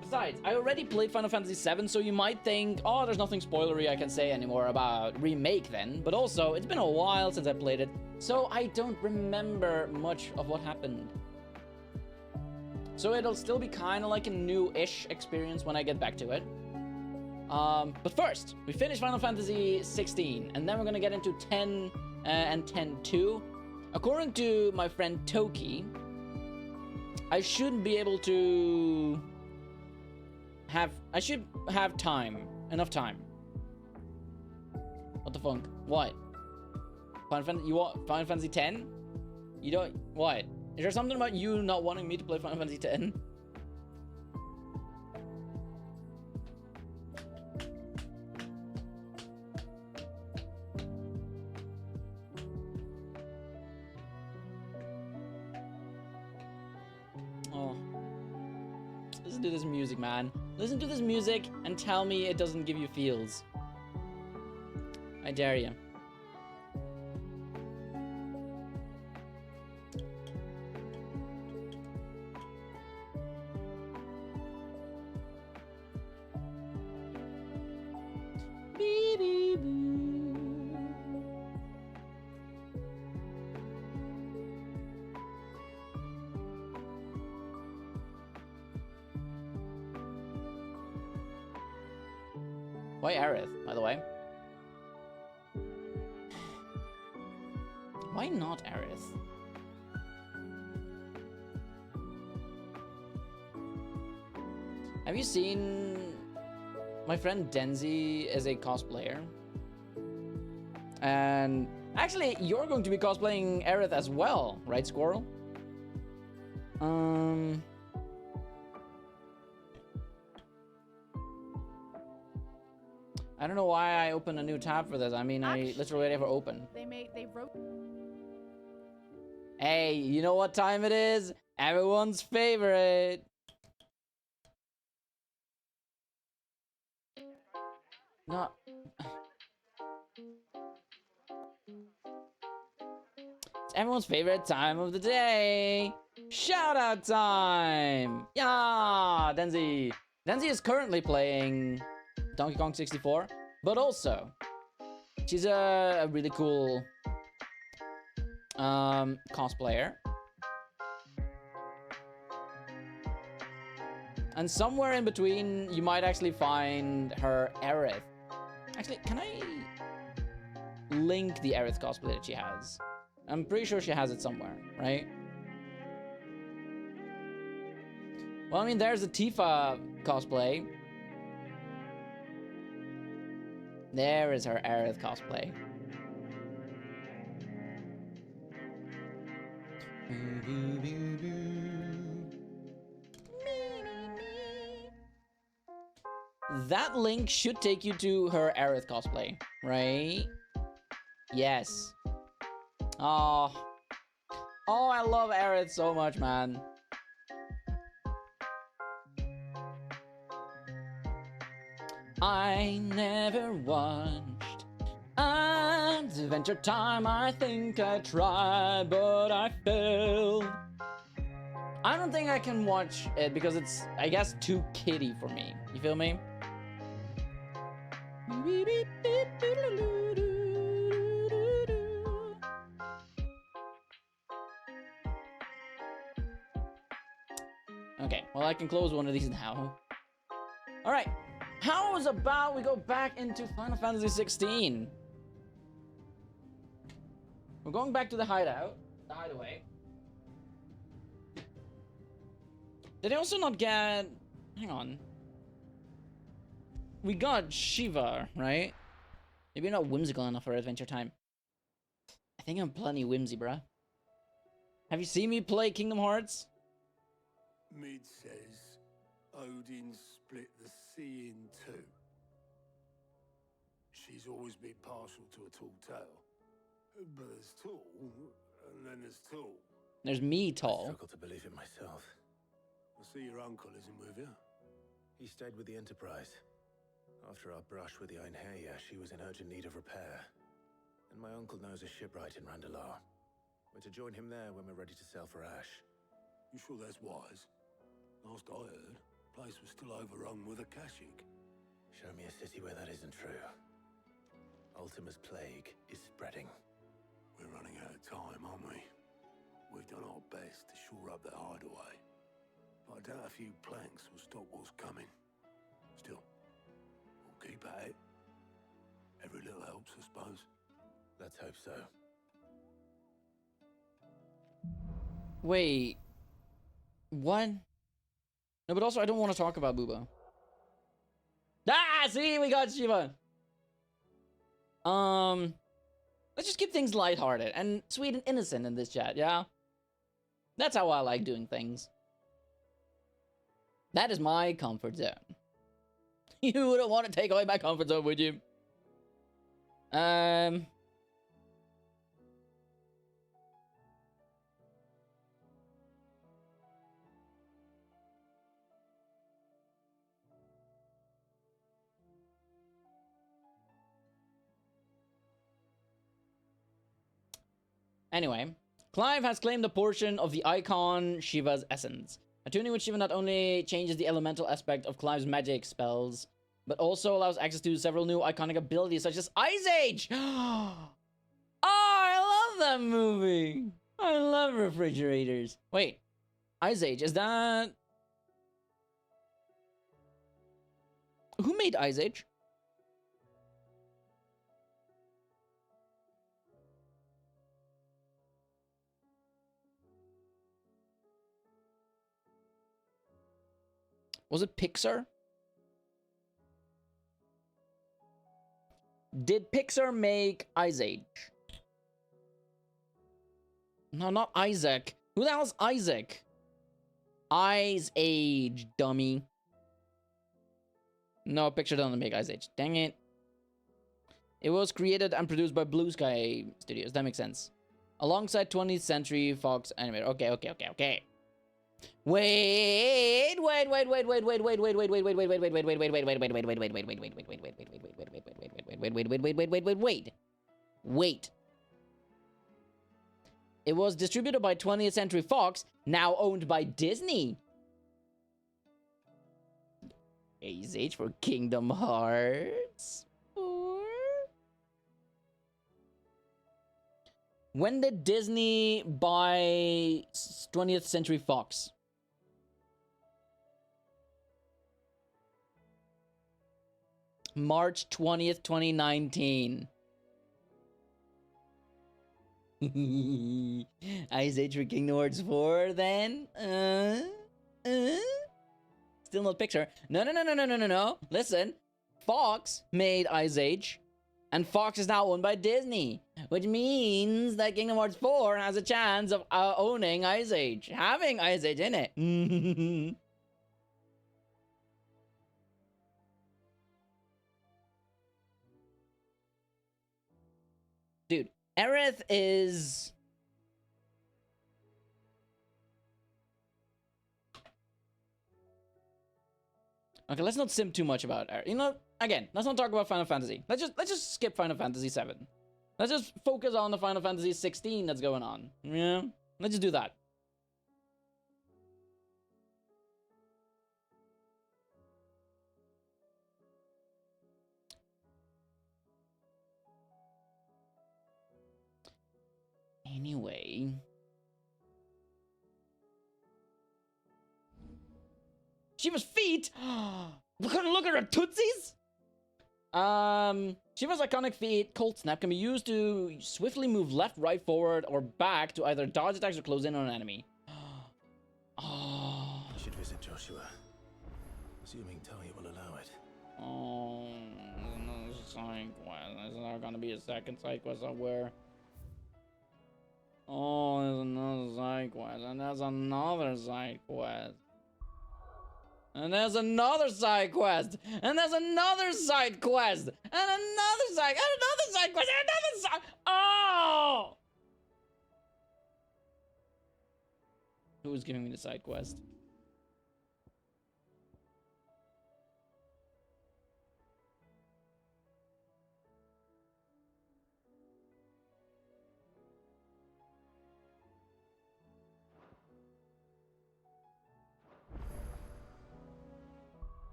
Besides, I already played Final Fantasy VII, so you might think, oh, there's nothing spoilery I can say anymore about Remake then. But also, it's been a while since I played it, so I don't remember much of what happened. So it'll still be kind of like a new-ish experience when I get back to it. But first, we finish Final Fantasy XVI, and then we're gonna get into 10 and 10-2. According to my friend Toki, I should be able to I should have time, enough time. What the funk? What? Final Fantasy? You want Final Fantasy 10? You don't? What? Is there something about you not wanting me to play Final Fantasy 10? Oh. Listen to this music, man. Listen to this music and tell me it doesn't give you feels. I dare you. Why Aerith, by the way? Why not Aerith? Have you seen... My friend Denzi is a cosplayer. And actually, you're going to be cosplaying Aerith as well, right, Squirrel? I don't know why I opened a new tab for this. I mean, I literally never opened. They wrote. Hey, you know what time it is? Everyone's favorite. No. It's everyone's favorite time of the day. Shout out time. Yeah, Denzi. Denzi is currently playing Donkey Kong 64, but also she's a really cool cosplayer, and somewhere in between you might actually find her Aerith. Actually, can I link the Aerith cosplay that she has? I'm pretty sure she has it somewhere, right? Well, I mean, there's a Tifa cosplay. There is her Aerith cosplay. That link should take you to her Aerith cosplay, right? Yes. Oh, I love Aerith so much, man. I never watched Adventure Time. I think I tried, but I failed. I don't think I can watch it because it's, I guess, too kiddie for me. You feel me? Okay, well, I can close one of these now. All right, how about we go back into Final Fantasy 16? We're going back to the hideout, the hideaway. Did I also not get... Hang on. We got Shiva, right? Maybe not whimsical enough for Adventure Time. I think I'm plenty whimsy, bruh. Have you seen me play Kingdom Hearts? Mid says Odin split the sea in two. She's always been partial to a tall tale. But there's tall, and then there's tall. There's me I tall. struggle to believe it myself. I see your uncle isn't with you. He stayed with the Enterprise. After our brush with the Einherja, she was in urgent need of repair. And my uncle knows a shipwright in Randalar. We're to join him there when we're ready to sail for Ash. You sure that's wise? Last I heard, the place was still overrun with Akashic. Show me a city where that isn't true. Ultima's plague is spreading. We're running out of time, aren't we? We've done our best to shore up that hideaway. But I doubt a few planks will stop what's coming. Still, we'll keep at it. Every little helps, I suppose. Let's hope so. Wait. What? No, but also I don't want to talk about Booba. Ah, see, we got Shiva. Let's just keep things lighthearted and sweet and innocent in this chat, yeah? That's how I like doing things. That is my comfort zone. You wouldn't want to take away my comfort zone, would you? Anyway, Clive has claimed a portion of the icon Shiva's essence. Attuning with Shiva not only changes the elemental aspect of Clive's magic spells, but also allows access to several new iconic abilities such as Ice Age! Oh, I love that movie! I love refrigerators. Wait, Ice Age, is that... Who made Ice Age? Was it Pixar? Did Pixar make Ice Age? No, not Isaac. Who the hell's Isaac? Ice Age, dummy. No, Pixar doesn't make Ice Age. Dang it. It was created and produced by Blue Sky Studios. That makes sense. Alongside 20th Century Fox Animator. Okay. Wait. It was distributed by 20th Century Fox, now owned by Disney. Ice Age for Kingdom Hearts? When did Disney buy 20th Century Fox? March 20th, 2019. Ice Age for Kingdom Hearts 4 then? Still not Pixar. No. Listen, Fox made Ice Age, and Fox is now owned by Disney, which means that Kingdom Hearts 4 has a chance of owning Ice Age, having Ice Age in it. Dude, Aerith is... Okay, let's not sim too much about Aerith. You know, again, let's not talk about Final Fantasy. Let's just skip Final Fantasy 7. Let's just focus on the Final Fantasy 16 that's going on. Yeah, let's just do that. Anyway. Shiva's feet! We couldn't look at her tootsies? Shiva's iconic feat, Cold Snap, can be used to swiftly move left, right, forward, or back to either dodge attacks or close in on an enemy. Oh. You should visit Joshua. Assuming Talia will allow it. Oh, there's another side quest. Is there gonna be a second side quest somewhere? Oh, there's another side quest, and there's another side quest. And there's another side quest, and there's another side quest, and another side quest, and another side. Oh! Who is giving me the side quest?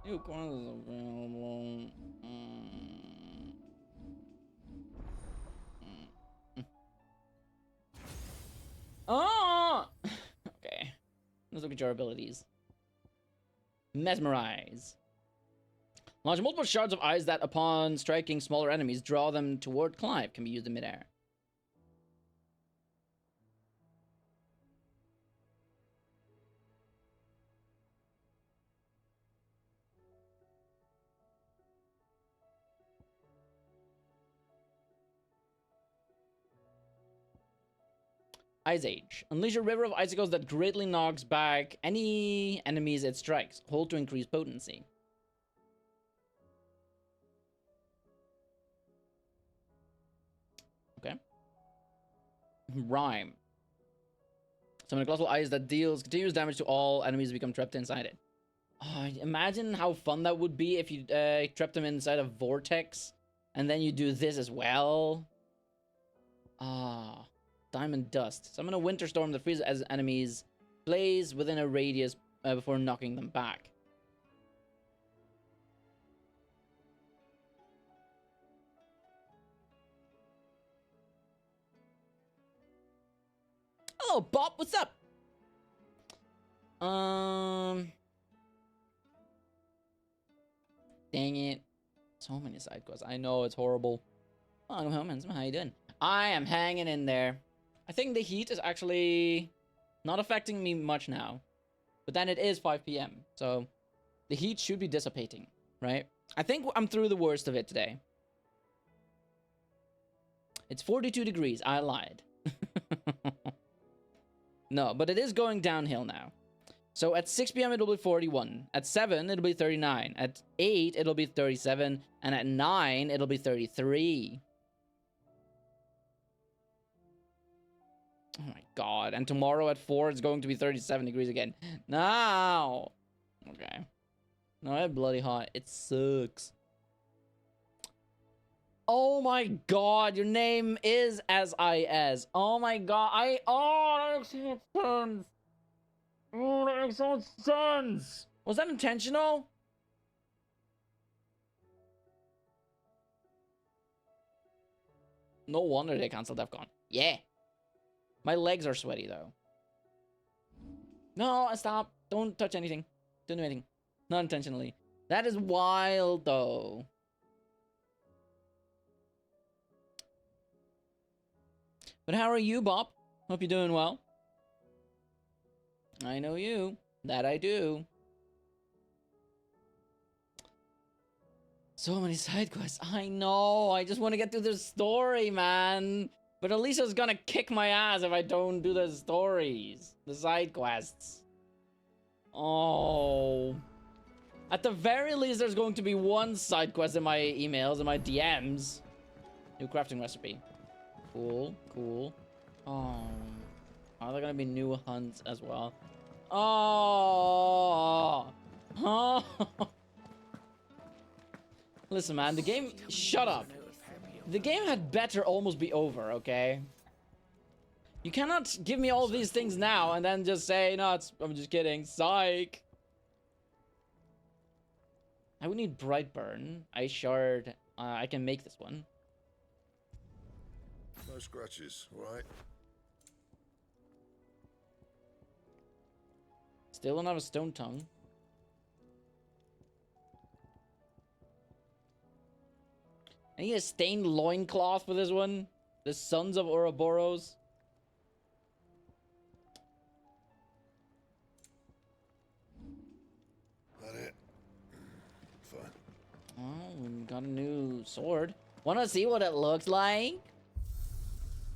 New quests available. Oh! Okay. Let's look at your abilities. Mesmerize. Launch multiple shards of ice that, upon striking smaller enemies, draw them toward Clive. Can be used in midair. Ice Age. Unleash a river of icicles that greatly knocks back any enemies it strikes. Hold to increase potency. Okay. Rhyme. Summon a colossal ice that deals continuous damage to all enemies who become trapped inside it. Oh, imagine how fun that would be if you trapped them inside a vortex, and then you do this as well. Ah. Diamond Dust. Summon a winter storm that freezes as enemies blaze within a radius before knocking them back. Hello, Bob. What's up? Dang it. So many side quests. I know it's horrible. Oh, Homans, how you doing? I am hanging in there. I think the heat is actually not affecting me much now. But then it is 5 p.m. So the heat should be dissipating, right? I think I'm through the worst of it today. It's 42 degrees. I lied. No, but it is going downhill now. So at 6 p.m. it'll be 41. At 7, it'll be 39. At 8, it'll be 37. And at 9, it'll be 33. Oh my god. And tomorrow at 4, it's going to be 37 degrees again. No! Okay. No, it's bloody hot. It sucks. Oh my god, your name is SIS. Oh my god, oh, that makes so much sense. Oh, that makes so much sense. Was that intentional? No wonder they canceled DEFCON. Yeah. My legs are sweaty, though. No, stop. Don't touch anything. Don't do anything. Not intentionally. That is wild, though. But how are you, Bob? Hope you're doing well. I know you. That I do. So many side quests. I know. I just want to get through the story, man. But Alicia's gonna kick my ass if I don't do the stories. The side quests. Oh. At the very least, there's going to be one side quest in my emails and my DMs. New crafting recipe. Cool, cool. Oh. Are there gonna be new hunts as well? Oh. Oh. Listen, man, the game... Shut up. The game had better almost be over, okay? You cannot give me all these things now and then just say, no, I'm just kidding. Psych. I would need Brightburn. Ice Shard. I can make this one. No scratches, right? Still don't have a stone tongue. I need a stained loincloth for this one. The Sons of Ouroboros. That it? Fine. Oh, we got a new sword. Wanna see what it looks like?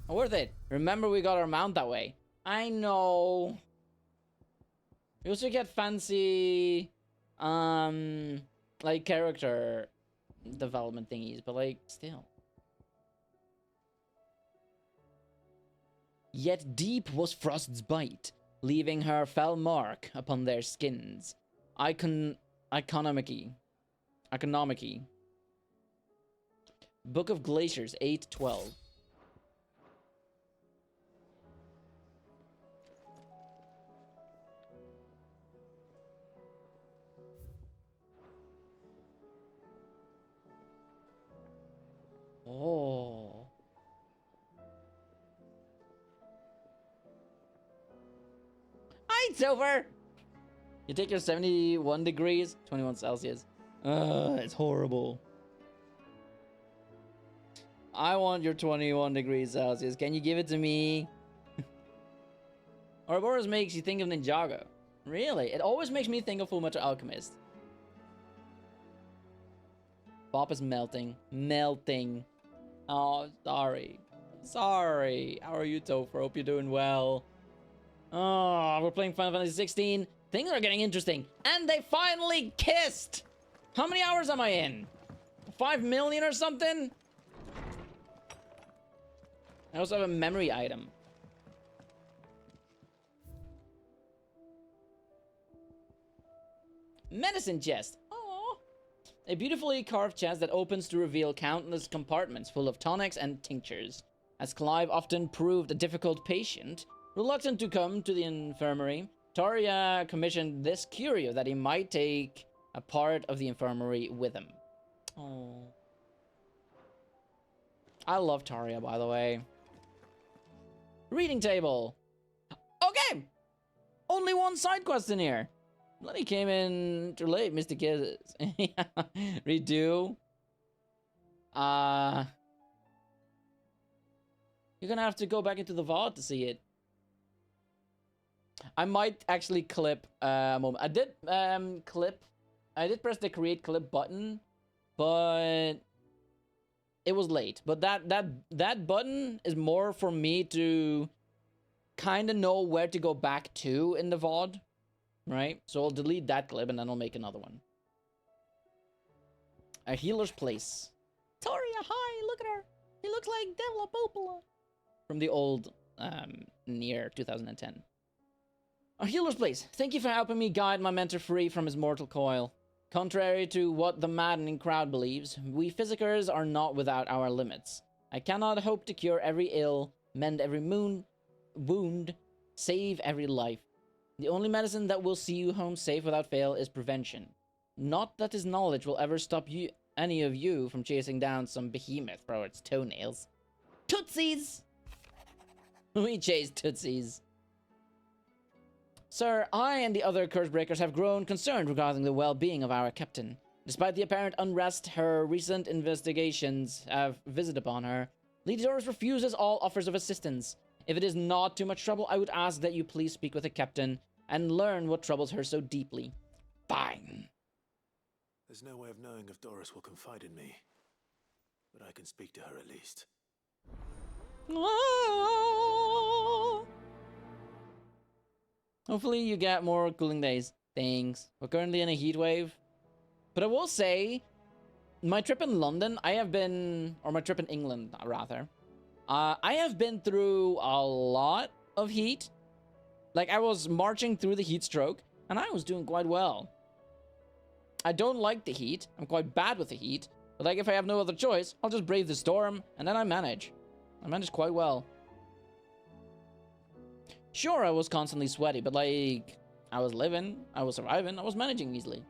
Worth it. Remember, we got our mount that way. I know. We also get fancy, like character development thingies, but like, still. Yet deep was Frost's bite, leaving her fell mark upon their skins. Economicy. Book of Glaciers, 8:12. Oh. Hi, Silver! You take your 71 degrees, 21 Celsius. It's horrible. I want your 21 degrees Celsius. Can you give it to me? Ouroboros makes you think of Ninjago. Really? It always makes me think of Fullmetal Alchemist. Bob is melting. Melting. Oh, sorry. Sorry. How are you, Topher? Hope you're doing well. Oh, we're playing Final Fantasy 16. Things are getting interesting. And they finally kissed! How many hours am I in? 5 million or something? I also have a memory item. Medicine chest. Aww. A beautifully carved chest that opens to reveal countless compartments full of tonics and tinctures. As Clive often proved a difficult patient, reluctant to come to the infirmary, Taria commissioned this curio that he might take a part of the infirmary with him. Oh. I love Taria, by the way. Reading table. Okay! Only one side quest in here. Bloody came in too late, Mr. Kisses. Redo. You're gonna have to go back into the vault to see it. I might actually clip a moment. I did I did press the create clip button, but it was late. But that button is more for me to kind of know where to go back to in the VOD, right? So I'll delete that clip and then I'll make another one. A healer's place. Taria, hi, look at her. He looks like Devla Popola. From the old, near 2010. A healer's place. Thank you for helping me guide my mentor free from his mortal coil. Contrary to what the maddening crowd believes, we physicers are not without our limits. I cannot hope to cure every ill, mend every wound, save every life. The only medicine that will see you home safe without fail is prevention. Not that his knowledge will ever stop any of you from chasing down some behemoth for its toenails. Tootsies! We chase Tootsies. Sir, I and the other curse breakers have grown concerned regarding the well-being of our captain. Despite the apparent unrest her recent investigations have visited upon her, Lady Doris refuses all offers of assistance. If it is not too much trouble, I would ask that you please speak with the captain and learn what troubles her so deeply. Fine. There's no way of knowing if Doris will confide in me, but I can speak to her at least. Hopefully you get more cooling days. Thanks. We're currently in a heat wave. But I will say, my trip in London, or my trip in England, rather. I have been through a lot of heat. Like, I was marching through the heat stroke, and I was doing quite well. I don't like the heat. I'm quite bad with the heat. But, like, if I have no other choice, I'll just brave the storm, and then I manage. I manage quite well. Sure, I was constantly sweaty, but, like, I was living, I was surviving, I was managing easily.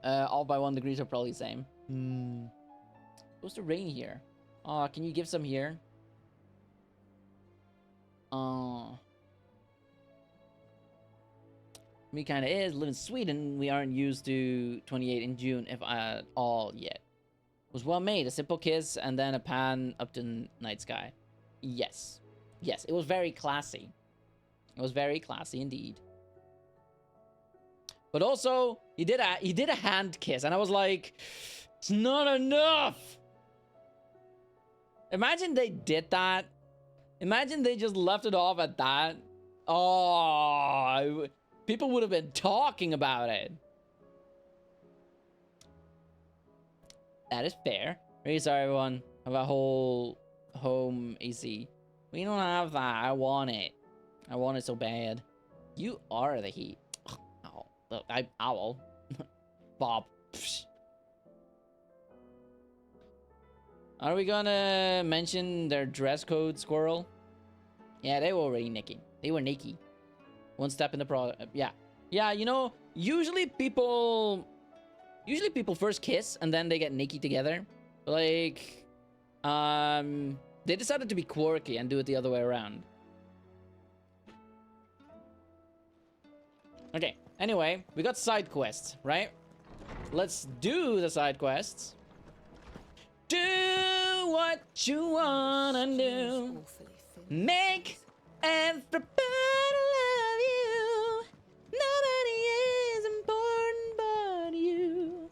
All by 1 degree are probably the same. It's supposed to rain here. Can you give some here? Me kind of is. Live in Sweden. We aren't used to 28 in June, if at all yet. Was well made. A simple kiss and then a pan up to night sky. Yes. Yes, it was very classy. It was very classy indeed. But also, he did a hand kiss, and I was like, it's not enough. Imagine they did that. Imagine they just left it off at that. Oh, people would have been talking about it. That is fair. Really sorry, everyone, about whole home AC. We don't have that. I want it. I want it so bad. You are the heat. Oh, look, owl. Bob. Psh. Are we gonna mention their dress code, Squirrel? Yeah, they were already naked. They were naked. One step in the yeah. Yeah, you know, usually people first kiss and then they get naked together. Like, they decided to be quirky and do it the other way around. Okay, anyway, we got side quests, right? Let's do the side quests. Do what you wanna do. Make everybody love you. Nobody is important but you.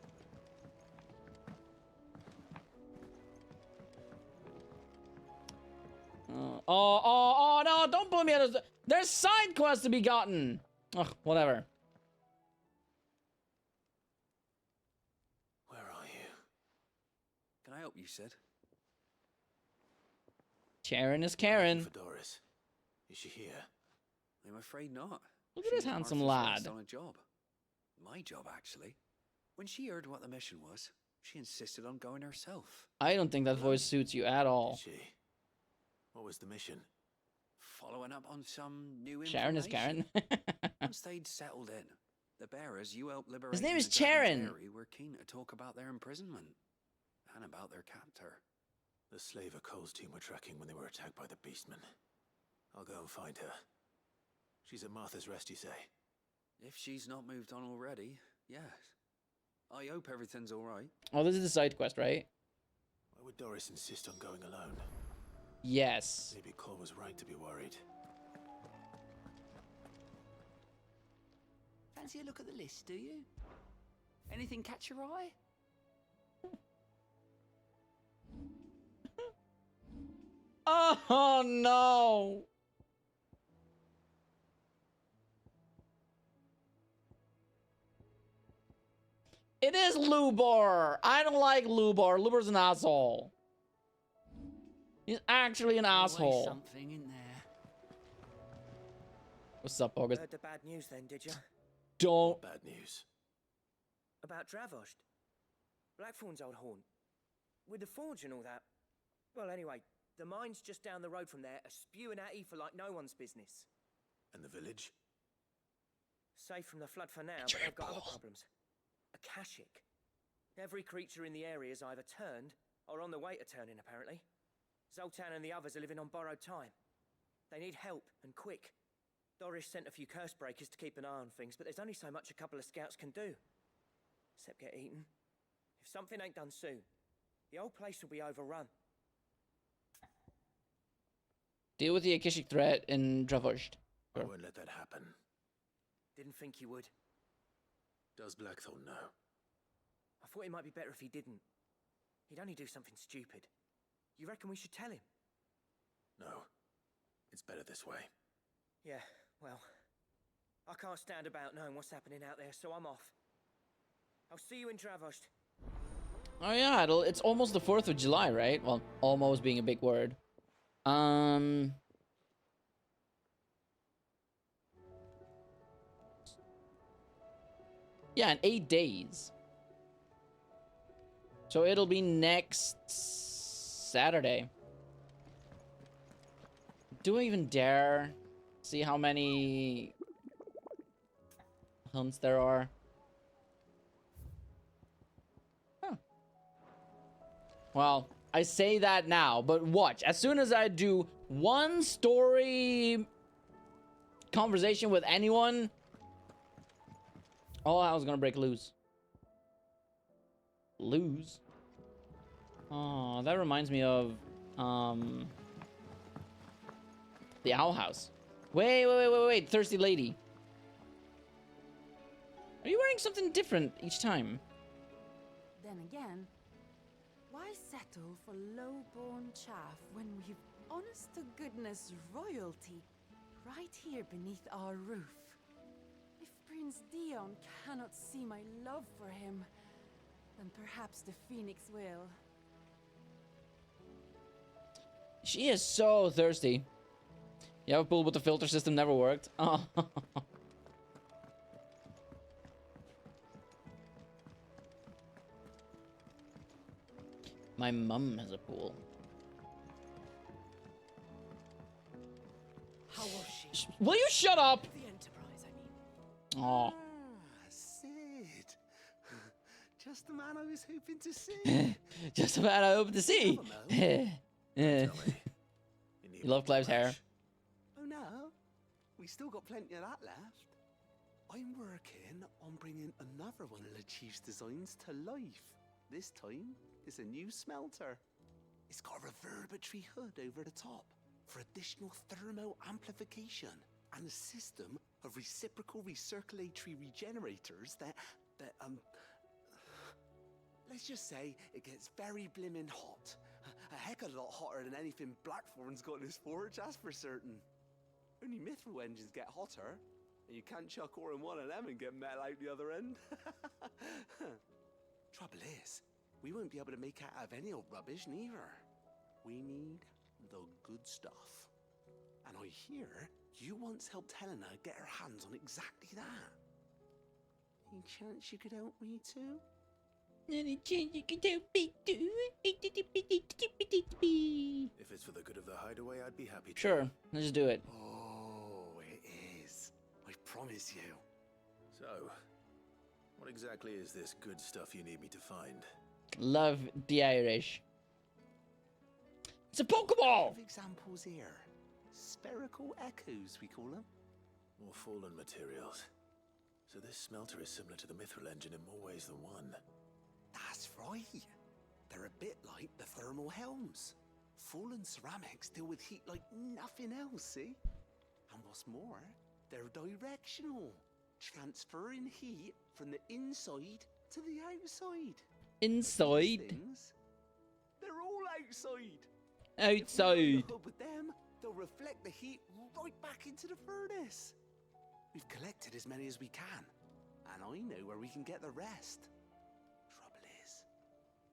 Oh, no, don't put me at a... There's side quests to be gotten. Ugh, whatever. Where are you? Can I help you, Sid? Karen is Karen. For Doris. Is she here? I'm afraid not. Look at this She's handsome Martha's lad. on a job. My job, actually. When she heard what the mission was, she insisted on going herself. I don't think that voice suits you at all. Did she? What was the mission? Following up on some new information. Sharon is Karen. Once they'd settled in, the bearers you helped liberate His name is in the Dragon's Charon. Eyrie were keen to talk about their imprisonment and about their captor. The slaver Cole's team were tracking when they were attacked by the Beastmen. I'll go and find her. She's at Martha's Rest, you say? If she's not moved on already, yes. I hope everything's all right. Oh, this is the side quest, right? Why would Doris insist on going alone? Yes. Maybe Cole was right to be worried. Fancy a look at the list, do you? Anything catch your eye? Oh, no. It is Lubar. I don't like Lubar. Lubar's an asshole. He's actually an asshole. Something in there. What's up, August? Heard the bad news then, did you? Don't. Bad news. About Dravost. Blackthorn's old haunt. With the forge and all that. Well, anyway, the mine's just down the road from there are spewing out ether like no one's business. And the village? Safe from the flood for now, but they've got other problems. Akashic. Every creature in the area is either turned or on the way to turning, apparently. Zoltan and the others are living on borrowed time. They need help, and quick. Doris sent a few curse breakers to keep an eye on things, but there's only so much a couple of scouts can do. Except get eaten. If something ain't done soon, the whole place will be overrun. Deal with the Akashic threat in Dravost. I won't let that happen. Didn't think you would. Does Blackthorn know? I thought it might be better if he didn't. He'd only do something stupid. You reckon we should tell him? No. It's better this way. Yeah, well, I can't stand about knowing what's happening out there, so I'm off. I'll see you in Dravost. Oh yeah, it's almost the 4th of July, right? Well, almost being a big word. Yeah, in 8 days. So it'll be next Saturday. Do I even dare see how many hunts there are? Huh. Well, I say that now, but watch. As soon as I do one story conversation with anyone, Oh, I was gonna break loose. Lose? Oh, that reminds me of the owl house. Wait, thirsty lady. Are you wearing something different each time? Then again, why settle for low-born chaff when we've honest-to-goodness royalty right here beneath our roof? If Prince Dion cannot see my love for him, then perhaps the Phoenix will. She is so thirsty. You have a pool, but the filter system never worked. Oh. My mum has a pool. How was she? Will you shut up? The Enterprise, I mean. Oh. Sid. Just the man I was hoping to see. Just about I hope to see. You love Clive's hair. Oh no, we still got plenty of that left. I'm working on bringing another one of the Chief's designs to life. This time, it's a new smelter. It's got a reverberatory hood over the top for additional thermal amplification and a system of reciprocal recirculatory regenerators that let's just say it gets very blimmin' hot. A heck of a lot hotter than anything Blackthorn's got in his forge, that's for certain. Only mithril engines get hotter, and you can't chuck ore in one of them and get metal out the other end. Trouble is, we won't be able to make out of any old rubbish neither. We need the good stuff. And I hear you once helped Helena get her hands on exactly that. Any chance you could help me too? Any chance you could help me too? If it's for the good of the hideaway, I'd be happy to. Sure, let's do it. Oh, it is. I promise you. So, what exactly is this good stuff you need me to find? Love the Irish. It's a Pokeball! Examples here. Spherical echoes, we call them. More fallen materials. So this smelter is similar to the mithril engine in more ways than one. That's right. They're a bit like the thermal helms. Fallen ceramics deal with heat like nothing else, see? And what's more, they're directional, transferring heat from the inside to the outside. Inside? Things, they're all outside. Outside. If we fill the hub with them, they'll reflect the heat right back into the furnace. We've collected as many as we can, and I know where we can get the rest. Trouble is,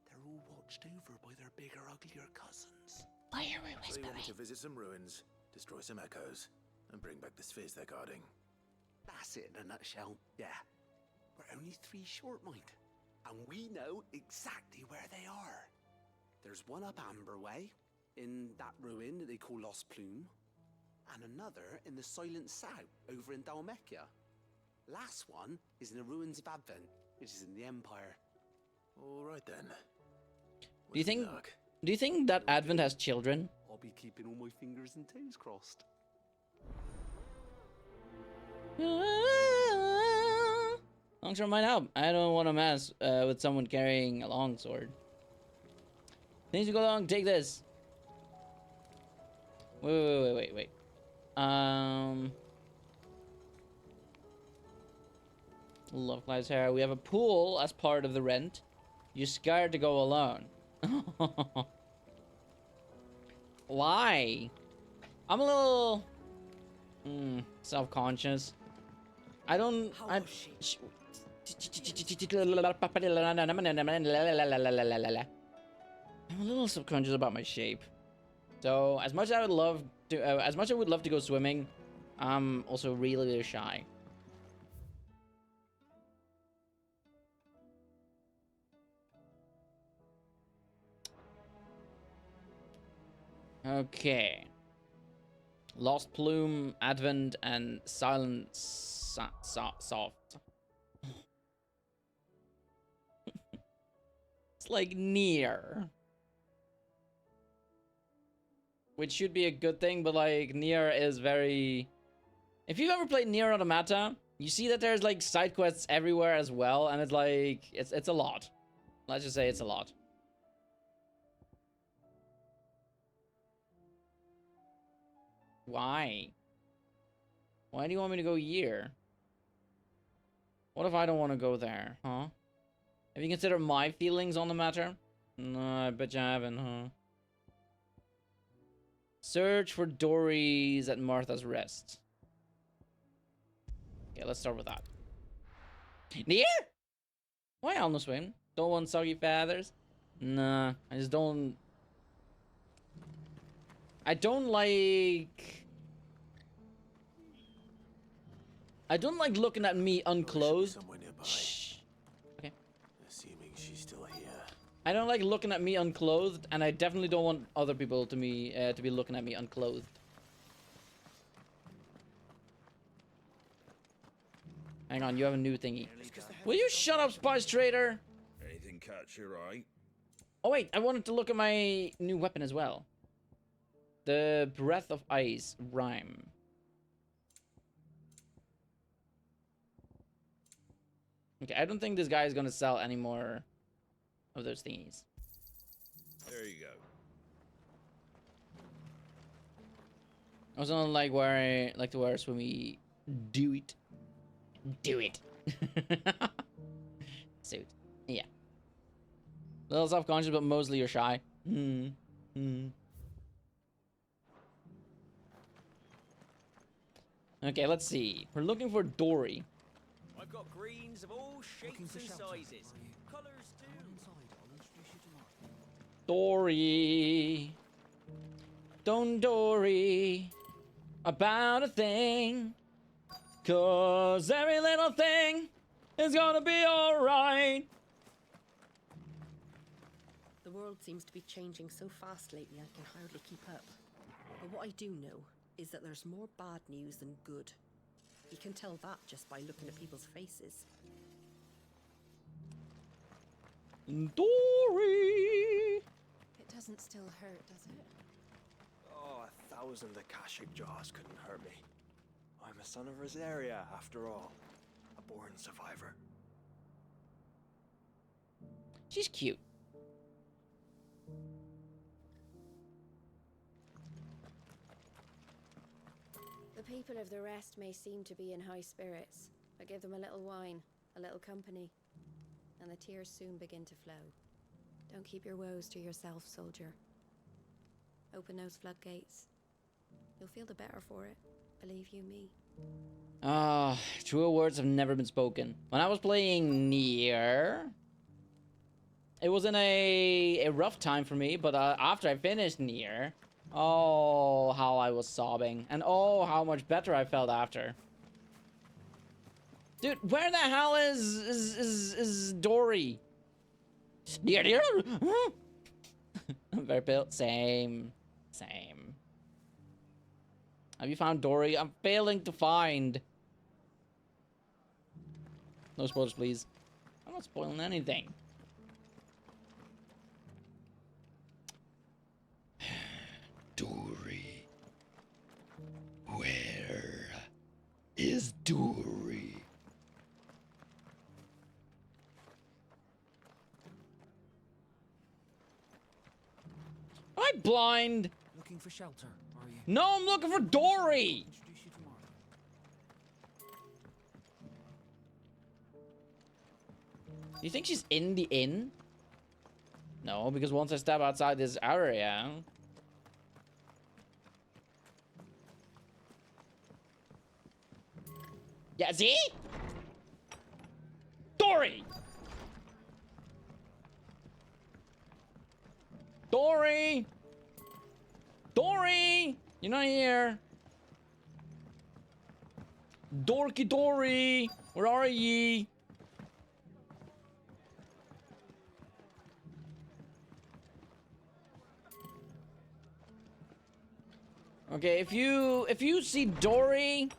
they're all watched over by their bigger, uglier cousins. Why are we So you want me whispering? to visit some ruins, destroy some echoes, and bring back the spheres they're guarding? That's it in a nutshell, yeah. We're only 3 short, mind, and we know exactly where they are. There's one up Amber Way, in that ruin that they call Lost Plume, and another in the Silent South, over in Dalmekia. Last one is in the ruins of Advent, which is in the Empire. All right then. Do you think that Advent has children? I'll be keeping all my fingers and toes crossed. Longsword might help. I don't want to mess with someone carrying a longsword. Things to go along. Take this. Wait. Love Clive's hair. We have a pool as part of the rent. You're scared to go alone. Why? I'm a little self-conscious. I'm a little subconscious about my shape. So as much as I would love to go swimming, I'm also really, really shy. Okay. Lost Plume, Advent, and Silent Soft. It's like near. Which should be a good thing, but like Nier is very... If you've ever played Nier Automata, You see that there's like side quests everywhere as well, and it's like it's a lot. Let's just say it's a lot. Why? Why do you want me to go here? What if I don't want to go there, huh? Have you considered my feelings on the matter? No, I bet you haven't, huh? Search for Dory's at Martha's Rest. Okay, let's start with that. Near? Why on the swim? Don't want soggy feathers? Nah, I just don't... I don't like looking at me unclothed. Shh. Okay. Assuming she's still here. I don't like looking at me unclothed, and I definitely don't want other people to be looking at me unclothed. Hang on, you have a new thingy. Will you shut up, Spice Trader? Anything catch your eye? Oh wait, I wanted to look at my new weapon as well. The Breath of Ice rhyme. Okay, I don't think this guy is gonna sell any more of those thingies. There you go. I also don't like to wear a swimmy do it suit. Yeah. A little self-conscious, but mostly you're shy. Okay, let's see. We're looking for Dory. I've got greens of all shapes and sizes. Colours too. Dory. Don't Dory about a thing. 'Cause every little thing is gonna be alright. The world seems to be changing so fast lately I can hardly keep up. But what I do know is that there's more bad news than good. You can tell that just by looking at people's faces. Dory! It doesn't still hurt, does it? Oh, 1,000 Akashic jars couldn't hurt me. I'm a son of Rosaria, after all. A born survivor. She's cute. The people of the rest may seem to be in high spirits, but give them a little wine, a little company, and the tears soon begin to flow. Don't keep your woes to yourself, soldier. Open those floodgates. You'll feel the better for it, believe you me. Ah, truer words have never been spoken. When I was playing Nier, it was in a rough time for me, but after I finished Nier, oh, how I was sobbing. And oh, how much better I felt after. Dude, where the hell is Dory? Nier? Very built. Same. Have you found Dory? I'm failing to find. No spoilers, please. I'm not spoiling anything. Dory. Where is Dory? Am I blind? Looking for shelter, are you? No, I'm looking for Dory! Introduce you to Martha. Do you think she's in the inn? No, because once I step outside this area... Yeah, see? Dory! Dory! Dory! You're not here. Dorky Dory! Where are ye? Okay, if you see Dory...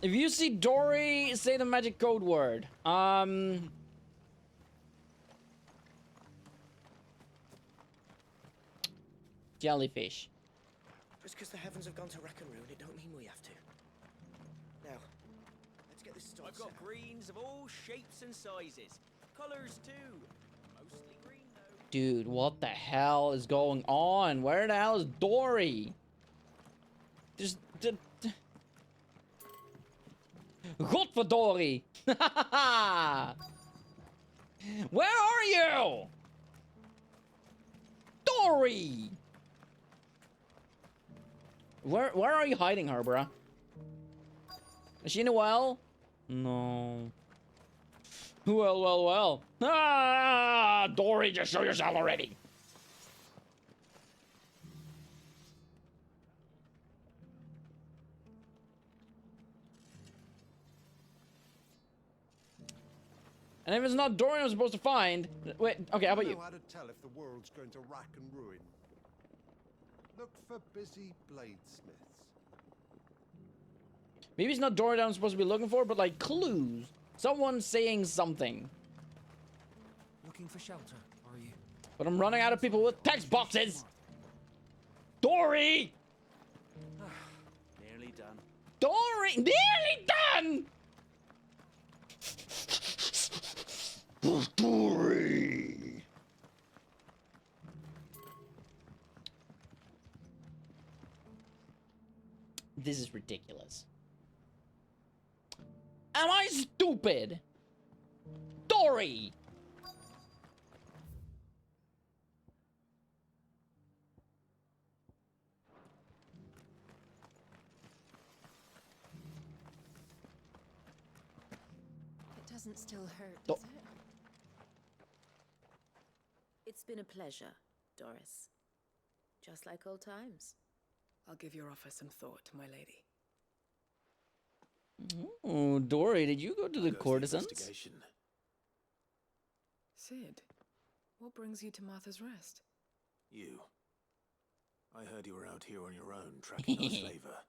If you see Dory, say the magic code word. Jellyfish. Just because the heavens have gone to wreck and ruin, it don't mean we have to. Now, I've got greens of all shapes and sizes. Colours too. Mostly green though. Dude, what the hell is going on? Where the hell is Dory? Just... Godverdorie! Where are you? Dory! Where are you hiding her, bruh? Is she in a well? No. Well. Ah, Dory, just show yourself already. And if it's not Dory I'm supposed to find... Wait, okay, how about you? I know how to tell if the world's going to rack and ruin. Look for busy bladesmiths. Maybe it's not Dory that I'm supposed to be looking for, but like clues. Someone saying something. Looking for shelter, are you? But I'm running out of people with text boxes. Dory! Nearly done. Dory! Nearly done! Dory! This is ridiculous. Am I stupid? Dory! It doesn't still hurt, does it? It's been a pleasure, Doris. Just like old times. I'll give your offer some thought, my lady. Oh, Dory, did you go to the courtesans? Sid, what brings you to Martha's Rest? You. I heard you were out here on your own, tracking our slaver.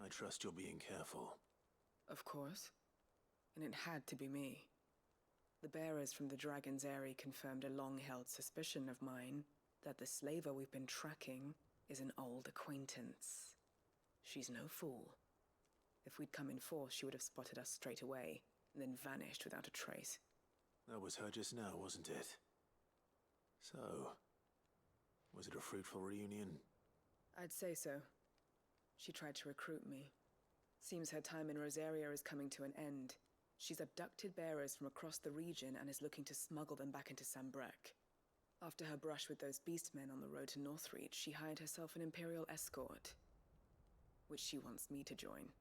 I trust you're being careful. Of course. And it had to be me. The bearers from the Dragon's Eyrie confirmed a long-held suspicion of mine that the slaver we've been tracking is an old acquaintance. She's no fool. If we'd come in force, she would have spotted us straight away, and then vanished without a trace. That was her just now, wasn't it? So, was it a fruitful reunion? I'd say so. She tried to recruit me. Seems her time in Rosaria is coming to an end. She's abducted bearers from across the region and is looking to smuggle them back into Sambrec. After her brush with those beastmen on the road to Northreach, she hired herself an Imperial escort, which she wants me to join.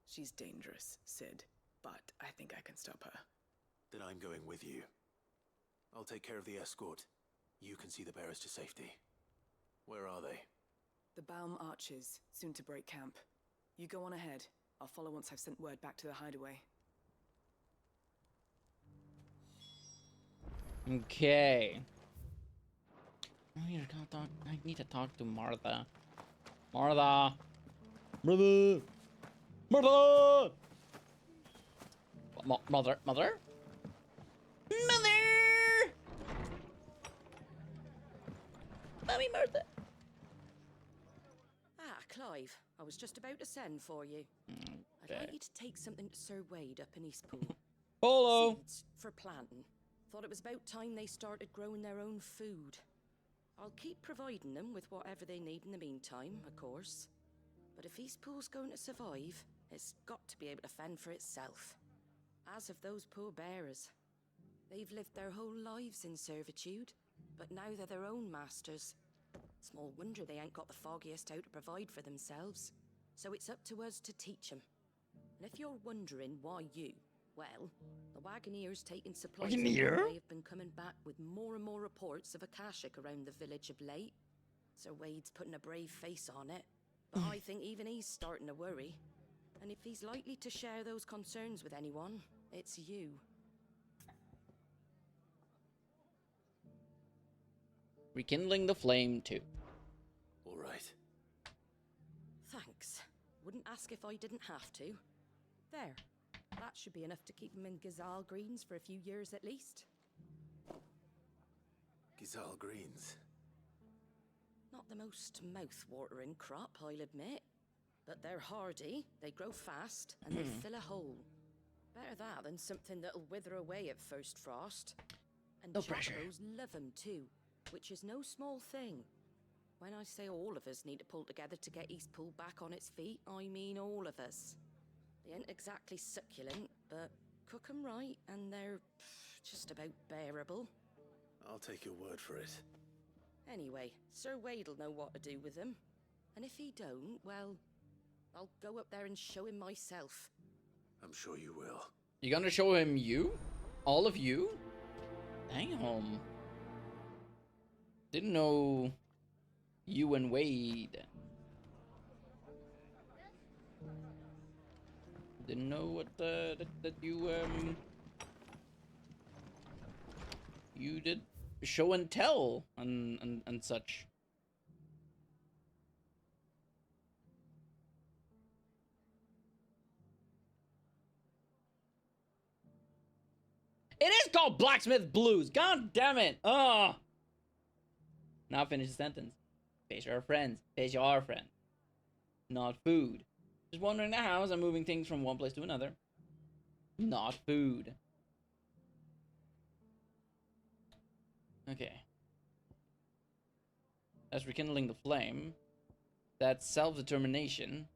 She's dangerous, Sid, but I think I can stop her. Then I'm going with you. I'll take care of the escort. You can see the bearers to safety. Where are they? The Baum Archers, soon to break camp. You go on ahead. I'll follow once I've sent word back to the hideaway. Okay. I need to talk to Martha. Martha! Mother! Mother! Mother? Mother? Mommy Martha! Ah, Clive, I was just about to send for you. I'd like you to take something to Sir Wade up in Eastpool. Hello! Seeds for planting. Thought it was about time they started growing their own food. I'll keep providing them with whatever they need in the meantime, of course. But if Eastpool's going to survive, it's got to be able to fend for itself. As of those poor bearers. They've lived their whole lives in servitude, but now they're their own masters. Small wonder they ain't got the foggiest how to provide for themselves. So it's up to us to teach them. And if you're wondering why you, well, the Wagoneers taking supplies Wagoneer? have been coming back with more and more reports of Akashic around the village of late. Sir Wade's putting a brave face on it, but I think even he's starting to worry. And if he's likely to share those concerns with anyone, it's you. Rekindling the flame too. All right. Thanks. Wouldn't ask if I didn't have to. There. That should be enough to keep him in Gazal Greens for a few years at least. Gazal Greens. Not the most mouth-watering crop, I'll admit. But they're hardy, they grow fast, and they fill a hole. Better that than something that'll wither away at first frost. And No pressure. Jackos love 'em too, which is no small thing. When I say all of us need to pull together to get Eastpool back on its feet, I mean all of us. They ain't exactly succulent, but cook 'em right and they're just about bearable. I'll take your word for it. Anyway, Sir Wade'll know what to do with them. And if he don't, well, I'll go up there and show him myself. I'm sure you will. You gonna show him you? All of you? Damn. Didn't know you and Wade. Didn't know what that you did show and tell and such. It is called Blacksmith Blues. God damn it. Oh. Now finish the sentence. Fish are friends. Fish are friends. Not food. Just wandering the house and moving things from one place to another. Not food. Okay. That's rekindling the flame. That's self-determination.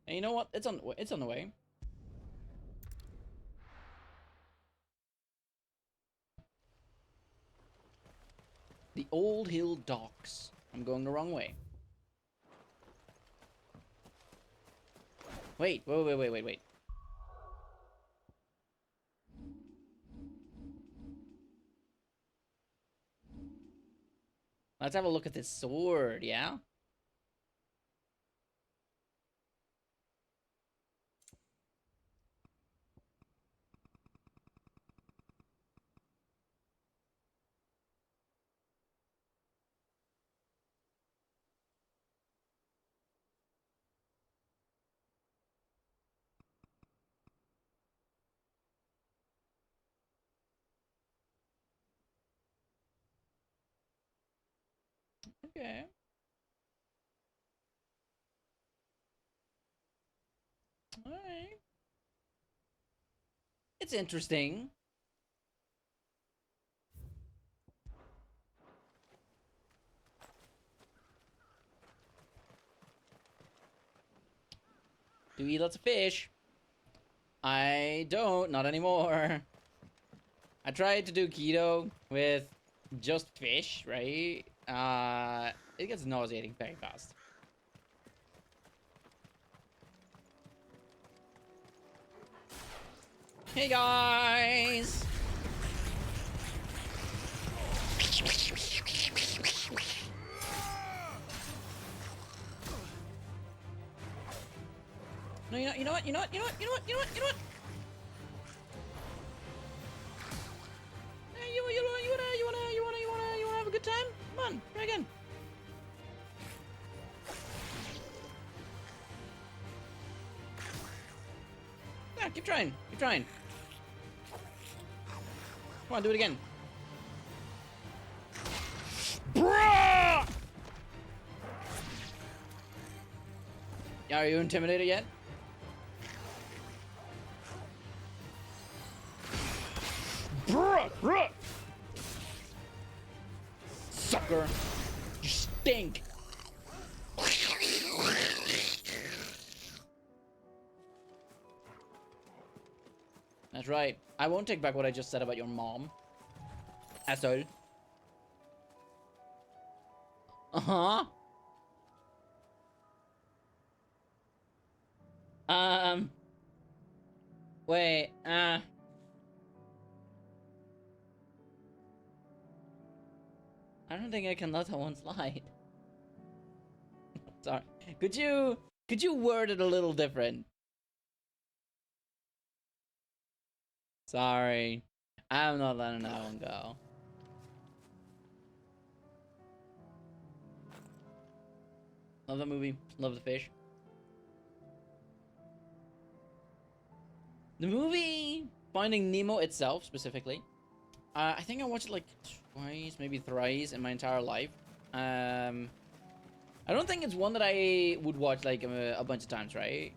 And you know what? It's on the way. The Old Hill Docks. I'm going the wrong way. Wait. Let's have a look at this sword, yeah? Okay. Alright. It's interesting. Do you eat lots of fish? I don't, not anymore. I tried to do keto with just fish, right? It gets nauseating very fast. Hey guys! No, you know what? Hey, you wanna have a good time? Come on, try again. Yeah, keep trying. Come on, do it again. Bruh! Yeah, are you intimidated yet? Bruh! Sucker! You stink! That's right. I won't take back what I just said about your mom. Asshole. Uh-huh. Wait, I don't think I can let that one slide. Sorry. Could you word it a little different? Sorry. I'm not letting that one go. Love the movie. Love the fish. The movie Finding Nemo itself, specifically. I think I watched it like twice, maybe thrice in my entire life. I don't think it's one that I would watch like a bunch of times, right?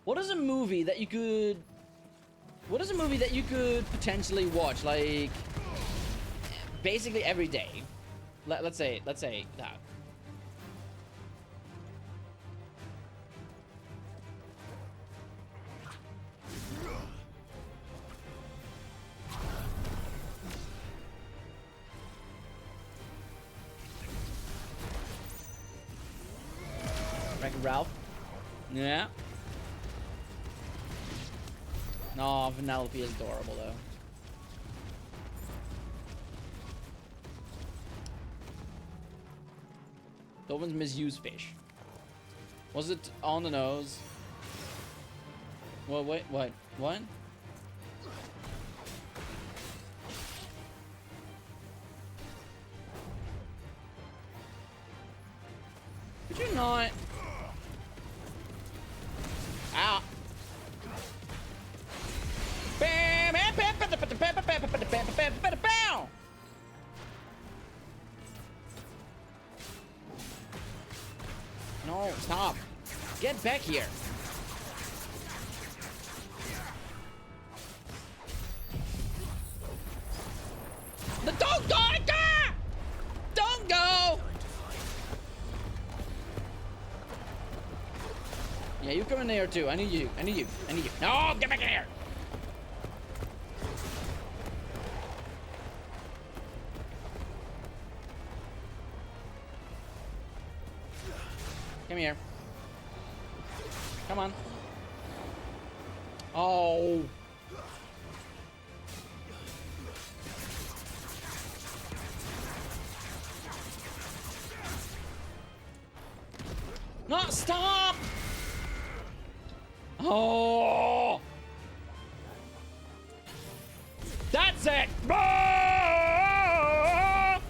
What is a movie that you could... What is a movie that you could potentially watch, like, basically every day? Let's say that. Wreck-It Ralph. Yeah. No, Vanellope is adorable though. Dolphins misuse fish. Was it on the nose? Well, wait, what? What? Could you not? Ow. No, stop. Get back here. The dog died! Don't go! Yeah, you come in there too. I need you. I need you. I need you. No, get back in here! Come here. Come on. Oh. No, stop! Oh! That's it! Ah!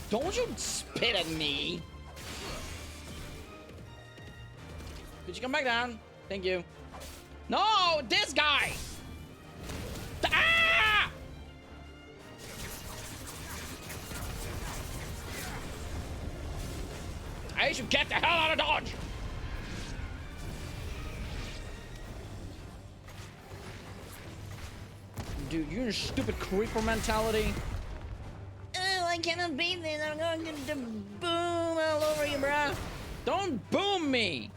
Don't you spit at me! Could you come back down? Thank you. No! This guy! Ah! I should get the hell out of Dodge! Dude, you're a stupid creeper mentality. Oh, I cannot beat this. I'm going to boom all over you, bruh. Don't boom me!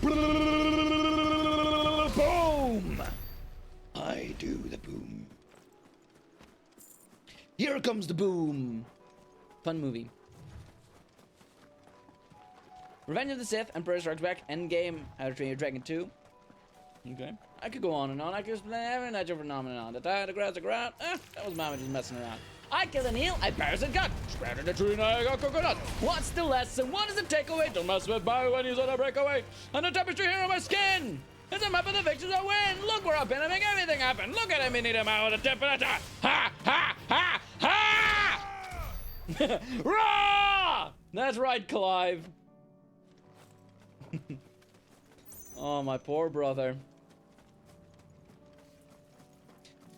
Boom! I do the boom. Here comes the boom. Fun movie. Revenge of the Sith, Emperor Strikes Back, Endgame, How to Train Your Dragon 2. Okay. I could go on and on. I could explain every natural phenomenon. The tide, the grass, the ground. That was Mama just messing around. I kill an eel, I parasite gut. Spread the tree, now I got coconut. What's the lesson? What is the takeaway? Don't mess with Barry when he's on a breakaway. And the tapestry here on my skin. It's a map of the victors I win. Look where I've been. I make everything happen. Look at him. He need him out with a tip and a ta. Ha, ha, ha, ha! Rah! That's right, Clive. Oh, my poor brother.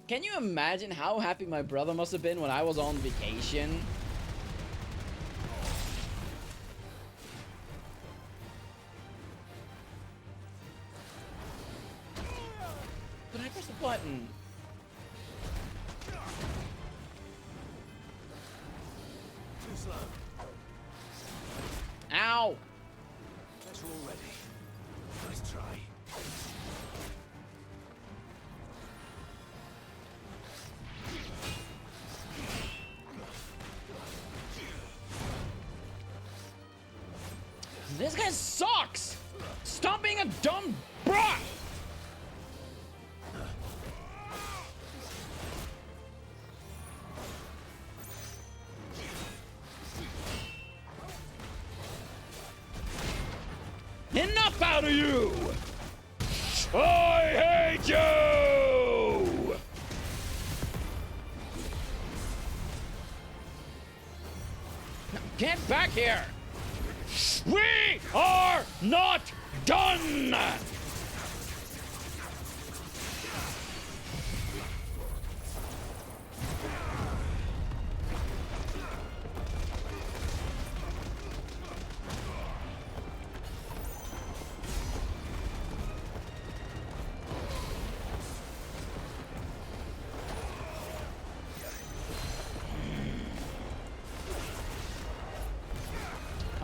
Can you imagine how happy my brother must have been when I was on vacation? But I pressed the button. Too slow. Ow! Better already. Nice try. This guy sucks! Stop being a dumb brat! Enough out of you! I hate you! Now get back here! We are not done!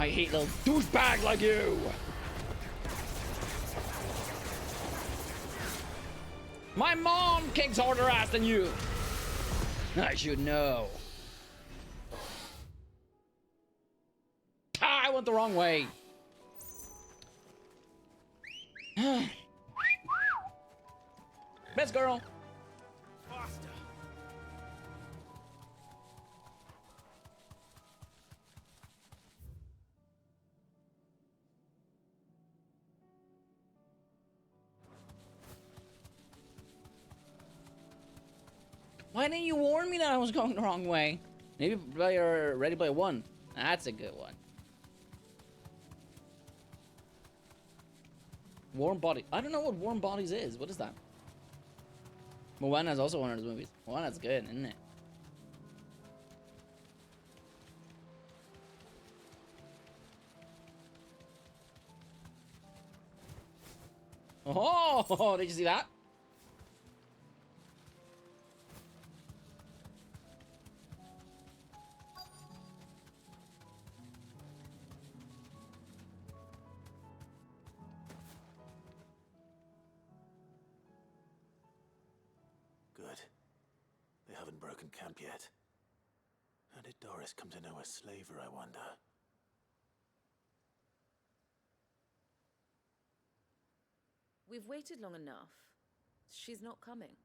I hate little douchebag like you. My mom kicks harder ass than you. I should know. Ah, I went the wrong way. Best girl. Faster. Why didn't you warn me that I was going the wrong way? Maybe player Ready Player One. That's a good one. Warm Body. I don't know what Warm Bodies is. What is that? Moana's also one of those movies. Moana's good, isn't it? Oh, did you see that? Good. They haven't broken camp yet. How did Doris come to know a slaver, I wonder? We've waited long enough. She's not coming.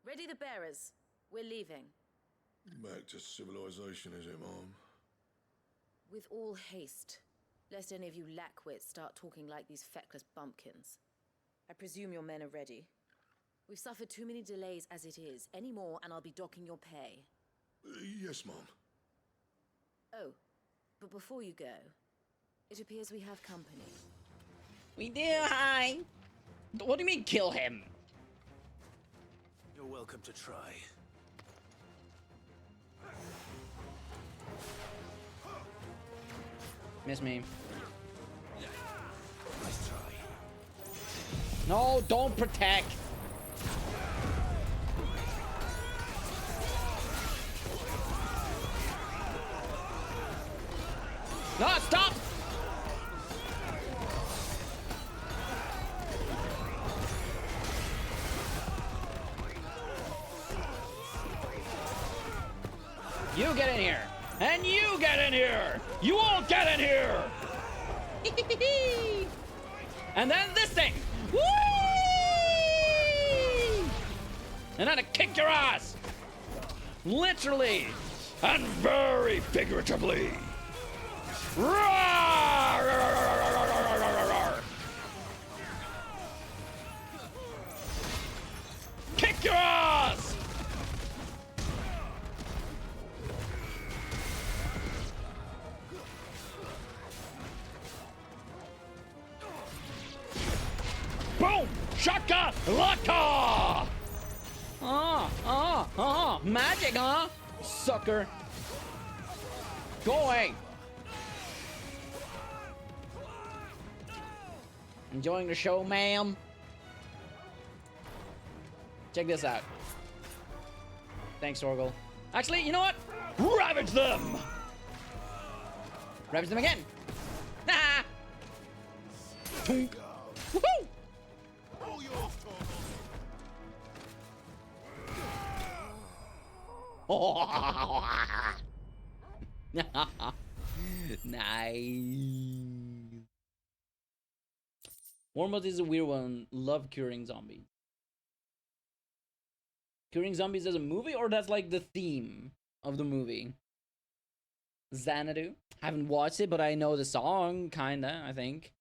Ready the bearers. We're leaving. Back to civilization, is it, Mom? With all haste, lest any of you lackwits start talking like these feckless bumpkins. I presume your men are ready. We've suffered too many delays as it is. Any more and I'll be docking your pay. Yes, Mom. Oh, but before you go, it appears we have company. We do, hi. What do you mean, kill him? You're welcome to try. Miss me. Nice try. No, don't protect. No, stop! You get in here! And you get in here! You all get in here! And then this thing! Whee! And then I kick your ass! Literally! And very figuratively! Roar! Kick your ass! Boom! Shaka laka! Magic, huh? Sucker. Go away. Enjoying the show, ma'am? Check this out. Thanks, Sorgle. Actually, you know what? Ravage them! Ravage them again! Ah! Woohoo! Nice. Wormwood is a weird one. Love curing zombies. Curing zombies as a movie, or that's like the theme of the movie? Xanadu. Haven't watched it, but I know the song, kinda, I think.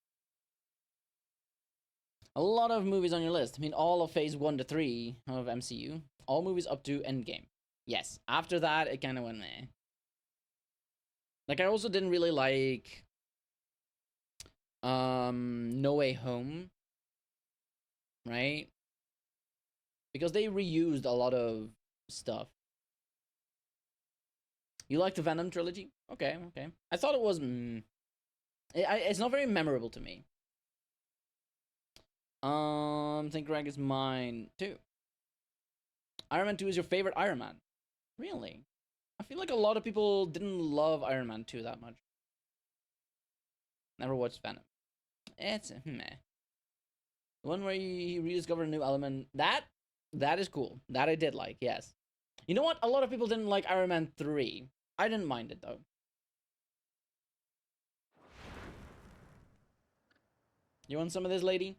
A lot of movies on your list. I mean, all of phase 1 to 3 of MCU. All movies up to Endgame. Yes. After that, it kind of went meh. Like, I also didn't really like No Way Home. Right? Because they reused a lot of stuff. You like the Venom trilogy? Okay, okay. I thought it was... it's not very memorable to me. Think Greg is mine too. Iron Man 2 is your favorite Iron Man? Really? I feel like a lot of people didn't love Iron Man 2 that much. Never watched Venom. It's meh. The one where he rediscovered a new element. That is cool. That I did like, yes. You know what? A lot of people didn't like Iron Man 3. I didn't mind it, though. You want some of this, lady?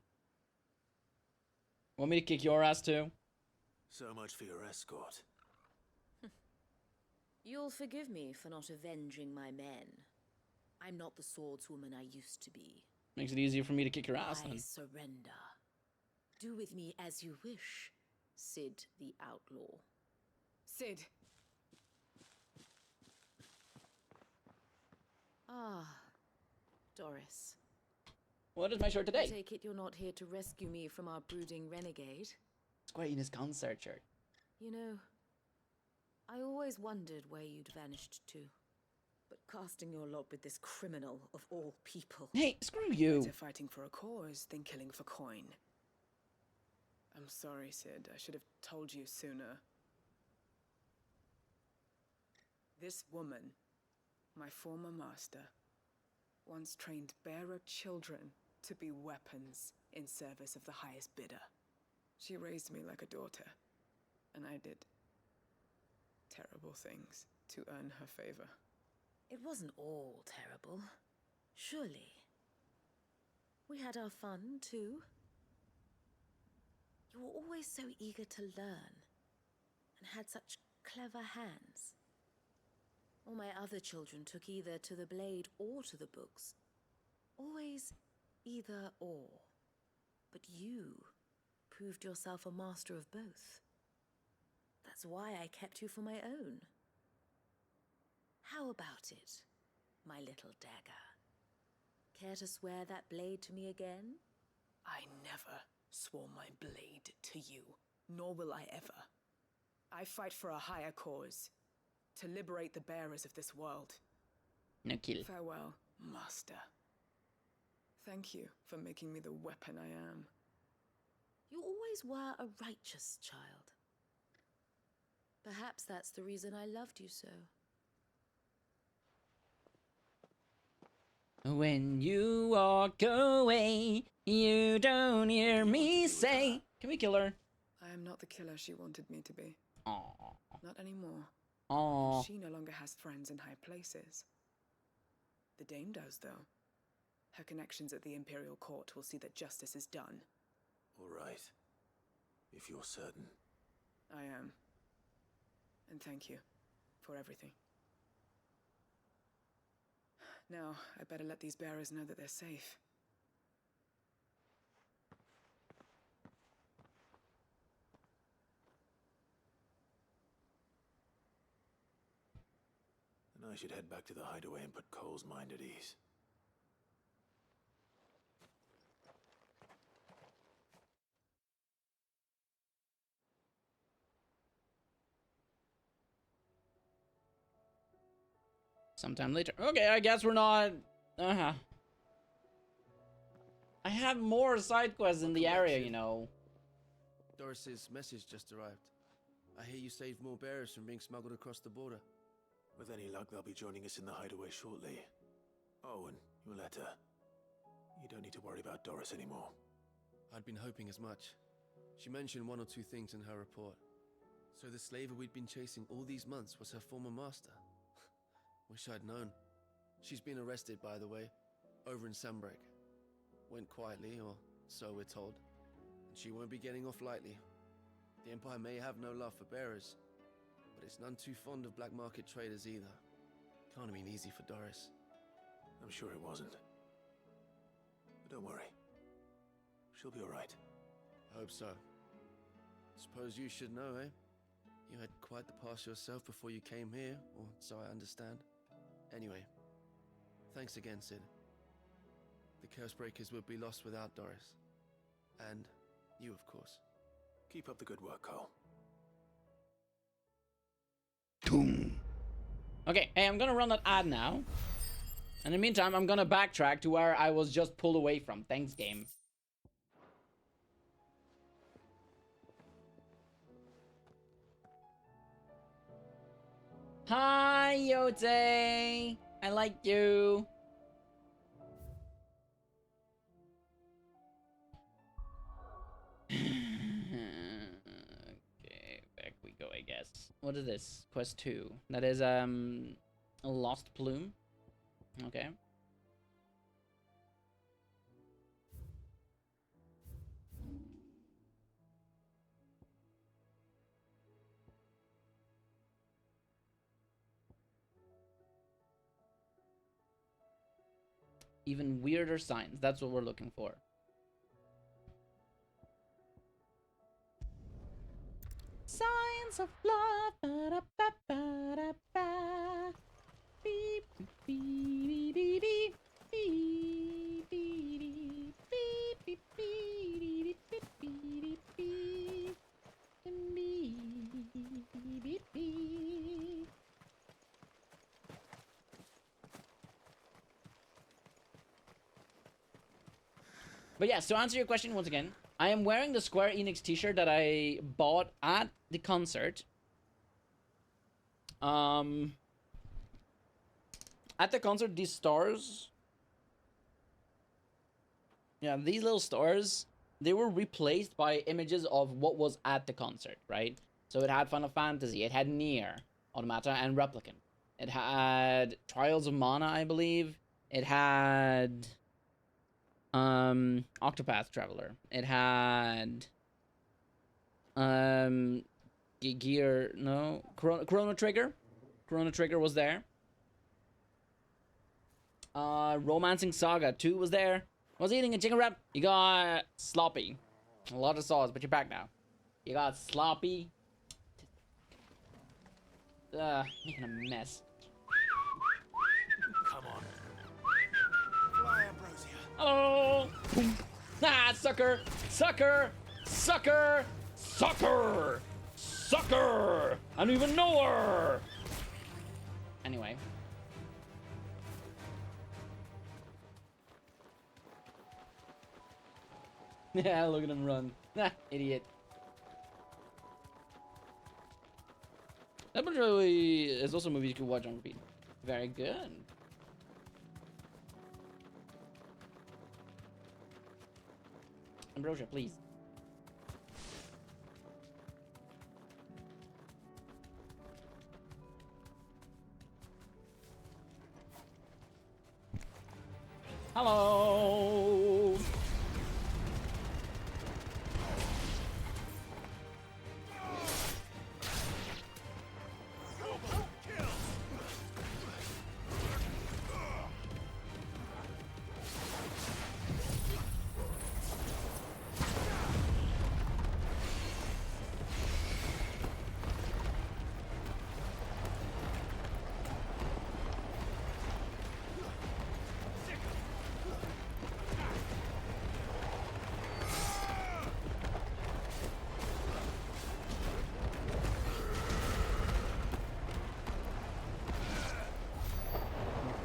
Want me to kick your ass, too? So much for your escort. You'll forgive me for not avenging my men. I'm not the swordswoman I used to be. Makes it easier for me to kick your ass, I then. surrender. Do with me as you wish, Sid the Outlaw. Sid. Ah, Doris. What is my shirt today? I take it you're not here to rescue me from our brooding renegade. Square Enix concert shirt. You know, I always wondered where you'd vanished to. But casting your lot with this criminal of all people. Hey, screw you. Better fighting for a cause than killing for coin. I'm sorry, Sid. I should have told you sooner. This woman, my former master, once trained bearer children to be weapons in service of the highest bidder. She raised me like a daughter, and I did terrible things to earn her favor. It wasn't all terrible, surely. We had our fun, too. You were always so eager to learn, and had such clever hands. All my other children took either to the blade or to the books. Always either or. But you proved yourself a master of both. That's why I kept you for my own. How about it, my little dagger? Care to swear that blade to me again? I never swore my blade to you, nor will I ever. I fight for a higher cause, to liberate the bearers of this world. No kill. Farewell, Master. Thank you for making me the weapon I am. You always were a righteous child. Perhaps that's the reason I loved you so. When you walk away, you don't hear me say. Can we kill her? I am not the killer she wanted me to be. Aww. Not anymore. Aww. She no longer has friends in high places. The Dame does, though. Her connections at the Imperial Court will see that justice is done. All right. If you're certain. I am. And thank you for everything. Now, I better let these bearers know that they're safe. Then I should head back to the hideaway and put Cole's mind at ease. Sometime later. Okay, I guess we're not... I have more side quests in the area, you know. Doris's message just arrived. I hear you saved more bearers from being smuggled across the border. With any luck, they'll be joining us in the hideaway shortly. Oh, and your letter. You don't need to worry about Doris anymore. I'd been hoping as much. She mentioned one or two things in her report. So the slaver we'd been chasing all these months was her former master. Wish I'd known. She's been arrested, by the way, over in Sandbreak. Went quietly, or so we're told. And she won't be getting off lightly. The Empire may have no love for bearers, but it's none too fond of black market traders either. Can't have been easy for Doris. I'm sure it wasn't. But don't worry. She'll be all right. I hope so. Suppose you should know, eh? You had quite the past yourself before you came here, or so I understand. Anyway, thanks again, Sid. The Cursebreakers would be lost without Doris. And you, of course. Keep up the good work, Cole. Okay, hey, I'm gonna run that ad now. And in the meantime, I'm gonna backtrack to where I was just pulled away from. Thanks, game. Hi, Yote. I like you. Okay, back we go, I guess. What is this? Quest 2. That is, a lost plume. Okay. Even weirder signs. That's what we're looking for. Signs of love. Ba-da-ba-ba-da-ba. Beep, beep, beep, beep, beep, beep, beep, beep, beep, beep, beep, beep, beep, beep, beep, beep. But yeah, to answer your question once again, I am wearing the Square Enix t-shirt that I bought at the concert. At the concert, these stars... Yeah, these little stars, they were replaced by images of what was at the concert, right? So it had Final Fantasy, it had Nier, Automata, and Replicant. It had Trials of Mana, I believe. It had... Octopath Traveler. It had... Chrono Trigger. Chrono Trigger was there. Romancing Saga 2 was there. I was eating a chicken wrap. You got sloppy. A lot of sauce, but you're back now. You got sloppy. Making a mess. Come on. Fly, Ambrosia. Hello! Ah, sucker! Sucker! Sucker! Sucker! Sucker! I don't even know her! Anyway. Yeah, look at him run. Nah, idiot. That one really is also a movie you can watch on repeat. Very good. Ambrosia, please. Hello.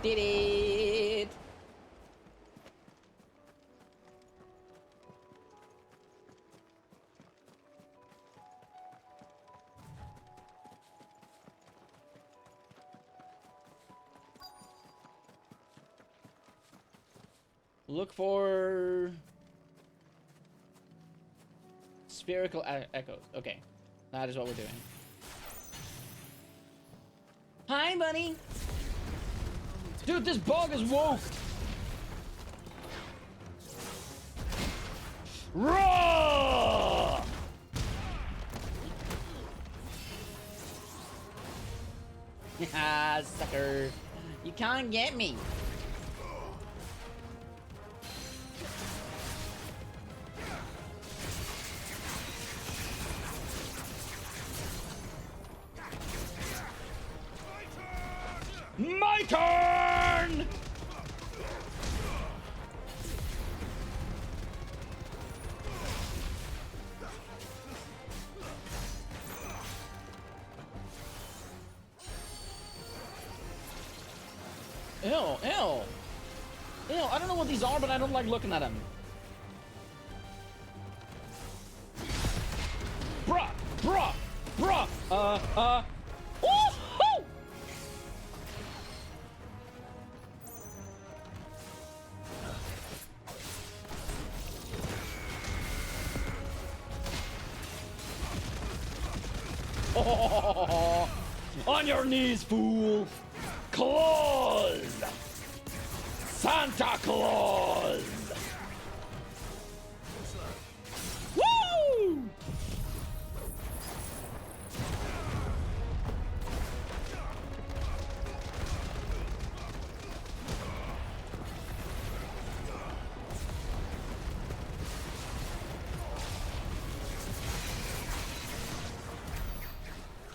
Did it! Look for spherical echoes. Okay, that is what we're doing. Hi, buddy. Dude, this bug is woke! Raw! Ah, sucker. You can't get me. My turn! Ew, ew. Ew, I don't know what these are, but I don't like looking at them. Bruh, bruh, bruh, woohoo! On your knees, fool! Claus! Santa Claus! Woo!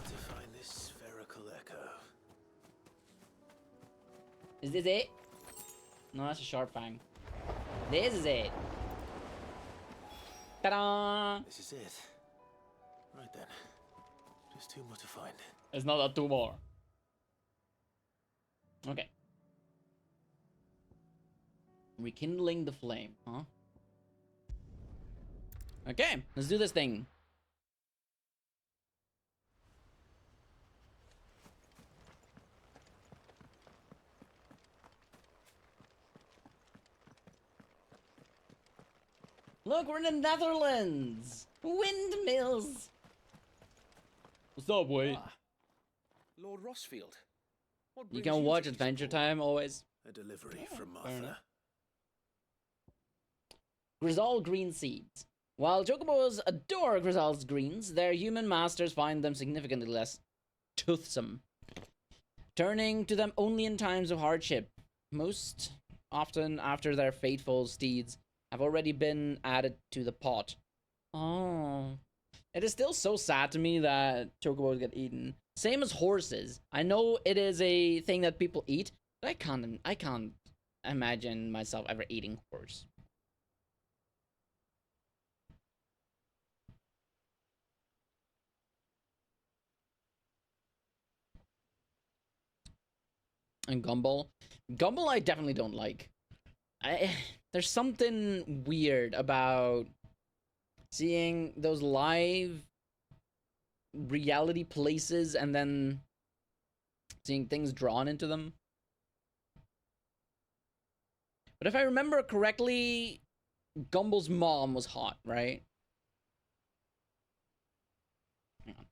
To find this spherical echo. Is this it? No, that's a sharp fang. This is it. Ta-da! This is it. Right then. Just two more to find. It's not a two more. Okay. Rekindling the flame, huh? Okay, let's do this thing. Look, we're in the Netherlands! Windmills! What's up, Wade? Lord Rossfield. What You brings can to watch these Adventure people? Time always. A delivery from fair enough. Martha. Grizzle green seeds. While chocobos adore Grizzle's greens, their human masters find them significantly less toothsome, turning to them only in times of hardship, most often after their fateful steeds have already been added to the pot. Oh. It is still so sad to me that chocobos get eaten. Same as horses. I know it is a thing that people eat, but I can't imagine myself ever eating horse. And Gumball. Gumball I definitely don't like. There's something weird about seeing those live reality places and then seeing things drawn into them. But if I remember correctly, Gumball's mom was hot, right? Hang on.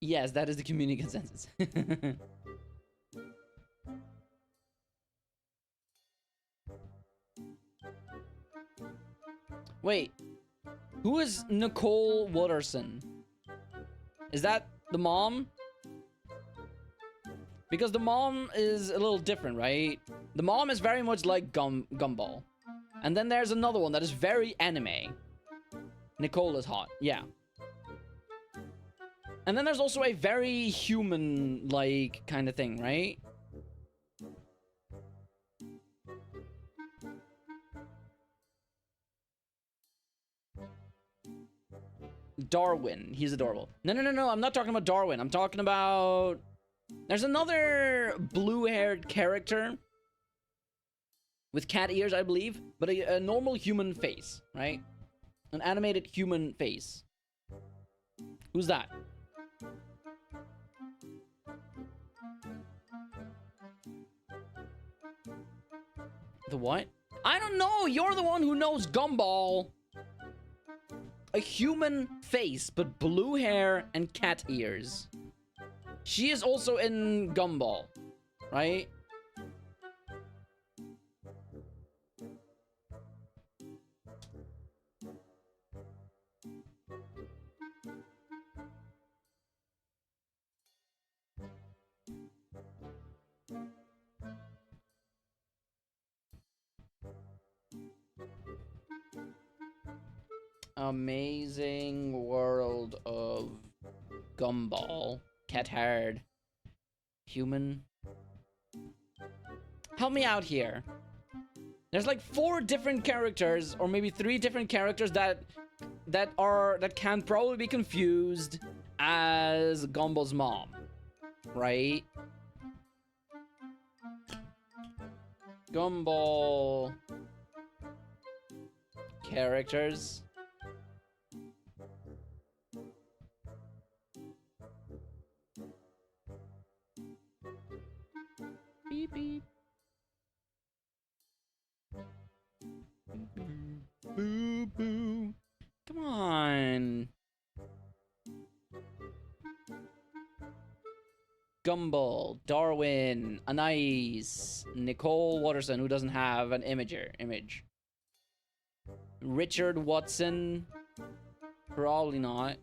Yes, that is the community consensus. Wait, who is Nicole Watterson? Is that the mom? Because the mom is a little different, right? The mom is very much like Gumball. And then there's another one that is very anime. Nicole is hot, yeah. And then there's also a very human-like kind of thing, right? Darwin, he's adorable. No, I'm not talking about Darwin. I'm talking about... There's another blue-haired character with cat ears, I believe, but a normal human face, right? An animated human face. Who's that? The what? I don't know. You're the one who knows Gumball. A human face, but blue hair and cat ears. She is also in Gumball, right? Amazing World of Gumball. Cat haired. Human. Help me out here. There's like 4 different characters, or maybe 3 different characters that can probably be confused as Gumball's mom, right? Gumball characters. Beep beep. Boo boo. Come on. Gumball, Darwin, Anais, Nicole Watterson, who doesn't have an image. Richard Watson, probably not.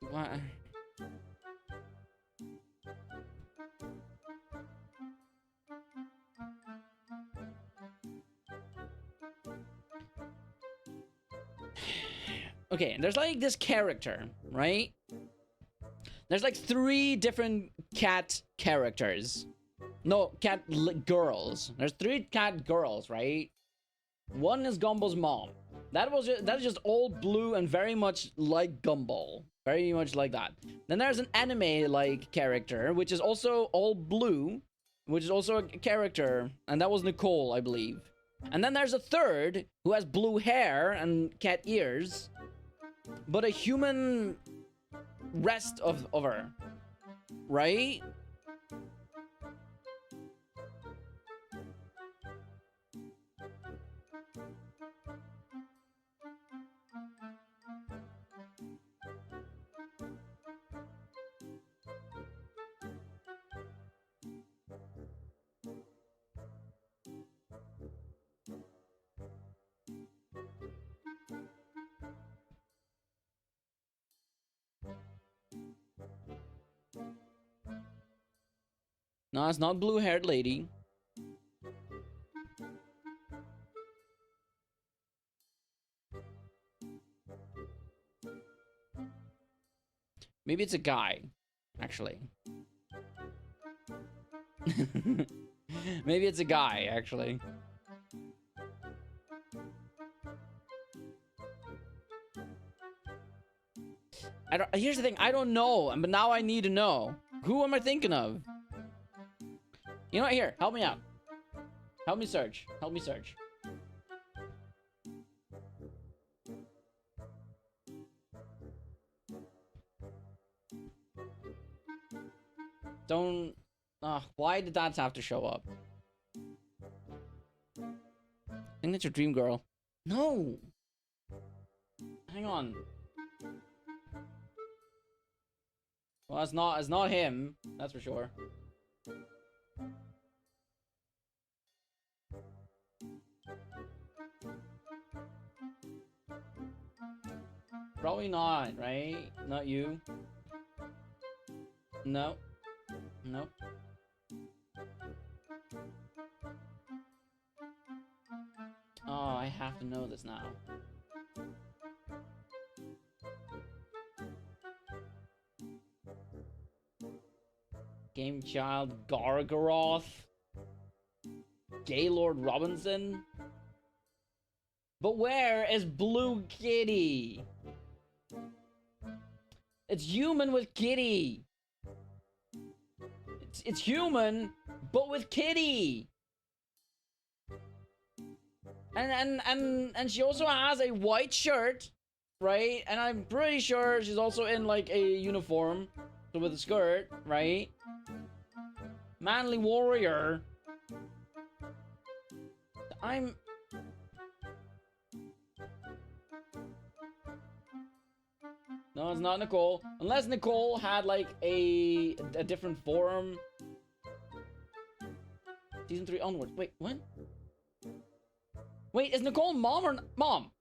What? Okay, there's like this character, right? There's like 3 different cat characters. No, girls. There's 3 cat girls, right? One is Gumball's mom. That's just all blue and very much like Gumball. Very much like that. Then there's an anime-like character, which is also all blue, which is also a character, and that was Nicole, I believe. And then there's a third who has blue hair and cat ears, but a human rest of her, right? No, it's not blue-haired lady. Maybe it's a guy, actually. Maybe it's a guy, actually. Here's the thing, I don't know, but now I need to know. Who am I thinking of? You know what, here, help me out. Help me search. Help me search. Don't... why did that have to show up? I think that's your dream girl. No! Hang on. Well, it's not him, that's for sure. Probably not, right? Not you. No. Nope. Oh, I have to know this now. Game Child Gargaroth. Gaylord Robinson. But where is Blue Kitty? It's human with kitty. It's human, but with kitty. And she also has a white shirt, right? And I'm pretty sure she's also in like a uniform, so with a skirt, right? Manly warrior. No, it's not Nicole. Unless Nicole had like a different form. Season 3 onwards. Wait, what? Wait, is Nicole mom or mom?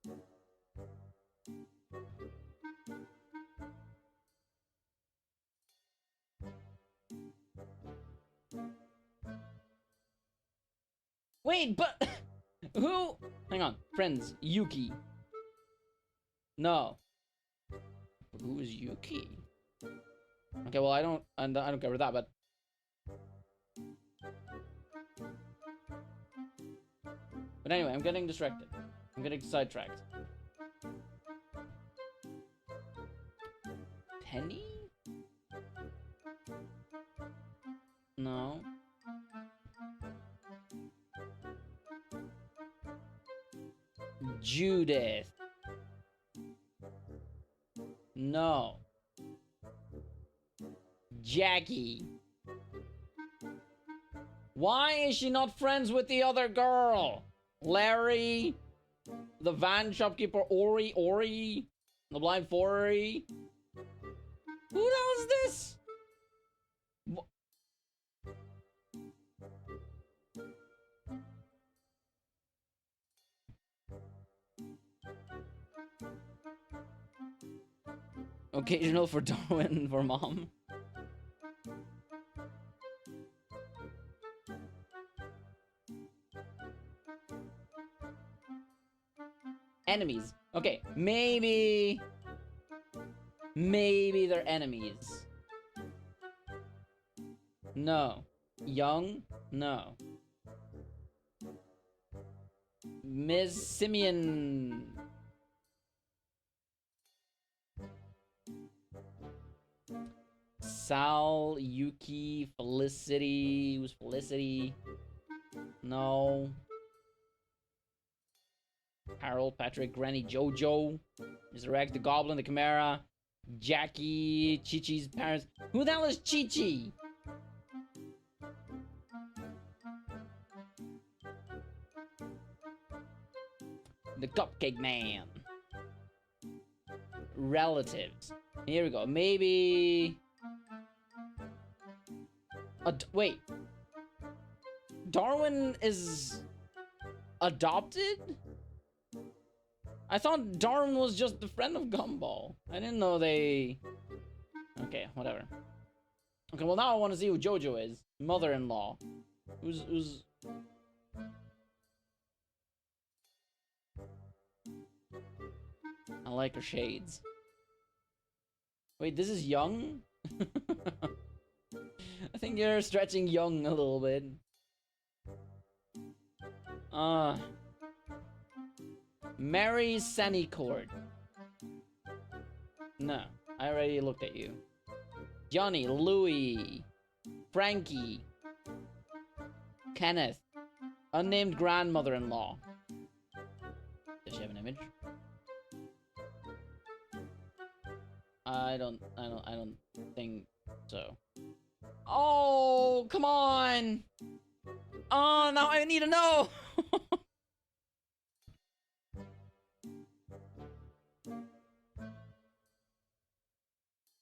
Wait, but who? Hang on, friends. Yuki. No. Who is Yuki? Okay, well I don't care about that, but anyway, I'm getting distracted. I'm getting sidetracked. Penny? No. Judith. No. Jackie. Why is she not friends with the other girl? Larry, the van shopkeeper, Ori, the blind Fory. Who the hell is this? Occasional for Darwin for mom. Enemies. Okay, maybe they're enemies. No. Young? No. Ms. Simeon. Sal, Yuki, Felicity. Who's Felicity? No. Harold, Patrick, Granny, Jojo. Mr. Rex, the Goblin, the Chimera. Jackie, Chi-Chi's parents. Who the hell is Chi-Chi? The Cupcake Man. Relatives. Here we go. Maybe... wait. Darwin is... adopted? I thought Darwin was just the friend of Gumball. I didn't know they... Okay, whatever. Okay, well now I want to see who Jojo is. Mother-in-law. Who's... I like her shades. Wait, this is Young? I think you're stretching Young a little bit. Mary Sanicord. No, I already looked at you. Johnny, Louie, Frankie, Kenneth, unnamed grandmother-in-law. Does she have an image? I don't think so. Oh, come on! Oh, now I need to know!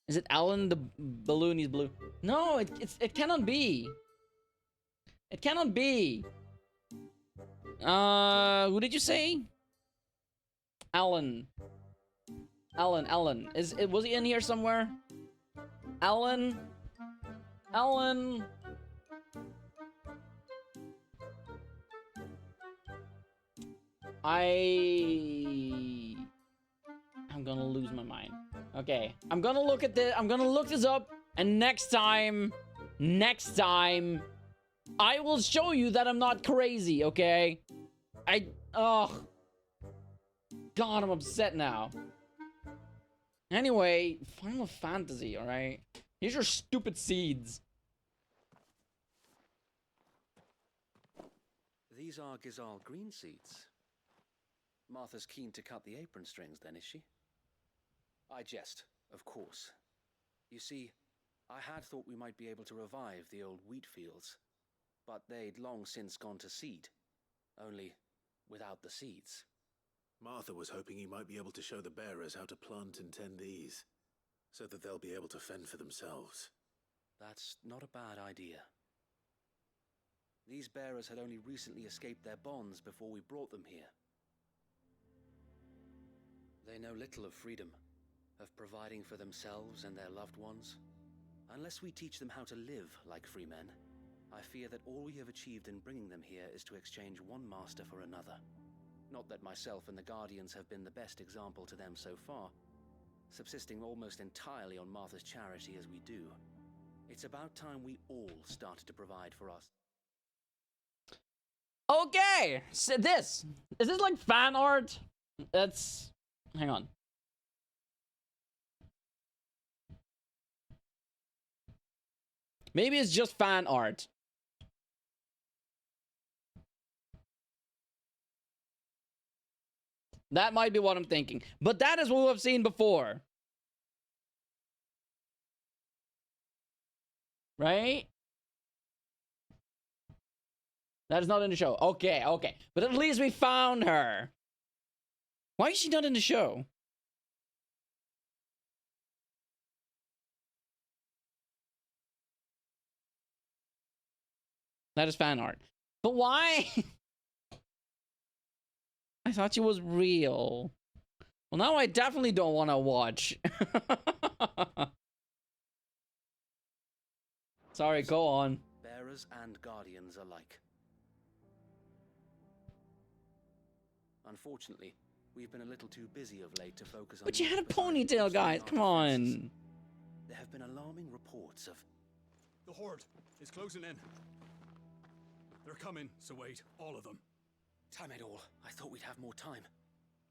Is it Alan the balloon? He's blue. No, it cannot be. It cannot be. Who did you say? Alan. Alan. Was he in here somewhere? Alan. I'm gonna lose my mind. Okay, I'm gonna look this up, and next time, I will show you that I'm not crazy, okay? God, I'm upset now. Anyway, Final Fantasy, alright? Here's your stupid seeds. These are Gizal green seeds. Martha's keen to cut the apron strings then, is she? I jest, of course. You see, I had thought we might be able to revive the old wheat fields, but they'd long since gone to seed, only without the seeds. Martha was hoping you might be able to show the bearers how to plant and tend these, so that they'll be able to fend for themselves. That's not a bad idea. These bearers had only recently escaped their bonds before we brought them here. They know little of freedom, of providing for themselves and their loved ones. Unless we teach them how to live like free men, I fear that all we have achieved in bringing them here is to exchange one master for another. Not that myself and the Guardians have been the best example to them so far, subsisting almost entirely on Martha's charity as we do. It's about time we all started to provide for us. Okay, so is this like fan art? Hang on. Maybe it's just fan art. That might be what I'm thinking. But that is what we've seen before. Right? That is not in the show. Okay, okay. But at least we found her. Why is she not in the show? That is fan art. But why? I thought she was real. Well, now I definitely don't want to watch. Sorry, go on. Bearers and guardians alike. Unfortunately, we've been a little too busy of late to focus on... But you had a ponytail, guys. Come on. There have been alarming reports of... The Horde is closing in. They're coming, so wait, all of them. Time it all. I thought we'd have more time.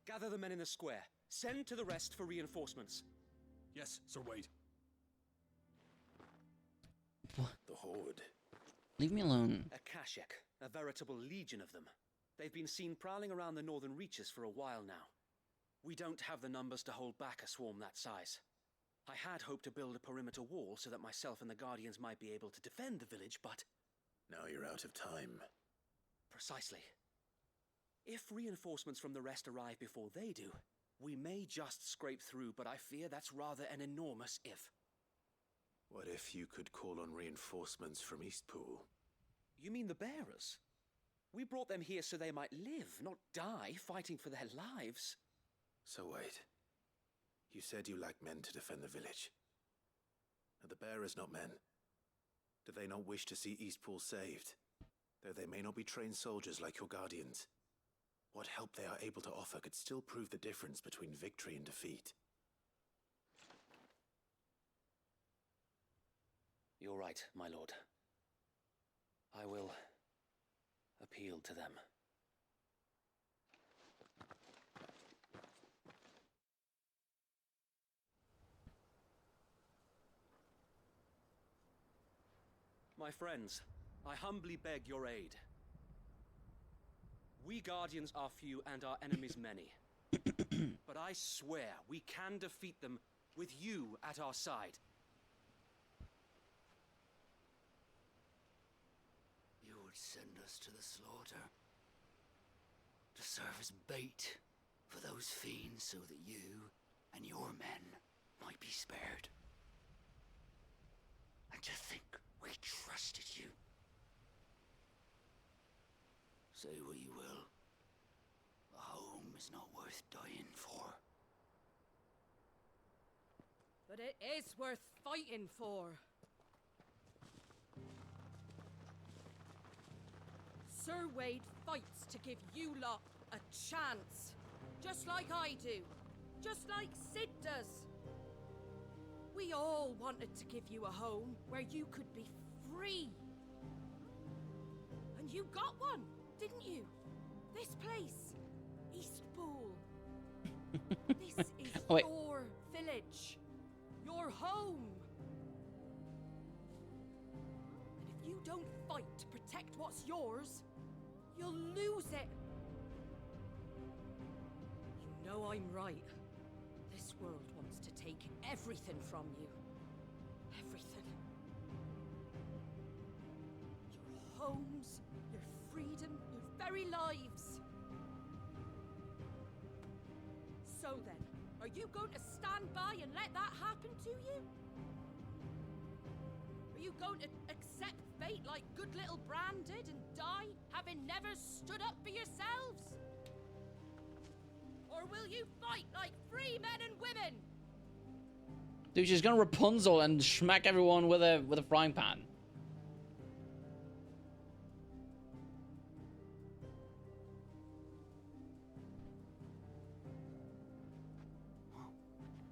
Gather the men in the square. Send to the rest for reinforcements. Yes, Sir Wade. The Horde. Leave me alone. A Kashek, a veritable legion of them. They've been seen prowling around the northern reaches for a while now. We don't have the numbers to hold back a swarm that size. I had hoped to build a perimeter wall so that myself and the Guardians might be able to defend the village, but... Now you're out of time. Precisely. If reinforcements from the rest arrive before they do, we may just scrape through, but I fear that's rather an enormous if. What if you could call on reinforcements from Eastpool? You mean the bearers? We brought them here so they might live, not die, fighting for their lives. So wait. You said you lacked men to defend the village. Are the bearers not men? Do they not wish to see Eastpool saved? Though they may not be trained soldiers like your guardians. What help they are able to offer could still prove the difference between victory and defeat. You're right, my lord. I will appeal to them. My friends, I humbly beg your aid. We Guardians are few and our enemies many. But I swear we can defeat them with you at our side. You would send us to the slaughter, to serve as bait for those fiends so that you and your men might be spared. And to think we trusted you. Say what you will, a home is not worth dying for. But it is worth fighting for. Sir Wade fights to give you lot a chance. Just like I do. Just like Sid does. We all wanted to give you a home where you could be free. And you got one, didn't you? This place, Eastpool. This is your village. Your home. And if you don't fight to protect what's yours, you'll lose it. You know I'm right. This world wants to take everything from you. Everything. Your homes, your freedom, your very lives. So then, are you going to stand by and let that happen to you? Are you going to accept fate like good little Bran did and die, having never stood up for yourselves? Or will you fight like free men and women? Dude, she's gonna Rapunzel and smack everyone with a frying pan.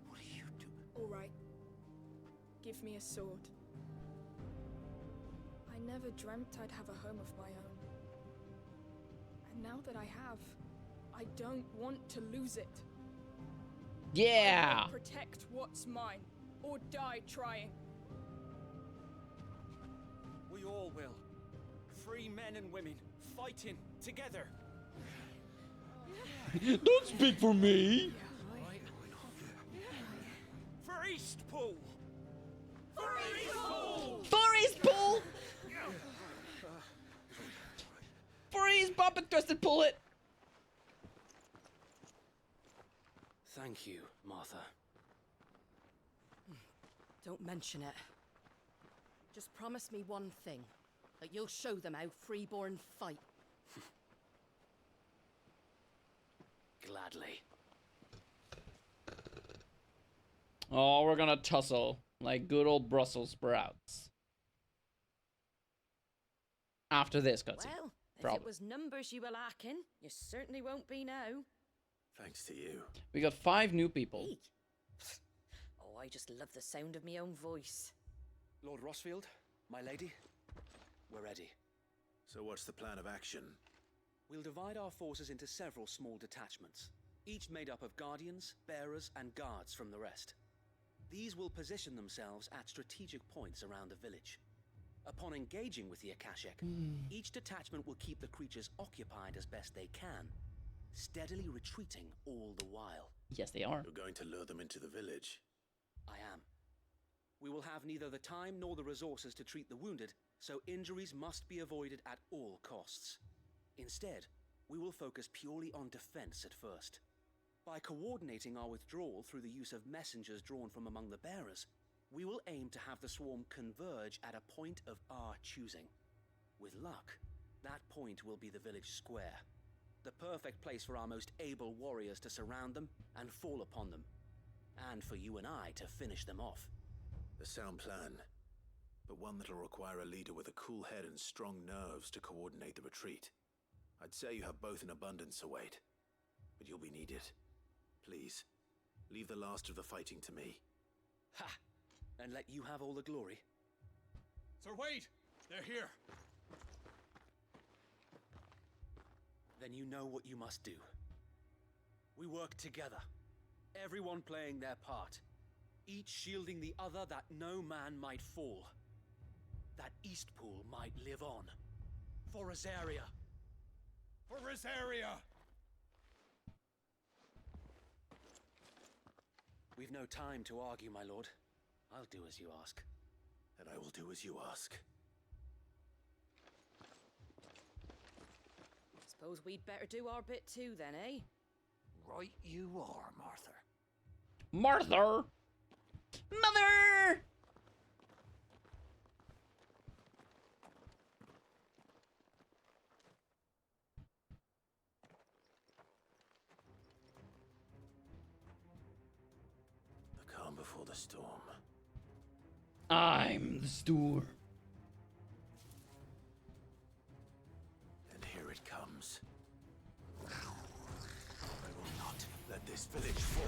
What are you doing? All right. Give me a sword. I never dreamt I'd have a home of my own. And now that I have, I don't want to lose it. Yeah! I will protect what's mine, or die trying. We all will. Free men and women, fighting together. Don't speak for me! For Eastpool! For Twisted, pull it! Thank you, Martha. Don't mention it. Just promise me one thing. That you'll show them how freeborn fight. Gladly. Oh, we're gonna tussle. Like good old Brussels sprouts. After this cutscene. Well, if Probably. it was numbers you were lacking, you certainly won't be now. Thanks to you. We got 5 new people. Me? Oh, I just love the sound of my own voice. Lord Rossfield, my lady, we're ready. So what's the plan of action? We'll divide our forces into several small detachments, each made up of guardians, bearers, and guards from the rest. These will position themselves at strategic points around the village. Upon engaging with the Akashic, each detachment will keep the creatures occupied as best they can, steadily retreating all the while. Yes, they are. You're going to lure them into the village? I am. We will have neither the time nor the resources to treat the wounded, so injuries must be avoided at all costs. Instead, we will focus purely on defense at first. By coordinating our withdrawal through the use of messengers drawn from among the bearers, we will aim to have the swarm converge at a point of our choosing. With luck, that point will be the village square, the perfect place for our most able warriors to surround them and fall upon them, and for you and I to finish them off. A sound plan, but one that'll require a leader with a cool head and strong nerves to coordinate the retreat. I'd say you have both in abundance, Await, but you'll be needed. Please, leave the last of the fighting to me. Ha! And let you have all the glory. Sir Wade! They're here! Then you know what you must do. We work together, everyone playing their part, each shielding the other that no man might fall, that Eastpool might live on. For Rosaria! For Rosaria! We've no time to argue, my lord. I'll do as you ask. And I will do as you ask. Suppose we'd better do our bit too then, eh? Right you are, Martha. Martha! Mother! The calm before the storm. I'm the storm. And here it comes. I will not let this village fall.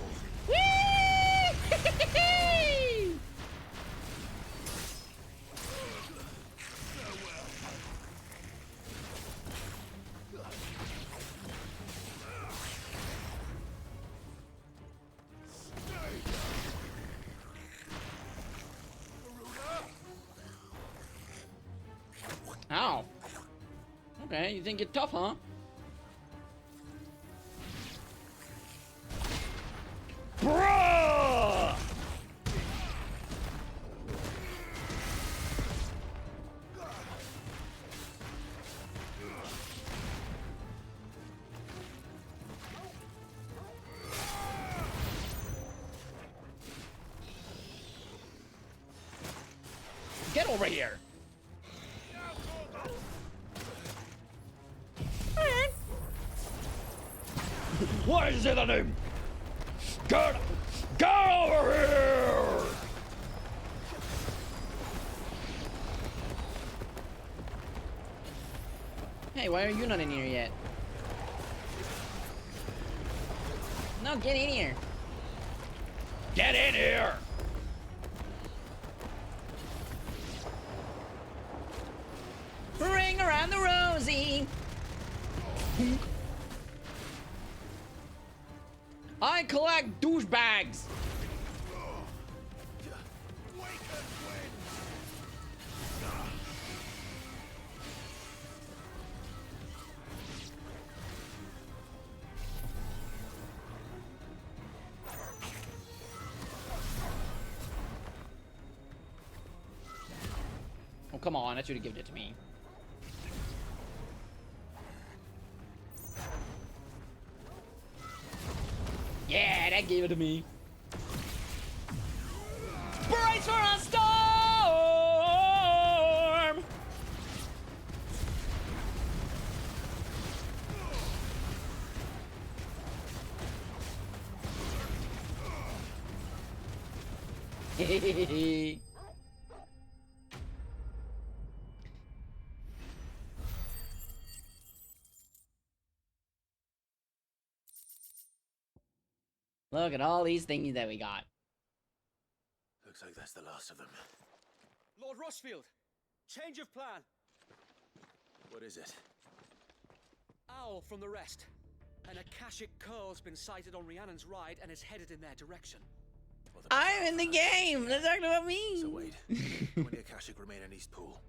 Ow. Okay, you think you're tough, huh? Bruh! Get over here! What is it, the name? Get over here! Hey, why are you not in here yet? No, get in here. Get in here! Ring around the rosy. I collect douchebags. Oh, come on. I should have given it to me. that gave it to me. Brace for a storm! Look at all these things that we got. Looks like that's the last of them. Lord Rossfield, change of plan. What is it? Owl from the rest. An Akashic curl's been sighted on Rhiannon's ride and is headed in their direction. I'm in the game. Let's talk about me. So wait, how many Akashic remain in East Pool?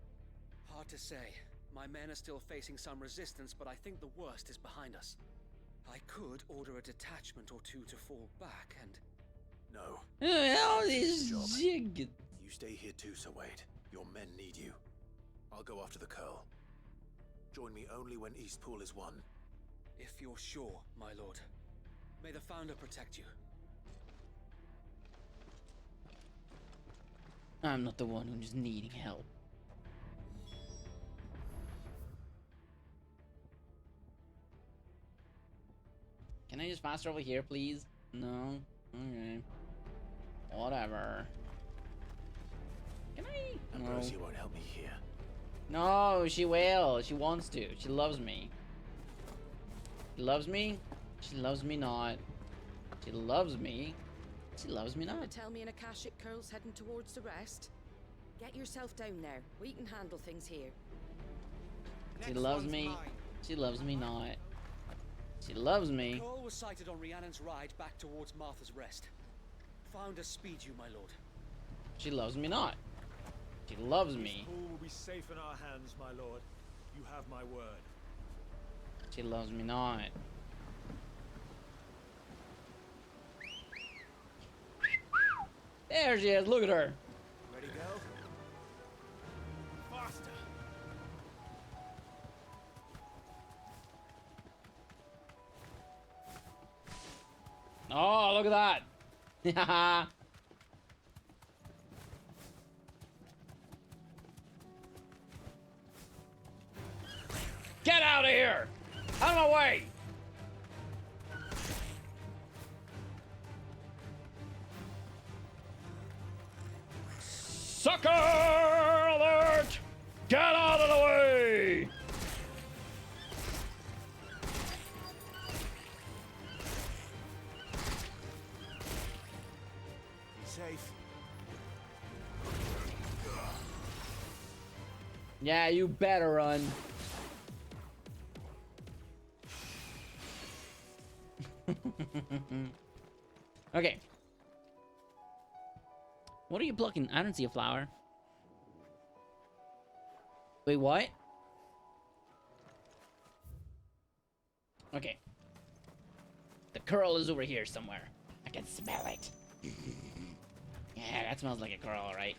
Hard to say. My men are still facing some resistance, but I think the worst is behind us. I could order a detachment or two to fall back and... No. All this jig. You stay here too, Sir Wade. Your men need you. I'll go after the curl. Join me only when East Pool is won. If you're sure, my lord. May the Founder protect you. I'm not the one who's needing help. Can I just faster over here, please? No? Okay. Whatever. Can I? No. Ambrosia won't help me here. No, she will. She wants to. She loves me. She loves me? She loves me not. She loves me. She loves me You not. want to tell me an Akashic curl's heading towards the rest? Get yourself down there. We can handle things here. She loves me. She loves me not. She loves me. Curl was sighted on Rhiannon's ride back towards Martha's Rest. Founder speed you, my lord. She loves me not. She loves me. Pool will be safe in our hands, my lord. You have my word. She loves me not. There she is. Look at her. Ready, go? Faster. Oh, look at that. Get out of here! Out of my way! Sucker alert! Get out of the way! Be safe. Yeah, you better run. Okay. What are you plucking? I don't see a flower. Wait, what? Okay. The curl is over here somewhere. I can smell it. Yeah, that smells like a curl, right?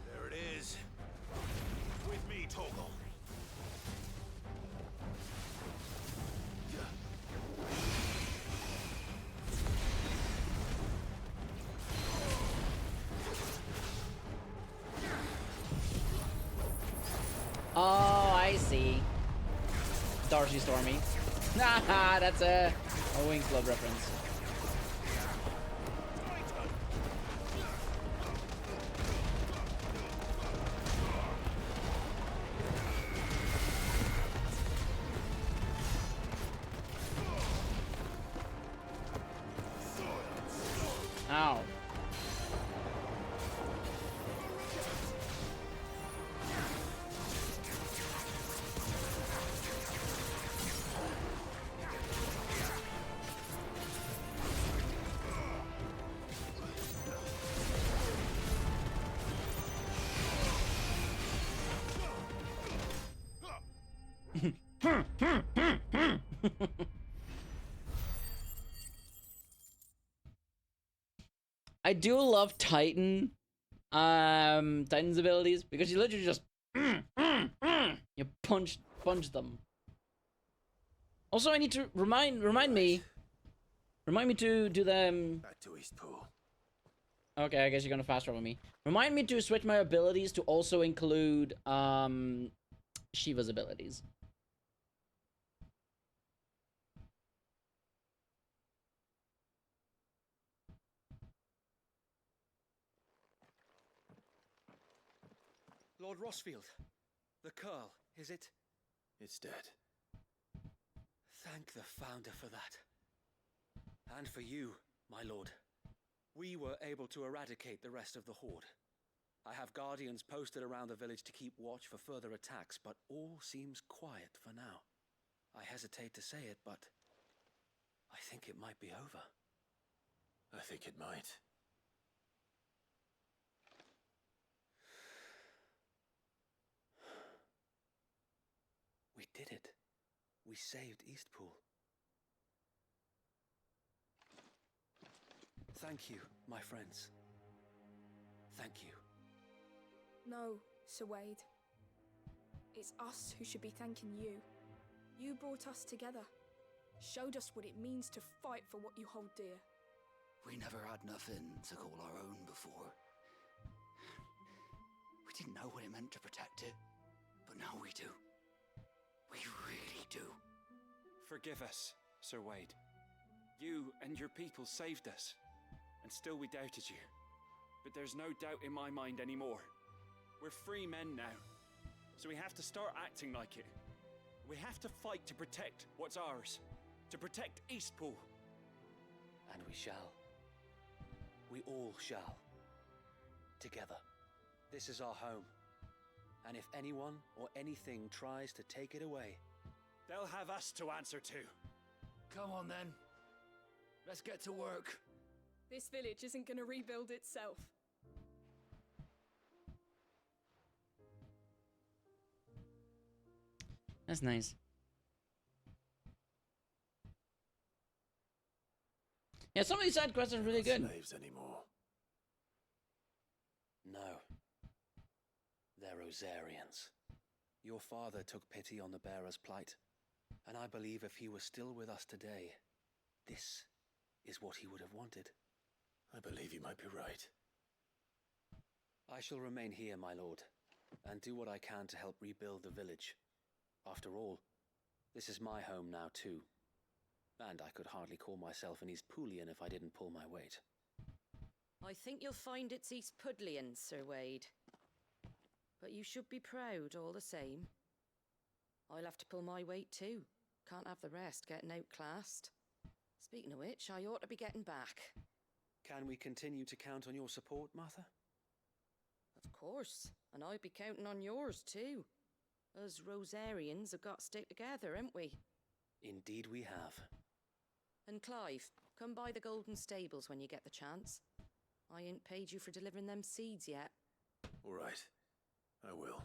There it is. With me, Toggle. Oh, I see. Darcy Stormy. Haha, that's a Wings Club reference. Ow. I do love Titan's abilities because you literally just you punch them. Also, I need to remind me to do them. Back to Eastpool. Okay, I guess you're gonna fast travel me. Remind me to switch my abilities to also include Shiva's abilities. Lord Rossfield, the curl, is it? It's dead. Thank the Founder for that. And for you, my lord. We were able to eradicate the rest of the Horde. I have guardians posted around the village to keep watch for further attacks, but all seems quiet for now. I hesitate to say it, but I think it might be over. I think it might. We did it. We saved Eastpool. Thank you, my friends. Thank you. No, Sir Wade. It's us who should be thanking you. You brought us together. Showed us what it means to fight for what you hold dear. We never had nothing to call our own before. We didn't know what it meant to protect it, but now we do. We really do. Forgive us, Sir Wade. You and your people saved us, and still we doubted you. But there's no doubt in my mind anymore. We're free men now, so we have to start acting like it. We have to fight to protect what's ours, to protect Eastpool. And we shall. We all shall. Together. This is our home. And if anyone or anything tries to take it away, they'll have us to answer to. Come on then. Let's get to work. This village isn't gonna rebuild itself. That's nice. Yeah, some of these side quests are really good. Slaves anymore. no. They're Rosarians. Your father took pity on the bearer's plight, and I believe if he was still with us today, this is what he would have wanted. I believe you might be right. I shall remain here, my lord, and do what I can to help rebuild the village. After all, this is my home now too, and I could hardly call myself an Eastpoolian if I didn't pull my weight. I think you'll find it's East Pudlian, Sir Wade. But you should be proud all the same. I'll have to pull my weight too. Can't have the rest getting outclassed. Speaking of which, I ought to be getting back. Can we continue to count on your support, Martha? Of course, and I'll be counting on yours too. Us Rosarians have got to stick together, haven't we? Indeed we have. And Clive, come by the Golden Stables when you get the chance. I ain't paid you for delivering them seeds yet. All right, I will.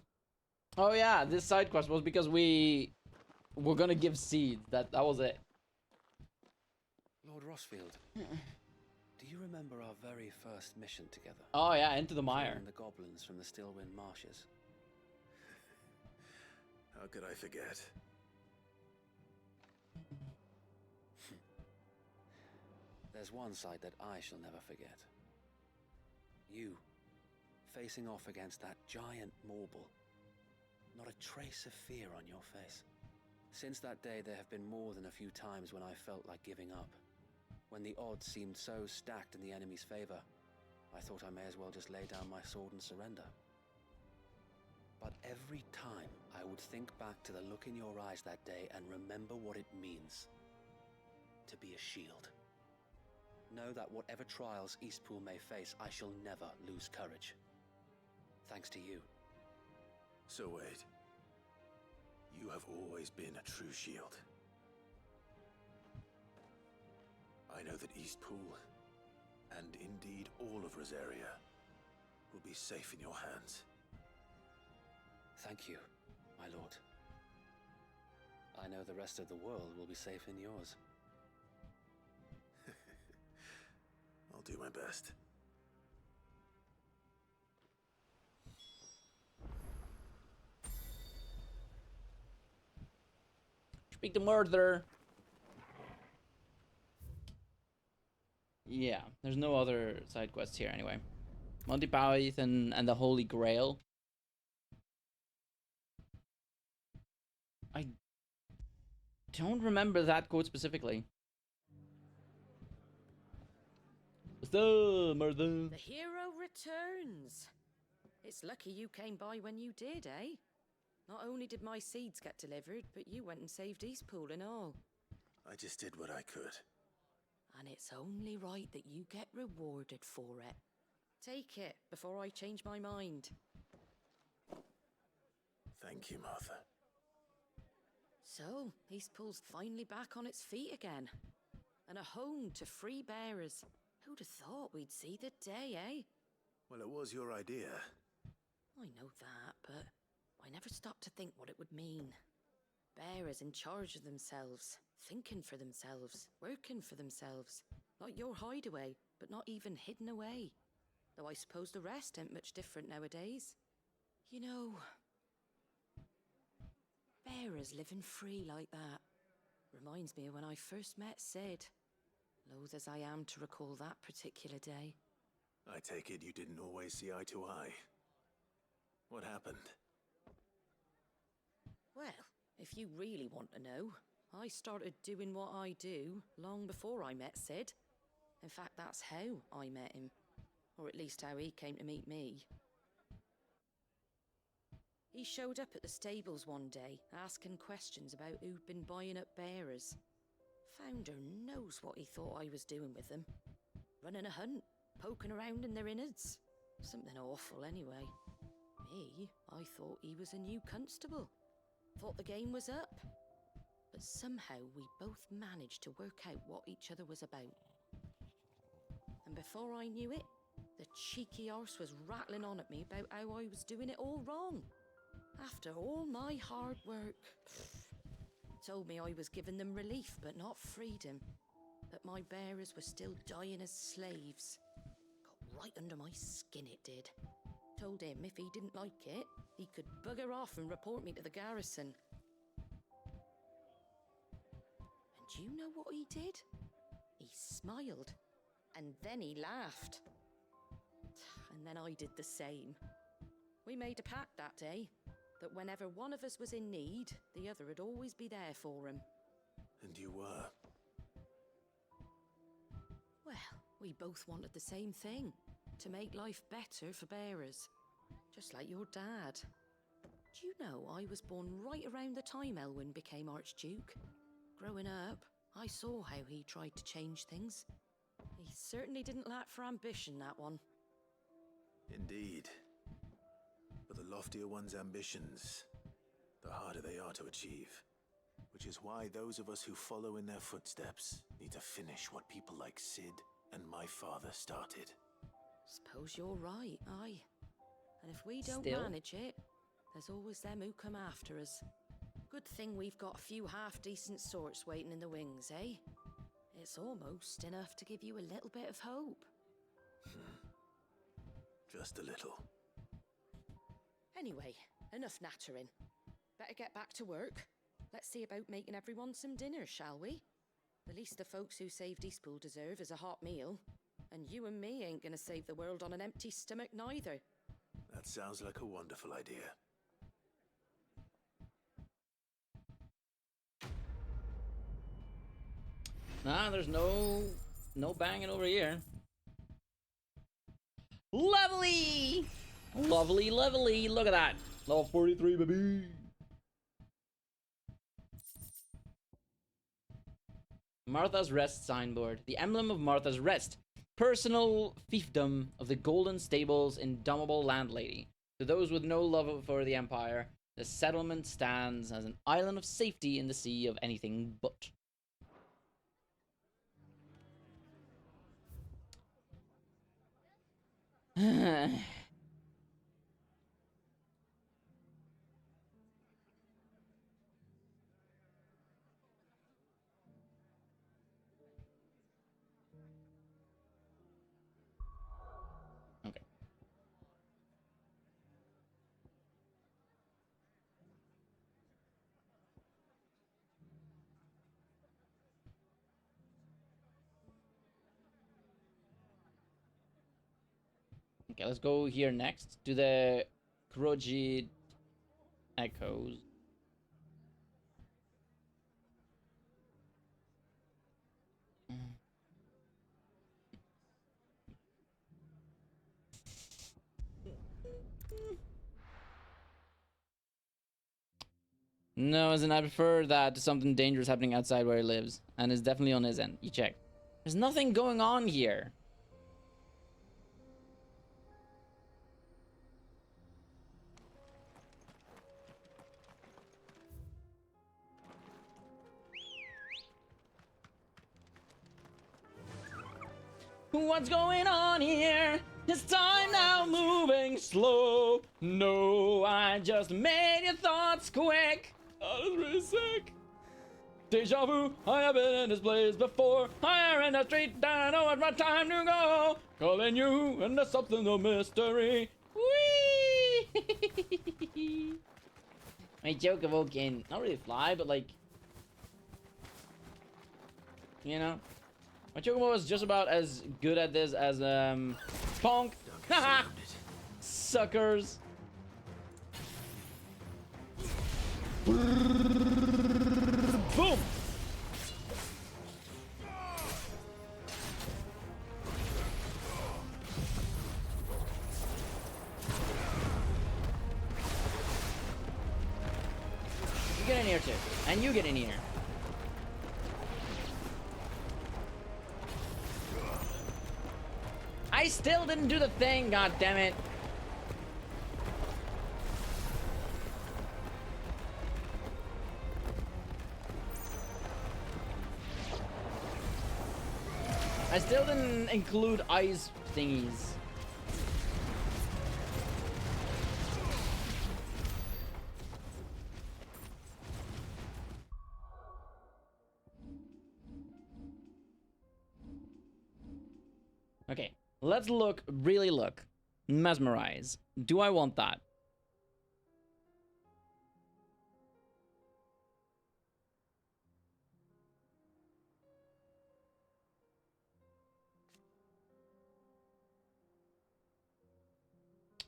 Oh yeah, this side quest was because we were gonna give seeds. That was it. Lord Rossfield, do you remember our very first mission together? Oh yeah, into the mire. Killing the goblins from the Stillwind Marshes. How could I forget? There's one side that I shall never forget. You, facing off against that giant Morble. Not a trace of fear on your face. Since that day, there have been more than a few times when I felt like giving up. When the odds seemed so stacked in the enemy's favor, I thought I may as well just lay down my sword and surrender. But every time, I would think back to the look in your eyes that day and remember what it means to be a shield. Know that whatever trials Eastpool may face, I shall never lose courage. Thanks to you. So Wade, you have always been a true shield. I know that Eastpool, and indeed all of Rosaria, will be safe in your hands. Thank you, my lord. I know the rest of the world will be safe in yours. I'll do my best. Speak to Murder. Yeah, there's no other side quests here anyway. Monty Python and the Holy Grail. I don't remember that quote specifically. What's up, Murder? The hero returns. It's lucky you came by when you did, eh? Not only did my seeds get delivered, but you went and saved Eastpool and all. I just did what I could. And it's only right that you get rewarded for it. Take it before I change my mind. Thank you, Martha. So, Eastpool's finally back on its feet again. And a home to free bearers. Who'd have thought we'd see the day, eh? Well, it was your idea. I know that, but I never stopped to think what it would mean. Bearers in charge of themselves, thinking for themselves, working for themselves. Like your hideaway, but not even hidden away. Though I suppose the rest ain't much different nowadays. You know, bearers living free like that reminds me of when I first met Sid. Loath as I am to recall that particular day. I take it you didn't always see eye to eye. What happened? Well, if you really want to know, I started doing what I do long before I met Sid. In fact, that's how I met him. Or at least how he came to meet me. He showed up at the stables one day, asking questions about who'd been buying up bearers. Founder knows what he thought I was doing with them. Running a hunt, poking around in their innards. Something awful anyway. Me, I thought he was a new constable. Thought the game was up. But somehow we both managed to work out what each other was about. And before I knew it, the cheeky arse was rattling on at me about how I was doing it all wrong. After all my hard work. Told me I was giving them relief, but not freedom. That my bearers were still dying as slaves. Got right under my skin, it did. Told him if he didn't like it, he could bugger off and report me to the garrison. And do you know what he did? He smiled. And then he laughed. And then I did the same. We made a pact that day, that whenever one of us was in need, the other would always be there for him. And you were? Well, we both wanted the same thing. To make life better for bearers. Just like your dad. Do you know I was born right around the time Elwyn became Archduke? Growing up, I saw how he tried to change things. He certainly didn't lack for ambition, that one. Indeed. But the loftier one's ambitions, the harder they are to achieve. Which is why those of us who follow in their footsteps need to finish what people like Sid and my father started. Suppose you're right, aye. And if we don't Still? manage it, there's always them who come after us. Good thing we've got a few half-decent sorts waiting in the wings, eh? It's almost enough to give you a little bit of hope. Just a little. Anyway, enough nattering. Better get back to work. Let's see about making everyone some dinner, shall we? The least the folks who saved Eastpool deserve is a hot meal. And you and me ain't gonna save the world on an empty stomach neither. That sounds like a wonderful idea. Nah, there's no banging over here. Lovely! Lovely, lovely. Look at that. Level 43, baby. Martha's Rest signboard. The emblem of Martha's Rest. Personal fiefdom of the Golden Stable's indomitable landlady. To those with no love for the Empire, the settlement stands as an island of safety in the sea of anything but. Okay. Okay, let's go here next to the Krojid Echoes. No, as in I prefer that to something dangerous happening outside where he lives. And it's definitely on his end. You check. There's nothing going on here. What's going on here? It's time now, moving slow. No, I just made your thoughts quick. Oh, that's really sick. Deja vu, I have been in this place before. Higher in the street, I know it's my time to go. Calling you, and there's something of mystery. Whee! My Chocobo can not really fly, but like, you know, my Chocobo is just about as good at this as Ponk. Haha! Suckers. Boom! You get in here too. And you get in here. I still didn't do the thing, god damn it. I still didn't include ice thingies. Okay, let's look, really look. Mesmerize. Do I want that?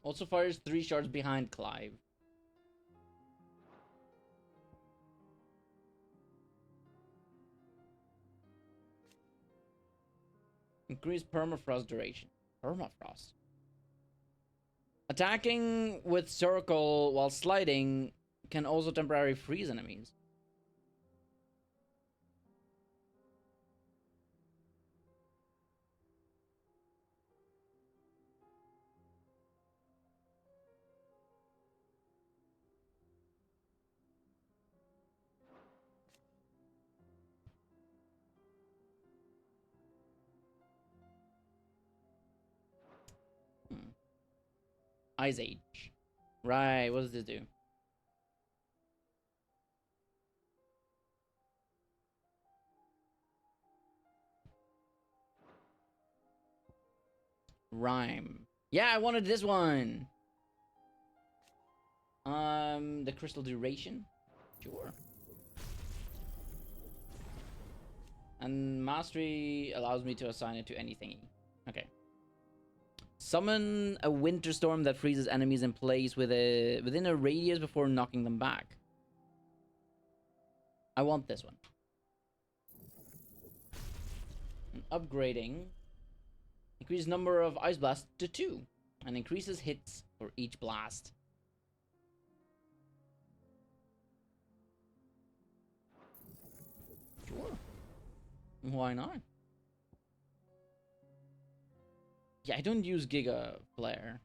Also fires 3 shards behind Clive. Increase permafrost duration. Permafrost. Attacking with circle while sliding can also temporarily freeze enemies. Ice Age. Right, what does this do? Rhyme. Yeah, I wanted this one. The crystal duration? Sure. And mastery allows me to assign it to anything. Okay. Summon a winter storm that freezes enemies in place within a radius before knocking them back. I want this one. And upgrading. Increases number of ice blasts to 2. And increases hits for each blast. Sure. Why not? Yeah, I don't use Giga Flare.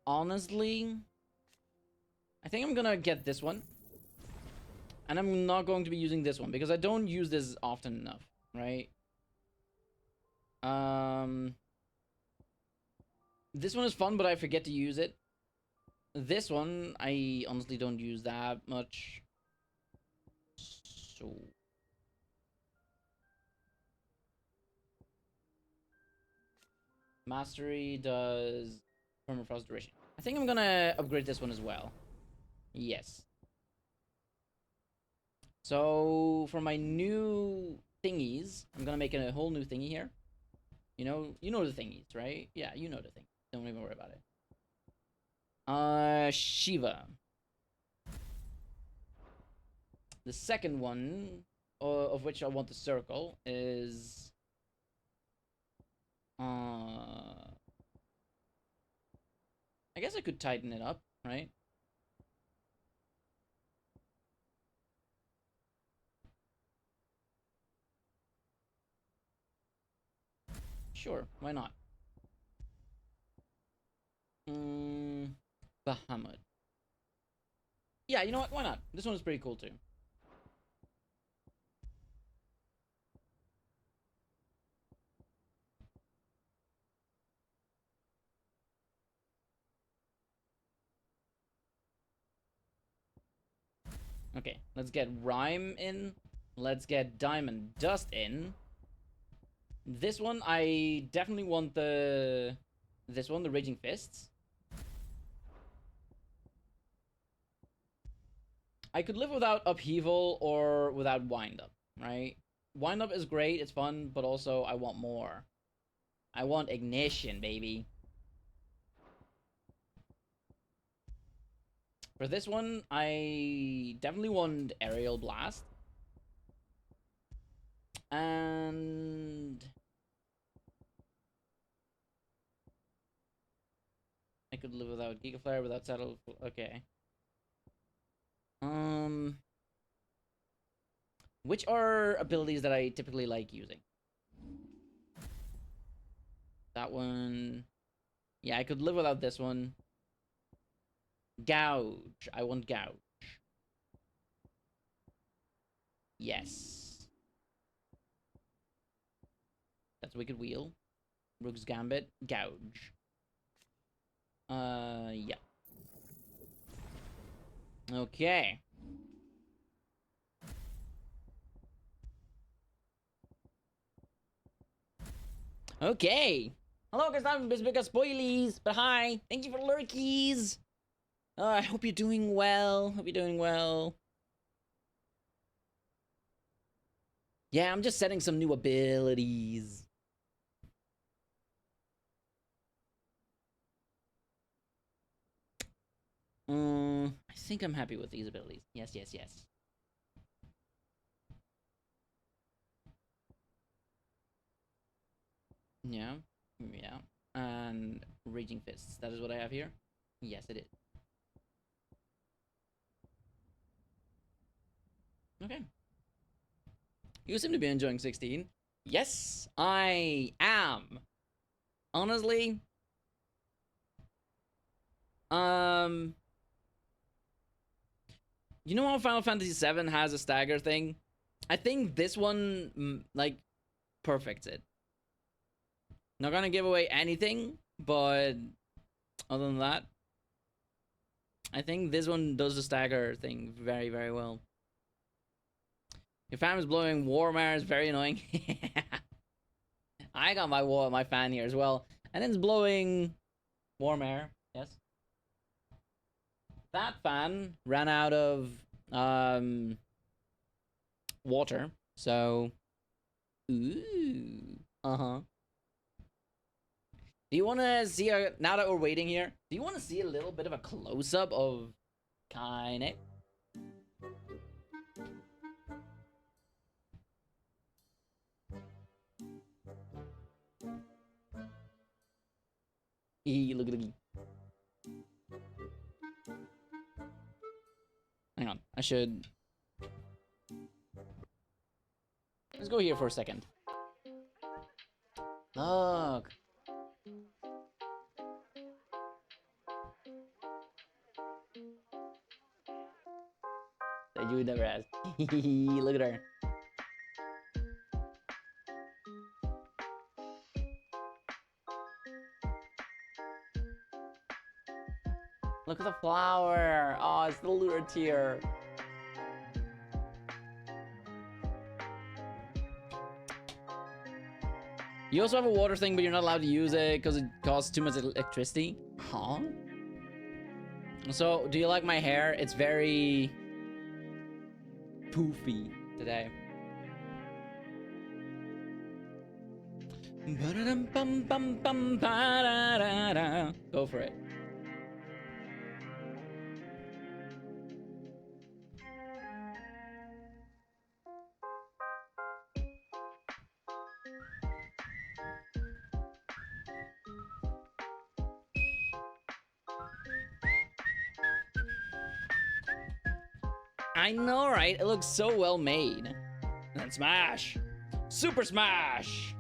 Honestly, I think I'm gonna get this one. And I'm not going to be using this one because I don't use this often enough, right? This one is fun, but I forget to use it. This one, I honestly don't use that much. So... Mastery does permafrost duration. I think I'm gonna upgrade this one as well. Yes. So for my new thingies, I'm gonna make a whole new thingy here. You know the thingies, right? Yeah, you know the thing. Don't even worry about it. Shiva. The second one, of which I want to circle, is I guess I could tighten it up, right? Sure, why not? Bahamut. Yeah, you know what? Why not? This one is pretty cool too. Okay, let's get Rhyme in. Let's get Diamond Dust in. This one, I definitely want the Raging Fists. I could live without Upheaval or without Wind Up, right? Wind Up is great, it's fun, but also I want more. I want Ignition, baby. For this one, I definitely want Aerial Blast. And I could live without Giga Flare, without Settle. Okay. Which are abilities that I typically like using? That one. Yeah, I could live without this one. Gouge. I want Gouge. Yes. That's Wicked Wheel. Rook's Gambit. Gouge. Yeah. Okay. Okay. Hello, guys. I'm big spoilies, but hi. Thank you for lurkies. I hope you're doing well. Hope you're doing well. Yeah, I'm just setting some new abilities. I think I'm happy with these abilities. Yes, yes, yes. Yeah, yeah. And Raging Fists. That is what I have here? Yes, it is. Okay. You seem to be enjoying 16. Yes, I am. Honestly, you know how Final Fantasy VII has a stagger thing? I think this one, like, perfects it. Not gonna give away anything, but other than that, I think this one does the stagger thing very, very well. Your fan is blowing Warmare is very annoying. I got my fan here as well. And it's blowing Warmare, yes. That fan ran out of water, so ooh, uh-huh. Do you want to see now that we're waiting here? Do you want to see a little bit of a close-up of Kaine? Look at the. Hang on, I should. Let's go here for a second. Look. That you would never ask. Look at her. Look at the flower. Oh, it's the lure tier. You also have a water thing, but you're not allowed to use it because it costs too much electricity. Huh? So, do you like my hair? It's very poofy today. Go for it. I know, right? It looks so well made. And then Smash! Super Smash!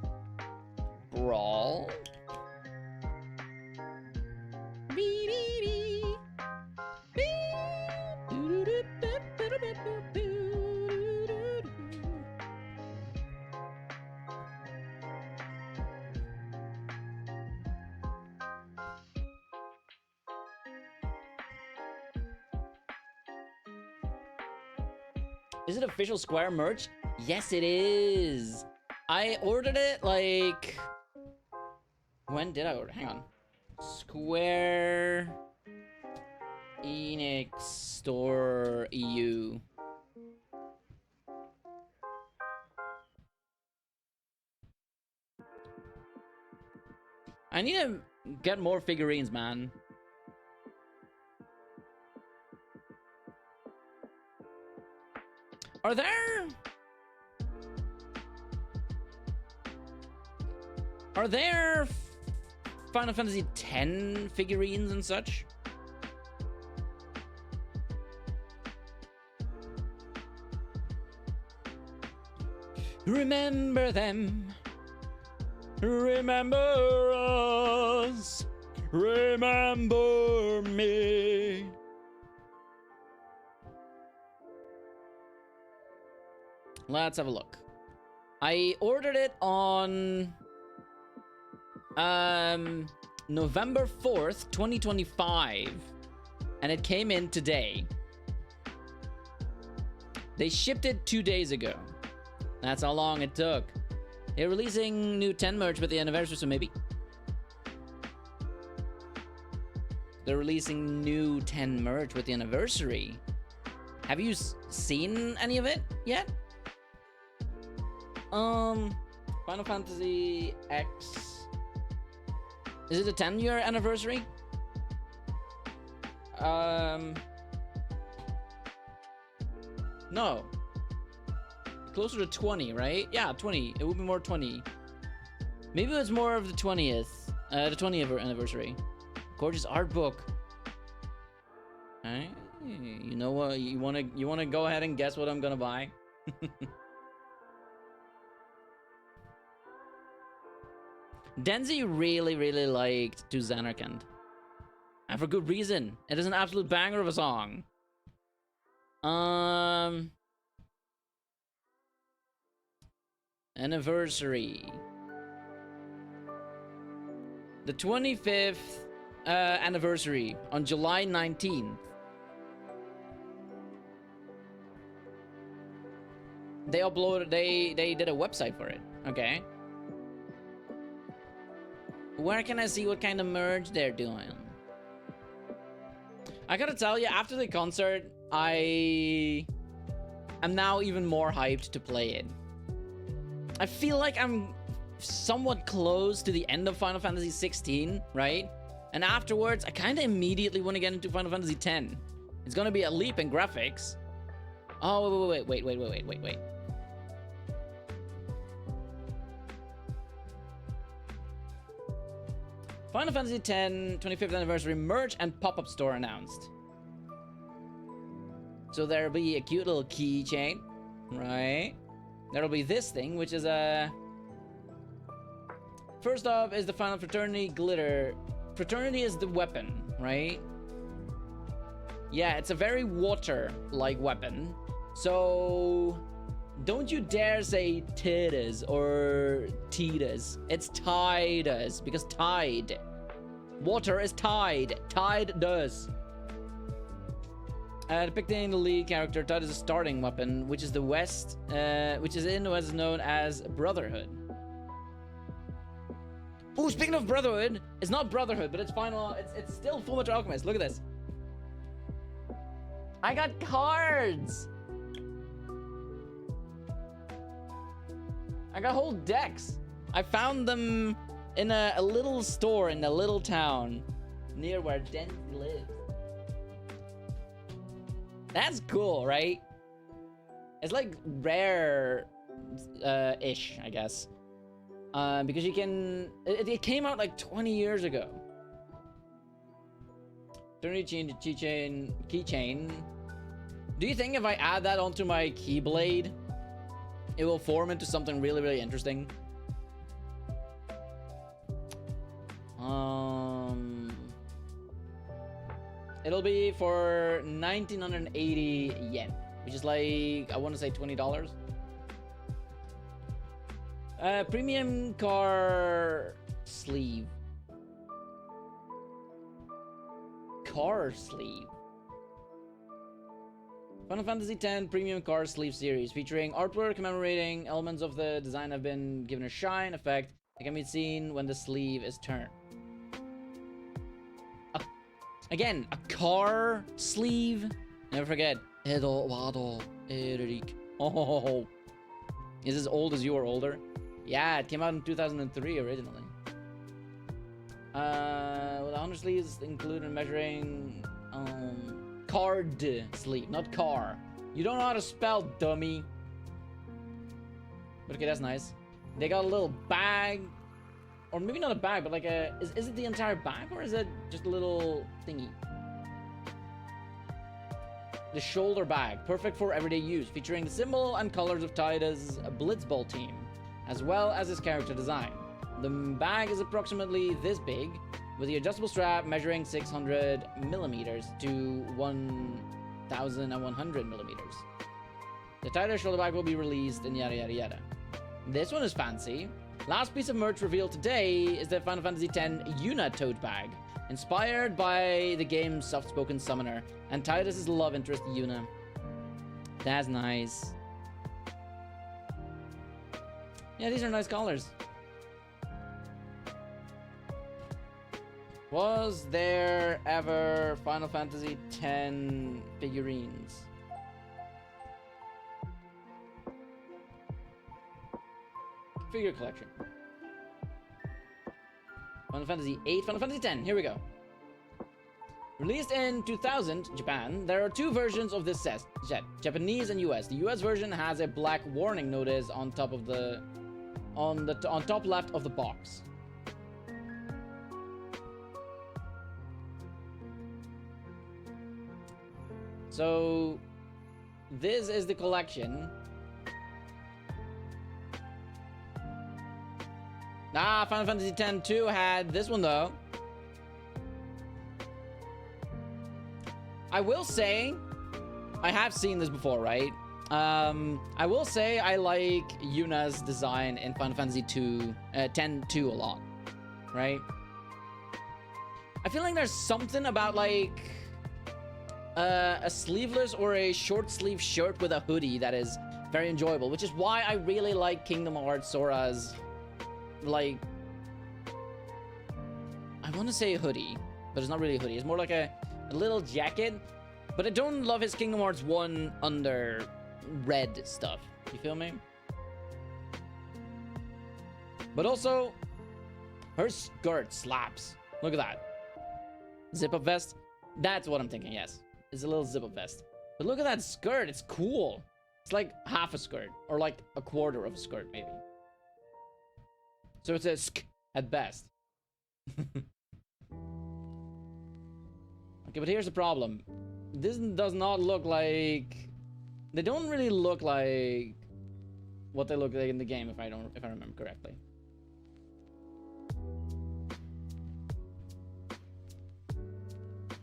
Brawl? Is it official Square merch? Yes, it is. I ordered it like... When did I order? Hang on. Square Enix Store EU. I need to get more figurines, man. Are there Final Fantasy X figurines and such? Remember them. Remember us. Remember me. Let's have a look. I ordered it on November 4th, 2025, and it came in today. They shipped it 2 days ago. That's how long it took. They're releasing new 10 merch with the anniversary, so maybe. They're releasing new 10 merch with the anniversary. Have you seen any of it yet? Final Fantasy X. Is it a 10-year anniversary? No. Closer to 20, right? Yeah, 20. It would be more 20. Maybe it was more of the 20th. The 20th anniversary. Gorgeous art book. Alright. You know what? You wanna go ahead and guess what I'm gonna buy? Denzi really, really liked To Xanarkand. And for good reason. It is an absolute banger of a song. Anniversary. The 25th anniversary on July 19th. They uploaded, they did a website for it. Okay. Where can I see what kind of merge they're doing? I gotta tell you, after the concert, I am now even more hyped to play it. I feel like I'm somewhat close to the end of Final Fantasy 16, right? And afterwards, I kind of immediately want to get into Final Fantasy 10. It's gonna be a leap in graphics. Oh, wait. Final Fantasy X 25th anniversary merch and pop-up store announced. So there'll be a cute little keychain, right? There'll be this thing, which is a... First off is the Final Fraternity glitter. Fraternity is the weapon, right? Yeah, it's a very water-like weapon. So... Don't you dare say Tidas or Tidas. It's Tidas, because tide. Water is tide. Tide does. Depicting the lead character, Tide is a starting weapon, which is the West, which is in what is known as Brotherhood. Ooh, speaking of Brotherhood, it's not Brotherhood, but it's final. It's still Fullmetal Alchemist. Look at this. I got cards. I got whole decks. I found them in a little store in a little town near where Dent lives. That's cool, right? It's like rare ish, I guess. Because you can... It came out like 20 years ago. Keychain. Do you think if I add that onto my Keyblade, it will form into something really, really interesting? It'll be for 1,980 yen, which is like, I want to say $20. Premium car sleeve. Car sleeve. Final Fantasy X Premium Car Sleeve Series, featuring artwork commemorating elements of the design have been given a shine effect that can be seen when the sleeve is turned. Again, a car sleeve. Never forget. Edo Wado Erik. Oh, is as old as you or older? Yeah, it came out in 2003 originally. Well, the 100 sleeves include measuring card sleeve, not car. You don't know how to spell, dummy. But okay, that's nice. They got a little bag, or maybe not a bag, but like a is it the entire bag or is it just a little thingy? The shoulder bag, perfect for everyday use, featuring the symbol and colors of Tida's Blitzball team, as well as his character design. The bag is approximately this big, with the adjustable strap measuring 600 millimeters to 1,100 millimeters. The Tida shoulder bag will be released in yada yada yada. This one is fancy. Last piece of merch revealed today is the Final Fantasy X Yuna tote bag, inspired by the game's soft-spoken summoner and Tidus' love interest Yuna. That's nice. Yeah, these are nice colors. Was there ever Final Fantasy X figurines? Figure collection. Final Fantasy 8, Final Fantasy 10. Here we go. Released in 2000, Japan, there are two versions of this set, Japanese and US. The US version has a black warning notice on top of the on top left of the box. So this is the collection. Final Fantasy X-2 had this one though. I will say, I have seen this before, right? I will say I like Yuna's design in Final Fantasy X-2 a lot, right? I feel like there's something about like a sleeveless or a short sleeve shirt with a hoodie that is very enjoyable, which is why I really like Kingdom Hearts Sora's, like, I want to say a hoodie, but it's not really a hoodie. It's more like a little jacket, but I don't love his Kingdom Hearts 1 under red stuff. You feel me? But also, her skirt slaps. Look at that. Zip-up vest. That's what I'm thinking, yes. It's a little zip-up vest. But look at that skirt. It's cool. It's like half a skirt, or like a quarter of a skirt, maybe. So it's a sk at best. Okay, but here's the problem. This does not look like... They don't really look like what they look like in the game, if I remember correctly.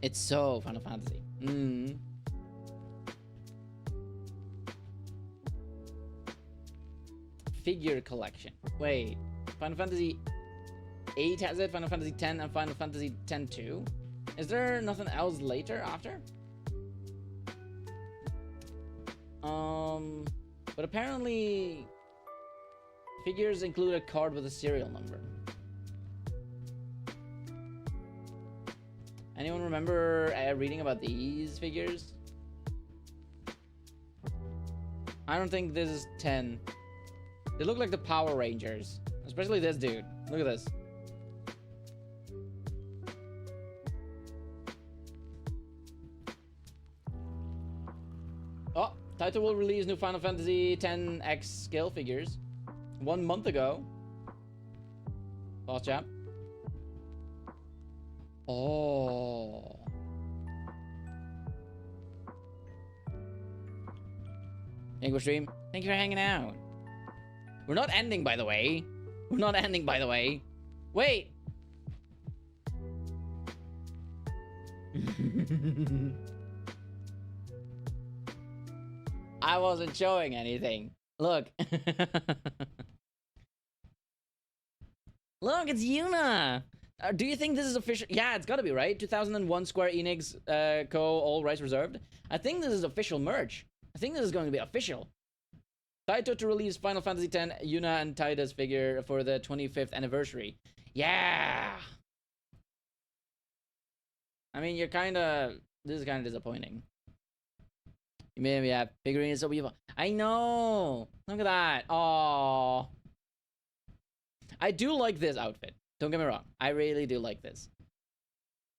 It's so Final Fantasy. Figure collection. Wait, Final Fantasy 8 has it, Final Fantasy 10 and Final Fantasy X-2. Is there nothing else later after? But apparently figures include a card with a serial number. Anyone remember reading about these figures? I don't think this is 10. They look like the Power Rangers. Especially this dude. Look at this. Oh, Taito will release new Final Fantasy X scale figures 1 month ago. Boss chap. Oh. English stream. Thank you for hanging out. We're not ending, by the way. We're not ending, by the way. Wait. I wasn't showing anything. Look. Look, it's Yuna. Do you think this is official? Yeah, it's gotta be, right? 2001 Square Enix Co. All rights reserved. I think this is official merch. I think this is going to be official. Taito to release Final Fantasy X Yuna and Titus figure for the 25th anniversary. Yeah! I mean, you're kinda... This is kinda disappointing. You may have figurine is so beautiful. I know! Look at that. Oh. I do like this outfit. Don't get me wrong. I really do like this.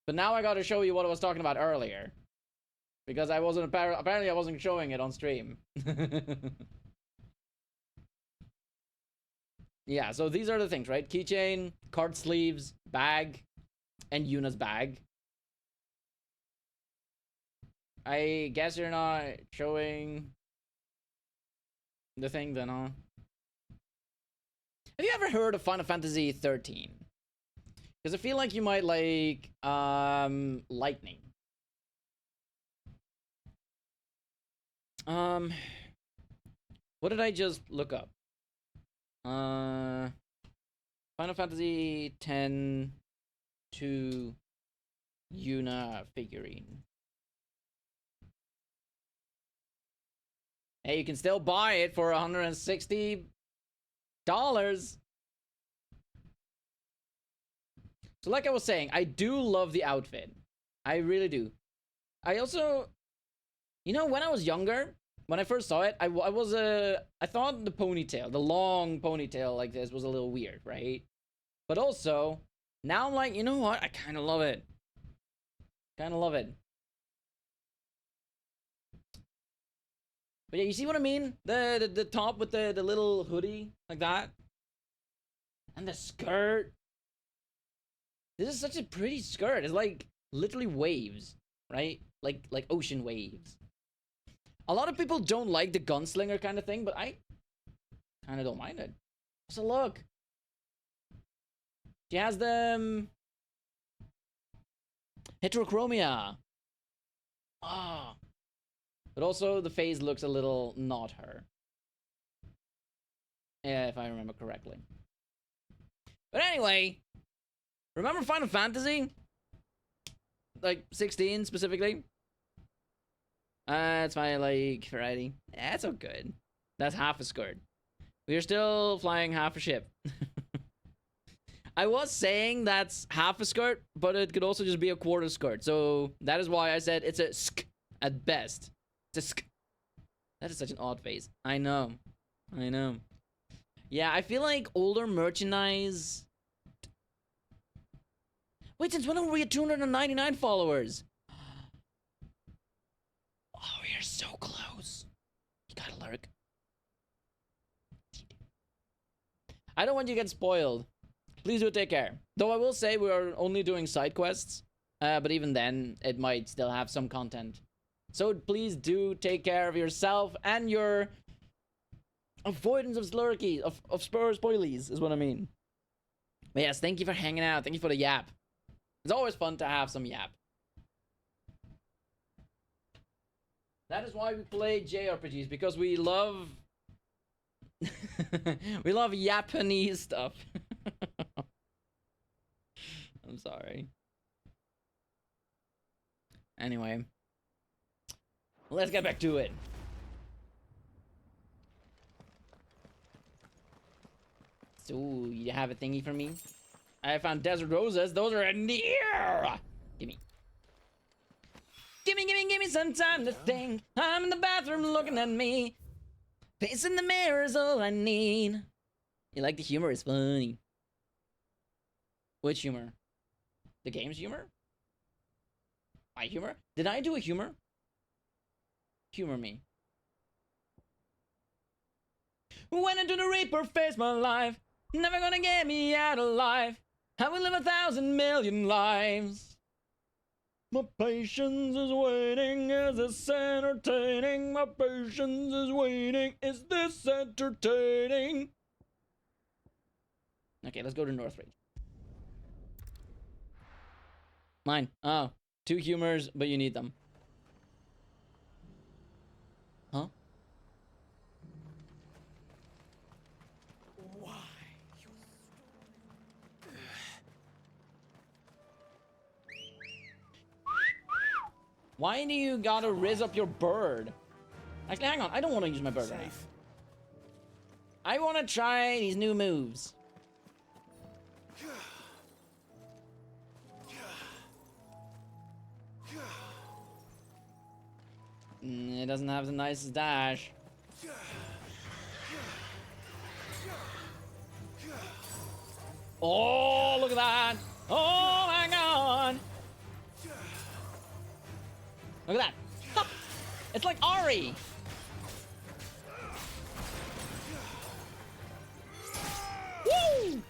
But now I gotta show you what I was talking about earlier. Because I wasn't... Apparently I wasn't showing it on stream. Yeah, so these are the things, right? Keychain, card sleeves, bag, and Yuna's bag. I guess you're not showing the thing then, huh? Have you ever heard of Final Fantasy 13? Because I feel like you might like Lightning. What did I just look up? Final Fantasy X 2 Yuna figurine. Hey, you can still buy it for $160. So like I was saying, I do love the outfit. I really do. I also, you know, when I was younger, when I first saw it, I thought the ponytail, the long ponytail like this was a little weird, right? But also, now I'm like, you know what? I kind of love it. Kind of love it. But yeah, you see what I mean? The top with the little hoodie, like that. And the skirt. This is such a pretty skirt. It's like literally waves, right? Like ocean waves. A lot of people don't like the gunslinger kind of thing, but I kind of don't mind it. So look. She has the heterochromia. Ah. But also the face looks a little not her. Yeah, if I remember correctly. But anyway, remember Final Fantasy? Like 16 specifically? It's my like variety. That's all good. That's half a skirt. We're still flying half a ship. I was saying that's half a skirt, but it could also just be a quarter skirt. So that is why I said it's a sk at best. It's a sk. That is such an odd face. I know. I know. Yeah, I feel like older merchandise. Wait, since when are we at 299 followers? Oh, we are so close. You gotta lurk. I don't want you to get spoiled. Please do take care. Though I will say we are only doing side quests. But even then, it might still have some content. So please do take care of yourself and your avoidance of slurkies, of spoilies, is what I mean. But yes, thank you for hanging out. Thank you for the yap. It's always fun to have some yap. That is why we play JRPGs, because we love... we love Japanese stuff. I'm sorry. Anyway. Let's get back to it. So, you have a thingy for me? I found desert roses. Those are in the air. Gimme. Gimme some time to think. I'm in the bathroom looking at me. Face in the mirror is all I need. You like the humor? It's funny. Which humor? The game's humor? My humor? Did I do a humor? Humor me. Went into the Reaper, faced my life. Never gonna get me out alive. I will live 1,000,000,000 lives. My patience is waiting. Is this entertaining? My patience is waiting. Is this entertaining? Okay, let's go to Northridge. Mine. Oh, 2 humors, but you need them. Huh? Why do you gotta riz up your bird? Actually, hang on. I don't want to use my bird right now. I want to try these new moves. It doesn't have the nicest dash. Oh, look at that. Oh my god. Look at that. Ha! It's like Ari. Woo!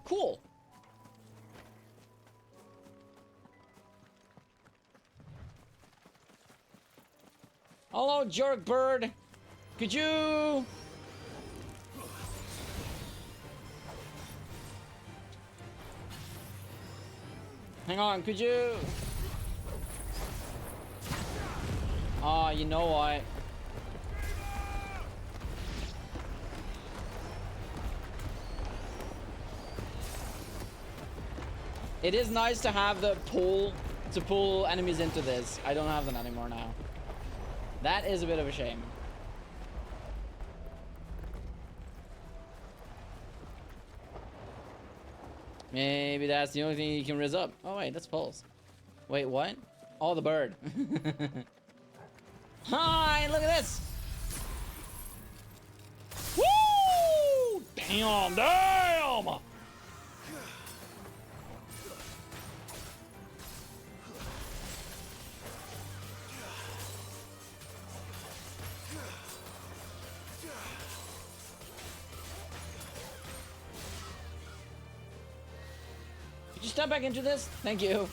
Cool. Hello, jerk bird. Could you... Hang on, could you... Ah, you know what? It is nice to have the pull to pull enemies into this. I don't have that anymore now. That is a bit of a shame. Maybe that's the only thing you can riz up. Oh wait, that's pulse. Wait, what? Oh, the bird. Hi, look at this. Woo! Damn, damn! Could you step back into this? Thank you.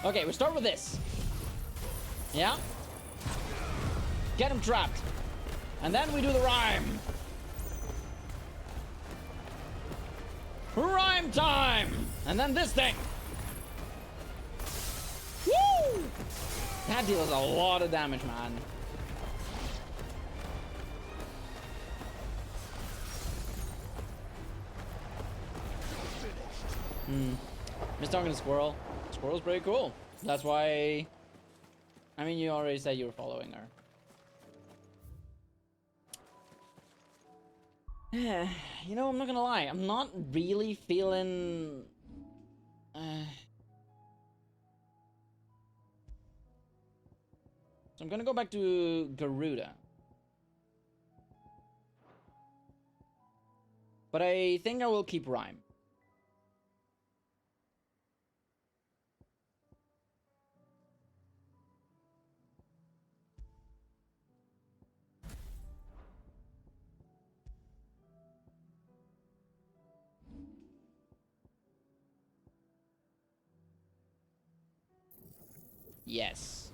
Okay, we start with this. Yeah? Get him trapped. And then we do the rhyme. Rhyme time! And then this thing. Woo! That deals a lot of damage, man. Miss talking to Squirrel. Squirrel's pretty cool. That's why... I mean, you already said you were following her. You know, I'm not gonna lie. I'm not really feeling... So I'm gonna go back to Garuda. But I think I will keep Rhyme. Yes.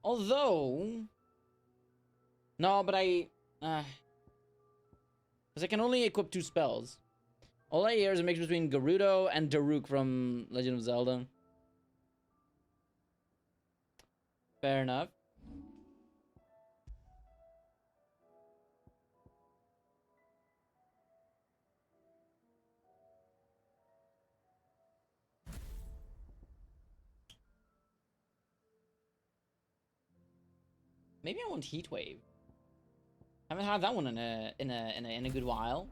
Although... No, but I... Because I can only equip 2 spells. All I hear is a mix between Gerudo and Daruk from Legend of Zelda. Fair enough. Maybe I want Heatwave. Haven't had that one in a good while.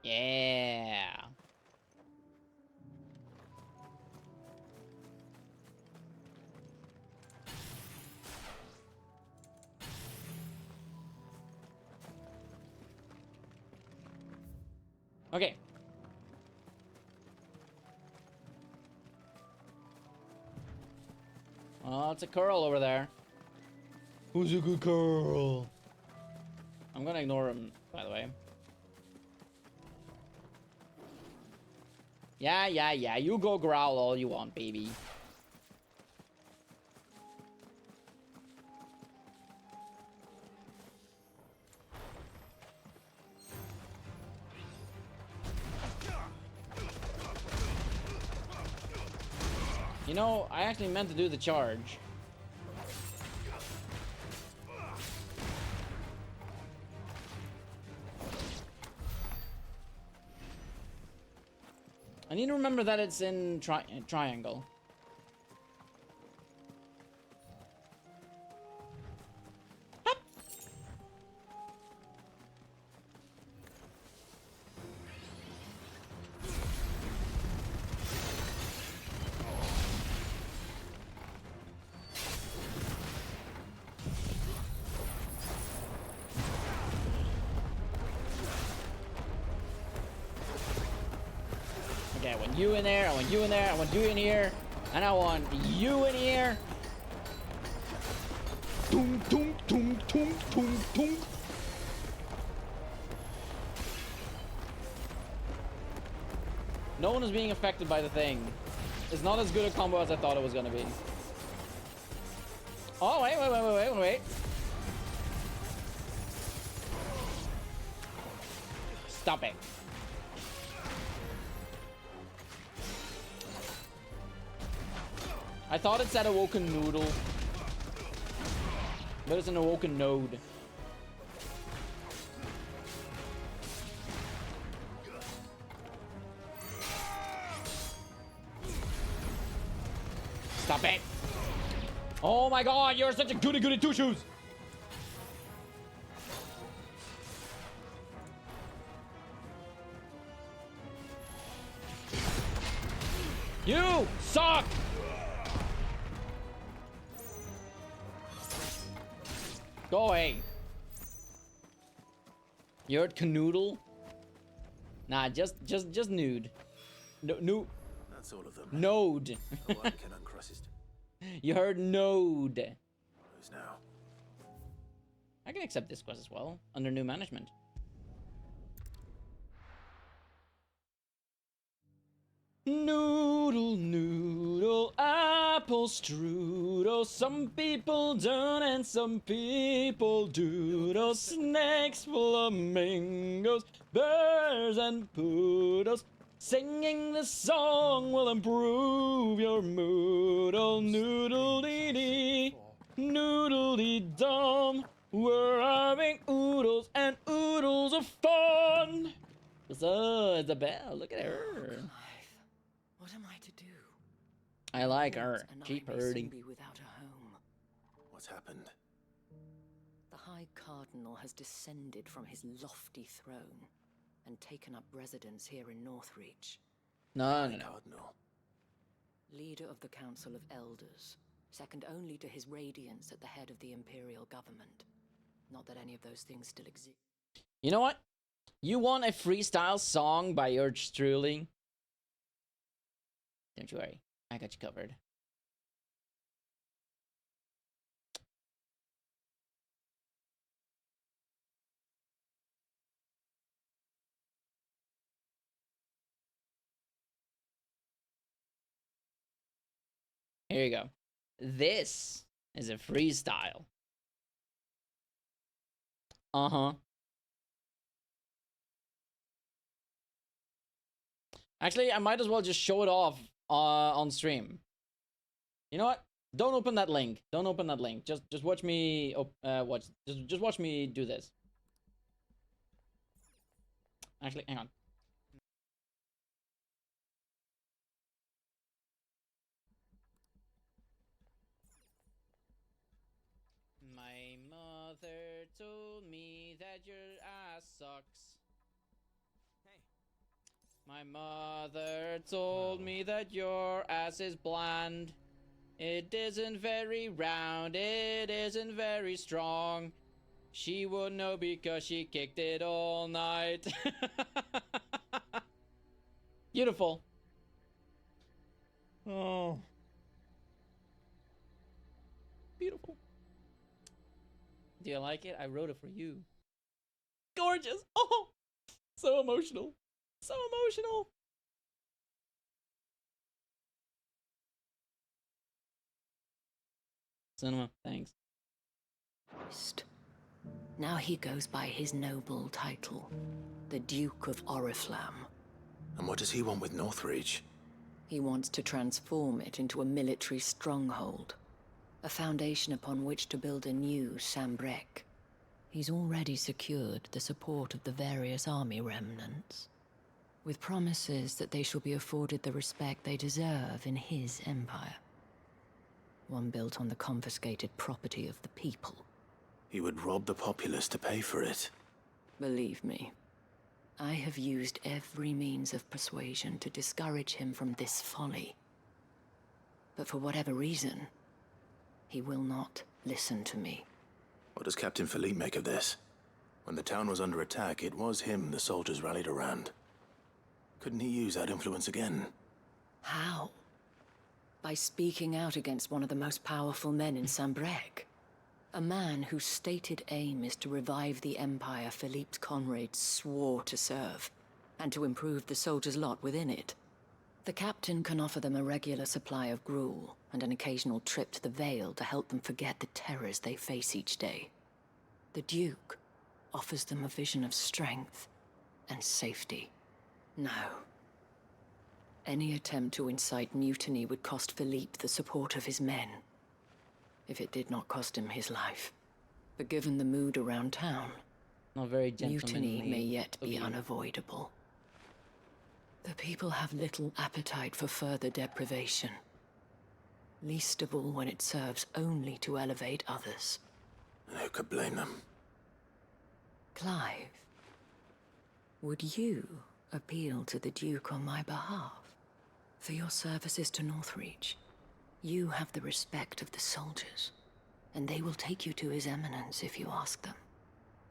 Yeah. Okay. Oh, it's a curl over there. Who's a good curl? I'm gonna ignore him, by the way. Yeah. You go growl all you want, baby. You know, I actually meant to do the charge. I need to remember that it's in triangle. Okay, I want you in there, I want you in there, I want you in here, and I want you in here. Tunk, tunk, tunk, tunk, tunk, tunk. No one is being affected by the thing. It's not as good a combo as I thought it was gonna be. Oh, wait. Stop it. I thought it said awoken noodle, but it's an awoken node. Stop it! Oh my god, you're such a goody two shoes! You suck! Go away. You heard canoodle? Nah, just nude. No. That's all of them. Node. No one can uncross his... You heard node. Who's now? I can accept this quest as well, under new management. Noodle, apple strudel. Some people don't and some people doodle. Snakes, flamingos, bears and poodles. Singing this song will improve your mood. Oh, noodle-dee-dee, noodle-dee-dum. We're having oodles and oodles of fun. What's up, Isabel? Look at her. What am I to do? I like her. And Keep I may soon hurting. be without a home. What's happened? The High Cardinal has descended from his lofty throne and taken up residence here in Northreach. No. Cardinal. Leader of the Council of Elders, second only to his Radiance at the head of the Imperial government. Not that any of those things still exist. You know what? You want a freestyle song by yours truly? Don't you worry, I got you covered. Here you go. This is a freestyle. Uh-huh. Actually, I might as well just show it off on stream. You know what? Don't open that link. Don't open that link. Just watch me just watch me do this. Actually, hang on. My mother told me that your ass sucks. Hey. My mother told me that your ass is bland. It isn't very round, it isn't very strong. She would know because she kicked it all night. Beautiful. Oh. Beautiful. Do you like it? I wrote it for you. Gorgeous. Oh, so emotional. So emotional. Cinema, thanks. Now he goes by his noble title, the Duke of Oriflamme. And what does he want with Northreach? He wants to transform it into a military stronghold, a foundation upon which to build a new Sambrec. He's already secured the support of the various army remnants, with promises that they shall be afforded the respect they deserve in his empire. One built on the confiscated property of the people. He would rob the populace to pay for it. Believe me, I have used every means of persuasion to discourage him from this folly. But for whatever reason, he will not listen to me. What does Captain Philippe make of this? When the town was under attack, it was him the soldiers rallied around. Couldn't he use that influence again? How? By speaking out against one of the most powerful men in Sambrec. A man whose stated aim is to revive the empire Philippe's comrades swore to serve, and to improve the soldiers' lot within it. The captain can offer them a regular supply of gruel, and an occasional trip to the Vale to help them forget the terrors they face each day. The Duke offers them a vision of strength and safety. No. Any attempt to incite mutiny would cost Philippe the support of his men, if it did not cost him his life. But given the mood around town, not very mutiny may yet be you. unavoidable. The people have little appetite for further deprivation, least of all when it serves only to elevate others. And who could blame them? Clive, would you appeal to the Duke on my behalf? For your services to Northreach, you have the respect of the soldiers, and they will take you to His Eminence if you ask them.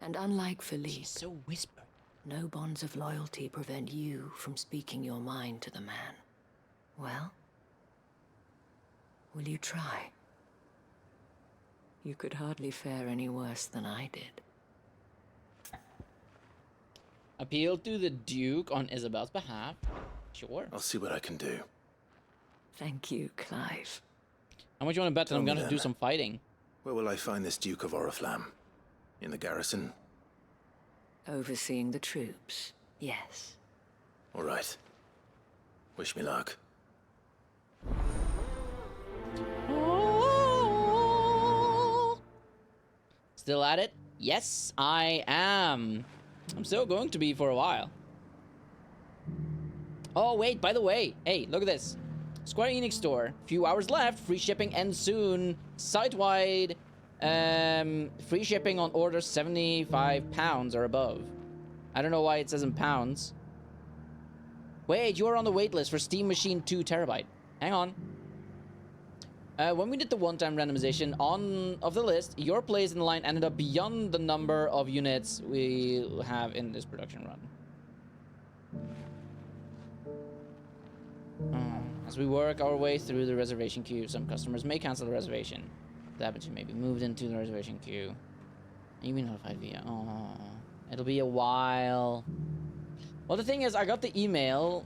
And unlike Philippe, she's so whisper. No bonds of loyalty prevent you from speaking your mind to the man. Well, will you try? You could hardly fare any worse than I did. Appeal to the Duke on Isabel's behalf. Sure. I'll see what I can do. Thank you, Clive. How much you want to bet that I'm Tell me gonna do then. some fighting? Where will I find this Duke of Oriflamme? In the garrison? Overseeing the troops, yes. All right. Wish me luck. Still at it? Yes, I am. I'm still going to be for a while. Oh, wait, by the way. Hey, look at this. Square Enix store. Few hours left. Free shipping ends soon. Site-wide. Free shipping on orders £75 or above. I don't know why it says in pounds. Wait, you are on the wait list for Steam Machine 2 terabyte. Hang on. When we did the one-time randomization of the list, your place in the line ended up beyond the number of units we have in this production run. As we work our way through the reservation queue, some customers may cancel the reservation. That means you may be moved into the reservation queue. You'll be notified via... Oh, it'll be a while. Well, the thing is, I got the email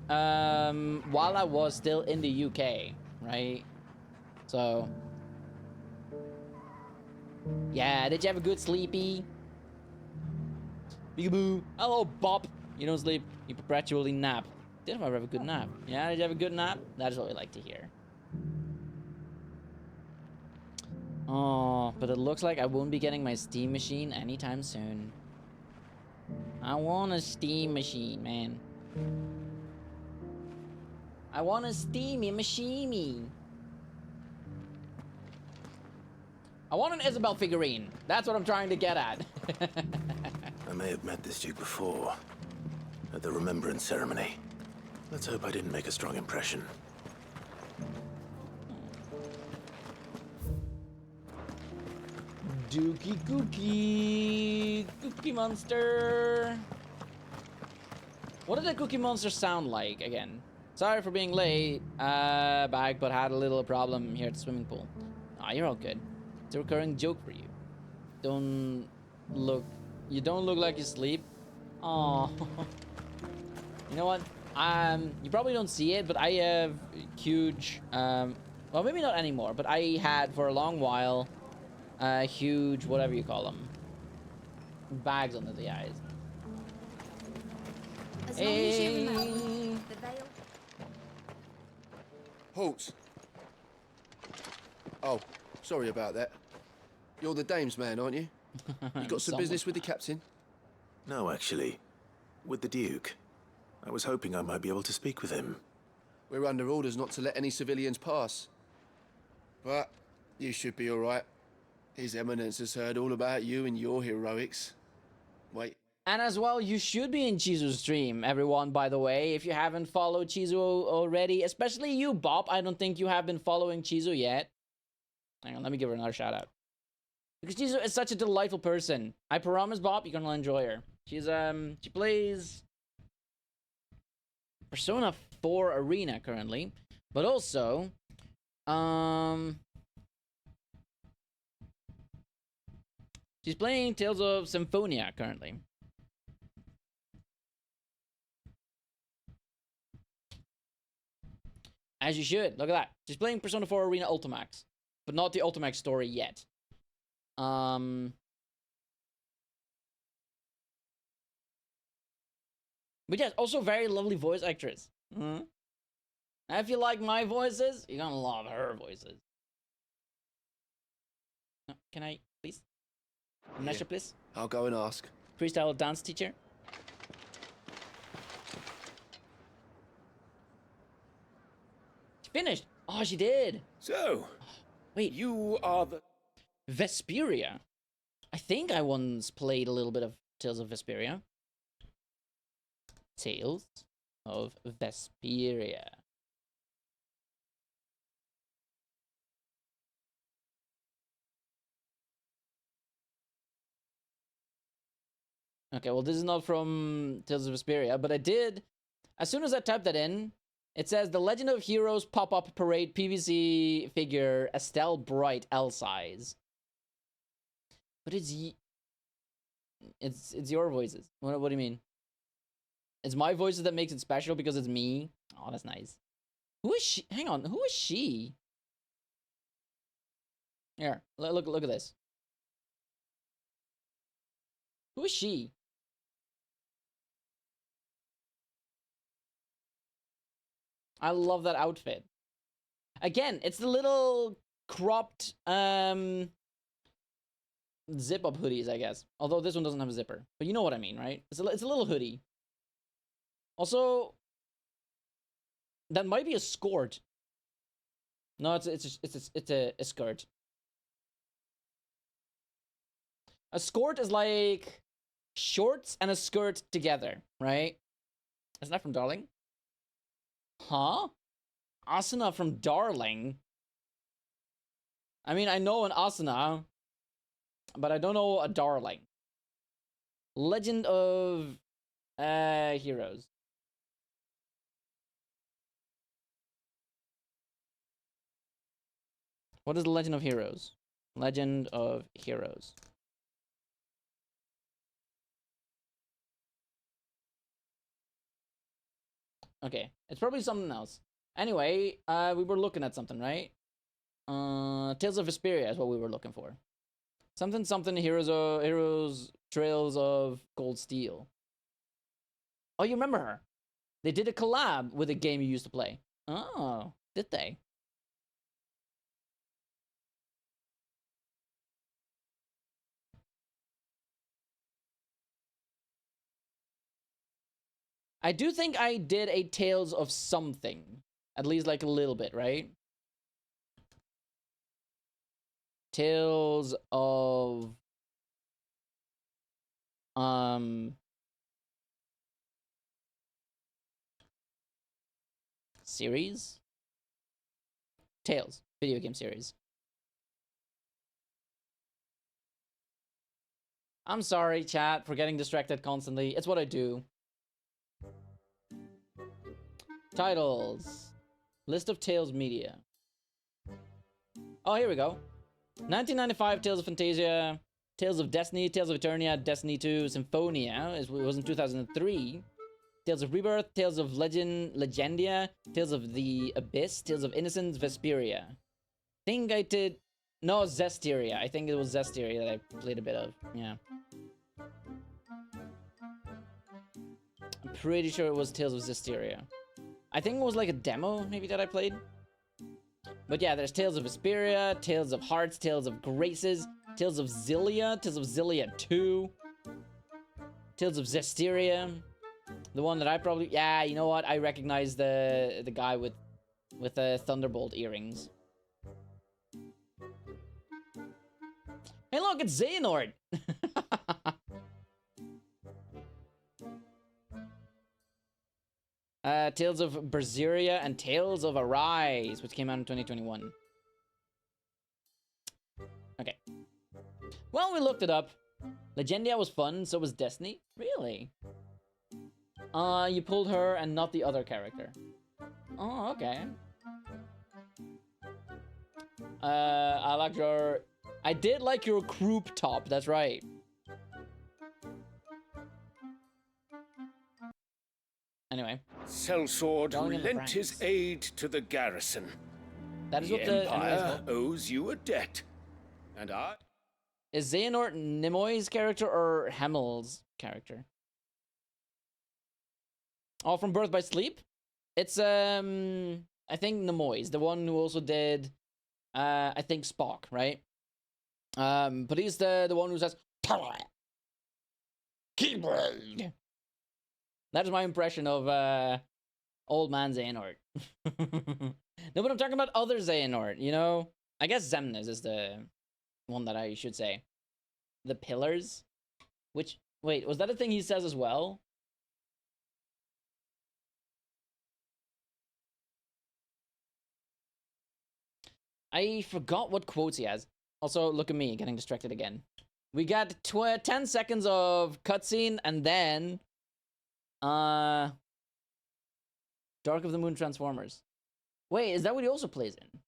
while I was still in the UK, right? So... Yeah, did you have a good sleepy? Peekaboo. Hello, Bop. You don't sleep, you perpetually nap. Did I have a good nap? Yeah, did you have a good nap? That is what we like to hear. Oh, but it looks like I won't be getting my steam machine anytime soon. I want a steam machine, man. I want a steamy machine. I want an Isabel figurine. That's what I'm trying to get at. I may have met this duke before, at the remembrance ceremony. Let's hope I didn't make a strong impression. Dookie Cookie. Cookie Monster. What did the Cookie Monster sound like again? Sorry for being late, back, but had a little problem here at the swimming pool. Ah, you're all good. It's a recurring joke for you. You don't look like you sleep. Oh. You know what? You probably don't see it, but I have huge, well, maybe not anymore, but I had for a long while, huge, whatever you call them, bags under the eyes. As long as you remember, the veil. Halt! Oh, sorry about that. You're the dame's man, aren't you? You got some business with the captain? No, actually. With the duke. I was hoping I might be able to speak with him. We're under orders not to let any civilians pass. But you should be all right. His Eminence has heard all about you and your heroics. Wait. And as well, you should be in Chizu's stream, everyone, by the way, if you haven't followed Chizu already. Especially you, Bob. I don't think you have been following Chizu yet. Hang on, let me give her another shout out. Because Chizu is such a delightful person. I promise, Bob, you're gonna enjoy her. She's, she plays Persona 4 Arena currently, but also, she's playing Tales of Symphonia currently. As you should. Look at that. She's playing Persona 4 Arena Ultimax, but not the Ultimax story yet. But yes, also very lovely voice actress. If you like my voices, you're gonna love her voices. No, can I, please? Nesha, please? I'll go and ask. Freestyle dance teacher. She finished. Oh, she did. So, wait, you are the Vesperia. I think I once played a little bit of Tales of Vesperia. Tales of Vesperia. Okay, well, this is not from Tales of Vesperia, but I did. As soon as I typed that in, it says the Legend of Heroes pop-up parade PVC figure Estelle Bright L size. But it's your voices. What do you mean? It's my voices that makes it special because it's me. Oh, that's nice. Who is she? Hang on, who is she? Here, look at this. Who is she? I love that outfit. Again, it's the little cropped zip-up hoodies, I guess. Although this one doesn't have a zipper, but you know what I mean, right? It's a little hoodie. Also, that might be a skirt. No, it's a skirt. A skirt is like shorts and a skirt together, right? Isn't that from Darling? Huh? Asuna from Darling? I mean, I know an Asuna, but I don't know a Darling. Legend of Heroes. What is the Legend of Heroes? Legend of Heroes. Okay, it's probably something else. Anyway, we were looking at something, right? Tales of Vesperia is what we were looking for. Something Heroes Trails of Cold Steel. Oh, you remember her? They did a collab with a game you used to play. Oh, did they? I do think I did a Tales of something. At least like a little bit, right? Tales of... Series? Tales. Video game series. I'm sorry, chat, for getting distracted constantly. It's what I do. Titles. List of Tales media. Oh, here we go. 1995, Tales of Fantasia. Tales of Destiny, Tales of Eternia, Destiny 2, Symphonia. It was in 2003. Tales of Rebirth, Tales of Legendia, Tales of the Abyss, Tales of Innocence, Vesperia. I think I did... No, Zestiria. I think it was Zestiria that I played a bit of. Yeah. I'm pretty sure it was Tales of Zestiria. I think it was like a demo, maybe, that I played. But yeah, there's Tales of Vesperia, Tales of Hearts, Tales of Graces, Tales of Zillia, Tales of Zillia 2, Tales of Zestiria. The one that I probably... Yeah, you know what? I recognize the guy with the Thunderbolt earrings. Hey, look, it's Xehanort! Tales of Berseria and Tales of Arise, which came out in 2021. Okay. Well, we looked it up. Legendia was fun, so was Destiny. Really? You pulled her and not the other character. Oh, okay. I like your... I did like your croup top, that's right. Anyway. Sellsword, who lent his aid to the garrison. That is the what the Empire owes you a debt. And I... Is Xehanort Nimoy's character or Hamill's character? Oh, from Birth by Sleep? It's, I think Nimoy's, the one who also did, I think Spock, right? But he's the one who says, Keyblade! That is my impression of, old man Xehanort. No, but I'm talking about other Xehanort, you know? I guess Xemnas is the one that I should say. The Pillars? Which, wait, was that a thing he says as well? I forgot what quotes he has. Also, look at me getting distracted again. We got 10 seconds of cutscene and then... Dark of the Moon Transformers. Wait, is that what he also plays in?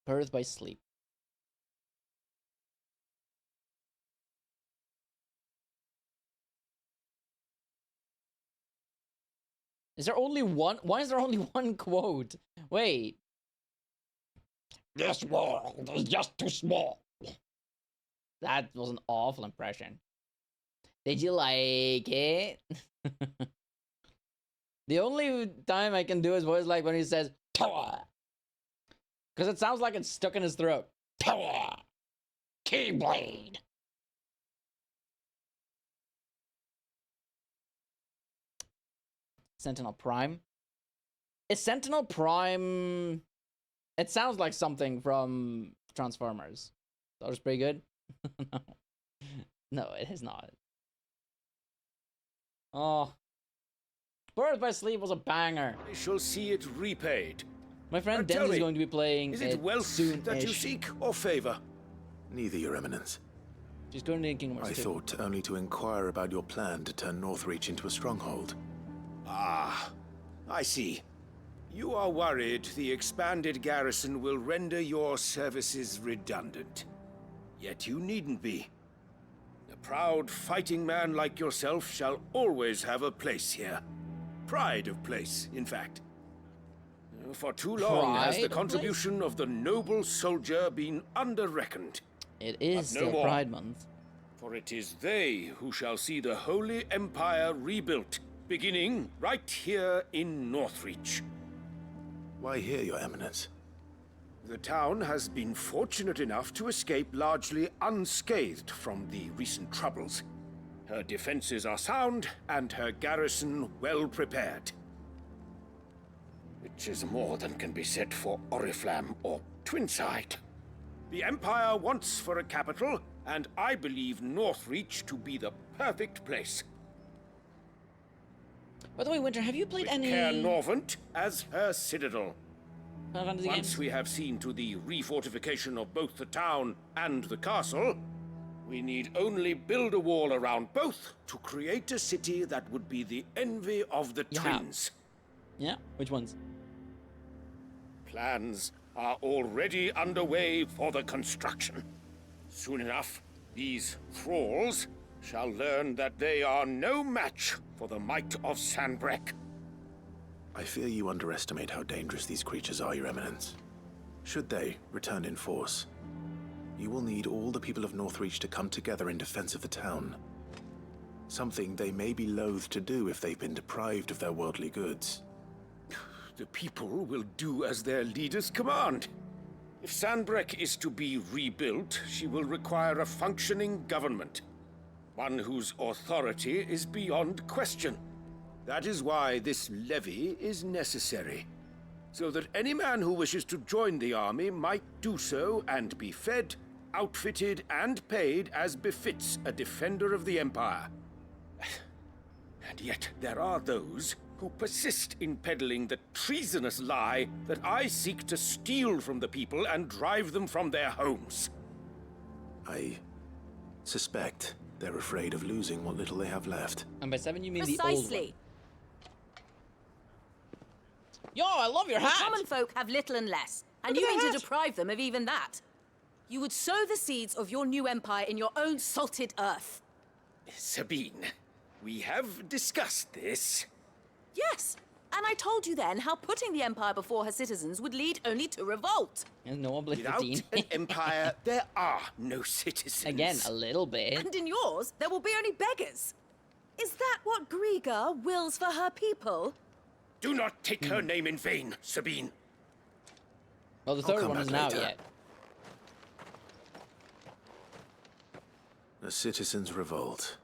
Birth by Sleep. Is there only one? Why is there only one quote? Wait. This world is just too small. That was an awful impression. Did you like it? The only time I can do his voice like when he says, Tower. Because it sounds like it's stuck in his throat. Tower. Keyblade. Sentinel Prime. Is Sentinel Prime... It sounds like something from Transformers. That was pretty good. No. No, it is not. Oh. Birth by Sleep was a banger. I shall see it repaid. My friend Tell Denz is me, going to be playing is it wealth soon-ish. that you seek, or favor? Neither, Your Eminence. She's going to Kingdom Hearts I 2. thought only to inquire about your plan to turn Northreach into a stronghold. Ah, I see. You are worried the expanded garrison will render your services redundant. Yet you needn't be. A proud fighting man like yourself shall always have a place here. Pride of place, in fact. For too long has the contribution of the noble soldier been under-reckoned. It is still Pride Month. For it is they who shall see the Holy Empire rebuilt, beginning right here in Northreach. Why here, Your Eminence? The town has been fortunate enough to escape largely unscathed from the recent troubles. Her defenses are sound, and her garrison well prepared. Which is more than can be said for Oriflamme or Twinside. The Empire wants for a capital, and I believe Northreach to be the perfect place. By the way, Winter, have you played With any... Caer Norvent as her citadel. Final Fantasy Once games? we have seen to the refortification of both the town and the castle, we need only build a wall around both to create a city that would be the envy of the twins. Yeah, which ones? Plans are already underway for the construction. Soon enough, these thralls shall learn that they are no match for the might of Sanbreque. I fear you underestimate how dangerous these creatures are, Your Eminence. Should they return in force, you will need all the people of Northreach to come together in defense of the town. Something they may be loath to do if they've been deprived of their worldly goods. The people will do as their leaders command. If Sanbreque is to be rebuilt, she will require a functioning government. One whose authority is beyond question. That is why this levy is necessary. So that any man who wishes to join the army might do so and be fed, outfitted, and paid as befits a defender of the Empire. And yet there are those who persist in peddling the treasonous lie that I seek to steal from the people and drive them from their homes. I suspect they're afraid of losing what little they have left. And by 7 you mean the old one. Precisely. Yo, I love your hat! The common folk have little and less, and Look you at mean that to hat. deprive them of even that. You would sow the seeds of your new empire in your own salted earth. Sabine, we have discussed this. Yes, and I told you then how putting the empire before her citizens would lead only to revolt. And no one played Without 15. an empire, there are no citizens. Again, a little bit. And in yours, there will be only beggars. Is that what Griga wills for her people? Do not take her name in vain, Sabine. Well, the I'll third come one is back now later. yet. The citizens' revolt.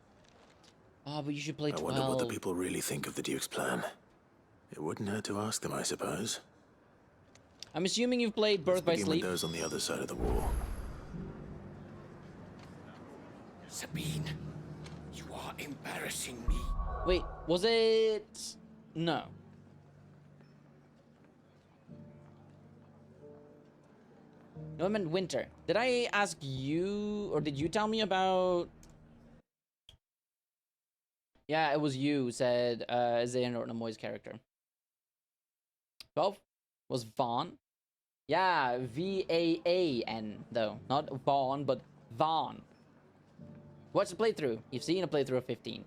Oh, but you should play I 12. wonder what the people really think of the Duke's plan. It wouldn't hurt to ask them, I suppose. I'm assuming you've played Birth by Begin with Sleep. those on the other side of the wall. Sabine, you are embarrassing me. Wait, was it... No. No, I meant Winter. Did I ask you, or did you tell me about... Yeah, it was you who said Xehanort Namoy's character. 12 was Vaughn. Yeah, V-A-A-N, though. Not Vaughn, but Vaughn. Watch the playthrough. You've seen a playthrough of 15.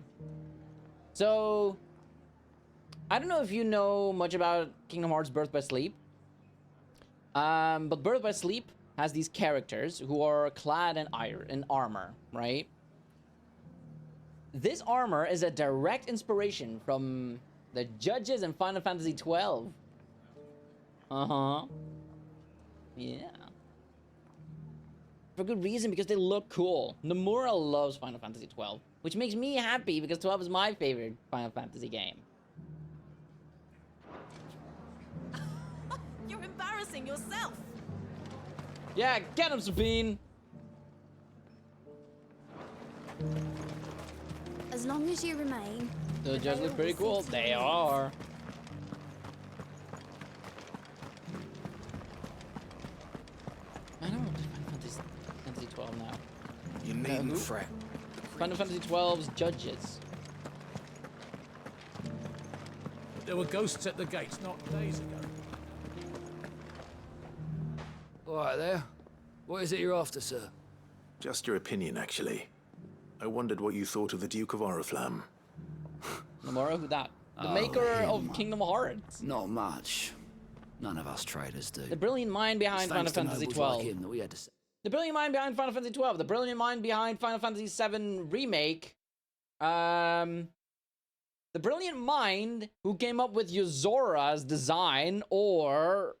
So, I don't know if you know much about Kingdom Hearts Birth by Sleep. But Birth by Sleep has these characters who are clad in armor, right? This armor is a direct inspiration from the judges in Final Fantasy XII. Uh-huh. Yeah. For good reason, because they look cool. Nomura loves Final Fantasy XII, which makes me happy because 12 is my favorite Final Fantasy game. embarrassing yourself. Yeah, get him, Sabine. As long as you remain. The judges look pretty cool. They are. I don't know Final Fantasy 12 now. You needn't fret. Final Fantasy 12's judges. There were ghosts at the gates not days ago. All right there. What is it you're after, sir? Just your opinion, actually. I wondered what you thought of the Duke of Oriflamme. Nomura, who that? The Oh, maker him. of Kingdom Hearts. Not much. None of us traders do. The brilliant mind behind It's Final thanks to Fantasy nobles 12. like him that we had to The brilliant mind behind Final Fantasy 12. The brilliant mind behind Final Fantasy 7 Remake. The brilliant mind who came up with Yuzora's design, or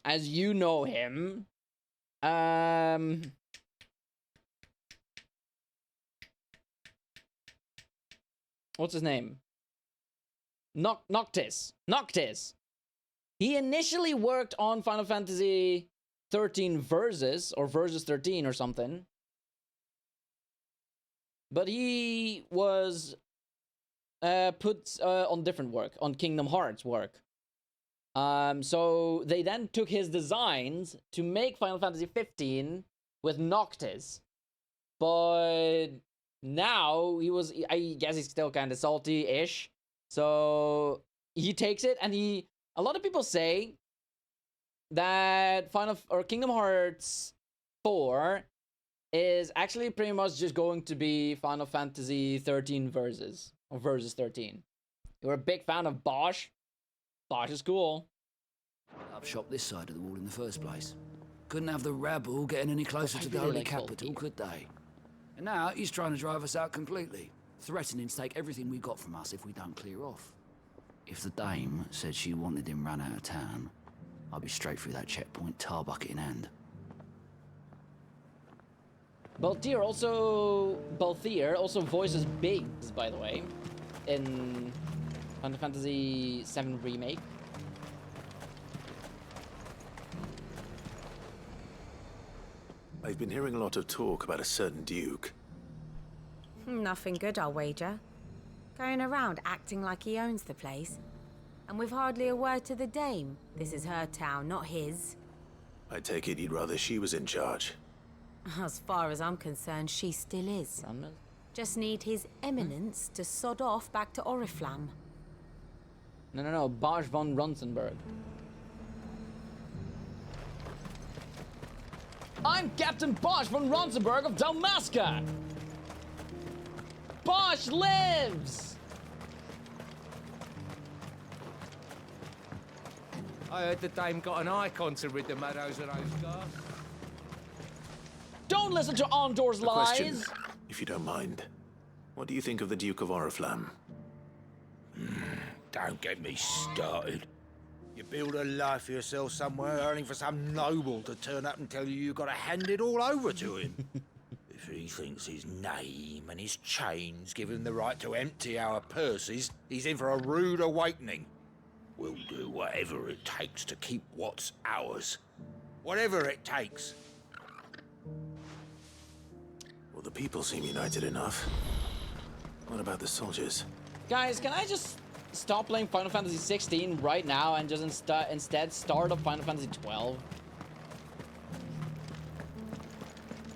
as you know him, what's his name? Noctis. He initially worked on Final Fantasy 13 Versus, or Versus 13 or something. But he was put on different work, on Kingdom Hearts work. So they then took his designs to make Final Fantasy 15 with Noctis. But now I guess he's still kind of salty-ish. So he takes it, and a lot of people say that Kingdom Hearts 4 is actually pretty much just going to be Final Fantasy 13 Versus, or Versus 13. You're a big fan of Bosch? Bosch is cool. Up shop this side of the wall in the first place. Couldn't have the rabble getting any closer to the really holy like capital, could they? And now he's trying to drive us out completely, threatening to take everything we got from us if we don't clear off. If the dame said she wanted him run out of town, I'd be straight through that checkpoint, tar bucket in hand. Balthier also voices Biggs, by the way, in Final Fantasy 7 Remake. I've been hearing a lot of talk about a certain duke. Nothing good, I'll wager. Going around acting like he owns the place. And with hardly a word to the dame. This is her town, not his. I take it you'd rather she was in charge. As far as I'm concerned, she still is. Just need his eminence to sod off back to Oriflamme. No, Bosch von Ronsenberg. I'm Captain Bosch von Ronsenberg of Dalmasca! Bosch lives! I heard the dame got an icon to rid the meadows of those guards. Don't listen to Ondor's A lies! question, if you don't mind. What do you think of the Duke of Oriflamme? Don't get me started. You build a life for yourself somewhere, only for some noble to turn up and tell you got to hand it all over to him. If he thinks his name and his chains give him the right to empty our purses, he's in for a rude awakening. We'll do whatever it takes to keep what's ours. Whatever it takes. Well, the people seem united enough. What about the soldiers? Guys, can I just stop playing Final Fantasy 16 right now and just instead start up Final Fantasy 12?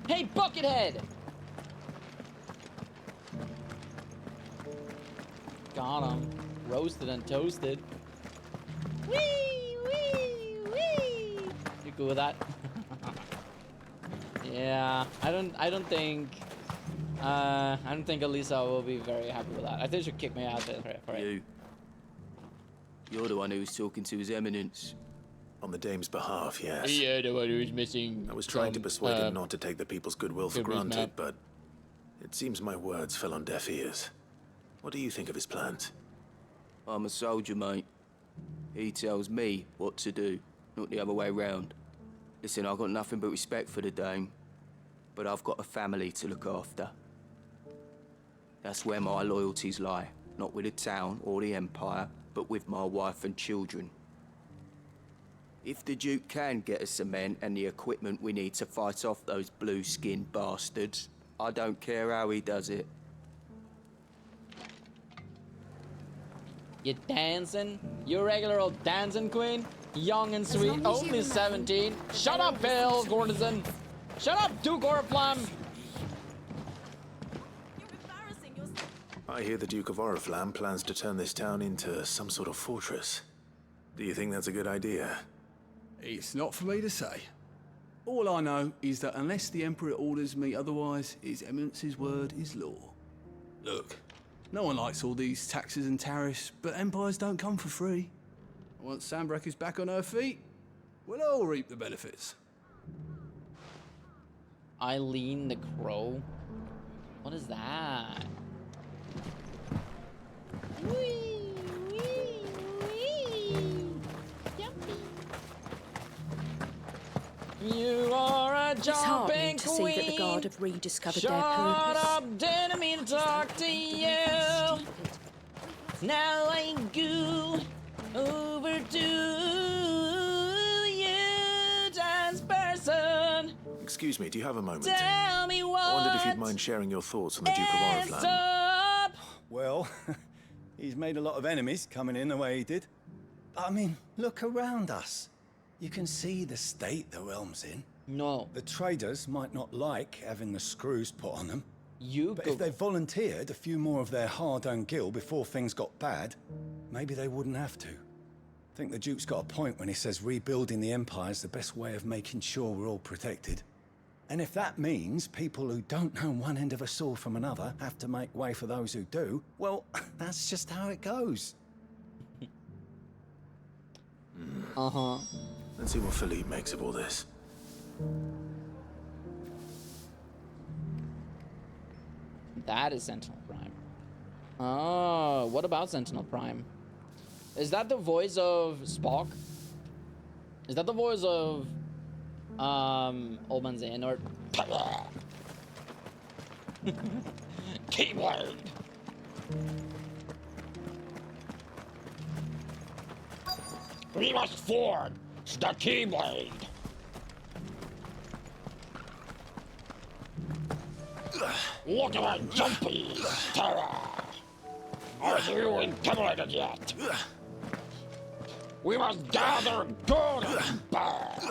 Hey, Buckethead! Got him. Roasted and toasted. Wee! You cool with that? Yeah, I don't think Elisa will be very happy with that. I think she'll kick me out there for it. You're the one who was talking to His Eminence. On the dame's behalf, yes. Yeah, the one who's missing. I was trying to persuade him not to take the people's goodwill for Goodwill granted, map. but it seems my words fell on deaf ears. What do you think of his plans? I'm a soldier, mate. He tells me what to do, not the other way round. Listen, I've got nothing but respect for the dame, but I've got a family to look after. That's where my loyalties lie, not with the town or the empire, but with my wife and children. If the Duke can get us cement and the equipment we need to fight off those blue-skinned bastards, I don't care how he does it. You dancing? You regular old dancing queen? Young and sweet, only 17. Shut up, Bill Gordon. Shut up, Duke Oriflamme. I hear the Duke of Oriflamme plans to turn this town into some sort of fortress. Do you think that's a good idea? It's not for me to say. All I know is that unless the Emperor orders me otherwise, His Eminence's word is law. Look, no one likes all these taxes and tariffs, but empires don't come for free. Once Sandbreak is back on her feet, we'll all reap the benefits. Eileen the Crow? What is that? You are a It's jumping heartening to queen. see that the Guard have rediscovered Shut their purpose. up, didn't mean to talk to you. Now I go over to you, dance person. Excuse me, do you have a moment? Tell me what. I wondered if you'd mind sharing your thoughts on the Duke of Oriflamme. Well, he's made a lot of enemies coming in the way he did. I mean, look around us. You can see the state the realm's in. No. The traders might not like having the screws put on them. But go. if they volunteered a few more of their hard-earned gil before things got bad, maybe they wouldn't have to. I think the Duke's got a point when he says rebuilding the Empire is the best way of making sure we're all protected. And if that means people who don't know one end of a sword from another have to make way for those who do, well, that's just how it goes. Uh-huh. Let's see what Philippe makes of all this. That is Sentinel Prime. Oh, what about Sentinel Prime? Is that the voice of Spock? Is that the voice of Old Man Zane or Keyblade? We must forge the Keyblade. Look at that jumpy terror. Are you intimidated yet? We must gather good and bad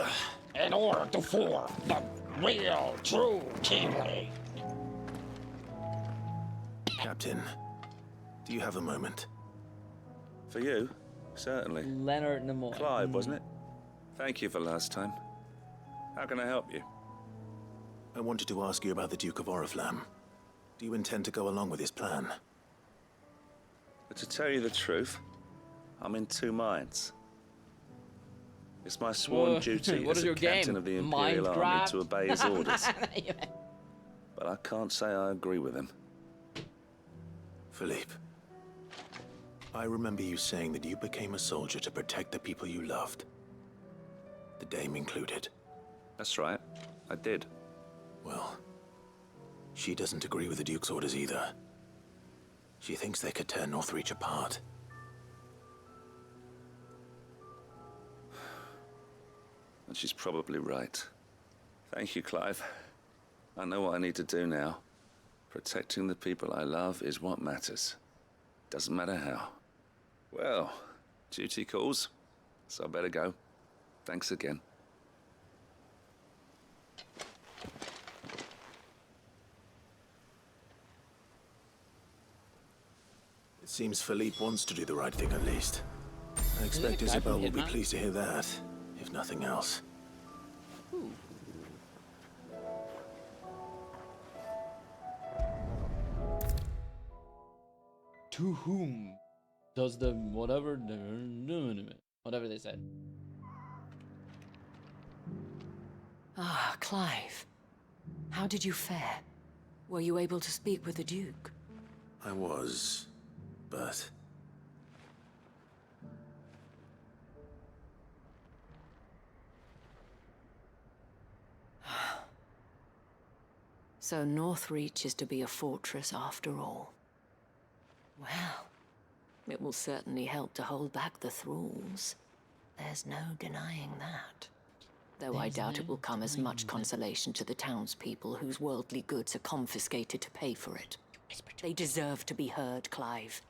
in order to form the real, true Keyblade. Captain, do you have a moment? For you? Certainly. Leonard Nimoy. Clive, wasn't it? Thank you for last time. How can I help you? I wanted to ask you about the Duke of Oriflamme. Do you intend to go along with his plan? But to tell you the truth, I'm in two minds. It's my sworn duty what as is a your captain game? of the Imperial Army Minecraft? to obey his orders. But I can't say I agree with him. Philippe, I remember you saying that you became a soldier to protect the people you loved. The Dame included. That's right, I did. Well, she doesn't agree with the Duke's orders either. She thinks they could tear Northreach apart. And she's probably right. Thank you, Clive. I know what I need to do now. Protecting the people I love is what matters. Doesn't matter how. Well, duty calls, so I better go. Thanks again. It seems Philippe wants to do the right thing at least. I expect Isabel will be pleased to hear that, if nothing else. To whom does the whatever they said? Ah, Clive. How did you fare? Were you able to speak with the Duke? I was, but... So Northreach is to be a fortress after all. Well, it will certainly help to hold back the thralls. There's no denying that. Though I doubt it will come as much consolation to the townspeople whose worldly goods are confiscated to pay for it. They deserve to be heard, Clive.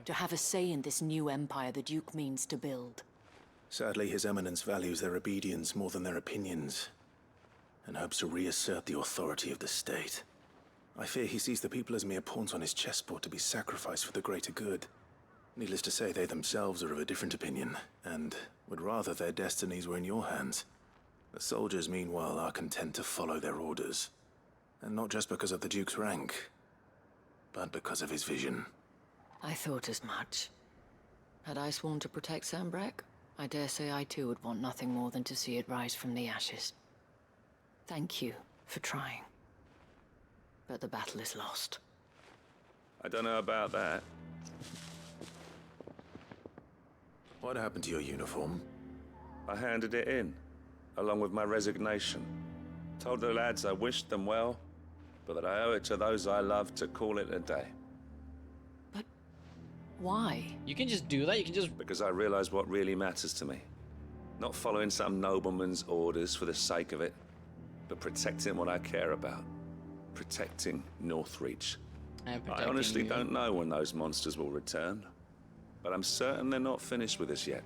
To have a say in this new empire the Duke means to build. Sadly, His Eminence values their obedience more than their opinions, and hopes to reassert the authority of the state. I fear he sees the people as mere pawns on his chessboard to be sacrificed for the greater good. Needless to say, they themselves are of a different opinion, and would rather their destinies were in your hands. The soldiers, meanwhile, are content to follow their orders. And not just because of the Duke's rank, but because of his vision. I thought as much. Had I sworn to protect Sambrack, I dare say I too would want nothing more than to see it rise from the ashes. Thank you for trying. But the battle is lost. I don't know about that. What happened to your uniform? I handed it in, along with my resignation. Told the lads I wished them well, but that I owe it to those I love to call it a day. Why? You can just do that, you can just... Because I realize what really matters to me. Not following some nobleman's orders for the sake of it, but protecting what I care about. Protecting Northreach. I honestly don't know when those monsters will return, but I'm certain they're not finished with us yet.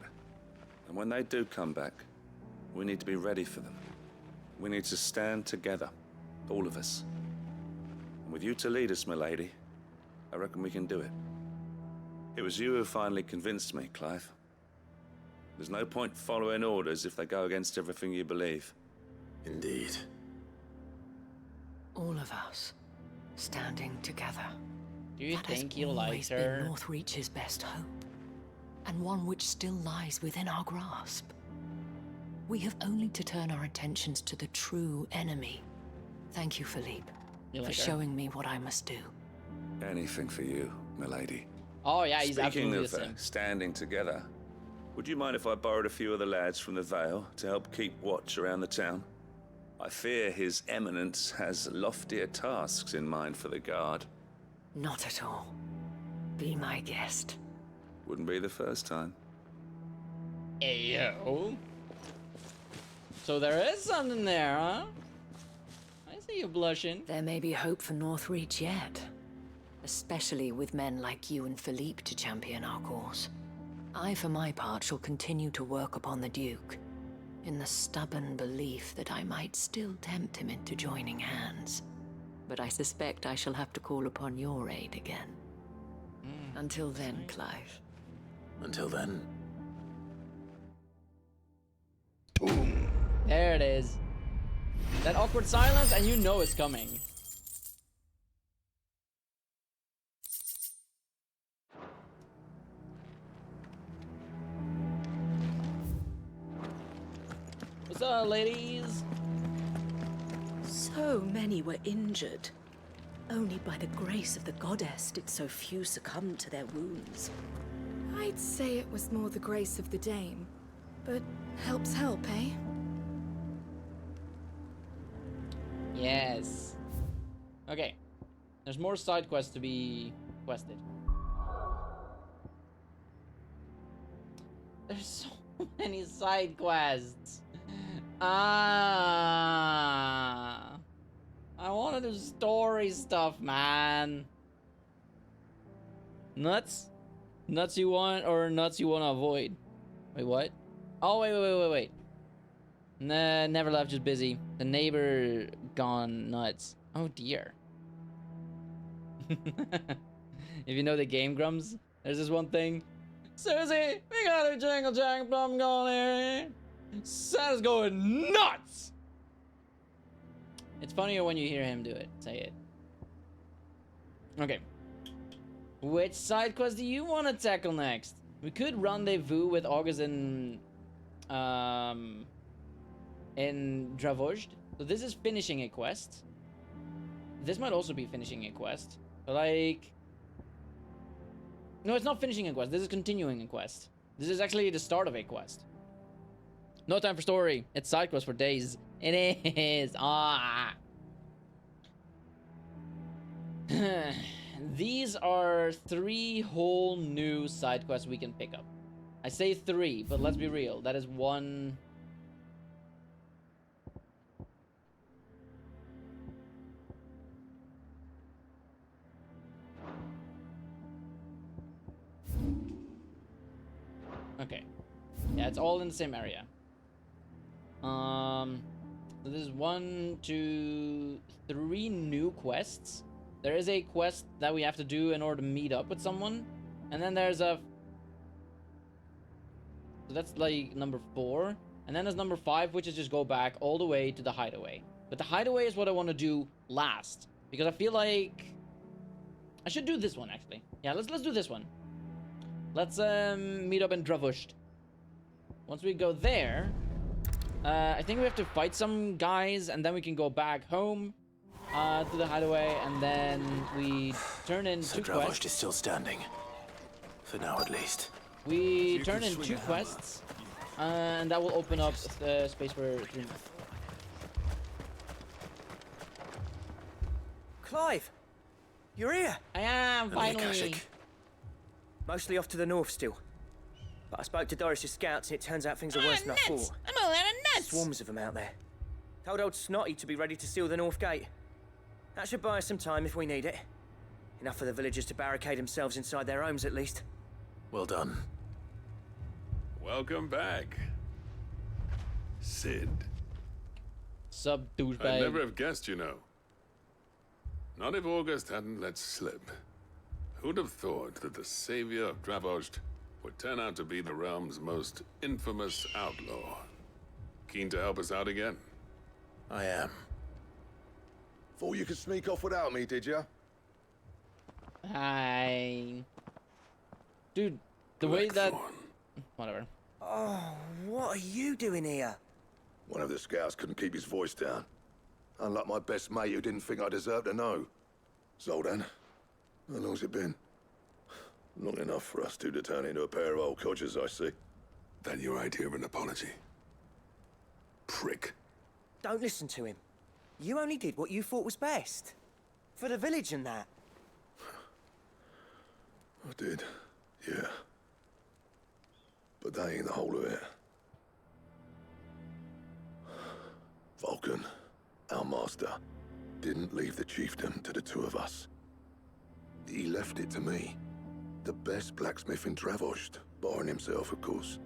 And when they do come back, we need to be ready for them. We need to stand together, all of us. And with you to lead us, milady, I reckon we can do it. It was you who finally convinced me, Clive. There's no point following orders if they go against everything you believe. Indeed. All of us, standing together. Do you think you liked her? That has always been Northreach's best hope, and one which still lies within our grasp. We have only to turn our attentions to the true enemy. Thank you, Philippe, for showing me what I must do. Anything for you, milady. Oh yeah, he's Speaking absolutely of the same. standing together, would you mind if I borrowed a few of the lads from the Vale to help keep watch around the town? I fear His Eminence has loftier tasks in mind for the guard. Not at all. Be my guest. Wouldn't be the first time. Ayo. So there is something there, huh? I see you blushing. There may be hope for Northreach yet. Especially with men like you and Philippe to champion our cause. I, for my part, shall continue to work upon the Duke, in the stubborn belief that I might still tempt him into joining hands. But I suspect I shall have to call upon your aid again. Until then, Clive. Until then. Boom. There it is. That awkward silence, and you know it's coming. What's up, ladies? So many were injured. Only by the grace of the goddess did so few succumb to their wounds. I'd say it was more the grace of the dame. But helps help, eh? Yes. Okay. There's more side quests to be quested. There's so many side quests. I want to do story stuff, man. Nuts? Nuts you want, or nuts you want to avoid? Wait, what? Oh, wait. Nah, never left, just busy. The neighbor gone nuts. Oh, dear. If you know the game, Grums, there's this one thing. Susie, we got a jangle jangle plum going here. Santa's going nuts! It's funnier when you hear him do it. Say it. Okay. Which side quest do you want to tackle next? We could rendezvous with August in Dravozd. So this is finishing a quest. This might also be finishing a quest. But like... No, it's not finishing a quest. This is continuing a quest. This is actually the start of a quest. No time for story. It's side quest for days. It is. Ah. These are 3 whole new side quests we can pick up. I say 3, but let's be real. That is 1. Okay. Yeah, it's all in the same area. So this is 1, 2, 3 new quests. There is a quest that we have to do in order to meet up with someone. And then there's a... So that's like number 4. And then there's number 5, which is just go back all the way to the hideaway. But the hideaway is what I want to do last. Because I feel like... I should do this one, actually. Yeah, let's do this one. Let's meet up in Dravusht. Once we go there... I think we have to fight some guys, and then we can go back home to the hideaway, and then we turn in So 2 Dravusht quests. is still standing. For now, at least. We turn in 2 quests, and that will open up the space for 3 more. Clive! You're here! I am, finally! Mostly off to the north still. But I spoke to Doris's scouts and it turns out things are worse than I thought. I'm all out of nuts! Swarms of them out there. Told old Snotty to be ready to seal the north gate. That should buy us some time if we need it. Enough for the villagers to barricade themselves inside their homes at least. Well done. Welcome back, Sid. Sub douchebag. I'd never have guessed, you know. Not if August hadn't let slip. Who'd have thought that the savior of Dravusht would turn out to be the realm's most infamous outlaw? Keen to help us out again? I am. Thought you could sneak off without me, did you? Hi. Dude, the way that... Whatever. Oh, what are you doing here? One of the scouts couldn't keep his voice down. Unlike my best mate who didn't think I deserved to know. Zoldan, how long's it been? Long enough for us two to turn into a pair of old codgers, I see. Then your idea of an apology? Prick. Don't listen to him. You only did what you thought was best. For the village and that. I did, yeah. But that ain't the whole of it. Vulcan, our master, didn't leave the chiefdom to the two of us. He left it to me. The best blacksmith in Dravusht, barring himself, of course.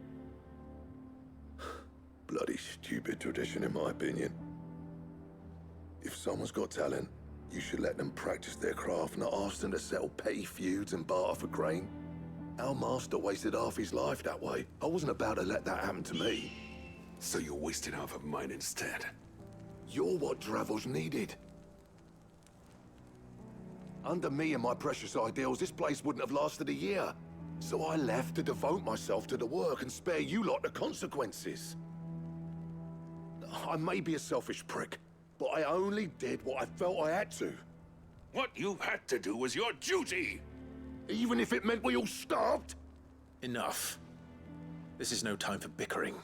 Bloody stupid tradition, in my opinion. If someone's got talent, you should let them practice their craft, not ask them to settle petty feuds and barter for grain. Our master wasted half his life that way. I wasn't about to let that happen to me. So you wasted half of mine instead. You're what Dravusht needed. Under me and my precious ideals, this place wouldn't have lasted a year. So I left to devote myself to the work and spare you lot the consequences. I may be a selfish prick, but I only did what I felt I had to. What you had to do was your duty! Even if it meant we all starved? Enough. This is no time for bickering.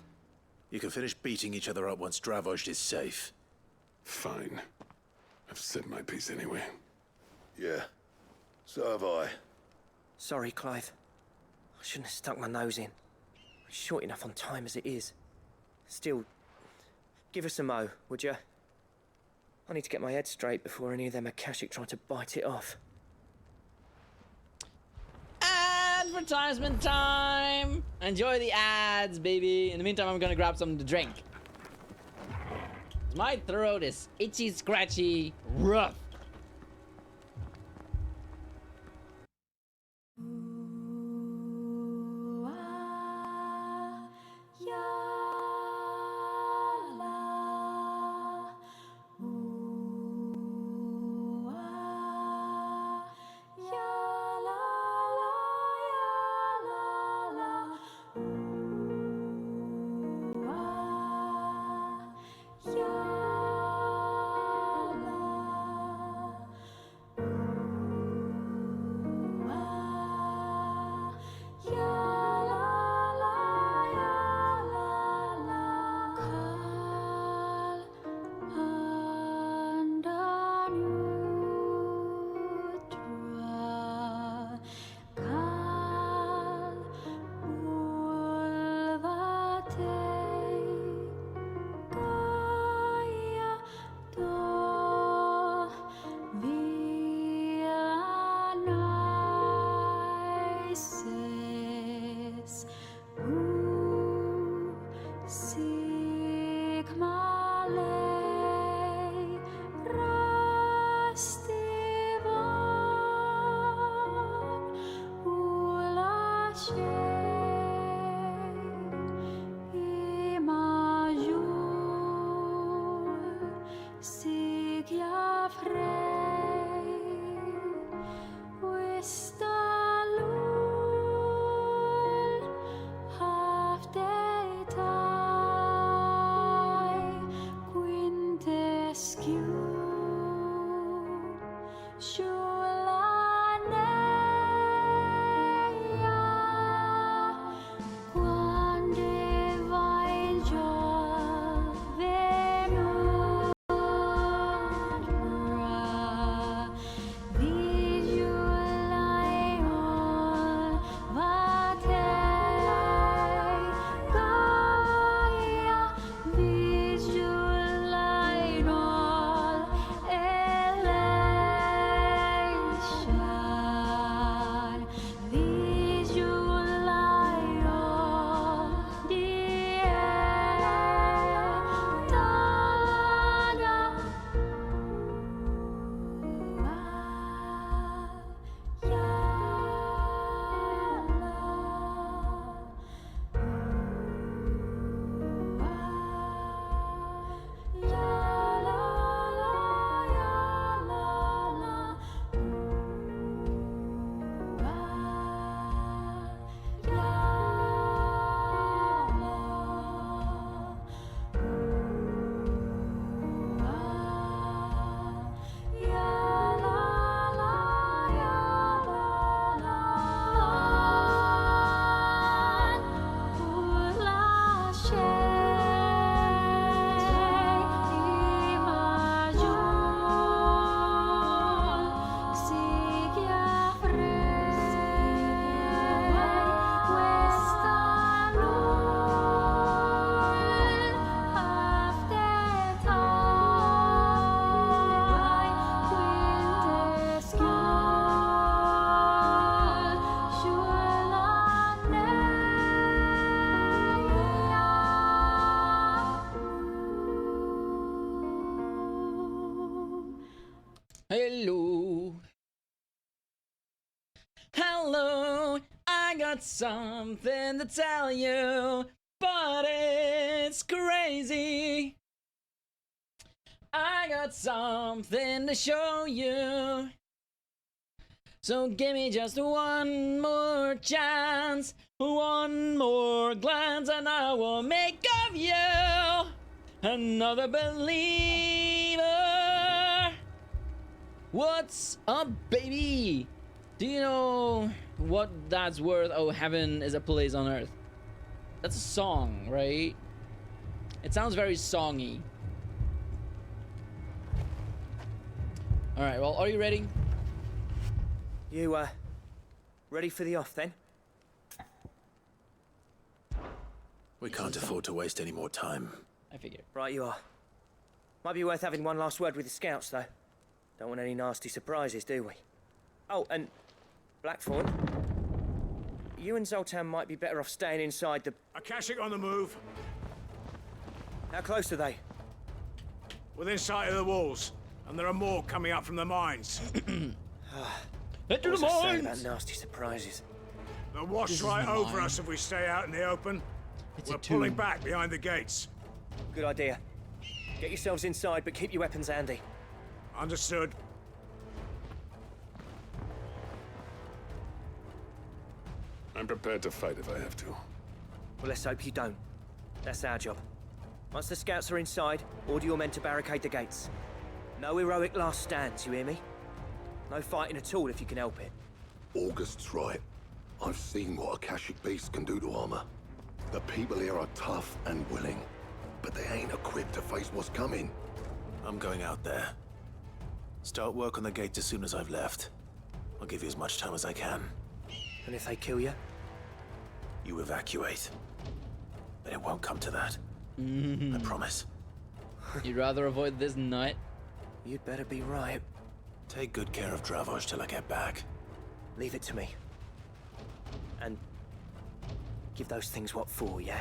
You can finish beating each other up once Dravusht is safe. Fine. I've said my piece anyway. Yeah, so have I. Sorry, Clive. I shouldn't have stuck my nose in. We're short enough on time as it is. Still, give us a mo, would you? I need to get my head straight before any of them Akashic try to bite it off. Advertisement time! Enjoy the ads, baby. In the meantime, I'm gonna grab something to drink. My throat is itchy, scratchy, rough. Hello. Hello. I got something to tell you, but it's crazy. I got something to show you. So give me just one more chance, one more glance, and I will make of you another believer. What's up, baby? Do you know what that's worth? Oh, heaven is a place on earth. That's a song, right? It sounds very songy. Alright, well, are you ready? You, ready for the off, then? We can't afford to waste any more time. I figure. Right you are. Might be worth having one last word with the scouts, though. Don't want any nasty surprises, do we? Oh, and Blackthorn, you and Zoltan might be better off staying inside the... Akashic on the move. How close are they? Within sight of the walls. And there are more coming up from the mines. Head to the mines! About nasty surprises. They'll wash right over us if we stay out in the open. We're pulling back behind the gates. Good idea. Get yourselves inside, but keep your weapons handy. Understood. I'm prepared to fight if I have to. Well, let's hope you don't. That's our job. Once the scouts are inside, order your men to barricade the gates. No heroic last stands, you hear me? No fighting at all if you can help it. August's right. I've seen what Akashic beasts can do to armor. The people here are tough and willing, but they ain't equipped to face what's coming. I'm going out there. Start work on the gate as soon as I've left. I'll give you as much time as I can. And if they kill you? You evacuate. But it won't come to that. I promise. You'd rather avoid this night? You'd better be right. Take good care of Dravoj till I get back. Leave it to me. And give those things what for, yeah?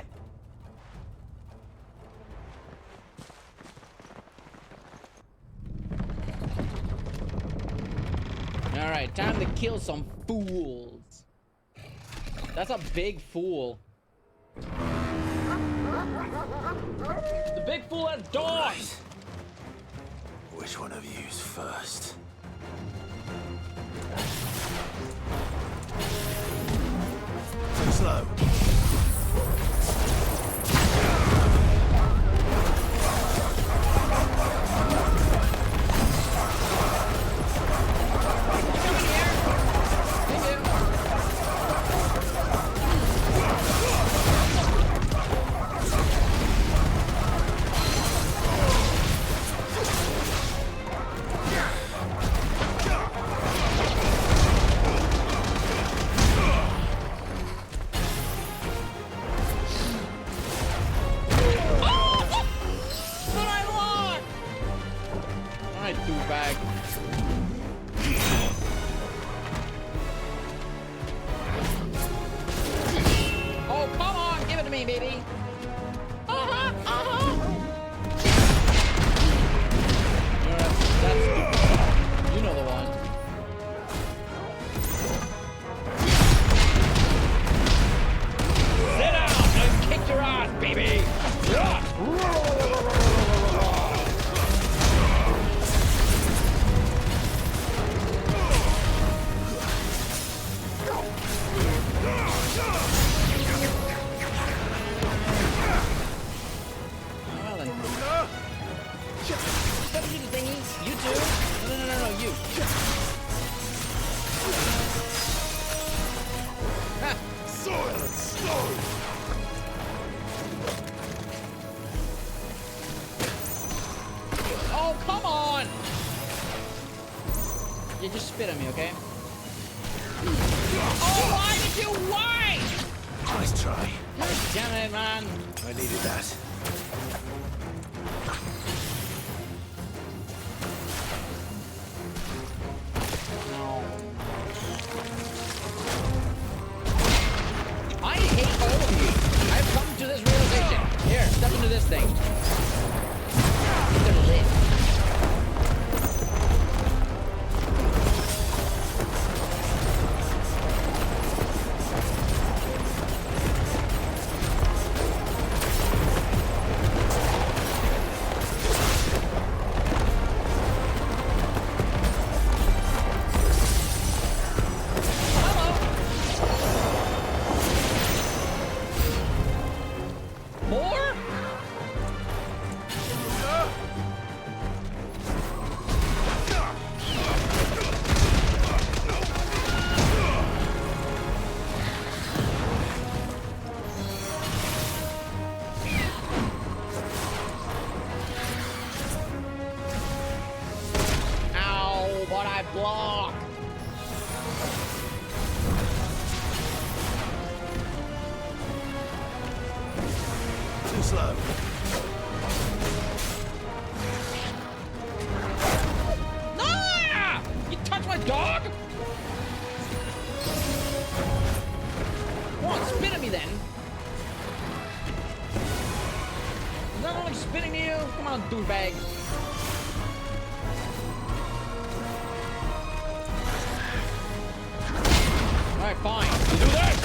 Alright, time to kill some fools. That's a big fool. The big fool has dogs! Which one of you's first? Too slow. Just spit at me, okay? Oh, why did you? Why? Nice try. Damn it, man. I needed that. No. I hate all of you. I've come to this realization. Here, step into this thing. They're lit. Block. Too slow. Ah! You touch my dog? Come on, spit at me then. Is that like spitting to you? Come on, douchebag. Alright, fine. You do that!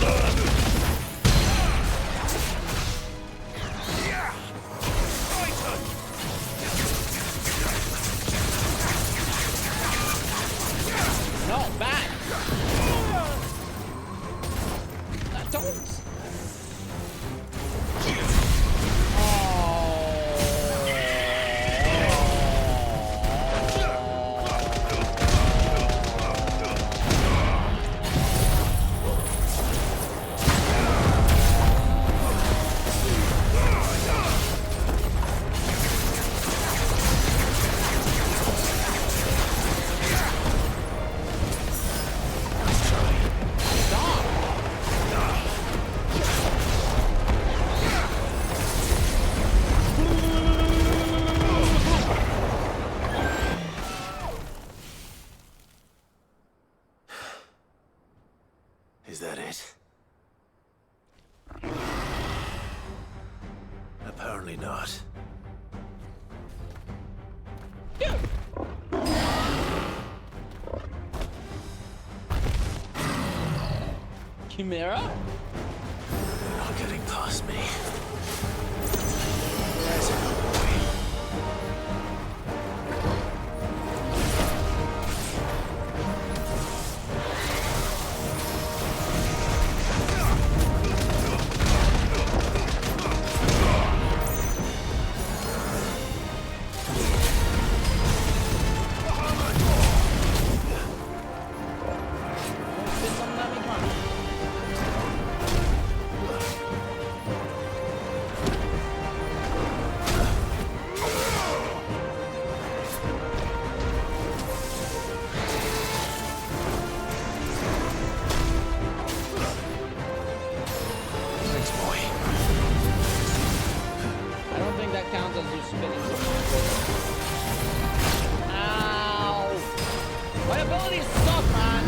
Chimera? They're not getting past me. I don't think that counts as you spinning something. Ow! My abilities suck, man!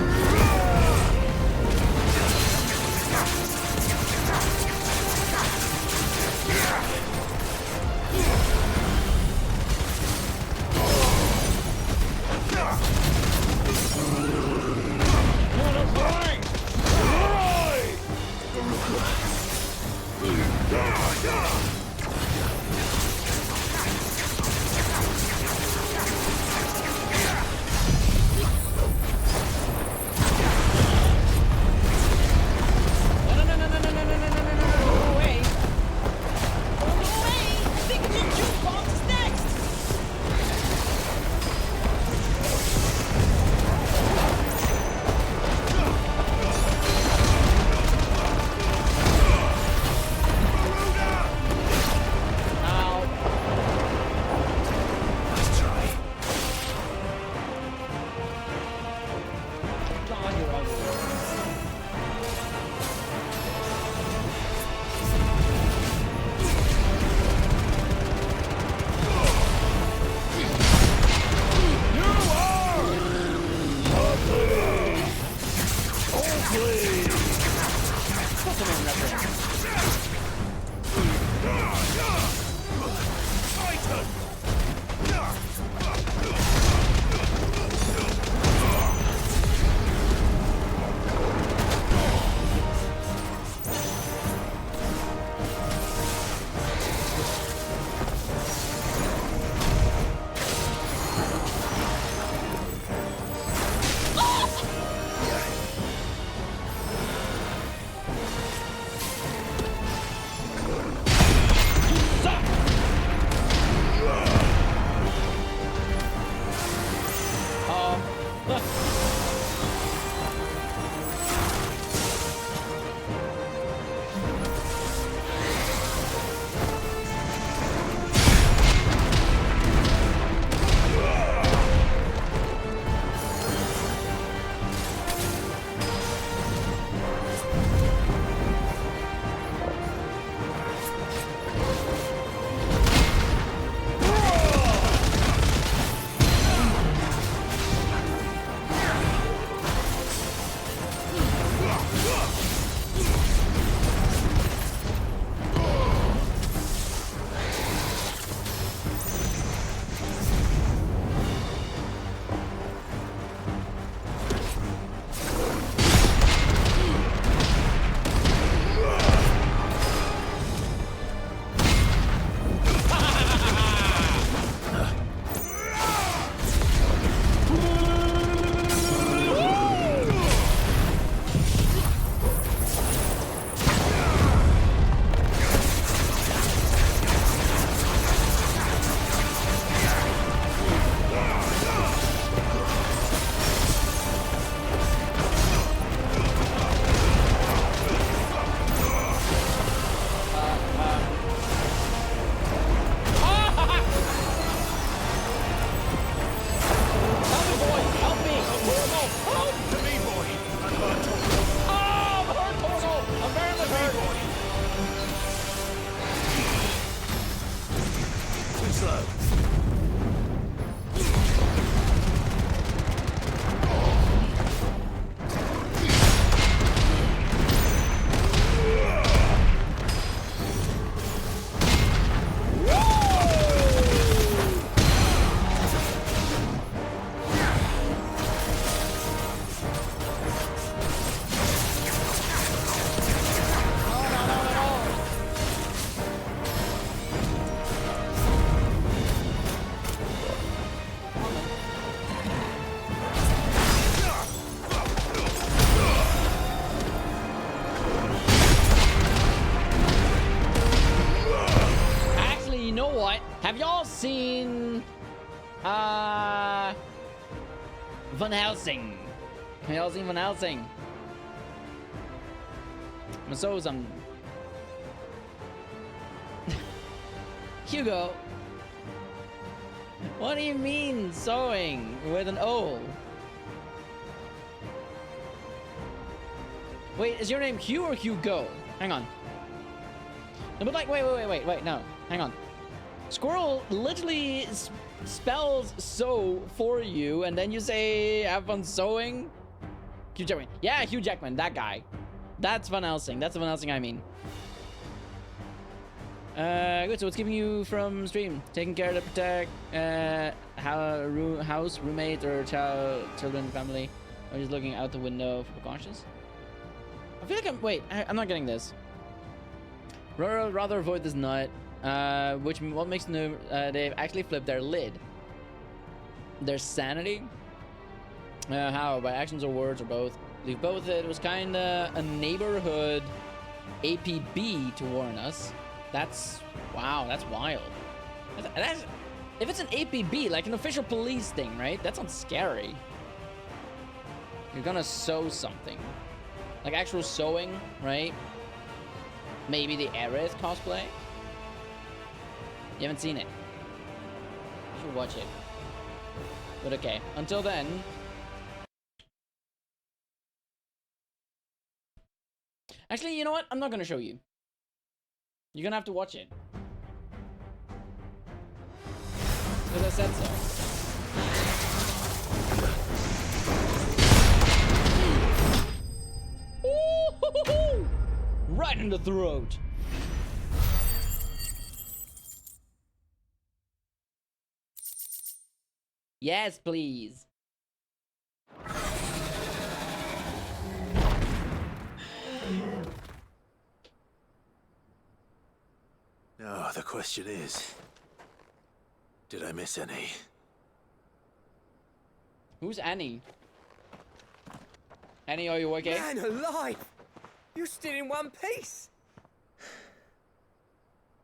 Van Helsing. Van Helsing. So some. Hugo. What do you mean sewing with an O? Wait, is your name Hugh or Hugo? Hang on. No, but like, wait, no. Hang on. Squirrel literally spells sew for you, and then you say have fun sewing? Hugh Jackman. Yeah, Hugh Jackman, that guy. That's Van Helsing. That's the Van Helsing I mean. Good, so what's keeping you from stream? Taking care to protect house, roommate, or children, family? Or just looking out the window for precautions? I feel like I'm not getting this. Rather avoid this nut. What makes them they've actually flipped their lid. Their sanity? How? By actions or words or both? Leave both. It was kinda a neighborhood APB to warn us. That's wow, that's wild. That's if it's an APB, like an official police thing, right? That sounds scary. You're gonna sew something. Like actual sewing, right? Maybe the Aerith cosplay? You haven't seen it. You should watch it. But okay, until then. Actually, you know what? I'm not gonna show you. You're gonna have to watch it. Because I said so. Ooh, right in the throat. Yes, please. Now, the question is, did I miss any? Who's Annie? Annie, are you okay? Man alive! You're still in one piece!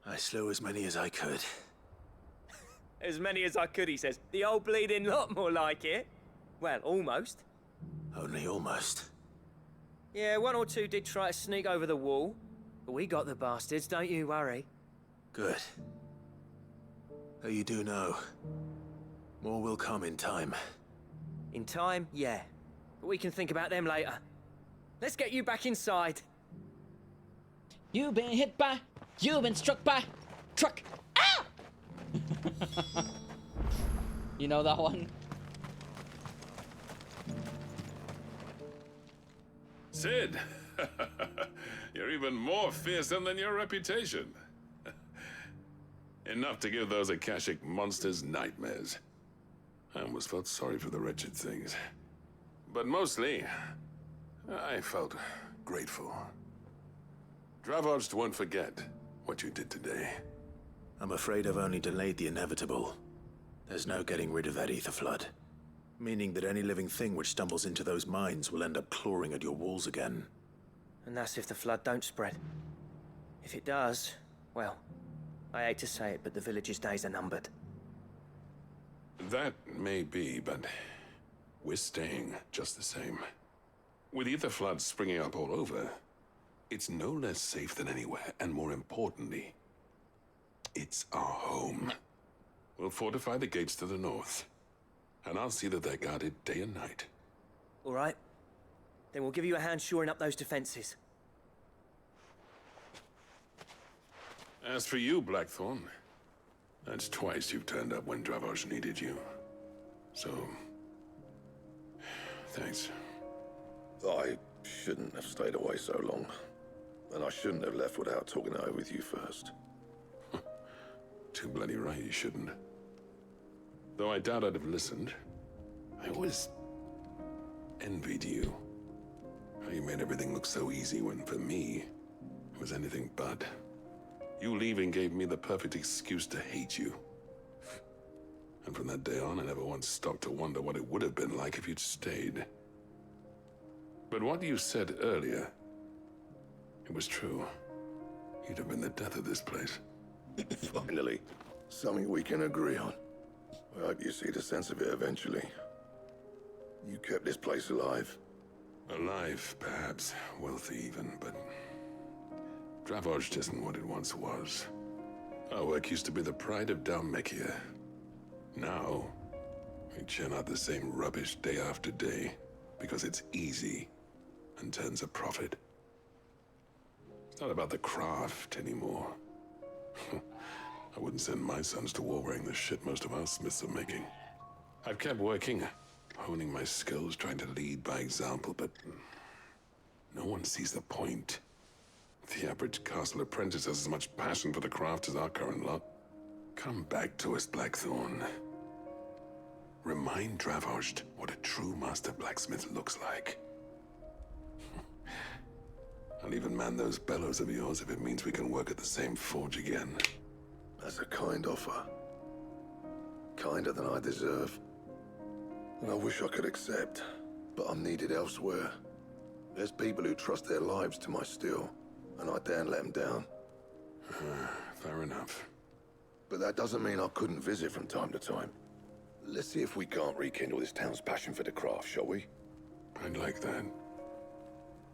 I slew as many as I could. As many as I could, he says. The old bleeding lot, more like it. Well, almost. Only almost. Yeah, one or two did try to sneak over the wall. But we got the bastards, don't you worry. Good. Though you do know, more will come in time. In time, yeah. But we can think about them later. Let's get you back inside. You've been hit by, you've been struck by truck. Ah! You know that one? Sid, you're even more fearsome than your reputation. Enough to give those Akashic monsters nightmares. I almost felt sorry for the wretched things. But mostly, I felt grateful. Dravoged won't forget what you did today. I'm afraid I've only delayed the inevitable. There's no getting rid of that ether flood. Meaning that any living thing which stumbles into those mines will end up clawing at your walls again. And that's if the flood don't spread. If it does, well, I hate to say it, but the village's days are numbered. That may be, but we're staying just the same. With ether floods springing up all over, it's no less safe than anywhere, and more importantly, it's our home. We'll fortify the gates to the north, and I'll see that they're guarded day and night. All right. Then we'll give you a hand shoring up those defenses. As for you, Blackthorn, that's twice you've turned up when Dravos needed you. So, thanks. I shouldn't have stayed away so long. And I shouldn't have left without talking it over with you first. Too bloody right you shouldn't. Though I doubt I'd have listened. I always envied you. How you made everything look so easy when, for me, it was anything but. You leaving gave me the perfect excuse to hate you. And from that day on, I never once stopped to wonder what it would have been like if you'd stayed. But what you said earlier, it was true. You'd have been the death of this place. Finally, something we can agree on. I hope you see the sense of it eventually. You kept this place alive. Alive, perhaps. Wealthy even, but... Dravozhd isn't what it once was. Our work used to be the pride of Dalmekia. Now, we churn out the same rubbish day after day, because it's easy and turns a profit. It's not about the craft anymore. I wouldn't send my sons to war wearing the shit most of our smiths are making. I've kept working, honing my skills, trying to lead by example, but no one sees the point. The average castle apprentice has as much passion for the craft as our current lot. Come back to us, Blackthorn. Remind Dravozhd what a true master blacksmith looks like. I'll even man those bellows of yours if it means we can work at the same forge again. That's a kind offer. Kinder than I deserve. And I wish I could accept, but I'm needed elsewhere. There's people who trust their lives to my steel, and I daren't let them down. Fair enough. But that doesn't mean I couldn't visit from time to time. Let's see if we can't rekindle this town's passion for the craft, shall we? I'd like that.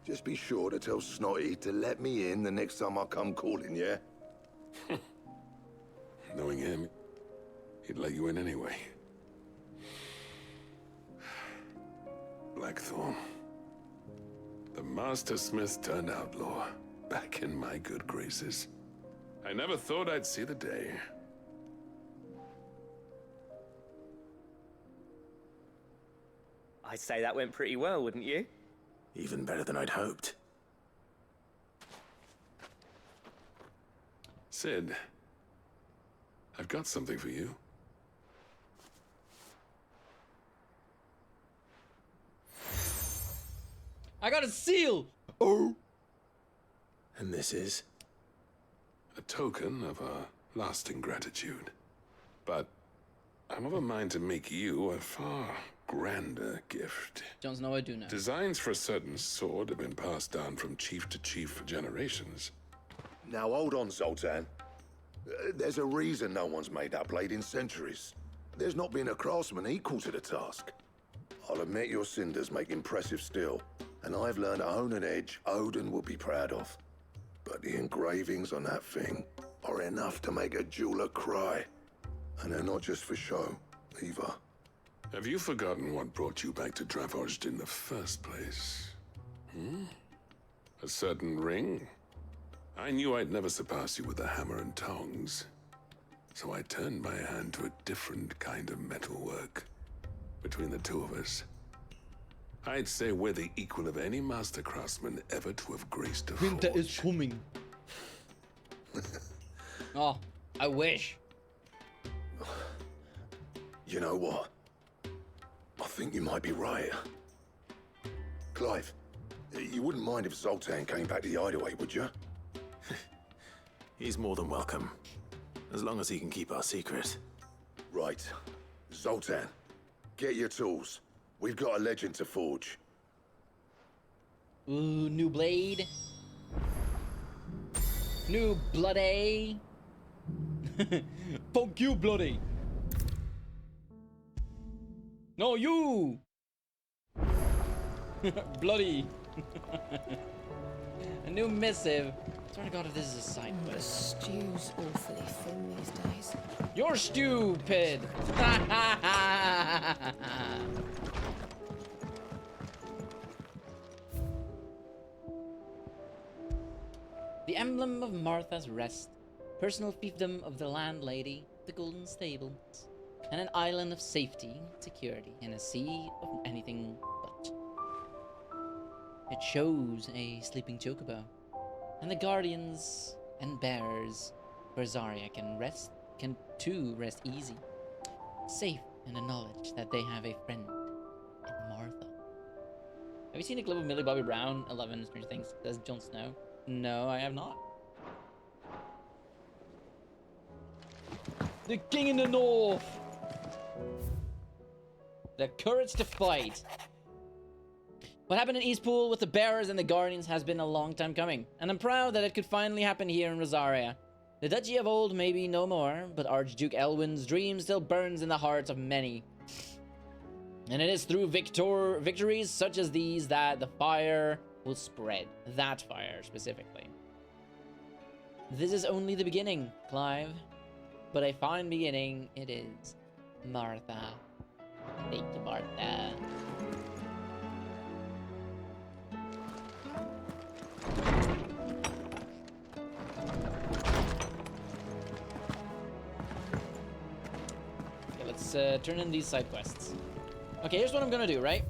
Just be sure to tell Snotty to let me in the next time I come calling, yeah? Knowing him, he'd let you in anyway. Blackthorn. The Master Smith turned outlaw, back in my good graces. I never thought I'd see the day. I'd say that went pretty well, wouldn't you? Even better than I'd hoped. Sid, I've got something for you. I got a seal! Oh! And this is? A token of our lasting gratitude. But I'm of a mind to make you a far grander gift. Jones, no, I do know. Designs for a certain sword have been passed down from chief to chief for generations. Now hold on, Zoltan. There's a reason no one's made that blade in centuries. There's not been a craftsman equal to the task. I'll admit your cinders make impressive steel, and I've learned to hone an edge Odin will be proud of. But the engravings on that thing are enough to make a jeweler cry. And they're not just for show, either. Have you forgotten what brought you back to Dravozhd in the first place? A certain ring? I knew I'd never surpass you with the hammer and tongs. So I turned my hand to a different kind of metalwork. Between the two of us, I'd say we're the equal of any master craftsman ever to have graced a forge. Winter is coming. Oh, I wish. You know what? I think you might be right. Clive, you wouldn't mind if Zoltan came back to the hideaway, would you? He's more than welcome. As long as he can keep our secret. Right. Zoltan, get your tools. We've got a legend to forge. Ooh, new blade. New bloody. Fuck you, bloody. No, you. Bloody. A new missive. I swear to God, if this is a side quest. The stew's awfully thin these days. You're stupid. The emblem of Martha's Rest, personal fiefdom of the landlady, the Golden Stables, and an island of safety and security in a sea of anything but. It shows a sleeping chocobo, and the guardians and bearers for Zarya can too rest easy, safe in the knowledge that they have a friend in Martha. Have you seen a clip of Millie Bobby Brown, 11 Stranger Things, as Jon Snow? No, I have not. The king in the north! The courage to fight. What happened in Eastpool with the bearers and the guardians has been a long time coming, and I'm proud that it could finally happen here in Rosaria. The duchy of old may be no more, but Archduke Elwin's dream still burns in the hearts of many. And it is through victories such as these that the fire will spread. That fire, specifically. This is only the beginning, Clive. But a fine beginning it is, Martha. Thank you, Martha. Okay, let's turn in these side quests. Okay, here's what I'm gonna do, right?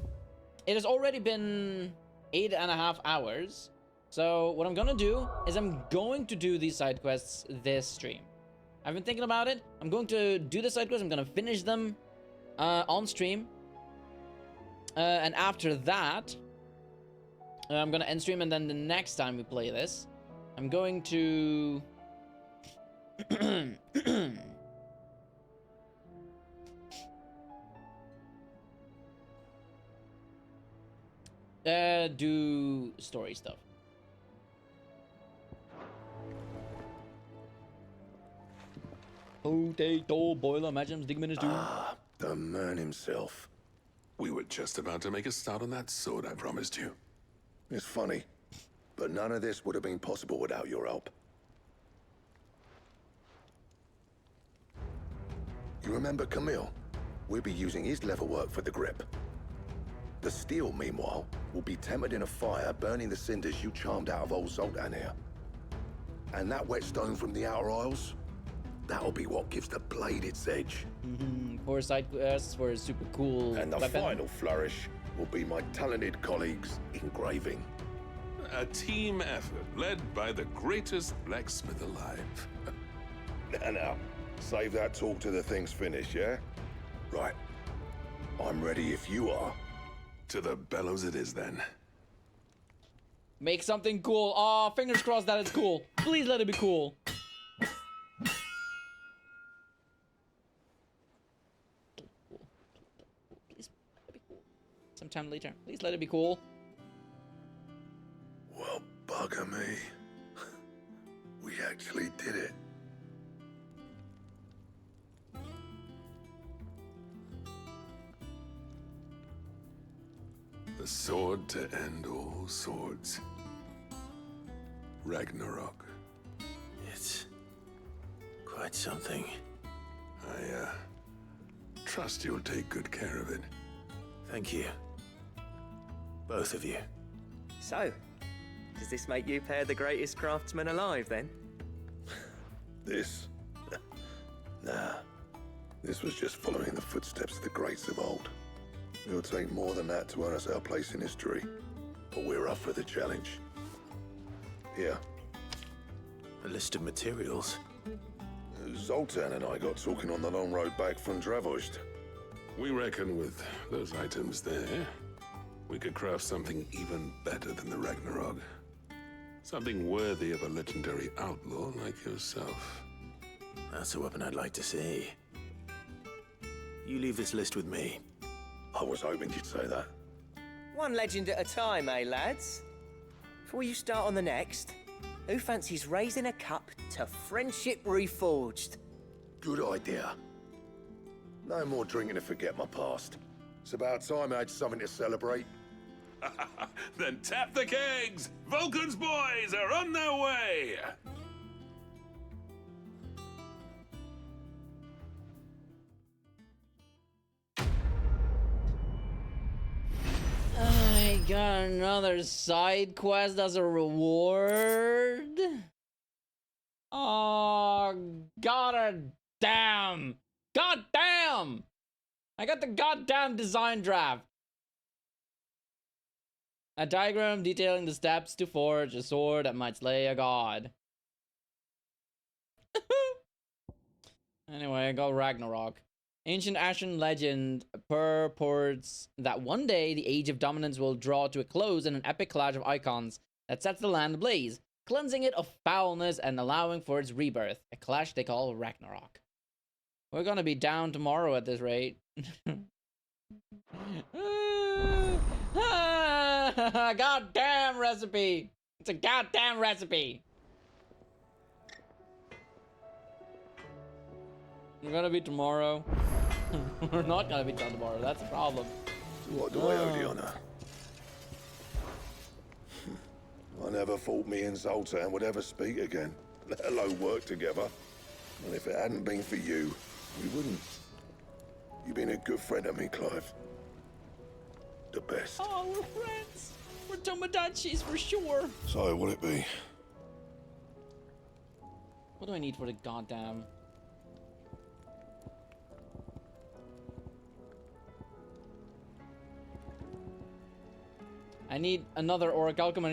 It has already been 8.5 hours. So what I'm gonna do is I'm going to do these side quests this stream. I've been thinking about it. I'm going to do the side quests. I'm gonna finish them on stream. And after that, I'm gonna end stream, and then the next time we play this, I'm going to do story stuff. Potato boiler, imagine digging in his the man himself. We were just about to make a start on that sword I promised you. It's funny, but none of this would have been possible without your help. You remember Camille? We'll be using his leatherwork for the grip. The steel, meanwhile, will be tempered in a fire, burning the cinders you charmed out of old Zoltan here. And that whetstone from the Outer Isles, that'll be what gives the blade its edge. Four side quests for a super cool And the weapon. final flourish will be my talented colleagues engraving. A team effort led by the greatest blacksmith alive. Now, save that talk till the thing's finished, yeah? Right. I'm ready if you are. To the bellows it is, then. Make something cool. Oh, fingers crossed that it's cool. Please let it be cool. Please let it be cool. Sometime later. Please let it be cool. Well, bugger me. We actually did it. The sword to end all swords. Ragnarok. It's quite something. I, trust you'll take good care of it. Thank you. Both of you. So, does this make you pair the greatest craftsmen alive, then? This? Nah. This was just following the footsteps of the greats of old. It'll take more than that to earn us our place in history. But we're up for the challenge. Here. A list of materials. Zoltan and I got talking on the long road back from Dravost. We reckon with those items there, we could craft something even better than the Ragnarok. Something worthy of a legendary outlaw like yourself. That's a weapon I'd like to see. You leave this list with me. I was hoping you'd say that. One legend at a time, eh, lads? Before you start on the next, who fancies raising a cup to friendship reforged? Good idea. No more drinking to forget my past. It's about time I had something to celebrate. Then tap the kegs! Vulcan's boys are on their way! I got another side quest as a reward. Oh, goddamn! Goddamn! I got the goddamn design draft. A diagram detailing the steps to forge a sword that might slay a god. Anyway, I got Ragnarok. Ancient Ashen legend purports that one day the Age of Dominance will draw to a close in an epic clash of icons that sets the land ablaze, cleansing it of foulness and allowing for its rebirth, a clash they call Ragnarok. We're gonna be down tomorrow at this rate. Goddamn recipe! It's a goddamn recipe! We're gonna be tomorrow. We're not gonna be done tomorrow. That's a problem. So what do I owe the honour? I never thought me and Zoltan would ever speak again, let alone work together. And if it hadn't been for you, we wouldn't. You've been a good friend to me, Clive. The best. Oh, we're friends. We're Tomodachis for sure. So, what'll it be? What do I need for the goddamn... I need another orichalcum.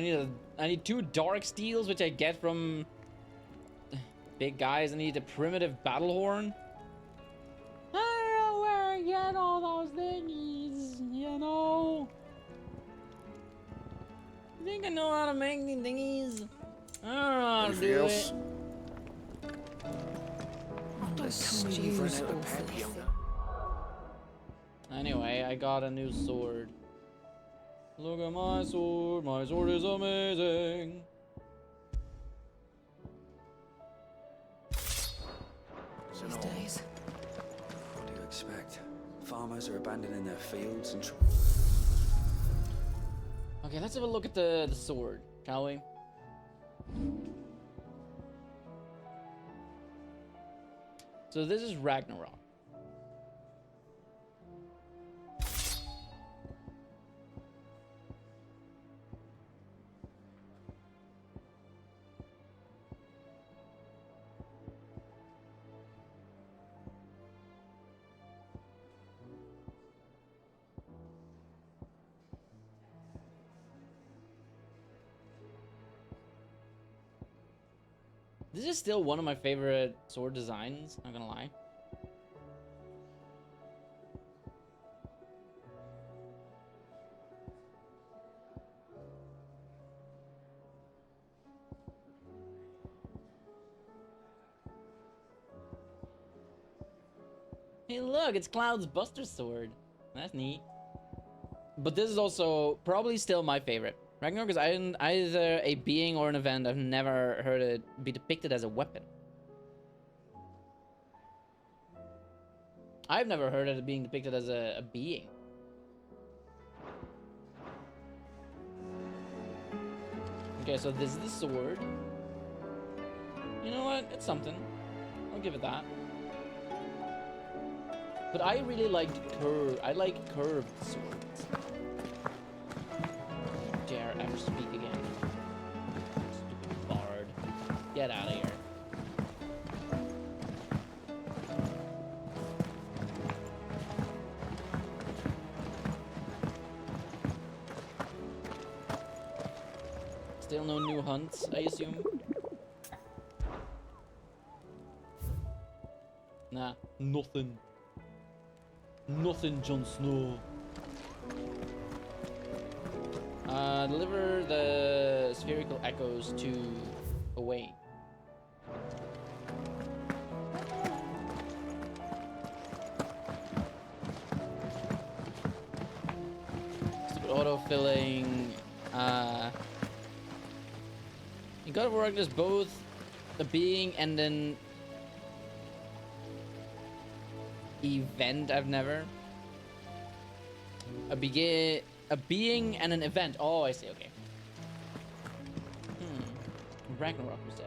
I need 2 dark steels, which I get from big guys. I need a primitive battle horn. I don't know where I get all those thingies, you know. I think I know how to make these thingies. I don't know how to do it. Anyway, I got a new sword. Look at my sword. My sword is amazing. These days. What do you expect? Farmers are abandoning their fields and... Okay, let's have a look at the sword, shall we? So this is Ragnarok. This is still one of my favorite sword designs, not gonna lie. Hey look, it's Cloud's Buster Sword. That's neat. But this is also probably still my favorite. Ragnarok is either a being or an event. I've never heard it be depicted as a weapon. I've never heard it being depicted as a being. Okay, so this is the sword. You know what? It's something. I'll give it that. But I really liked I like curved swords. Dare ever speak again. Stupid bard. Get out of here. Still no new hunts, I assume? Nah, nothing. Nothing, Jon Snow. Deliver the spherical echoes to away. Stupid auto-filling. You gotta work as both a being and an event. I've never. A being and an event. Oh, I see. Okay. Ragnarok, you say?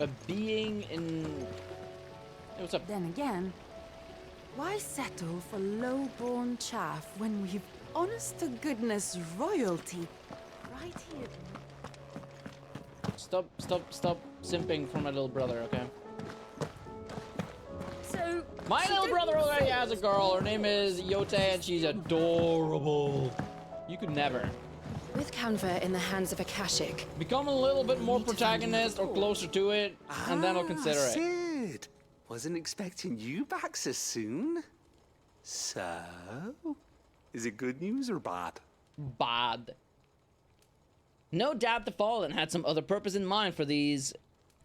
A being in... Hey, what's up? Then again, why settle for low-born chaff when we've honest-to-goodness royalty right here? Stop simping for my little brother, okay? So... My little brother already has a girl. Her name is Yote, and she's adorable. You could never. With Canva in the hands of Akashic. Become a little bit more protagonist or closer to it, and then I'll consider it. Sid! Wasn't expecting you back so soon. So, is it good news or bad? Bad. No doubt the Fallen had some other purpose in mind for these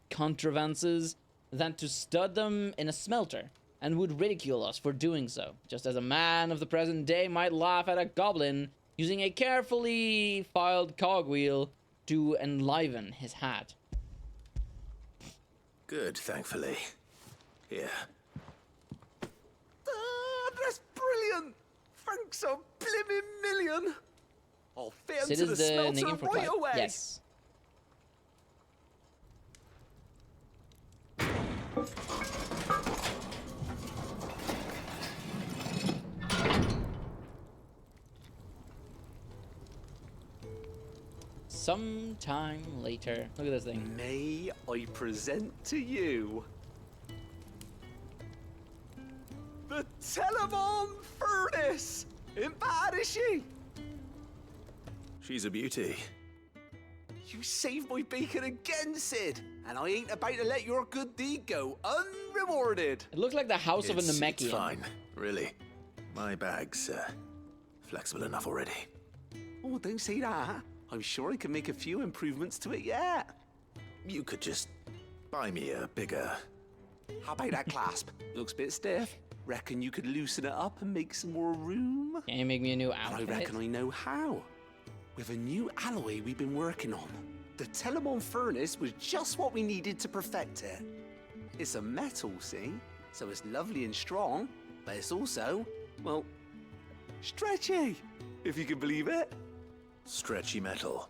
contrivances than to stud them in a smelter, and would ridicule us for doing so, just as a man of the present day might laugh at a goblin using a carefully filed cogwheel to enliven his hat. Good, thankfully. Here. That's brilliant! Thanks a blimmin' million! I'll fit 'em Sid to is the the smelter nickname for right Clyde. away! Yes. Sometime later. Look at this thing. May I present to you the Telemon Furnace! Ain't bad, is she? She's a beauty. You saved my bacon again, Sid, and I ain't about to let your good deed go unrewarded. It looks like the house of a It's Namekian. fine, really. My bag's flexible enough already. Oh, don't say that. I'm sure I can make a few improvements to it yet. You could just buy me a bigger... How about that clasp? Looks a bit stiff. Reckon you could loosen it up and make some more room? Can you make me a new And outfit? I reckon I know how. With a new alloy we've been working on. The Telemon Furnace was just what we needed to perfect it. It's a metal, see? So it's lovely and strong, but it's also, well, stretchy, if you can believe it. Stretchy metal.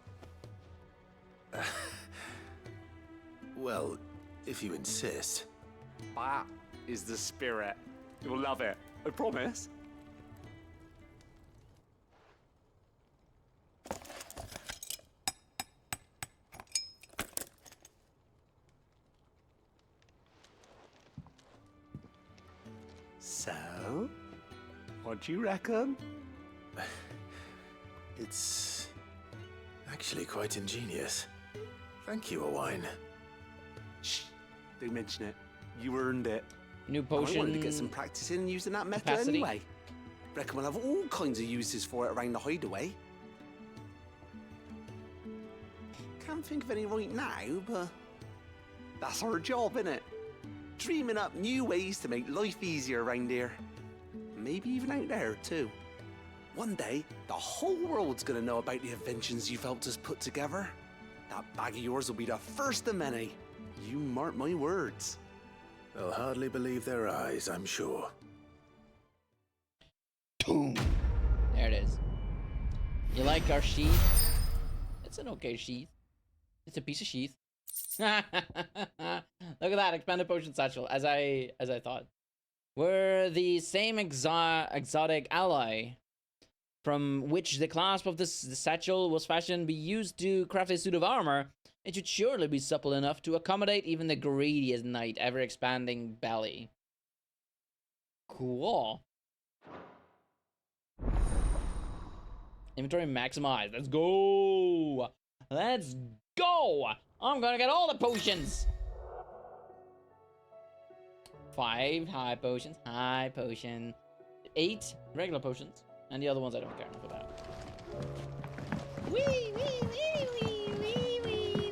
Well, if you insist. That is the spirit. You'll love it, I promise. So, what do you reckon? It's actually quite ingenious. Thank you, Owain. Shh, don't mention it. You earned it. New And potion. I wanted to get some practice in using that method capacity. anyway. Reckon we'll have all kinds of uses for it around the hideaway. Can't think of any right now, but that's our job, innit? Dreaming up new ways to make life easier around here. Maybe even out there, too. One day, the whole world's gonna know about the inventions you've helped us put together. That bag of yours will be the first of many. You mark my words. They'll hardly believe their eyes, I'm sure. Boom. There it is. You like our sheath? It's an okay sheath. It's a piece of sheath. Look at that expanded potion satchel, as I thought. We're the same exotic ally from which the clasp of the satchel was fashioned be used to craft a suit of armor. It should surely be supple enough to accommodate even the greediest knight, ever-expanding belly. Cool. Inventory maximized. Let's go. Let's go. I'm gonna get all the potions. 5 high potions. 8 regular potions. And the other ones I don't care enough about. Wee, wee, wee, wee, wee, wee, wee,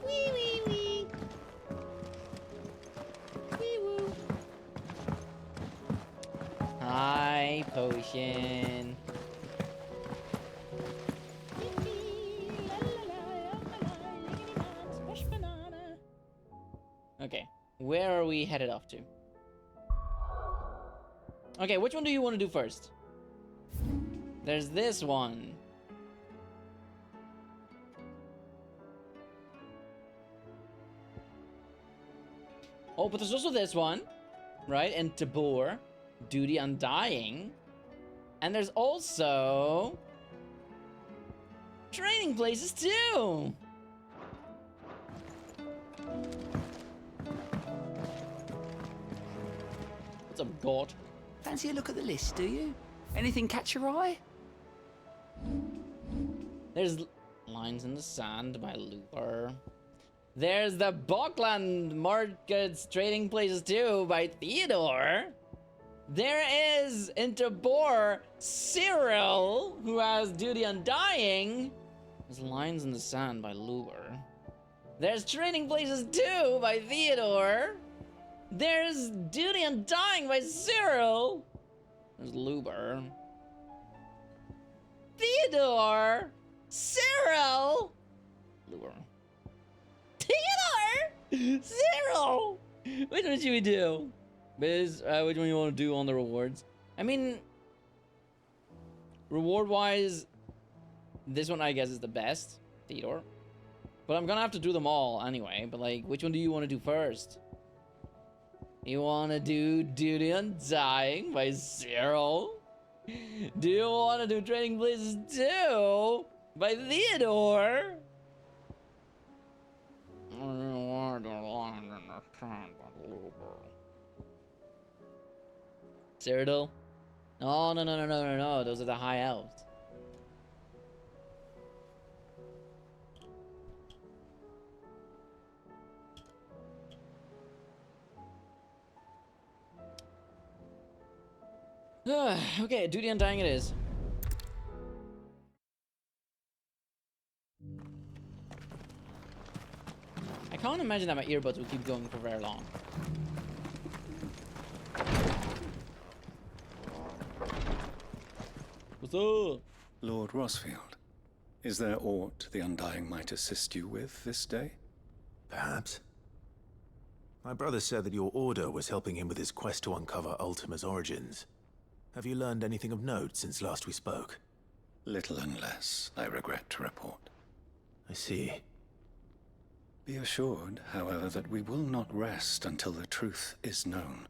wee, wee, wee. Wee, woo. High potion. Okay, where are we headed off to? Okay, which one do you want to do first? There's this one. Oh, but there's also this one, right? And Tabor, Duty Undying. And there's also training places too. What's up, God? Fancy a look at the list, do you? Anything catch your eye? There's Lines in the Sand by Luther. There's the Bokland Markets Trading Places too by Theodore. There is in Tabor Cyril, who has Duty Undying. There's Lines in the Sand by Luber. There's Trading Places too by Theodore. There's Duty Undying by Cyril. There's Luber. Theodore! Cyril! Luber. Theodore! Cyril! Which one should we do? Biz, which one you want to do on the rewards? I mean, reward-wise, this one I guess is the best, Theodore. But I'm gonna have to do them all anyway. But like, which one do you want to do first? You want to do Duty Undying by Cyril? Do you want to do Trading Places 2 by Theodore? Cyrodiil? No. Those are the high elves. Okay, Duty Undying it is. I can't imagine that my earbuds will keep going for very long. What's up? Lord Rosfield, is there aught the Undying might assist you with this day? Perhaps. My brother said that your order was helping him with his quest to uncover Ultima's origins. Have you learned anything of note since last we spoke? Little and less, I regret to report. I see. Be assured, however, that we will not rest until the truth is known.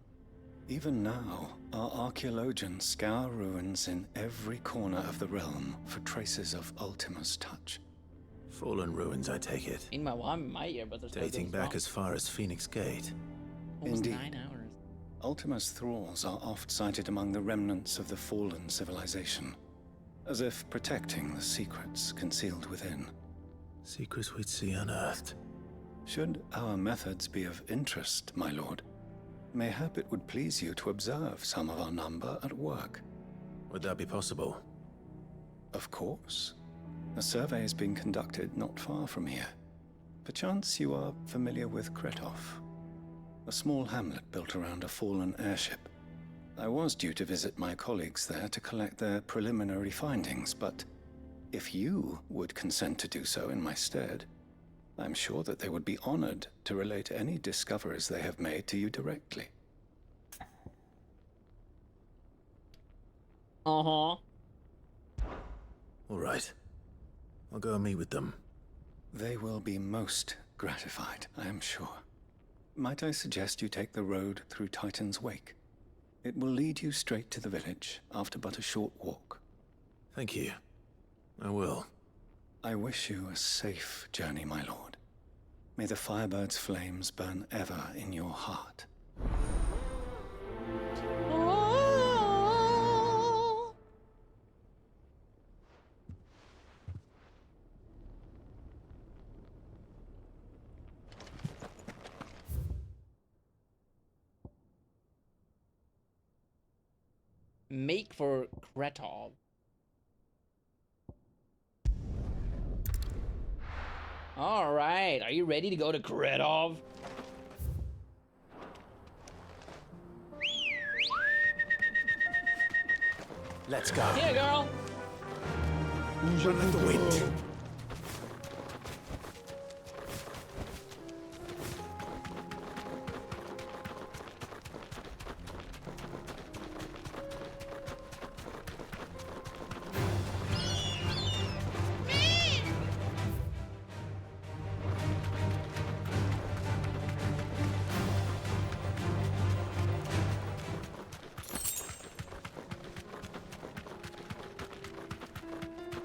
Even now, our archaeologians scour ruins in every corner of the realm for traces of Ultima's touch. Fallen ruins, I take it. Meanwhile, my earbuds are still dating back as far as Phoenix Gate. Almost Indeed. 9 hours. Ultima's thralls are oft sighted among the remnants of the fallen civilization, as if protecting the secrets concealed within. Secrets we'd see unearthed. Should our methods be of interest, my lord, mayhap it would please you to observe some of our number at work. Would that be possible? Of course. A survey is being conducted not far from here. Perchance you are familiar with Kretov, a small hamlet built around a fallen airship. I was due to visit my colleagues there to collect their preliminary findings, but if you would consent to do so in my stead, I'm sure that they would be honored to relate any discoveries they have made to you directly. Uh-huh. All right. I'll go and meet with them. They will be most gratified, I am sure. Might I suggest you take the road through Titan's Wake? It will lead you straight to the village after but a short walk. Thank you. I will. I wish you a safe journey, my lord. May the Firebird's flames burn ever in your heart. Make for Kretov. All right, are you ready to go to Kretov? Let's go. Here, girl. Run like the wind.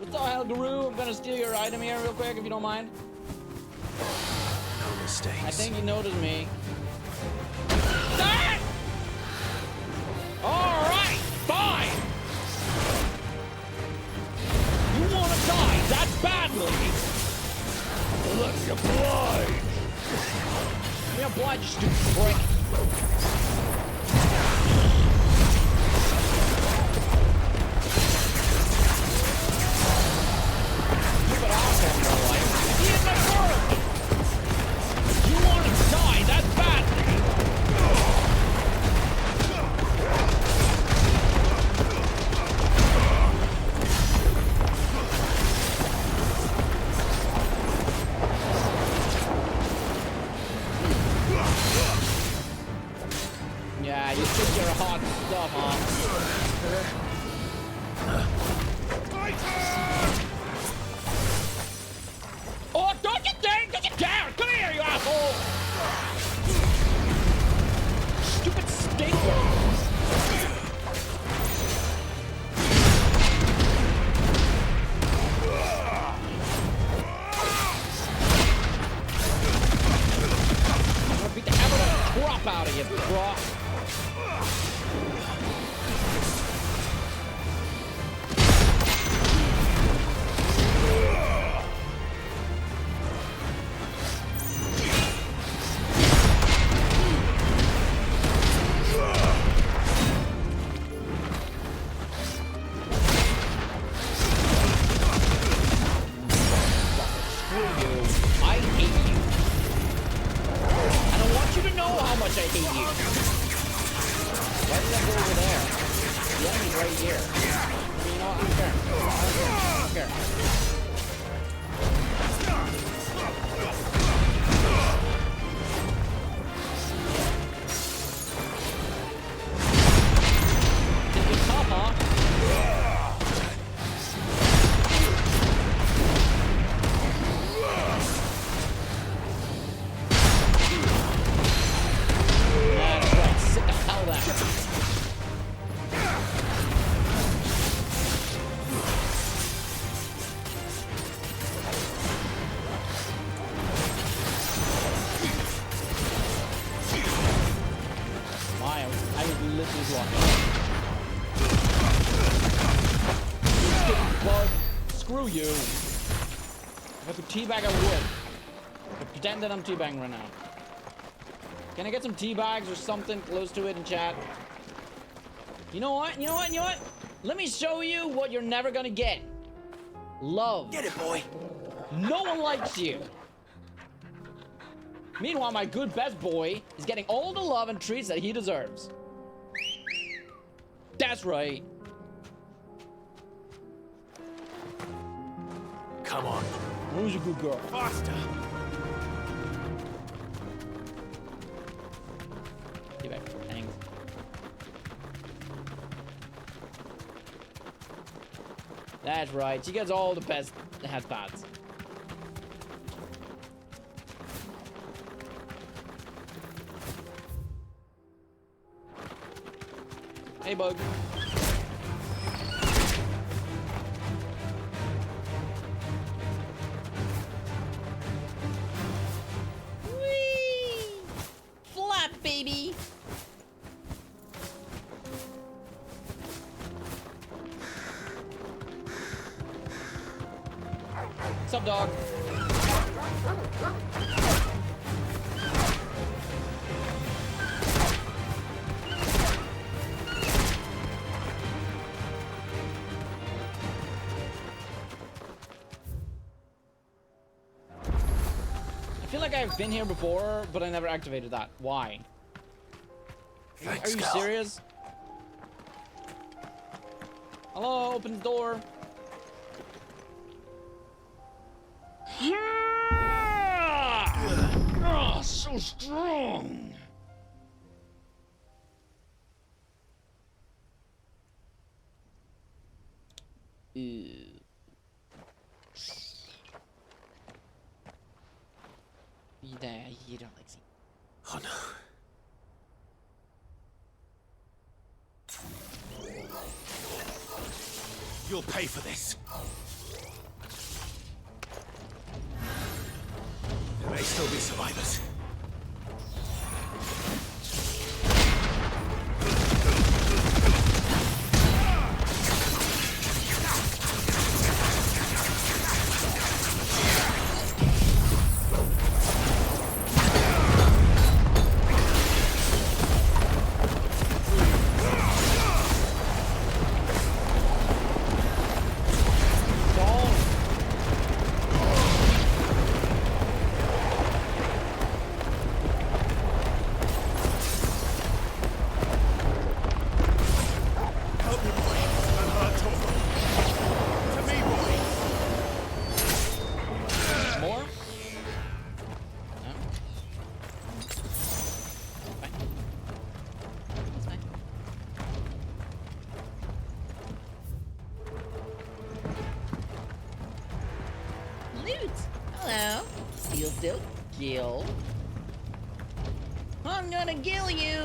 What's up, Hal Guru? I'm gonna steal your item here real quick if you don't mind. No mistakes. I think you noticed me. Ah! All right, fine. You want to die that badly? Let me oblige. Let me oblige, you stupid prick. Oh, don't get down! Don't get down! Come here, you asshole! Stupid stinker! I'm gonna beat the ever crap out of you, bro. You. If I could teabag, I would. But pretend that I'm teabagging right now. Can I get some teabags or something close to it in chat? You know what? You know what? You know what? Let me show you what you're never gonna get. Love. Get it, boy. No one likes you. Meanwhile, my good best boy is getting all the love and treats that he deserves. That's right. Come on. Who's a good girl? Faster. Get back. Thanks. That's right. She gets all the best hat spots. Hey, bug. Baby. What's up, dog? I feel like I've been here before, but I never activated that. Why? Thanks, Are you Cal. serious? Hello, open the door. Oh, so strong. Ew. You don't like seeing. Oh no. You'll pay for this. There may still be survivors. Hello. You'll still kill. I'm gonna kill you.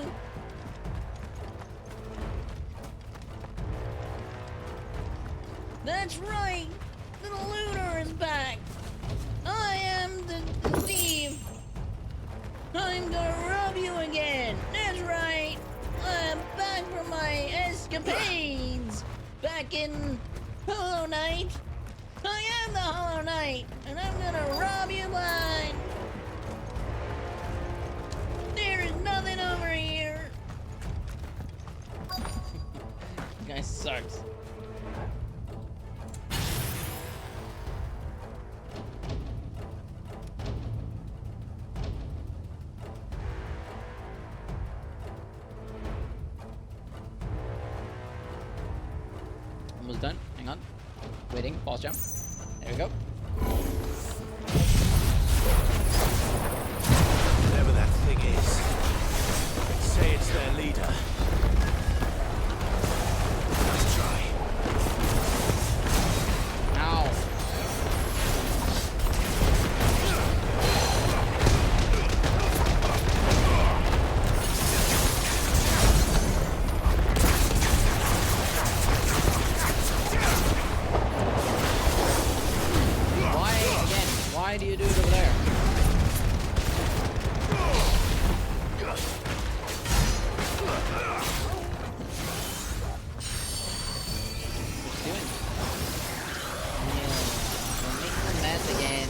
That's right. The looter is back. I am the thief. I'm gonna rob you again. That's right. I'm back from my escapades. Back in Hollow Knight. I am the Hollow Knight, and I'm gonna rob you blind. There is nothing over here. This guy sucks. Almost done. Hang on. Waiting. Pause jump. There we go. Whatever that thing is, say it's their leader. Let's try. Ow. Why do you do it over there? What's doing? Yeah, we're making a mess again.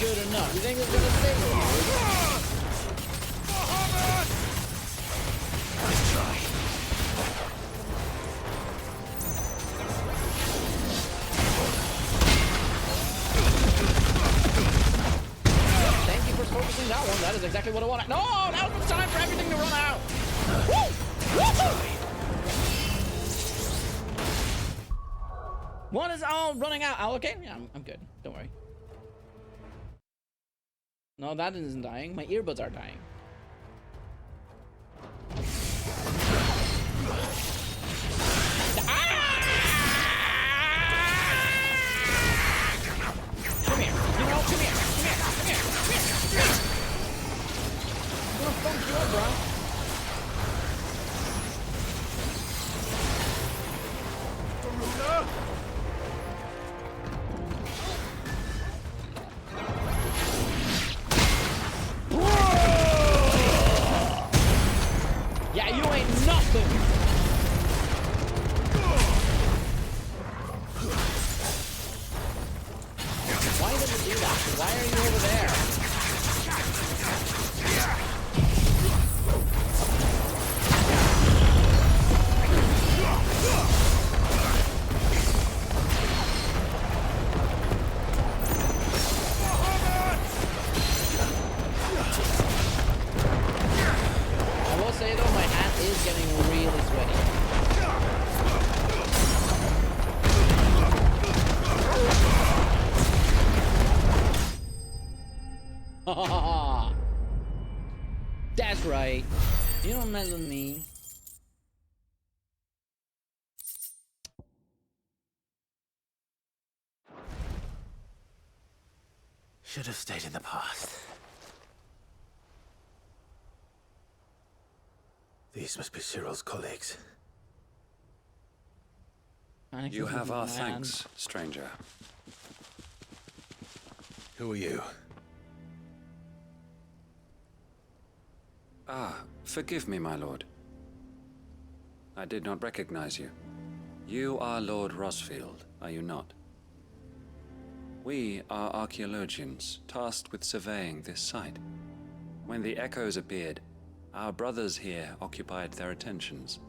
Good enough. You think it's gonna save you? Let's try. Thank you for focusing that one. That is exactly what I wanted. No, now's the time for everything to run out. Woo! What is all running out? Oh, okay. Yeah, I'm good. Don't worry. No, that isn't dying. My earbuds are dying. Come here. You know, come here. Come here. Come here. Come here. Come here. I'm gonna funk you up, bro. Yeah, you ain't nothing. Why did you do that? Why are you over there? I will say though, my hat is getting really sweaty. That's right. You don't mess with me. Should have stayed in the past. These must be Cyril's colleagues. You have our thanks, stranger. Who are you? Ah, forgive me, my lord. I did not recognize you. You are Lord Rosfield, are you not? We are archaeologians, tasked with surveying this site. When the echoes appeared, our brothers here occupied their attentions.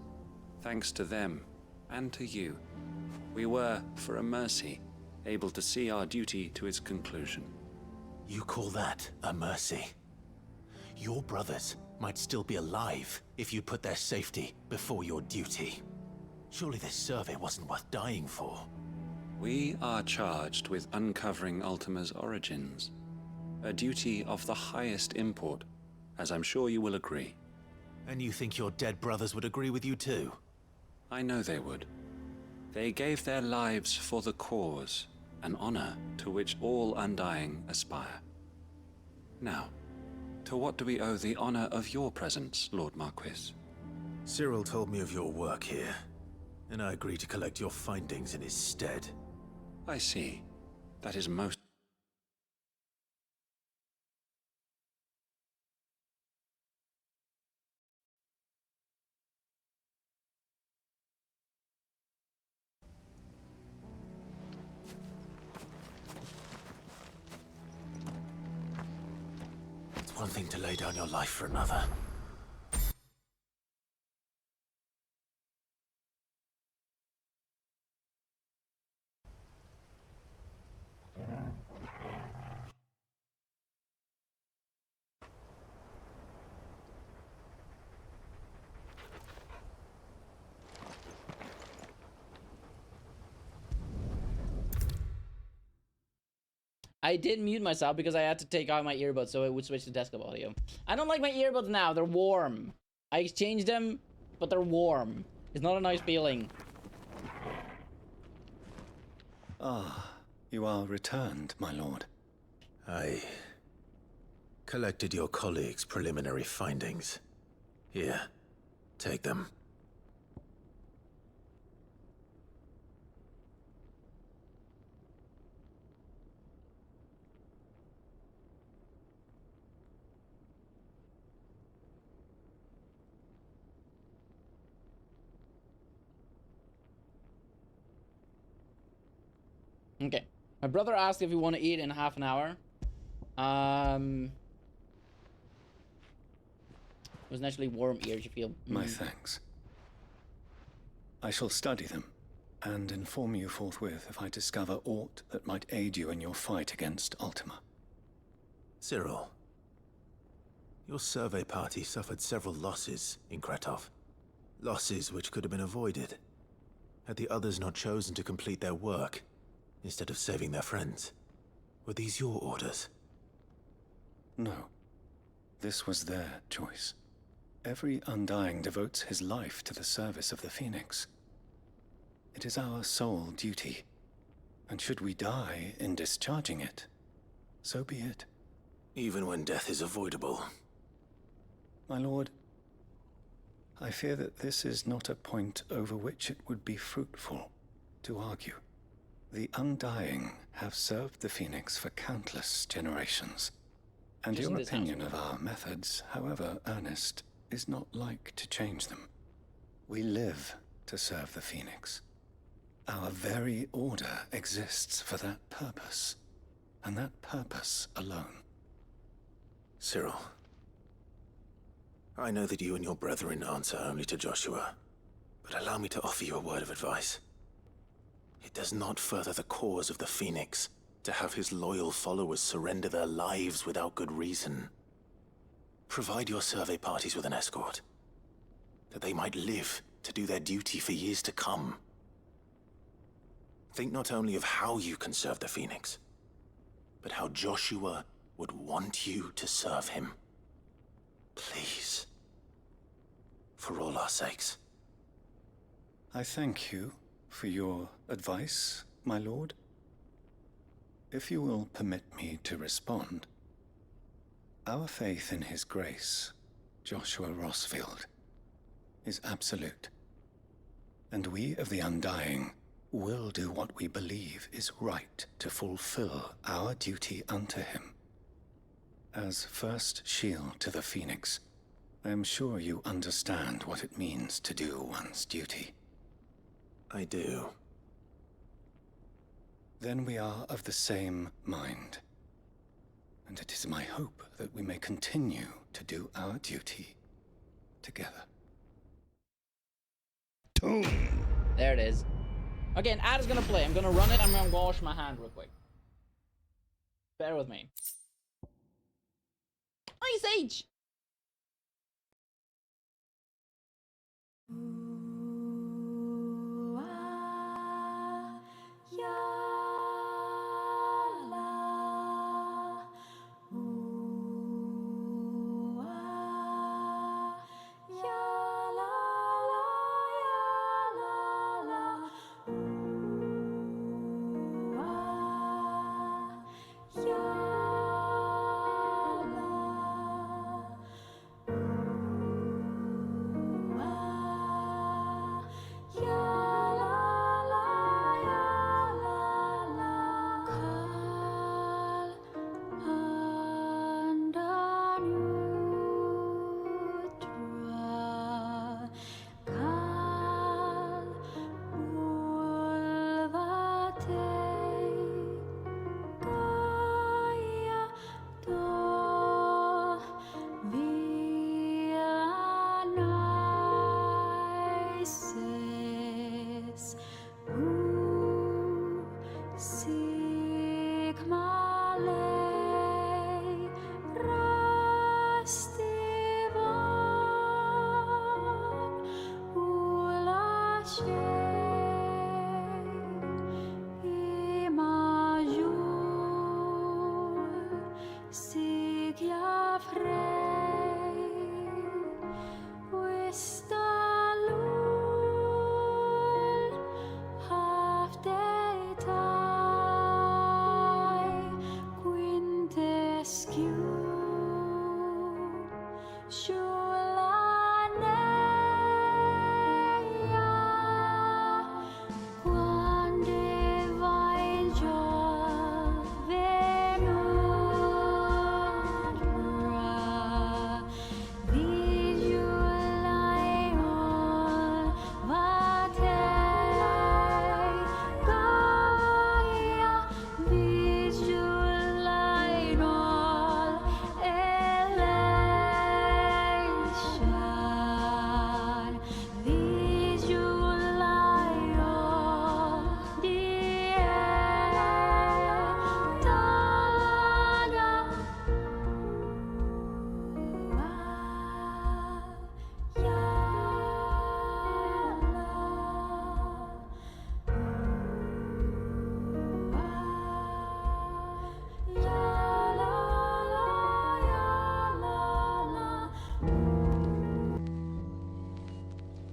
Thanks to them, and to you, we were, for a mercy, able to see our duty to its conclusion. You call that a mercy? Your brothers might still be alive if you put their safety before your duty. Surely this survey wasn't worth dying for. We are charged with uncovering Ultima's origins. A duty of the highest import, as I'm sure you will agree. And you think your dead brothers would agree with you too? I know they would. They gave their lives for the cause, an honor to which all Undying aspire. Now, to what do we owe the honor of your presence, Lord Marquis? Cyril told me of your work here, and I agreed to collect your findings in his stead. I see. That is most... It's one thing to lay down your life for another. I did mute myself because I had to take out my earbuds so it would switch to desktop audio. I don't like my earbuds now. They're warm. I exchanged them, but they're warm. It's not a nice feeling. Ah, you are returned, my lord. I collected your colleagues' preliminary findings. Here, take them. Okay. My brother asked if we want to eat in half an hour. It was naturally warm ears, you feel. My thanks. I shall study them, and inform you forthwith if I discover aught that might aid you in your fight against Ultima. Cyril, your survey party suffered several losses in Kretov. Losses which could have been avoided, had the others not chosen to complete their work instead of saving their friends. Were these your orders? No. This was their choice. Every Undying devotes his life to the service of the Phoenix. It is our sole duty, and should we die in discharging it, so be it. Even when death is avoidable. My lord, I fear that this is not a point over which it would be fruitful to argue. The Undying have served the Phoenix for countless generations, and your opinion of our methods, however earnest, is not like to change them. We live to serve the Phoenix. Our very order exists for that purpose, and that purpose alone. Cyril, I know that you and your brethren answer only to Joshua, but allow me to offer you a word of advice. It does not further the cause of the Phoenix to have his loyal followers surrender their lives without good reason. Provide your survey parties with an escort, that they might live to do their duty for years to come. Think not only of how you can serve the Phoenix, but how Joshua would want you to serve him. Please. For all our sakes. I thank you for your advice, my lord. If you will permit me to respond, our faith in his grace, Joshua Rossfield, is absolute. And we of the Undying will do what we believe is right to fulfill our duty unto him. As first shield to the Phoenix, I am sure you understand what it means to do one's duty. I do. Then we are of the same mind. And it is my hope that we may continue to do our duty together. There it is. Okay, an ad is gonna play. I'm gonna run it. I'm gonna wash my hand real quick. Bear with me. Ice Age!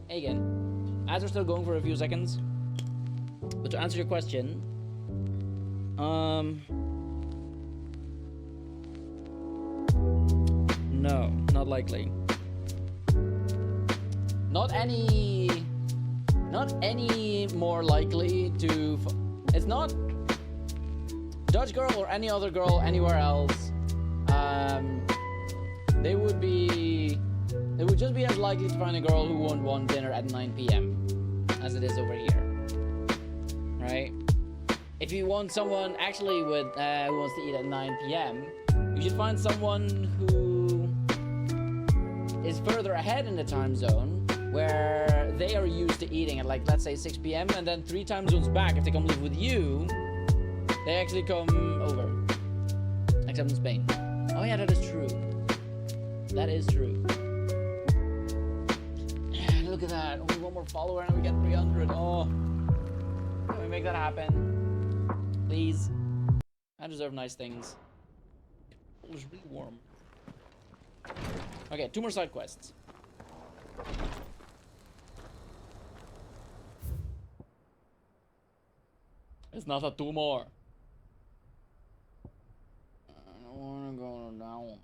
Hey again. As we're still going for a few seconds, but to answer your question, no, not likely. Not any more likely to. It's not Dutch girl or any other girl anywhere else. They would just be as likely to find a girl who won't want dinner at 9 p.m. as it is over here, right? If you want someone actually with who wants to eat at 9 p.m., you should find someone who is further ahead in the time zone, where they are used to eating at, like, let's say 6 p.m. and then 3 time zones back. If they come live with you, they actually come over, except in Spain. Oh yeah, that is true. That is true. Look at that. Only one more follower and we get 300. Oh. Can we make that happen? Please. I deserve nice things. It was really warm. Okay, 2 more side quests. It's not a 2 more. I don't want to go to that one.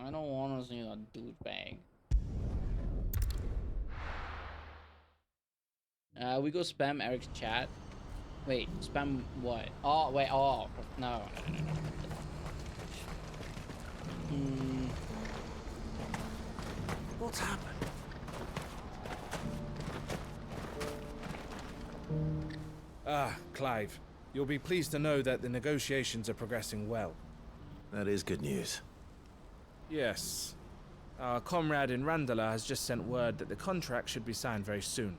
I don't want to see that douchebag. We go spam Eric's chat. Wait, spam what? Oh, wait, oh, no. What's happened? Ah, Clive. You'll be pleased to know that the negotiations are progressing well. That is good news. Yes. Our comrade in Randala has just sent word that the contract should be signed very soon.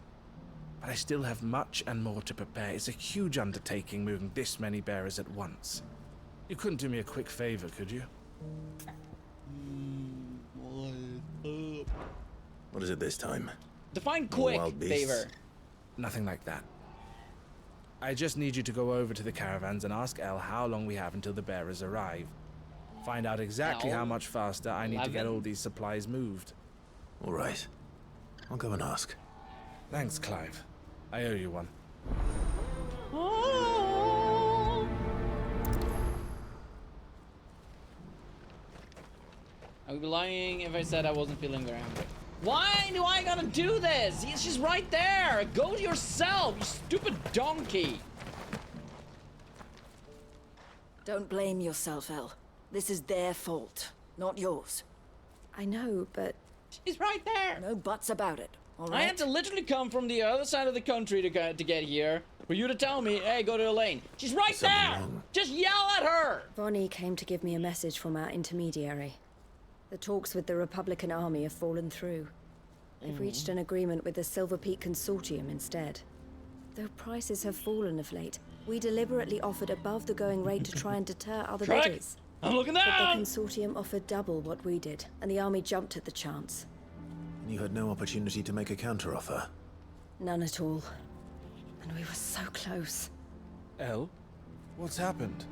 But I still have much and more to prepare. It's a huge undertaking moving this many bearers at once. You couldn't do me a quick favor, could you? What is it this time? Define quick, wild beasts? favor. Nothing like that. I just need you to go over to the caravans and ask Elle how long we have until the bearers arrive. Find out exactly how much faster I need to get all these supplies moved. All right. I'll go and ask. Thanks, Clive. I owe you one. I would be lying if I said I wasn't feeling very hungry. Why do I gotta do this? She's right there. Go to yourself, you stupid donkey. Don't blame yourself, Elle. This is their fault, not yours. I know, but... She's right there. No buts about it, all right? I had to literally come from the other side of the country to get here for you to tell me, hey, go to Elaine. She's right there. Just yell at her. Vonnie came to give me a message from our intermediary. The talks with the Republican army have fallen through. They've reached an agreement with the Silver Peak Consortium instead. Though prices have fallen of late, we deliberately offered above the going rate to try and deter other bidders. I'm looking But down! the Consortium offered double what we did, and the army jumped at the chance. And you had no opportunity to make a counteroffer? None at all. And we were so close. Elle? What's happened?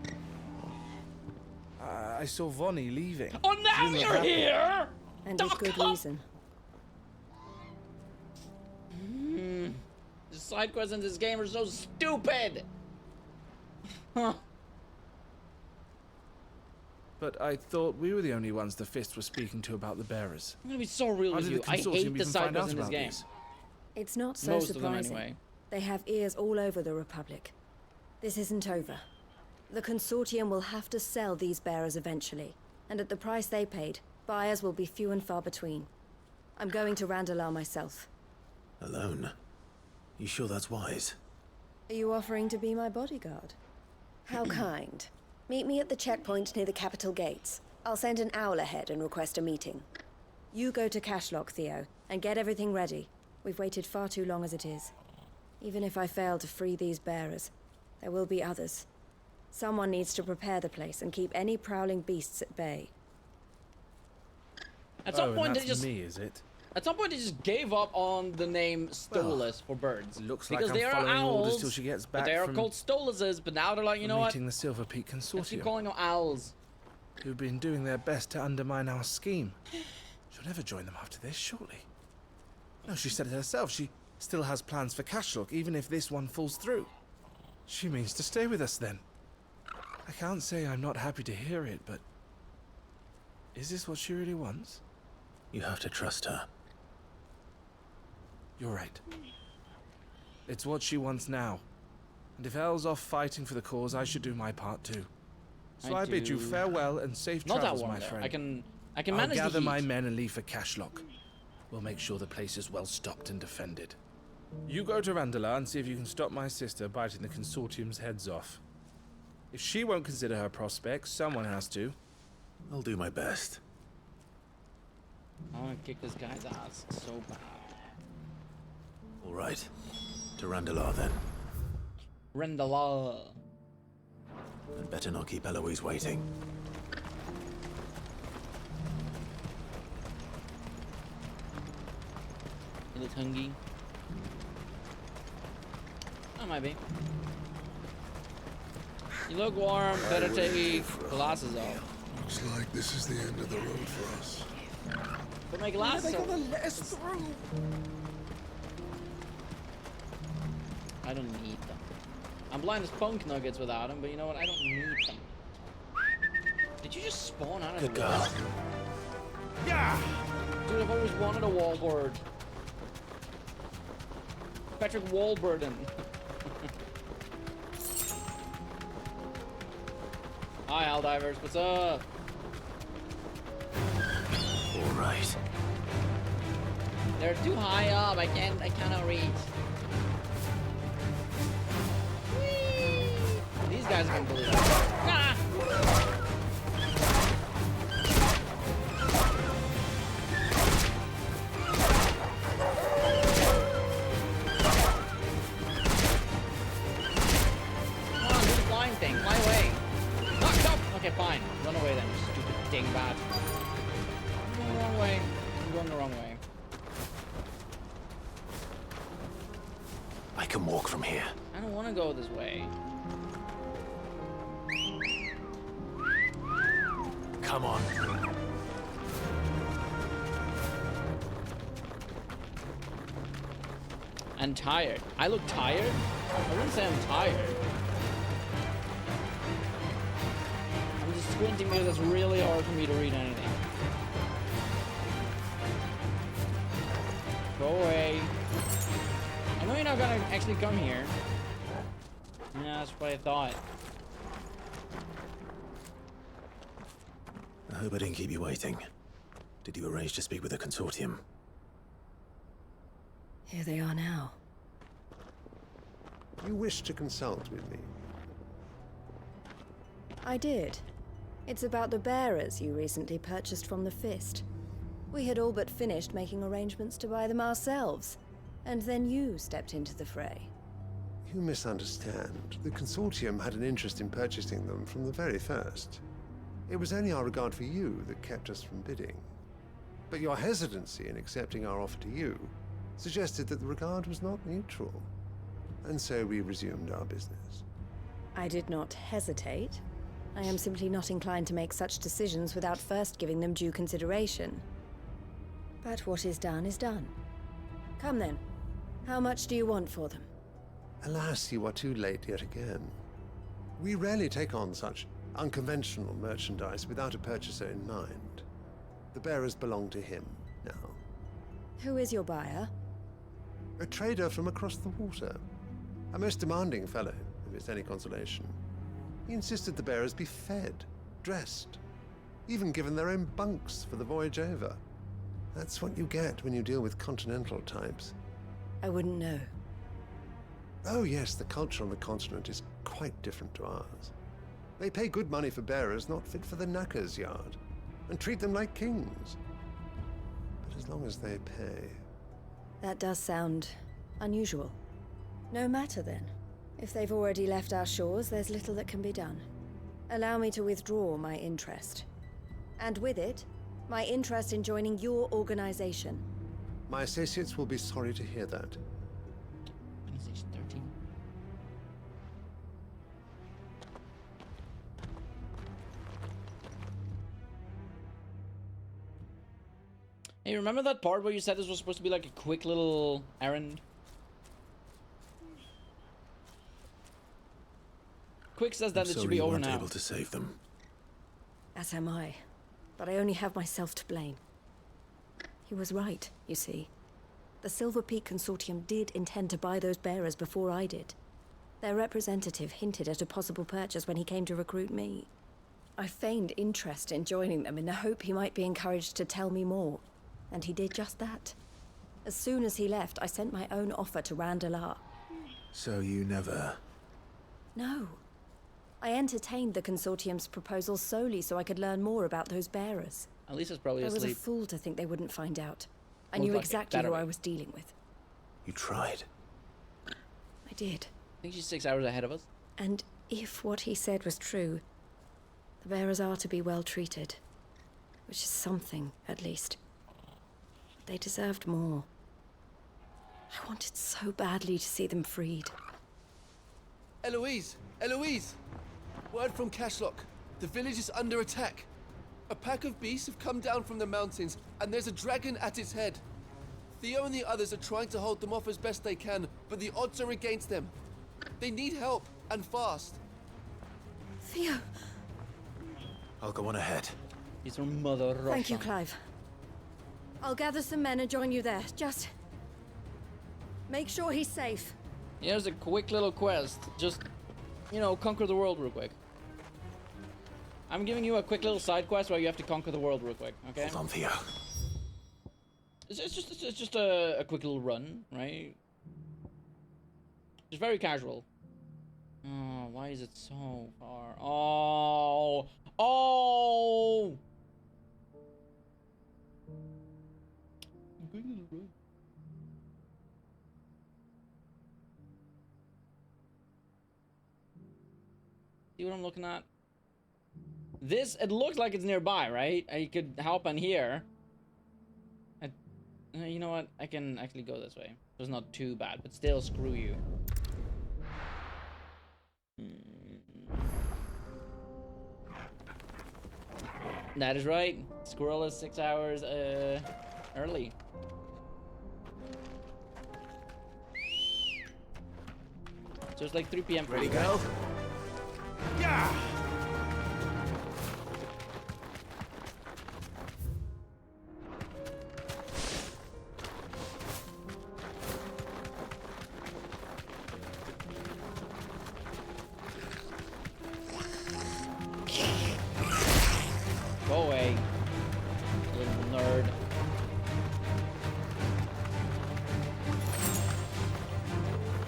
I saw Vonnie leaving. Oh, now you're here! And with good reason. The side quests in this game are so stupid! Huh. But I thought we were the only ones the Fist was speaking to about the bearers. I'm gonna be so real with you. I hate the side quests in this game. It's not so Most of them, surprising. anyway. They have ears all over the Republic. This isn't over. The Consortium will have to sell these bearers eventually, and at the price they paid, buyers will be few and far between. I'm going to Randalar myself. Alone? You sure that's wise? Are you offering to be my bodyguard? How kind. Meet me at the checkpoint near the capital gates. I'll send an owl ahead and request a meeting. You go to Cashlock, Theo, and get everything ready. We've waited far too long as it is. Even if I fail to free these bearers, there will be others. Someone needs to prepare the place and keep any prowling beasts at bay. At some point, that's they just me, is it? At some point, they just gave up on the name Stolas for birds. Looks because like I'm they are following orders owls, till she gets but back they are from- called Stolases. But now they're like, you know what? Meeting the Silver Peak Let's keep Consortium, calling them owls. who've been doing their best to undermine our scheme. She'll never join them after this, surely. No, she said it herself. She still has plans for Cashlock, even if this one falls through. She means to stay with us then. I can't say I'm not happy to hear it, but... is this what she really wants? You have to trust her. You're right. It's what she wants now. And if Elle's off fighting for the cause, I should do my part too. So I bid you farewell and safe Not that travels, one my there. friend. I can I'll manage the gather my heat. men and leave for Cashlock. We'll make sure the place is well stocked and defended. You go to Randalar and see if you can stop my sister biting the Consortium's heads off. If she won't consider her prospects, someone has to. I'll do my best. I want to kick this guy's ass so bad. All right. To Randalar, then. Randalar. I'd better not keep Eloise waiting. You look hungry. I might be. You look warm. Better take your glasses off. Looks like this is the end of the road for us. Put my glasses on. let us through. I don't need them. I'm blind as punk nuggets without them, but you know what? I don't need them. Did you just spawn out of the girl. Yeah! Dude, I've always wanted a wallboard. Patrick Warburton. Hi, Helldivers. What's up? All right. They're too high up. I cannot reach. Whee! These guys are gonna believe it. Ah! Come on, do the flying thing. Fly away. No, no. Okay, fine. Run away then, you stupid dingbat. I'm going the wrong way. I'm going the wrong way. can walk from here. I don't want to go this way. Come on. I'm tired. I look tired? I wouldn't say I'm tired. I'm just squinting because it's really hard for me to read anything. Go away. I know you're not gonna actually come here. Yeah, that's what I thought. I hope I didn't keep you waiting. Did you arrange to speak with the consortium? Here they are now. You wish to consult with me? I did. It's about the bearers you recently purchased from the Fist. We had all but finished making arrangements to buy them ourselves, and then you stepped into the fray. You misunderstand. The consortium had an interest in purchasing them from the very first. It was only our regard for you that kept us from bidding. But your hesitancy in accepting our offer to you suggested that the regard was not mutual. And so we resumed our business. I did not hesitate. I am simply not inclined to make such decisions without first giving them due consideration. But what is done is done. Come then. How much do you want for them? Alas, you are too late yet again. We rarely take on such unconventional merchandise without a purchaser in mind. The bearers belong to him now. Who is your buyer? A trader from across the water. A most demanding fellow, if it's any consolation. He insisted the bearers be fed, dressed, even given their own bunks for the voyage over. That's what you get when you deal with continental types. I wouldn't know. Oh yes, the culture on the continent is quite different to ours. They pay good money for bearers not fit for the knacker's yard, and treat them like kings. But as long as they pay... That does sound unusual. No matter then. If they've already left our shores, there's little that can be done. Allow me to withdraw my interest. And with it, my interest in joining your organization. My associates will be sorry to hear that. Organization 13. Hey, remember that part where you said this was supposed to be like a quick little errand? Quick says that it should be over now. I'm able to save them. As am I. But I only have myself to blame. He was right, you see. The Silver Peak Consortium did intend to buy those bearers before I did. Their representative hinted at a possible purchase when he came to recruit me. I feigned interest in joining them in the hope he might be encouraged to tell me more. And he did just that. As soon as he left, I sent my own offer to Randalar. So you never... No. I entertained the Consortium's proposal solely so I could learn more about those bearers. At least it's probably asleep. I was a fool to think they wouldn't find out. I knew exactly who I was dealing with. You tried. I did. I think she's 6 hours ahead of us. And if what he said was true, the bearers are to be well treated. Which is something, at least. They deserved more. I wanted so badly to see them freed. Eloise! Eloise! Word from Cashlock. The village is under attack. A pack of beasts have come down from the mountains, and there's a dragon at its head. Theo and the others are trying to hold them off as best they can, but the odds are against them. They need help, and fast. Theo! I'll go on ahead. He's her mother, Rosa. Thank you, Clive. I'll gather some men and join you there. Just... make sure he's safe. Here's a quick little quest. Just, you know, conquer the world real quick. I'm giving you a quick little side quest where you have to conquer the world real quick, okay? Hold on, Theo. It's just a quick little run, right? Just very casual. Oh, why is it so far? Oh! Oh! Quick little run. See what I'm looking at? This, it looks like it's nearby, right? I could help on here. You know what? I can actually go this way. it's not too bad, but still, screw you. That is right. Squirrel is 6 hours early. So it's like 3 p.m. Ready, go? Yeah! Go away, little nerd.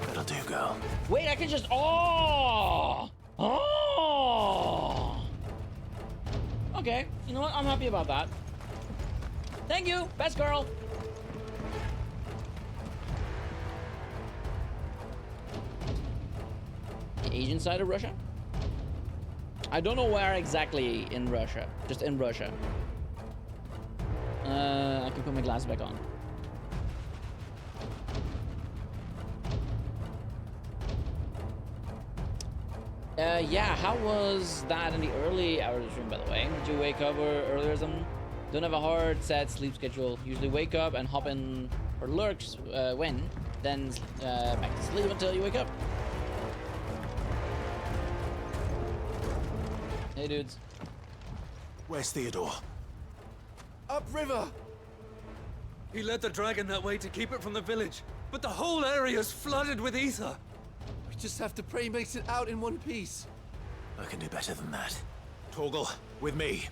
That'll do, girl. Wait, I can just. Oh! Oh! Okay, you know what? I'm happy about that. Thank you, best girl. The Asian side of Russia? I don't know where exactly in Russia. Just in Russia. I can put my glasses back on. Yeah, how was that in the early hours of the stream, by the way? Did you wake up earlier or something? Don't have a hard set sleep schedule. Usually wake up and hop in for lurks when, then back to sleep until you wake up. Hey, dudes. Where's Theodore? Upriver! He led the dragon that way to keep it from the village, but the whole area's flooded with ether. We just have to pray he makes it out in one piece. I can do better than that. Torgal, with me.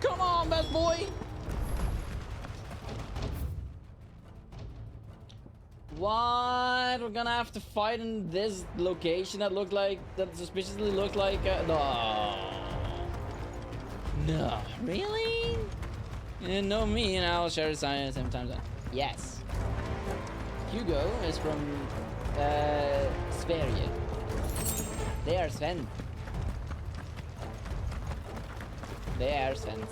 Come on, best boy! What? We're gonna have to fight in this location that suspiciously looked like no, really? You didn't know me, and I'll share the sign at the same time. Yes. Hugo is from Sverige. They are Sven. They are Svens.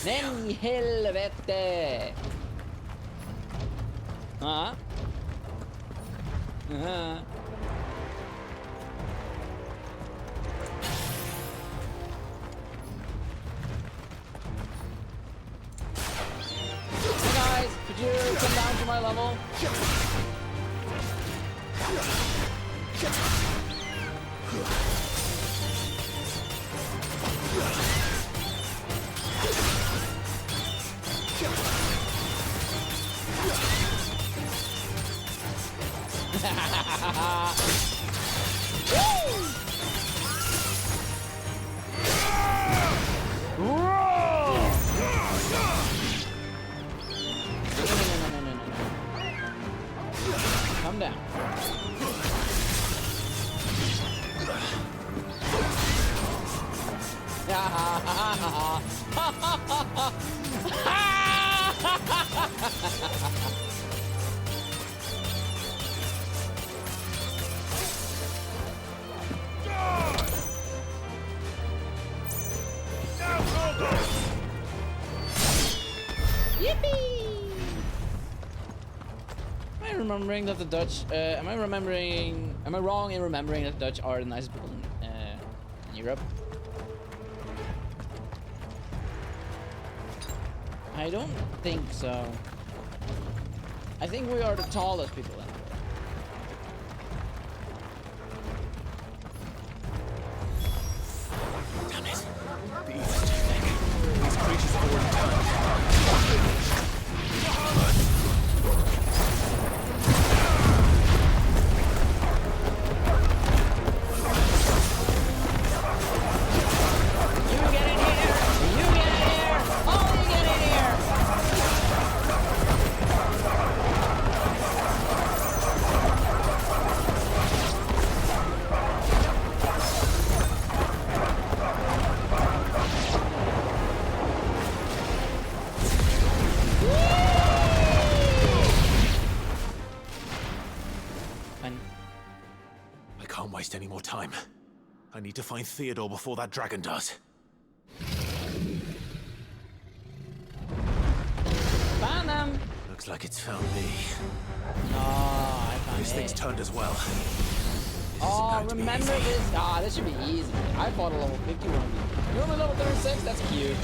Men i helvete! Hey guys, could you come down to my level? Come down. Yippee! Am I remembering that the Dutch? Am I wrong in remembering that the Dutch are the nicest people in Europe? I don't think so. I think we are the tallest people in the world. Damn it. The ether's too thick. These creatures have already turned. You get in here! You get in here! All you get in need to find Theodore before that dragon does. Found them! Looks like it's found me. Oh, I found This thing's it. turned as well. Oh, remember this? Ah, this should be easy. I fought a level 51. You're only level 36? That's cute.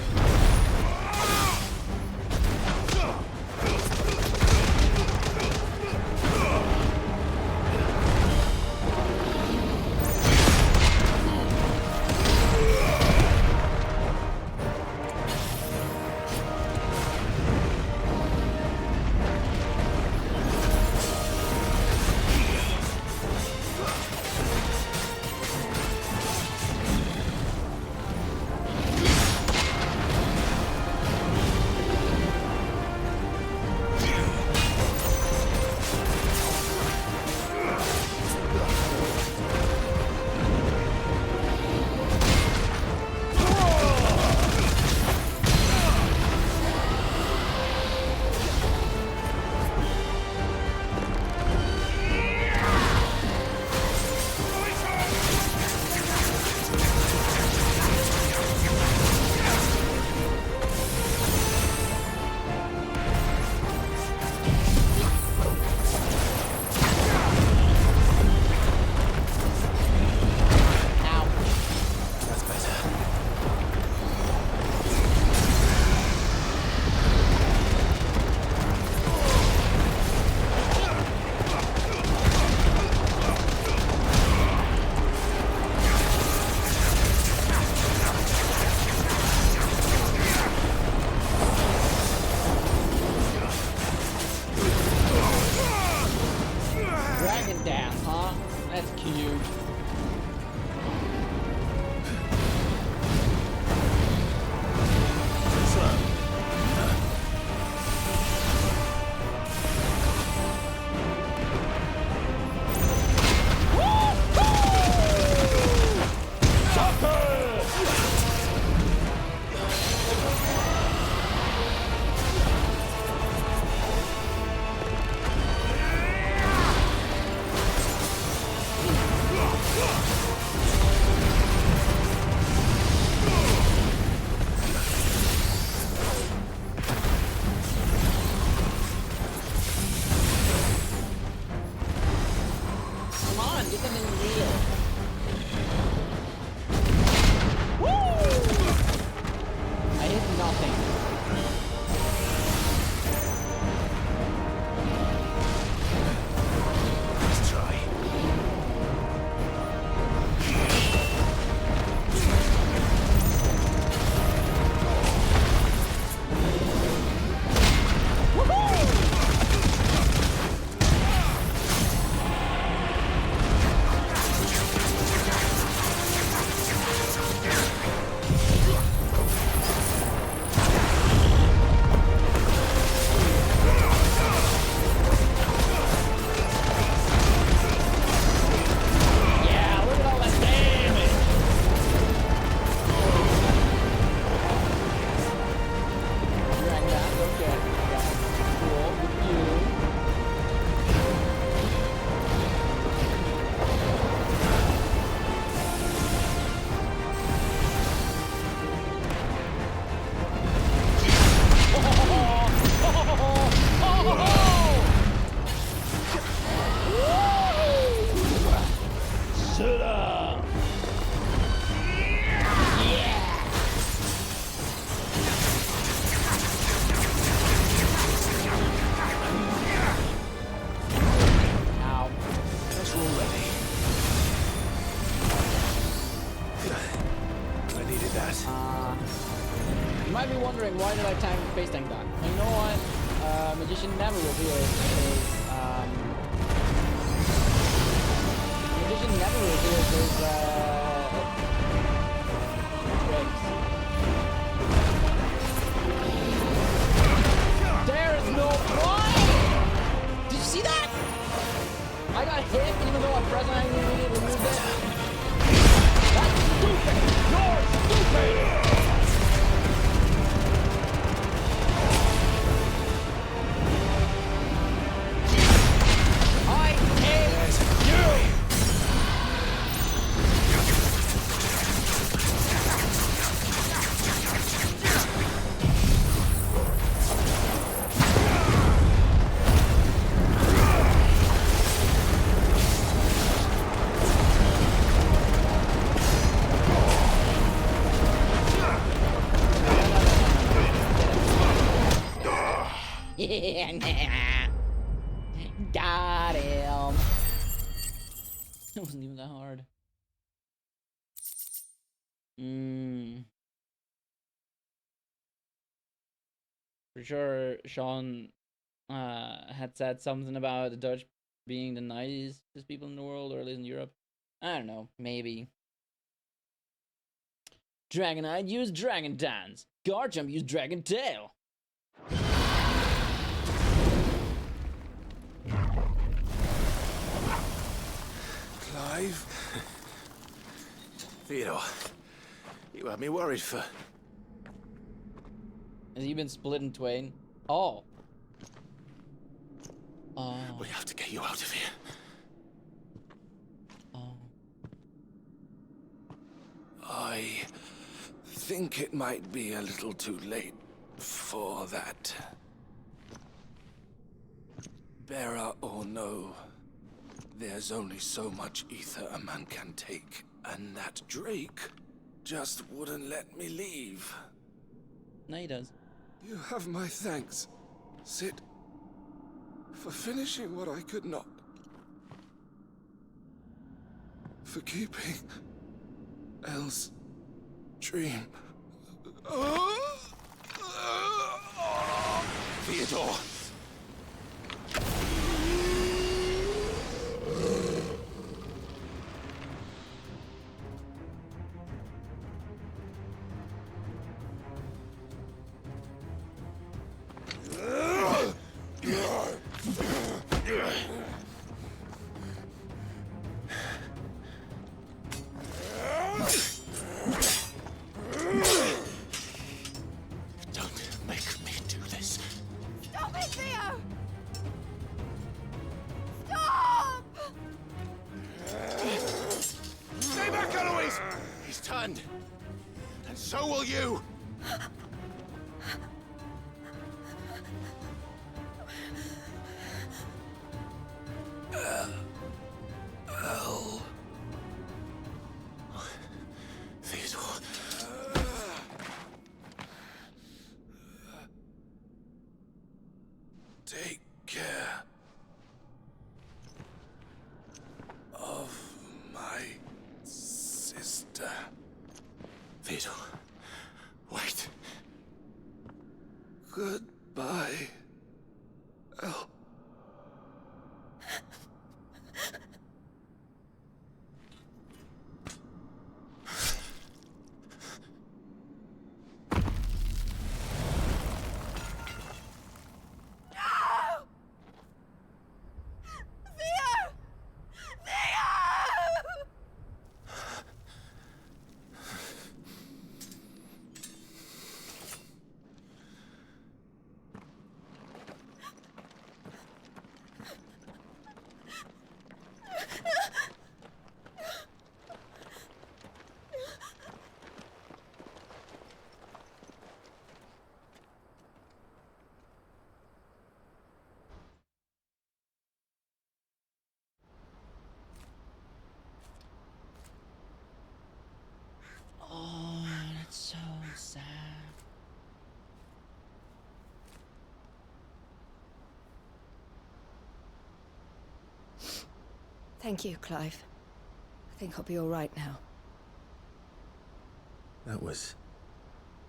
wondering why did I tank face tank that? Well, you know what? Magician never reveals his Magician never reveals his tricks. There is no point! Did you see that? I got hit even though I pressed and I immediately removed it. That's stupid! You're stupid! I hate you! Got him. It wasn't even that hard. For sure, Sean had said something about the Dutch being the nicest people in the world, or at least in Europe. I don't know, maybe. Dragonite used Dragon Dance. Garchomp used Dragon Tail. Clive? Theodore, you had me worried for... Has he been split in twain? Oh. Oh. We have to get you out of here. Oh. I think it might be a little too late for that. Bearer or no, there's only so much ether a man can take, and that Drake just wouldn't let me leave. No, he does. You have my thanks, Sid, for finishing what I could not. For keeping Elle's dream. Theodore! Don't make me do this. Stop it, Theo! Stop! Stay back, Eloise! He's turned. And so will you! Elle. Theodore. Take care of my sister. Theodore, wait. Goodbye, Elle. Oh, that's so sad. Thank you, Clive. I think I'll be all right now. That was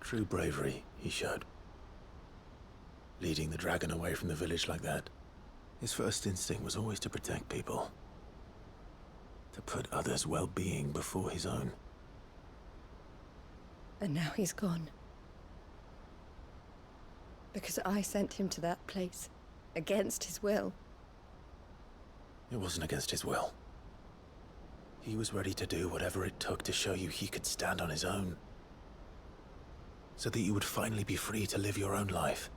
true bravery he showed. Leading the dragon away from the village like that. His first instinct was always to protect people. To put others' well-being before his own. And now he's gone. Because I sent him to that place, against his will. It wasn't against his will. He was ready to do whatever it took to show you he could stand on his own. So that you would finally be free to live your own life.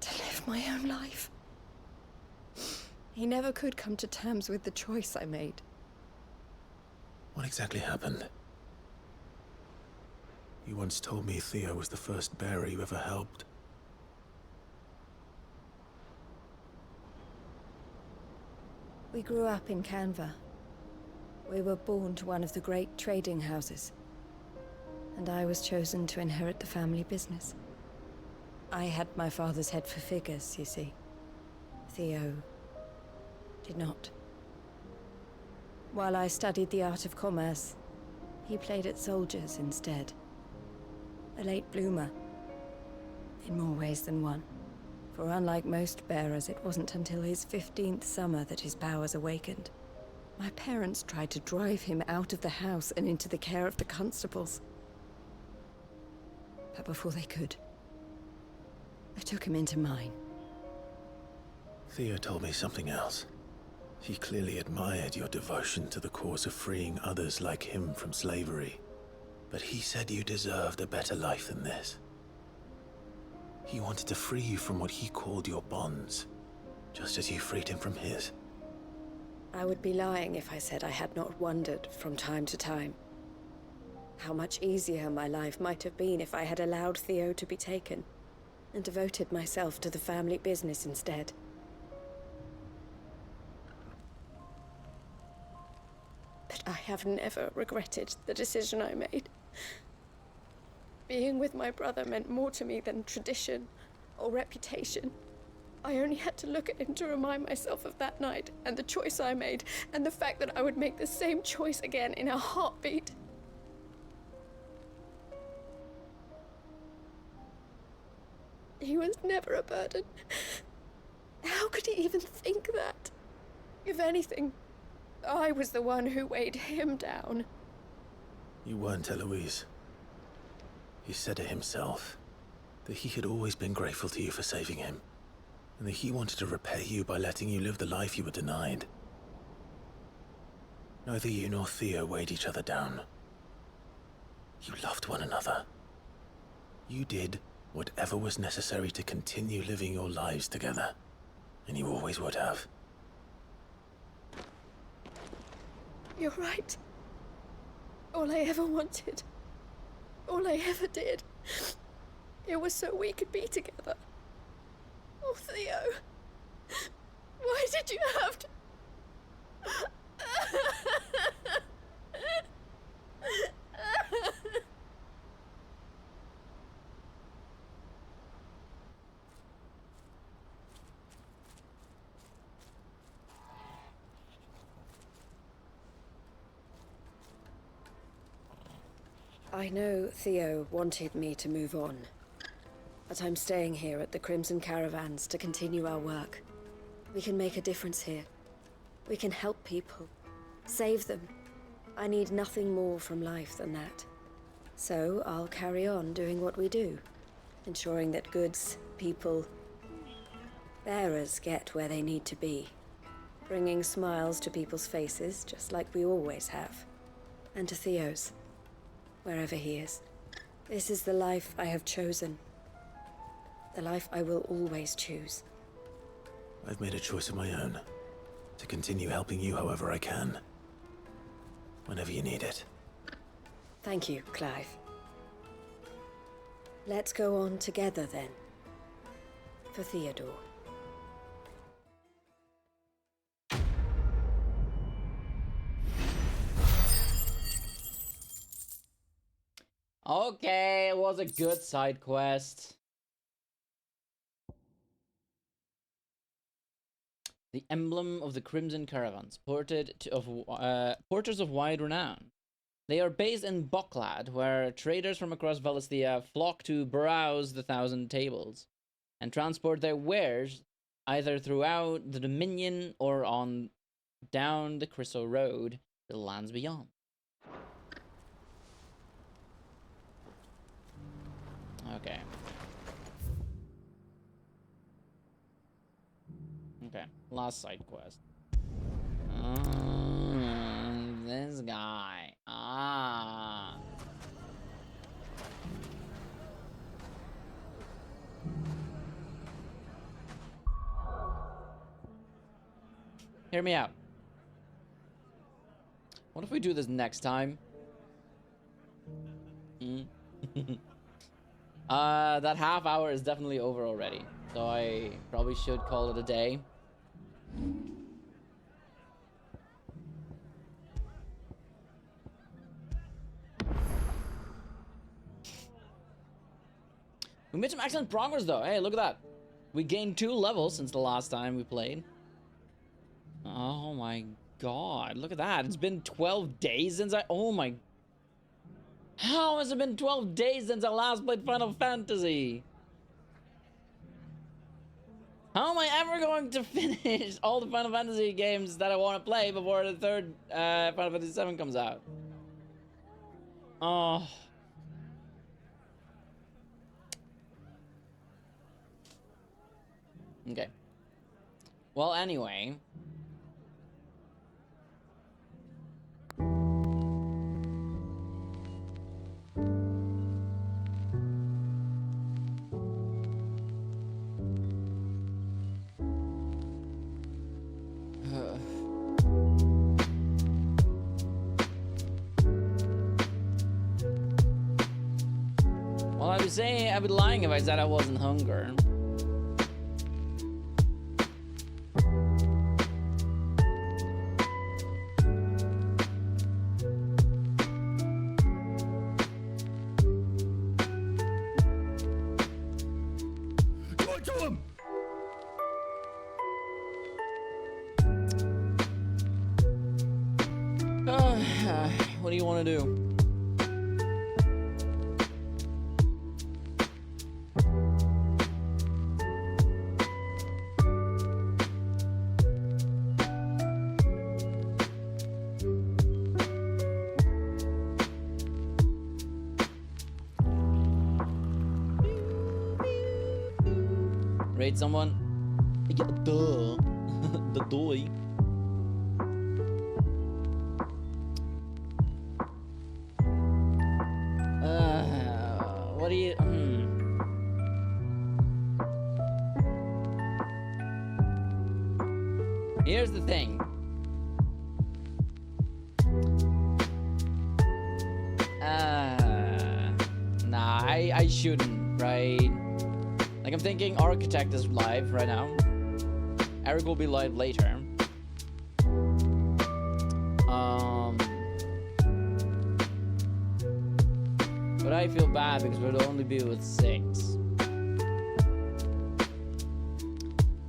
To live my own life. He never could come to terms with the choice I made. What exactly happened? You once told me Theo was the first bearer you ever helped. We grew up in Canva. We were born to one of the great trading houses. And I was chosen to inherit the family business. I had my father's head for figures, you see. Theo did not. While I studied the art of commerce, he played at soldiers instead. A late bloomer, in more ways than one. For unlike most bearers, it wasn't until his 15th summer that his powers awakened. My parents tried to drive him out of the house and into the care of the constables. But before they could, I took him into mine. Theo told me something else. He clearly admired your devotion to the cause of freeing others like him from slavery. But he said you deserved a better life than this. He wanted to free you from what he called your bonds, just as you freed him from his. I would be lying if I said I had not wondered from time to time how much easier my life might have been if I had allowed Theo to be taken and devoted myself to the family business instead. But I have never regretted the decision I made. Being with my brother meant more to me than tradition or reputation. I only had to look at him to remind myself of that night and the choice I made, and the fact that I would make the same choice again in a heartbeat. He was never a burden. How could he even think that? If anything, I was the one who weighed him down. You weren't, Eloise. He said it himself, that he had always been grateful to you for saving him, and that he wanted to repay you by letting you live the life you were denied. Neither you nor Theo weighed each other down. You loved one another. You did whatever was necessary to continue living your lives together, and you always would have. You're right. All I ever wanted, all I ever did, it was so we could be together. Oh, Theo, why did you have to... I know Theo wanted me to move on, but I'm staying here at the Crimson Caravans to continue our work. We can make a difference here. We can help people, save them. I need nothing more from life than that. So I'll carry on doing what we do, ensuring that goods, people, bearers get where they need to be, bringing smiles to people's faces just like we always have, and to Theo's, wherever he is. This is the life I have chosen. The life I will always choose. I've made a choice of my own, to continue helping you however I can, whenever you need it. Thank you, Clive. Let's go on together then. For Theodore. Okay, it was a good side quest. The emblem of the Crimson Caravans, porters of wide renown. They are based in Boklad, where traders from across Valisthea flock to browse the thousand tables and transport their wares either throughout the Dominion or on down the Crystal Road to the lands beyond. Okay. Okay, last side quest. This guy. Hear me out. What if we do this next time? That half hour is definitely over already, so I probably should call it a day. We made some excellent progress though. Hey, look at that. We gained 2 levels since the last time we played. Oh my god, look at that. It's been 12 days since oh my... How has it been 12 days since I last played Final Fantasy? How am I ever going to finish all the Final Fantasy games that I want to play before the 3rd Final Fantasy VII comes out? Oh. Okay. Well, anyway. Well, I'd be lying if I said I wasn't hungry. What do you want to do? Raid someone? Yeah, duh. The doy. What do you... Here's the thing. Nah, I shouldn't, right? Like, I'm thinking Architect is live right now. Eric will be live later. But I feel bad because we'll only be with 6.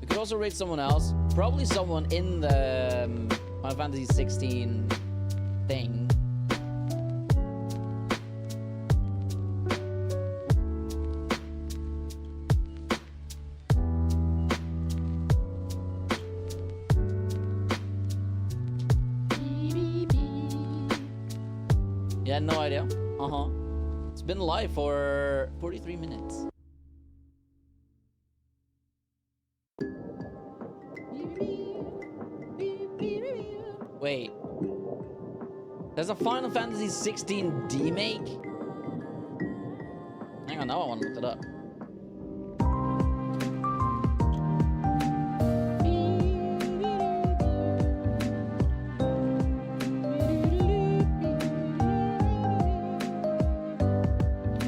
We could also raid someone else. Probably someone in the Final Fantasy 16 thing. Yeah, no idea. It's been live for 43 minutes. Wait. There's a Final Fantasy 16 remake? Hang on, now I want to look it up.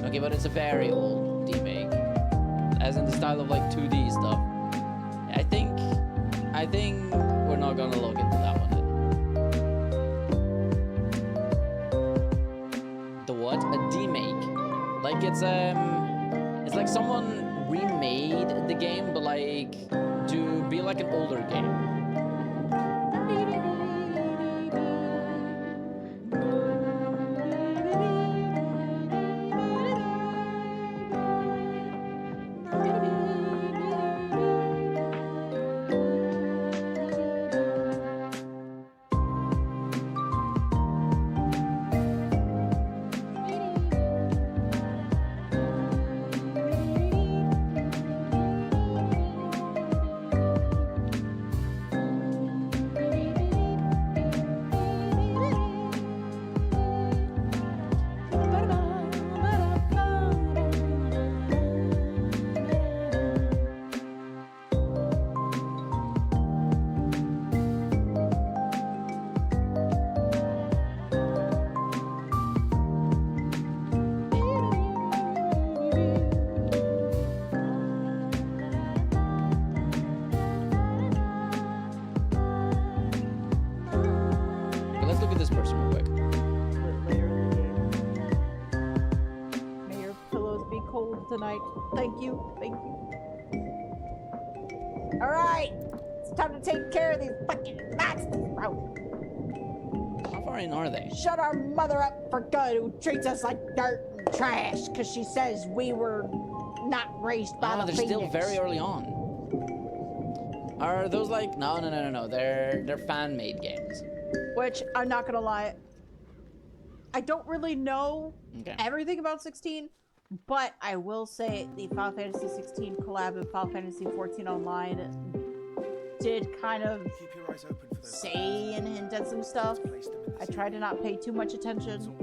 Okay, but it's a very old remake, as in the style of like 2D stuff. I think we're not gonna look into that one then. The what? A remake? Like it's like someone remade the game, but like to be like an older game. tonight. Thank you. Thank you. Alright! It's time to take care of these fucking monsters, bro. How far in are they? Shut our mother up for good who treats us like dirt and trash because she says we were not raised by the they're Phoenix. still very early on. Are those like... No. They're fan-made games. Which, I'm not gonna lie, I don't really know everything about 16, but I will say the Final Fantasy 16 collab and Final Fantasy 14 Online did kind of say and hint at some stuff. I tried to not pay too much attention.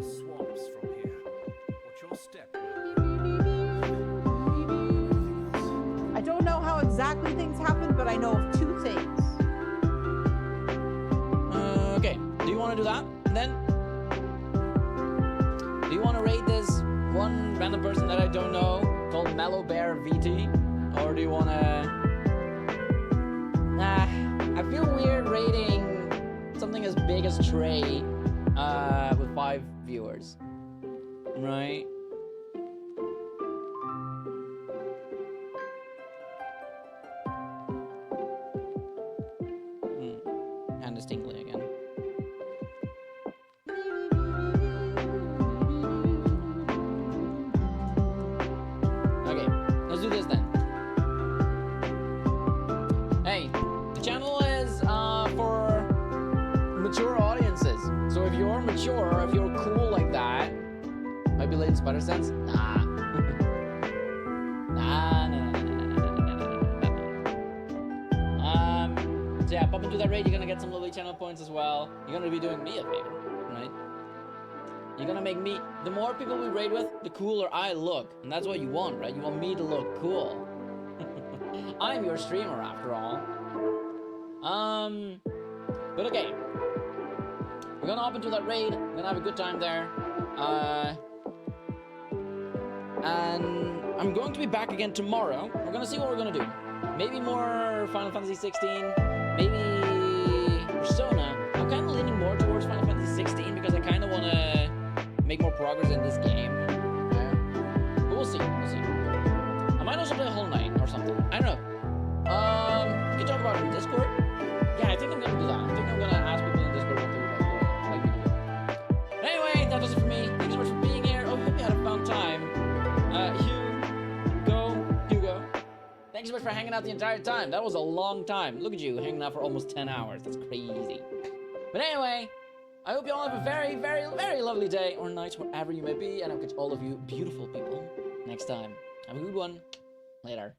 I don't know how exactly things happen, but I know of 2 things. Okay, do you want to do that? And then? Do you want to rate this one random person that I don't know called Mellow Bear VT? Or do you want to... Nah, I feel weird rating something as big as Trey with 5 viewers. Right? Hand is tingling again. Okay, let's do this then. Hey, the channel is for mature audiences. So if you're mature, or if you're cool like that, might be late in spider sense. Nah. So yeah, pop into that raid, you're gonna get some lovely channel points as well. You're gonna be doing me a favor, right? You're gonna make me, the more people we raid with, the cooler I look. And that's what you want, right? You want me to look cool. I'm your streamer after all. But okay. We're gonna hop into that raid, we're gonna have a good time there. And I'm going to be back again tomorrow. We're gonna see what we're gonna do. Maybe more Final Fantasy 16. Maybe Persona. I'm kind of leaning more towards Final Fantasy 16 because I kind of want to make more progress in this game. But we'll see. We'll see. I might also play Hollow Knight or something. I don't know. We can talk about it in Discord. Yeah, I think I'm gonna do that. I think I'm gonna ask people in Discord what they would like me to do. But anyway, that was it for me. Thanks so much for being here. Oh, we hope you had a fun time. Hugo. Thanks so much for hanging out the entire time. That was a long time. Look at you, hanging out for almost 10 hours. That's crazy. But anyway, I hope you all have a very, very, very lovely day or night, wherever you may be. And I'll catch all of you beautiful people next time. Have a good one. Later.